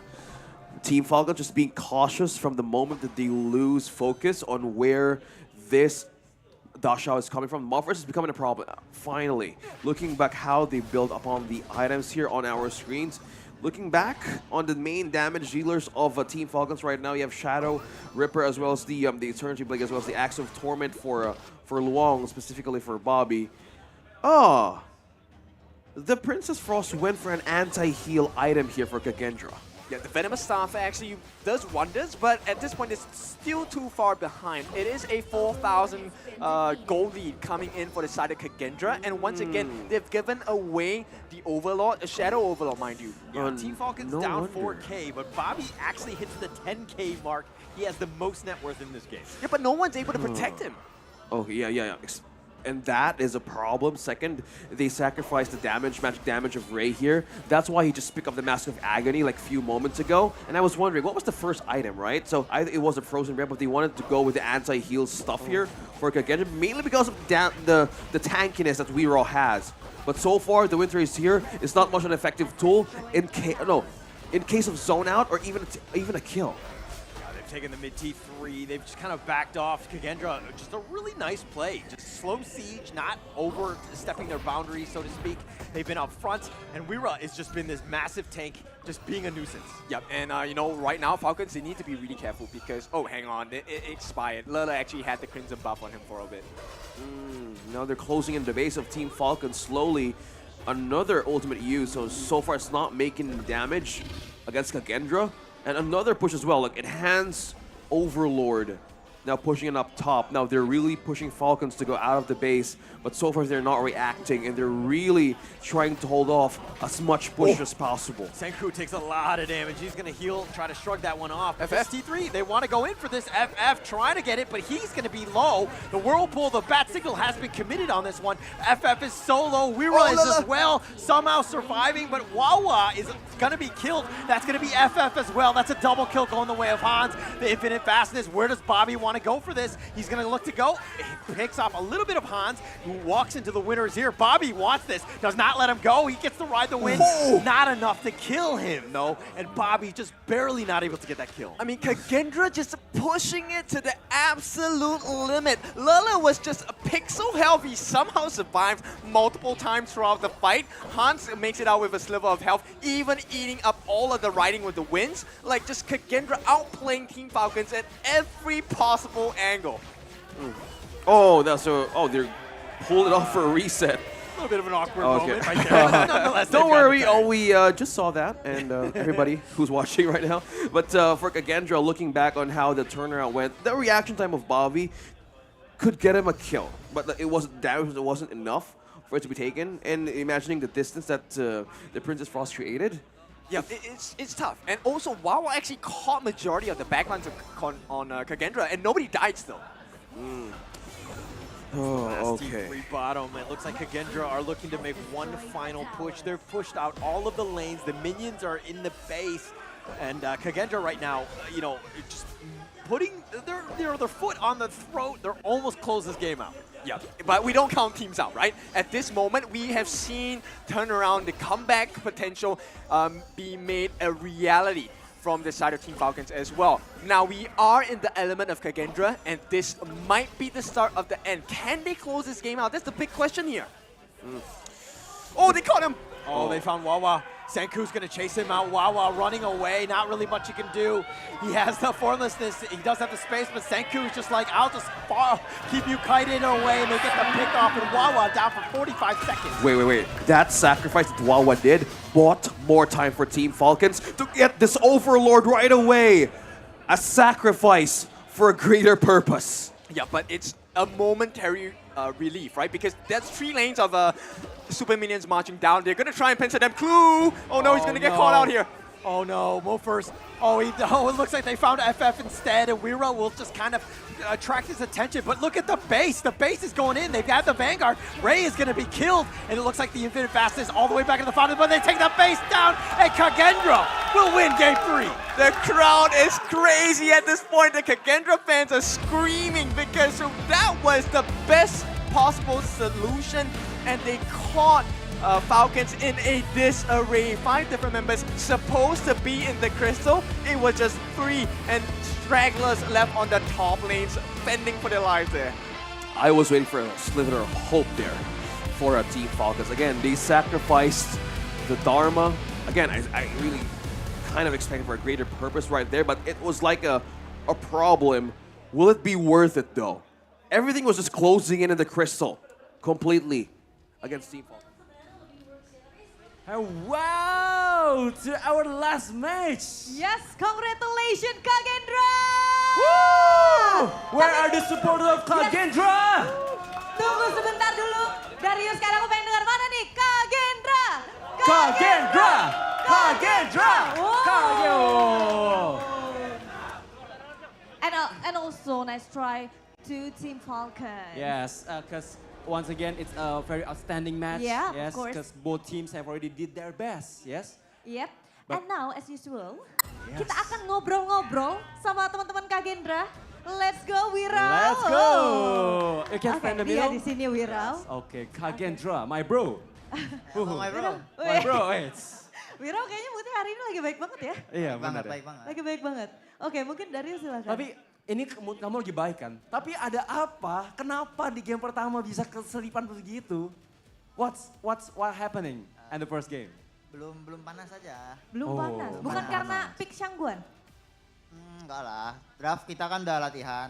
Team Falcon just being cautious from the moment that they lose focus on where this Dashao is coming from. Muffers is becoming a problem. Finally, looking back how they build upon the items here on our screens. Looking back on the main damage dealers of Team Falcons right now, you have Shadow, Ripper, as well as the Eternity Blade, as well as the Axe of Torment for Luong, specifically for Bobby. Oh, the Princess Frost went for an anti-heal item here for Kagendra. Yeah, the Venomous Staff actually does wonders, but at this point it's still too far behind. It is a 4,000 gold lead coming in for the side of Kagendra, and once again, they've given away the Overlord, a Shadow Overlord, mind you. Yeah, Team Falcon's down 4K, but Bobby actually hits the 10K mark. He has the most net worth in this game. Yeah, but no one's able to protect him. Oh, yeah. And that is a problem. Second, they sacrificed the magic damage of Ray here. That's why he just picked up the Mask of Agony like a few moments ago. And I was wondering, what was the first item, right? So either it was a Frozen Red, but they wanted to go with the anti-heal stuff here for Kagendra, mainly because of the tankiness that Weero has. But so far, the Winter is here. It's not much an effective tool in case of zone out or even a kill. Taking the mid T3, they've just kind of backed off. Kagendra, just a really nice play. Just slow siege, not overstepping their boundaries, so to speak. They've been up front, and Weera has just been this massive tank, just being a nuisance. Yep, and right now, Falcons, they need to be really careful because, oh, hang on, it expired. Lala actually had the Crimson buff on him for a bit. Now they're closing in the base of Team Falcon slowly. Another ultimate use, so far it's not making damage against Kagendra. And another push as well, like Enhance Overlord. Now pushing it up top. Now they're really pushing Falcons to go out of the base, but so far they're not reacting, and they're really trying to hold off as much push as possible. Senku takes a lot of damage. He's going to heal, try to shrug that one off. FST3, they want to go in for this. FF trying to get it, but he's going to be low. The Whirlpool, the Bat Signal has been committed on this one. FF is so low. Weera is as well, somehow surviving, but Wawa is going to be killed. That's going to be FF as well. That's a double kill going the way of Hans. The Infinite Fastness, where does Bobby want to go for this? He's going to look to go. He picks off a little bit of Hans, who walks into the winners here. Bobby wants this, does not let him go. He gets to ride the win. Not enough to kill him, though, and Bobby just barely not able to get that kill. I mean, Kagendra just pushing it to the absolute limit. Lala was just a pixel health. He somehow survived multiple times throughout the fight. Hans makes it out with a sliver of health, even eating up all of the riding with the wins. Like, just Kagendra outplaying Team Falcons at every possible angle. Oh, they're pulling it off for a reset. A little bit of an awkward moment right there. Nonetheless, Don't worry, we just saw that, and everybody who's watching right now. But for Kagendra, looking back on how the turnaround went, the reaction time of Bobby could get him a kill, but it wasn't damage. It wasn't enough for it to be taken. And imagining the distance that the Princess Frost created. Yeah, it's tough. And also, Wawa actually caught majority of the backlines on Kagendra, and nobody died still. Oh, okay. Free bottom. It looks like Kagendra are looking to make one final push. They've pushed out all of the lanes. The minions are in the base. And Kagendra right now, just putting their foot on the throat. They're almost close this game out. Yeah, but we don't count teams out, right? At this moment, we have seen turnaround, the comeback potential be made a reality from the side of Team Falcons as well. Now we are in the element of Kagendra, and this might be the start of the end. Can they close this game out? That's the big question here. Oh, they caught him! Oh, they found Wawa. Senku's going to chase him out. Wawa running away. Not really much he can do. He has the formlessness. He does have the space, but Senku's just like, I'll just keep you kited away, and they get the pick off, and Wawa down for 45 seconds. Wait. That sacrifice that Wawa did bought more time for Team Falcons to get this Overlord right away. A sacrifice for a greater purpose. Yeah, but it's a momentary relief, right? Because that's 3 lanes of super minions marching down. They're gonna try and pencil them. Clue! Oh no, he's gonna get caught out here. Oh no, Mo first. Oh, it looks like they found FF instead, and Weero will just kind of attract his attention. But look at the base. The base is going in. They've got the Vanguard. Ray is going to be killed, and it looks like the Infinite Fastness all the way back in the final, but they take the base down, and Kagendra will win Game 3. The crowd is crazy at this point. The Kagendra fans are screaming because that was the best possible solution, and they caught Falcons in a disarray. 5 different members supposed to be in the crystal. It was just 3, and stragglers left on the top lanes, fending for their lives there. I was waiting for a sliver of hope there for Team Falcons. Again, they sacrificed the Dharma. Again, I really kind of expected for a greater purpose right there, but it was like a problem. Will it be worth it, though? Everything was just closing in the crystal completely against Team Falcons. Wow! go to our last match. Yes, congratulations Kagendra! Woo! Where are the supporters of Kagendra? Tunggu sebentar dulu. Darius, sekarang aku pengen dengar mana nih? Kagendra! Kagendra! Kagendra! Wow. Kageo! And also nice try to Team Falcon. Yes, because once again it's a very outstanding match. Yeah, yes, of course. because both teams have already did their best. Yes. Yep. But- And now, as usual, Yes. kita akan ngobrol-ngobrol sama teman-teman Kagendra. Let's go, Wirau. Let's go. You can stand in the dia middle. di sini, Wirau. Okay, Kagendra, my bro. my bro. My bro, wait. Wirau kayaknya moodnya hari ini lagi baik banget ya. Iya, benar. ya. Lagi baik banget. Oke, mungkin Darius silakan. Tapi ini mood kamu lagi baik kan? Tapi ada apa? Kenapa di game pertama bisa keselipan begitu? What happening in the first game? Belum panas aja. Belum Oh, panas. Bukan panas. karena pick Shangguan. Enggak lah, draft kita kan udah latihan.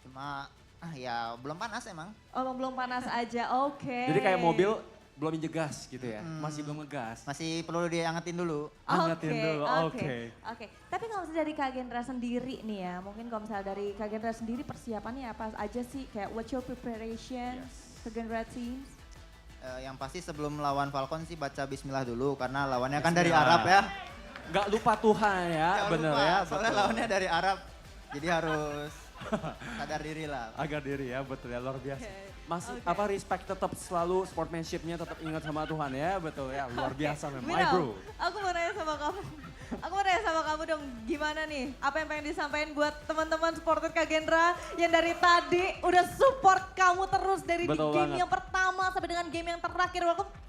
Cuma ya belum panas emang. Oh, belum panas aja. Oke. Jadi kayak mobil belum injek gas gitu ya? Masih belum ngegas? Masih perlu diangetin dulu. Angetin dulu, oke. Oke. Tapi kalau misalnya dari Kagendra sendiri nih ya, mungkin kalau misalnya dari Kagendra sendiri persiapannya apa aja sih? Kayak what's your preparation, Kagendra teams? Yang pasti sebelum lawan Falcon sih baca bismillah dulu karena lawannya kan dari Bismillah. Arab ya. Gak lupa Tuhan ya, Jangan bener lupa, ya. soalnya betul. lawannya dari Arab. Jadi harus sadar diri lah. Agar diri ya, betul ya, luar biasa. Masih Oke. apa respect tetap selalu sportsmanship-nya tetap ingat sama Tuhan ya, betul ya, luar biasa memang. My Wirau, bro. aku mau nanya sama kamu. Aku mau nanya sama kamu dong, gimana nih? Apa yang pengen disampaikan buat teman-teman supporter Kagendra yang dari tadi udah support kamu terus dari di Betul game banget. yang pertama sampai dengan game yang terakhir.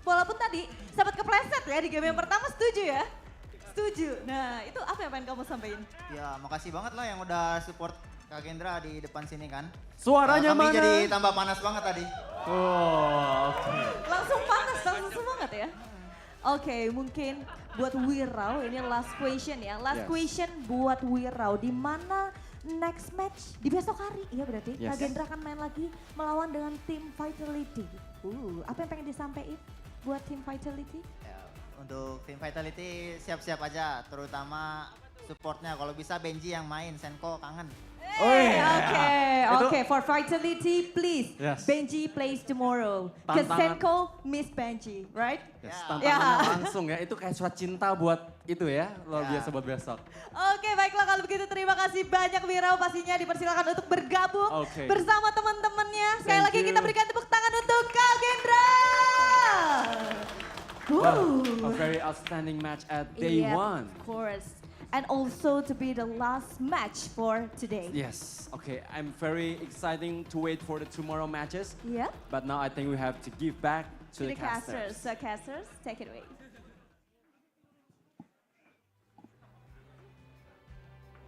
Walaupun tadi sempat kepleset ya di game yang pertama, setuju ya? Setuju. Nah, itu apa yang pengen kamu sampaikan? Ya makasih banget lah yang udah support Kagendra di depan sini kan. Suaranya Kami mana? jadi tambah panas banget tadi. Oh, oke. Langsung panas, langsung semangat ya? Oke, mungkin buat Wirau, ini last question ya. Last Yes. question buat Wirau, di mana next match di besok hari, iya berarti Yes. Kagendra akan main lagi melawan dengan tim Vitality. Apa yang pengen disampaikan buat tim Vitality? Ya, untuk tim Vitality siap-siap aja, terutama supportnya. Kalau bisa Benji yang main, Senko kangen. Oke, for Vitality, please. Yes. Benji plays tomorrow. Because Tantangan. Senko miss Benji, right? Yes, Ya. tantangannya langsung ya, itu kayak surat cinta buat itu ya, luar biasa buat besok. Oke, baiklah kalau begitu terima kasih banyak Wirau, pastinya dipersilakan untuk bergabung Oke. bersama teman-temannya. Sekali Thank lagi you. kita berikan tepuk tangan untuk Kagendra. Wow, a very outstanding match at day Yep, one. Of course. And also to be the last match for today. Yes, okay, I'm very exciting to wait for the tomorrow matches. Yeah. But now I think we have to give back to the casters. So casters, take it away.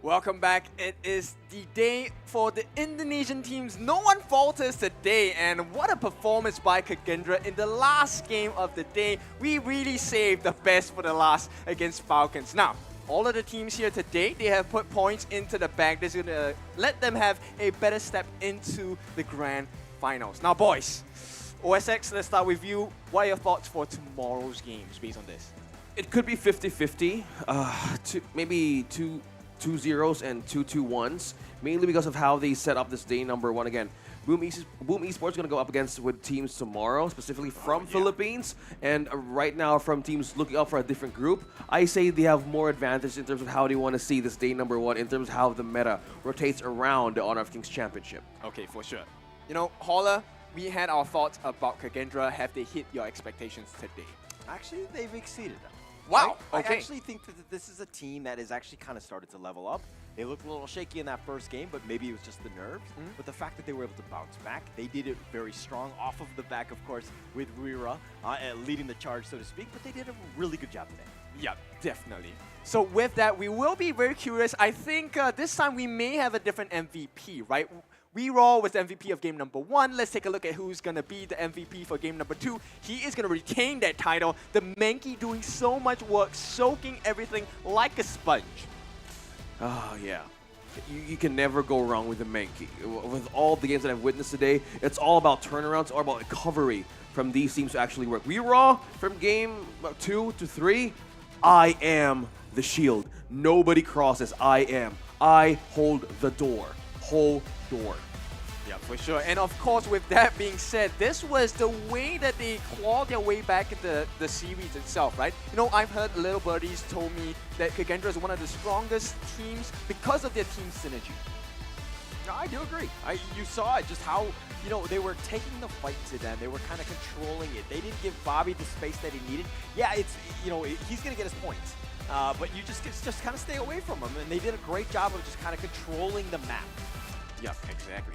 Welcome back. It is the day for the Indonesian teams. No one falters today, and what a performance by Kagendra in the last game of the day. We really saved the best for the last against Falcons. Now, all of the teams here today, they have put points into the bag. This is going to let them have a better step into the grand finals. Now, boys, OSX, let's start with you. What are your thoughts for tomorrow's games based on this? It could be 50-50, maybe two 2-0s and 2-2-1s, mainly because of how they set up this day number one again. Boom Esports going to go up against with teams tomorrow, specifically from Philippines, and right now from teams looking up for a different group. I say they have more advantage in terms of how they want to see this day number one, in terms of how the meta rotates around the Honor of Kings Championship. Okay, for sure. You know, Holler, we had our thoughts about Kagendra. Have they hit your expectations today? Actually, they've exceeded them. Wow, I okay. actually think that this is a team that has actually kind of started to level up. They looked a little shaky in that first game, but maybe it was just the nerves. But the fact that they were able to bounce back, they did it very strong off of the back, of course, with Rira leading the charge, so to speak. But they did a really good job today. Yeah, definitely. So with that, we will be very curious. I think this time we may have a different MVP, right? Rira was the MVP of game number 1. Let's take a look at who's going to be the MVP for game number 2. He is going to retain that title. The Mankey doing so much work, soaking everything like a sponge. Oh, yeah. You can never go wrong with the Mankey. With all the games that I've witnessed today, it's all about turnarounds, all about recovery from these teams to actually work. We Raw from game 2 to 3, I am the shield. Nobody crosses. I am. I hold the door. Whole door. Yeah, for sure. And of course, with that being said, this was the way that they clawed their way back in the series itself, right? You know, I've heard little birdies told me that Kagendra is one of the strongest teams because of their team synergy. No, I do agree. You saw it, just how, they were taking the fight to them. They were kind of controlling it. They didn't give Bobby the space that he needed. Yeah, it's, he's going to get his points. But you just kind of stay away from him. And they did a great job of just kind of controlling the map. Yeah, exactly.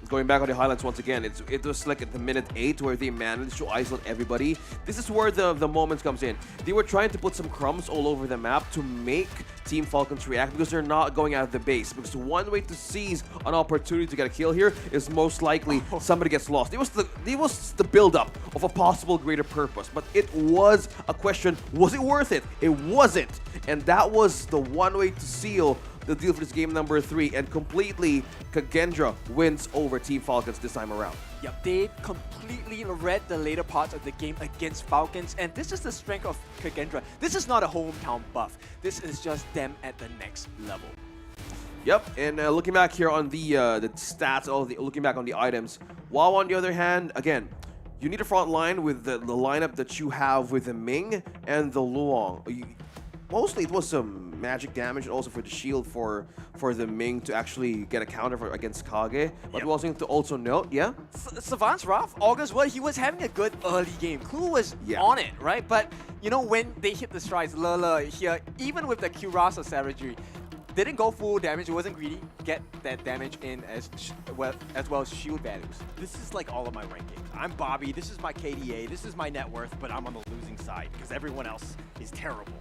Going back on the highlights once again, it was like at the minute 8 where they managed to isolate everybody. This is where the moments comes in. They were trying to put some crumbs all over the map to make Team Falcons react because they're not going out of the base. Because one way to seize an opportunity to get a kill here is most likely somebody gets lost. It was the build-up of a possible greater purpose, but it was a question, was it worth it? It wasn't. And that was the one way to seal the deal for this game number 3, and completely Kagendra wins over Team Falcons this time around. Yep, they completely read the later parts of the game against Falcons, and this is the strength of Kagendra. This is not a hometown buff. This is just them at the next level. Yep, and looking back here on the stats, looking back on the items, WoW on the other hand, again, you need a front line with the lineup that you have with the Ming and the Luong. Mostly it was some magic damage and also for the shield for the Ming to actually get a counter against KAGE. But we also need to also note, yeah? Savant's Wrath, August, well, he was having a good early game. Clue was on it, right? But, when they hit the strides, Lele here, even with the Curasa savagery, didn't go full damage, it wasn't greedy, get that damage in as well as shield values. This is like all of my rankings. I'm Bobby, this is my KDA, this is my net worth, but I'm on the losing side because everyone else is terrible.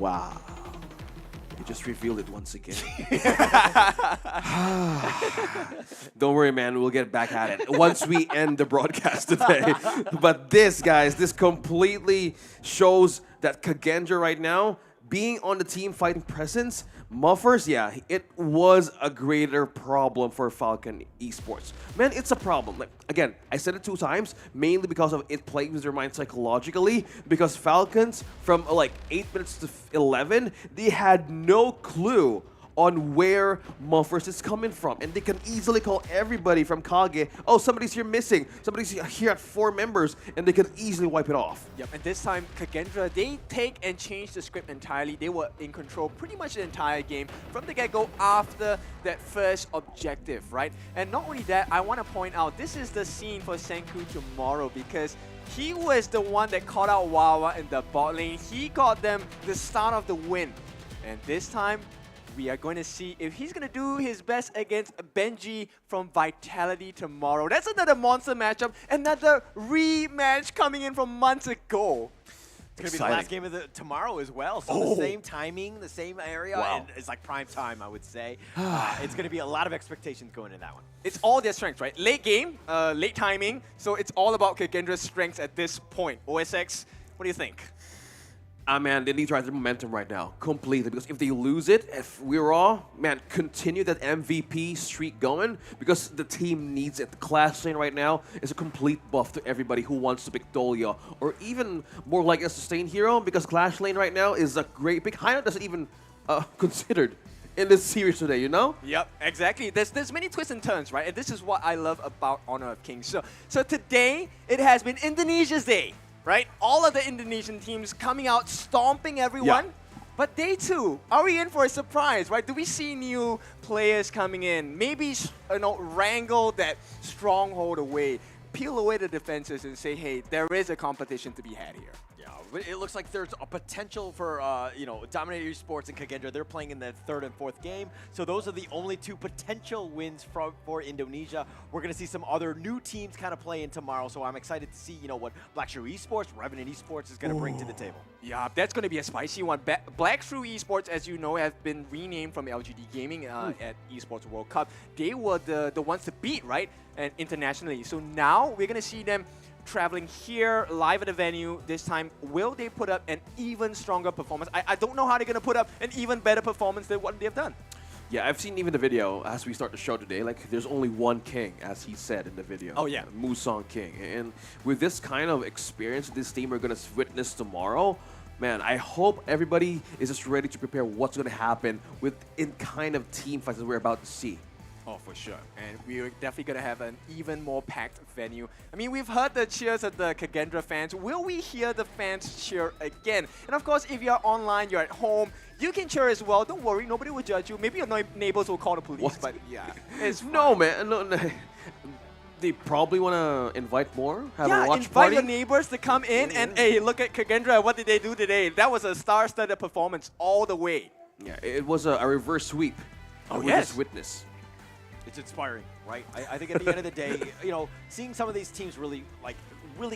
Wow. You just revealed it once again. Don't worry, man. We'll get back at it once we end the broadcast today. But this, guys, this completely shows that Kagendra right now, being on the team fighting presence, Muffers, yeah, it was a greater problem for Falcon Esports. Man, it's a problem. Like, again, I said it 2 times, mainly because of it playing with their mind psychologically, because Falcons, from like 8 minutes to 11, they had no clue on where Muffers is coming from. And they can easily call everybody from KAGE, oh, somebody's here missing, somebody's here at 4 members, and they can easily wipe it off. Yep, and this time, Kagendra, they take and change the script entirely. They were in control pretty much the entire game from the get-go after that first objective, right? And not only that, I want to point out, this is the scene for Senku tomorrow because he was the one that caught out Wawa in the bot lane. He got them the start of the win. And this time, we are going to see if he's going to do his best against Benji from Vitality tomorrow. That's another monster matchup, another rematch coming in from months ago. It's going to be the last game of tomorrow as well. So the same timing, the same area. And it's like prime time, I would say. It's going to be a lot of expectations going into that one. It's all their strengths, right? Late game, late timing. So it's all about Kagendra's strengths at this point. OSX, what do you think? Man, they need to ride the momentum right now, completely. Because if they lose it, if we're all, man, continue that MVP streak going, because the team needs it. The Clash Lane right now is a complete buff to everybody who wants to pick Dolia, or even more like a sustain hero, because Clash Lane right now is a great pick. Hina doesn't even considered in this series today, you know? Yep, exactly. There's many twists and turns, right? And this is what I love about Honor of Kings. So today, it has been Indonesia's day. Right? All of the Indonesian teams coming out, stomping everyone. Yeah. But day 2, are we in for a surprise, right? Do we see new players coming in? Maybe, wrangle that stronghold away, peel away the defenses and say, hey, there is a competition to be had here. It looks like there's a potential for, Dominator Esports and Kagendra. They're playing in the 3rd and 4th game. So those are the only 2 potential wins for Indonesia. We're going to see some other new teams kind of play in tomorrow. So I'm excited to see, what Black Shrew Esports, Revenant Esports is going to bring to the table. Yeah, that's going to be a spicy one. Black Shrew Esports, as you know, have been renamed from LGD Gaming at Esports World Cup. They were the ones to beat, right? And internationally. So now we're going to see them traveling here live at the venue this time. Will they put up an even stronger performance? I don't know how they're going to put up an even better performance than what they've done. Yeah, I've seen even the video as we start the show today. Like, there's only one king, as he said in the video. Oh, yeah. Musang King. And with this kind of experience this team are going to witness tomorrow, man, I hope everybody is just ready to prepare what's going to happen in kind of team fights that we're about to see. Oh, for sure. And we're definitely going to have an even more packed venue. I mean, we've heard the cheers of the Kagendra fans. Will we hear the fans cheer again? And of course, if you're online, you're at home, you can cheer as well. Don't worry, nobody will judge you. Maybe your neighbors will call the police, but yeah. It's No, man. No. They probably want to invite more, have a watch invite party. your neighbors to come in and, hey, look at Kagendra. What did they do today? That was a star-studded performance all the way. Yeah, it was a reverse sweep. Oh, we yes. just witnessed. It's inspiring, right? I think at the end of the day, seeing some of these teams really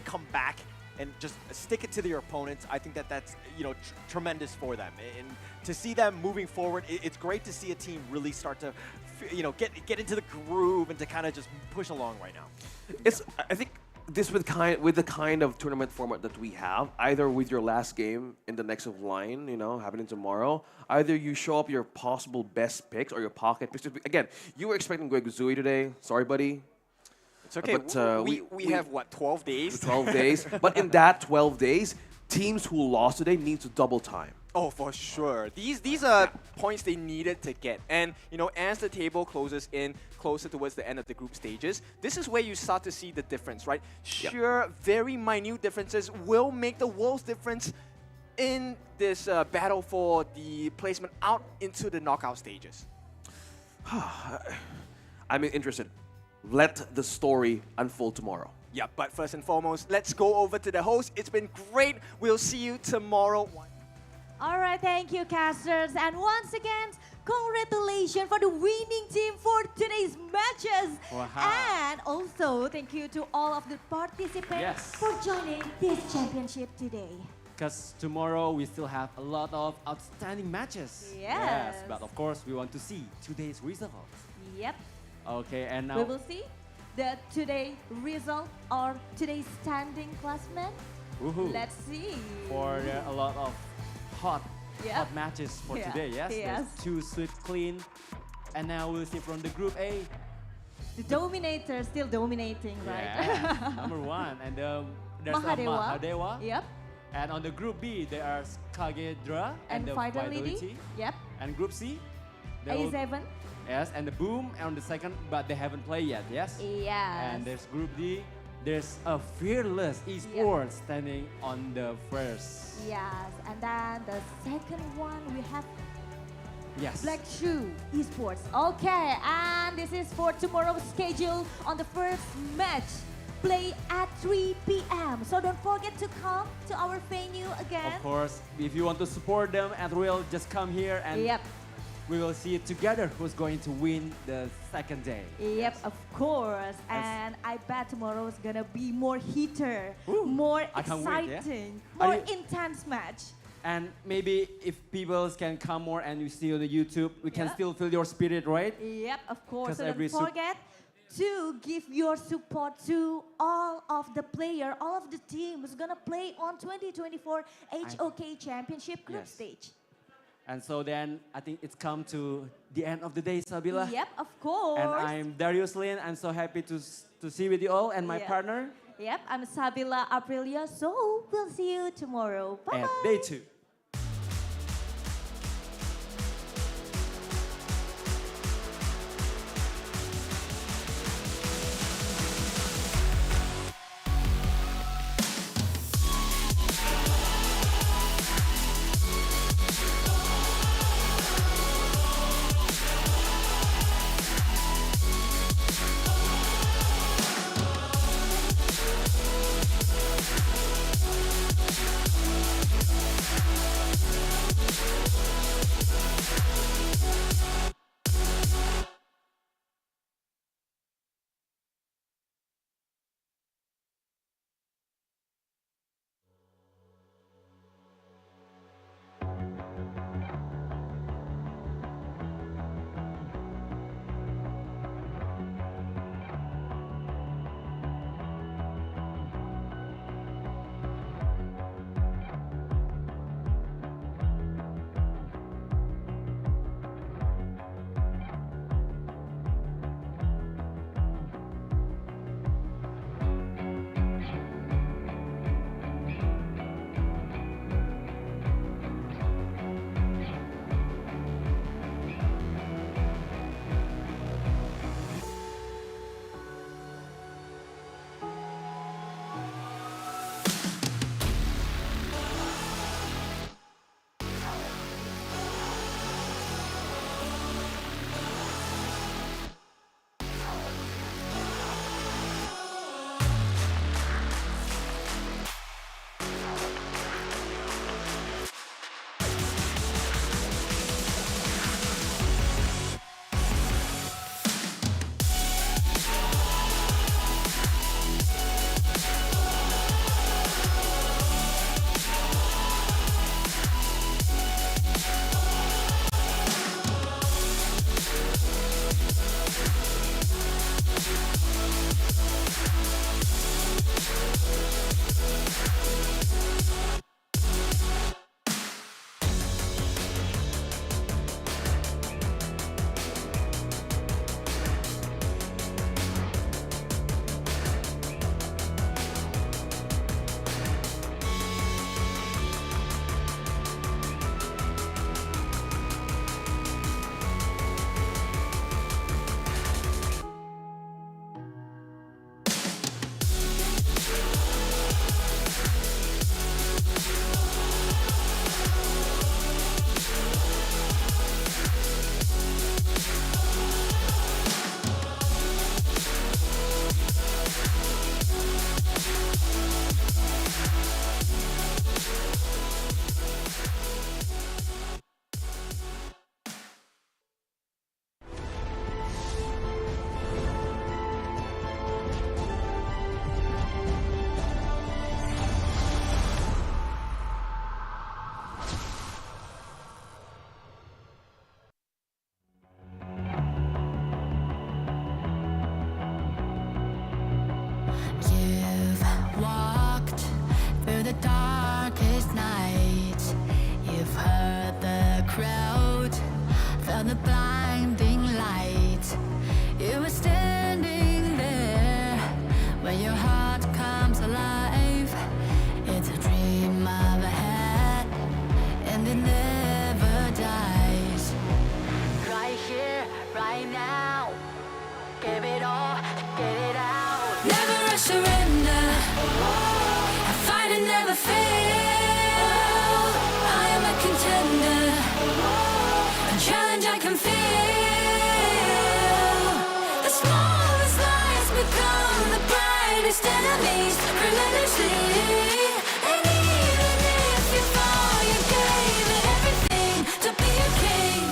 come back and just stick it to their opponents, I think that's tremendous for them. And to see them moving forward, it's great to see a team really start to get into the groove and to kind of just push along right now. I think this with the kind of tournament format that we have, either with your last game in the next of line, happening tomorrow, either you show up your possible best picks or your pocket picks. Again, you were expecting Gueguzui today. Sorry, buddy. It's okay. But we have, what, 12 days? 12 days. But in that 12 days, teams who lost today need to double time. Oh, for sure. These are points they needed to get. And, as the table closes in closer towards the end of the group stages, this is where you start to see the difference, right? Sure, very minute differences will make the world's difference in this battle for the placement out into the knockout stages. I'm interested. Let the story unfold tomorrow. Yeah, but first and foremost, let's go over to the host. It's been great. We'll see you tomorrow. All right, thank you, casters. And once again, congratulations for the winning team for today's matches. Wow. And also, thank you to all of the participants for joining this championship today. Because tomorrow we still have a lot of outstanding matches. Yes. But of course, we want to see today's results. Yep. Okay, and now We will see the today result or today's standing classmen. Woohoo. Let's see. For a lot of hot matches for Yeah. today, yes? Yes. There's 2 Swift Clean. And now we'll see from the Group A. The Dominator still dominating, right? Yeah, number 1. And there's Mahadewa. Mahadewa. Yep. And on the Group B, there are KAGE And the Fidelity. Yep. And Group C, there will- A7. Yes, and the Boom on the second, but they haven't played yet, yes? Yes. And there's Group D, there's a Fearless Esports standing on the first. Yes, and then the second one we have Yes. Black Shoe Esports. Okay, and this is for tomorrow's schedule on the first match. Play at 3 p.m. So don't forget to come to our venue again. Of course, if you want to support them at Real, just come here and we will see it together who's going to win the second day. Yep, of course. And I bet tomorrow is gonna be more heater, more I can't wait, yeah? exciting, Are more you- intense match. And maybe if people can come more and you see on the YouTube, we can still feel your spirit, right? Yep, of course. 'Cause So don't every forget to give your support to all of the player, all of the team who's gonna play on 2024 HOK Championship group Yes. stage. And so then I think it's come to the end of the day, Sabila. Yep, of course. And I'm Darius Lin. I'm so happy to see with you all and my Yeah. partner Yep, I'm Sabila Aprilia. So we'll see you tomorrow. Bye. at day 2. brightest enemies relentlessly. And even if you fall, you gave it everything to be a king.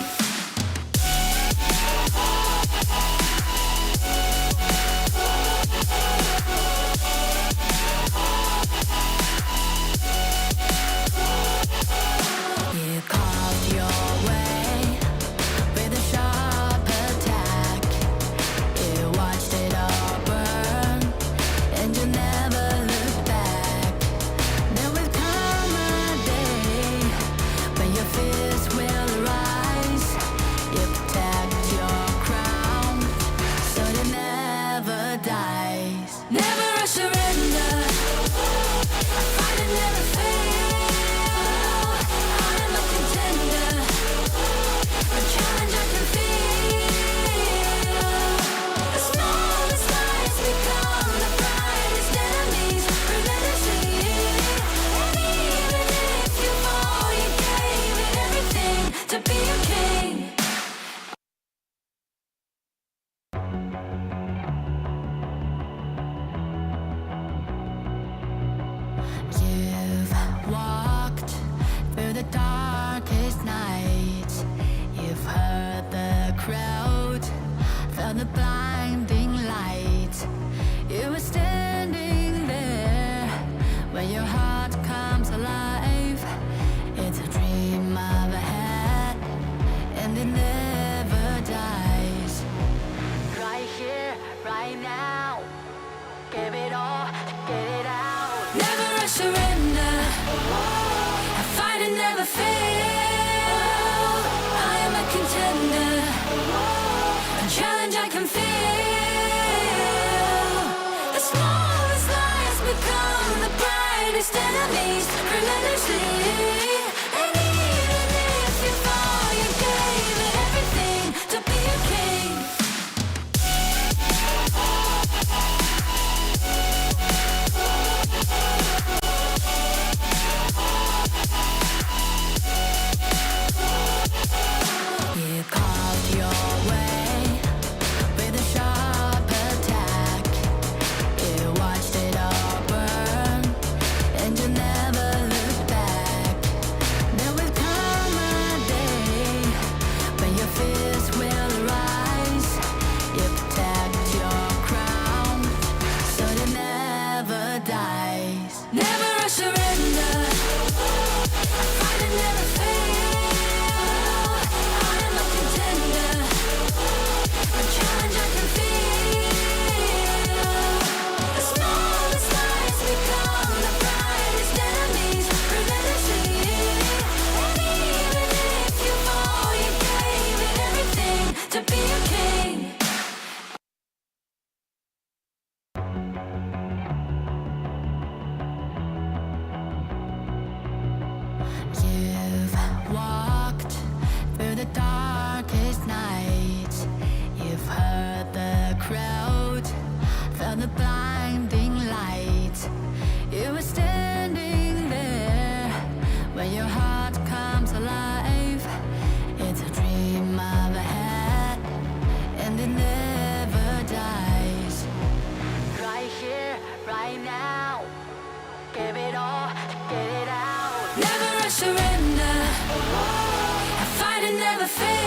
You carved your way with a sharp attack. You watched it all burn, and you never looked back. There will come a day when your fears will arise. You protect your crown, so it never dies. Never a surrender. I fight and never fail. I am a contender. A challenge I can feel. The smallest lies become the brightest enemies relentlessly. And even if you fall, you gave it everything to be a king. You've walked through the darkest nights. You've heard the crowd, felt the blinding light. You were standing there when your heart comes alive. It's a dream of a hat, and it never dies. Right here, right now, give it all, get it out. Never a surrender. I fight and never fail. I am a contender. A challenge I can feel. The smallest lies become the brightest enemies relentlessly. And even if you fall, you gave it everything to be a king. You carved your way with a sharp attack. You watched it all burn, and you never looked back. There will come a day when your fears will arise. You protect your crown, so it never dies. Never a surrender. I fight and never fail. I am a contender. A challenge I can feel. The smallest lies become the brightest enemies relentlessly. And even if you fall, you gave it everything to be a king. You've walked through the darkest nights. You've heard the crowd, felt the blinding light. You were standing there when your heart comes alive. It's a dream of a hat, and it never dies. Right here, right now, give it all, get it out. Never a surrender. I fight and never fail.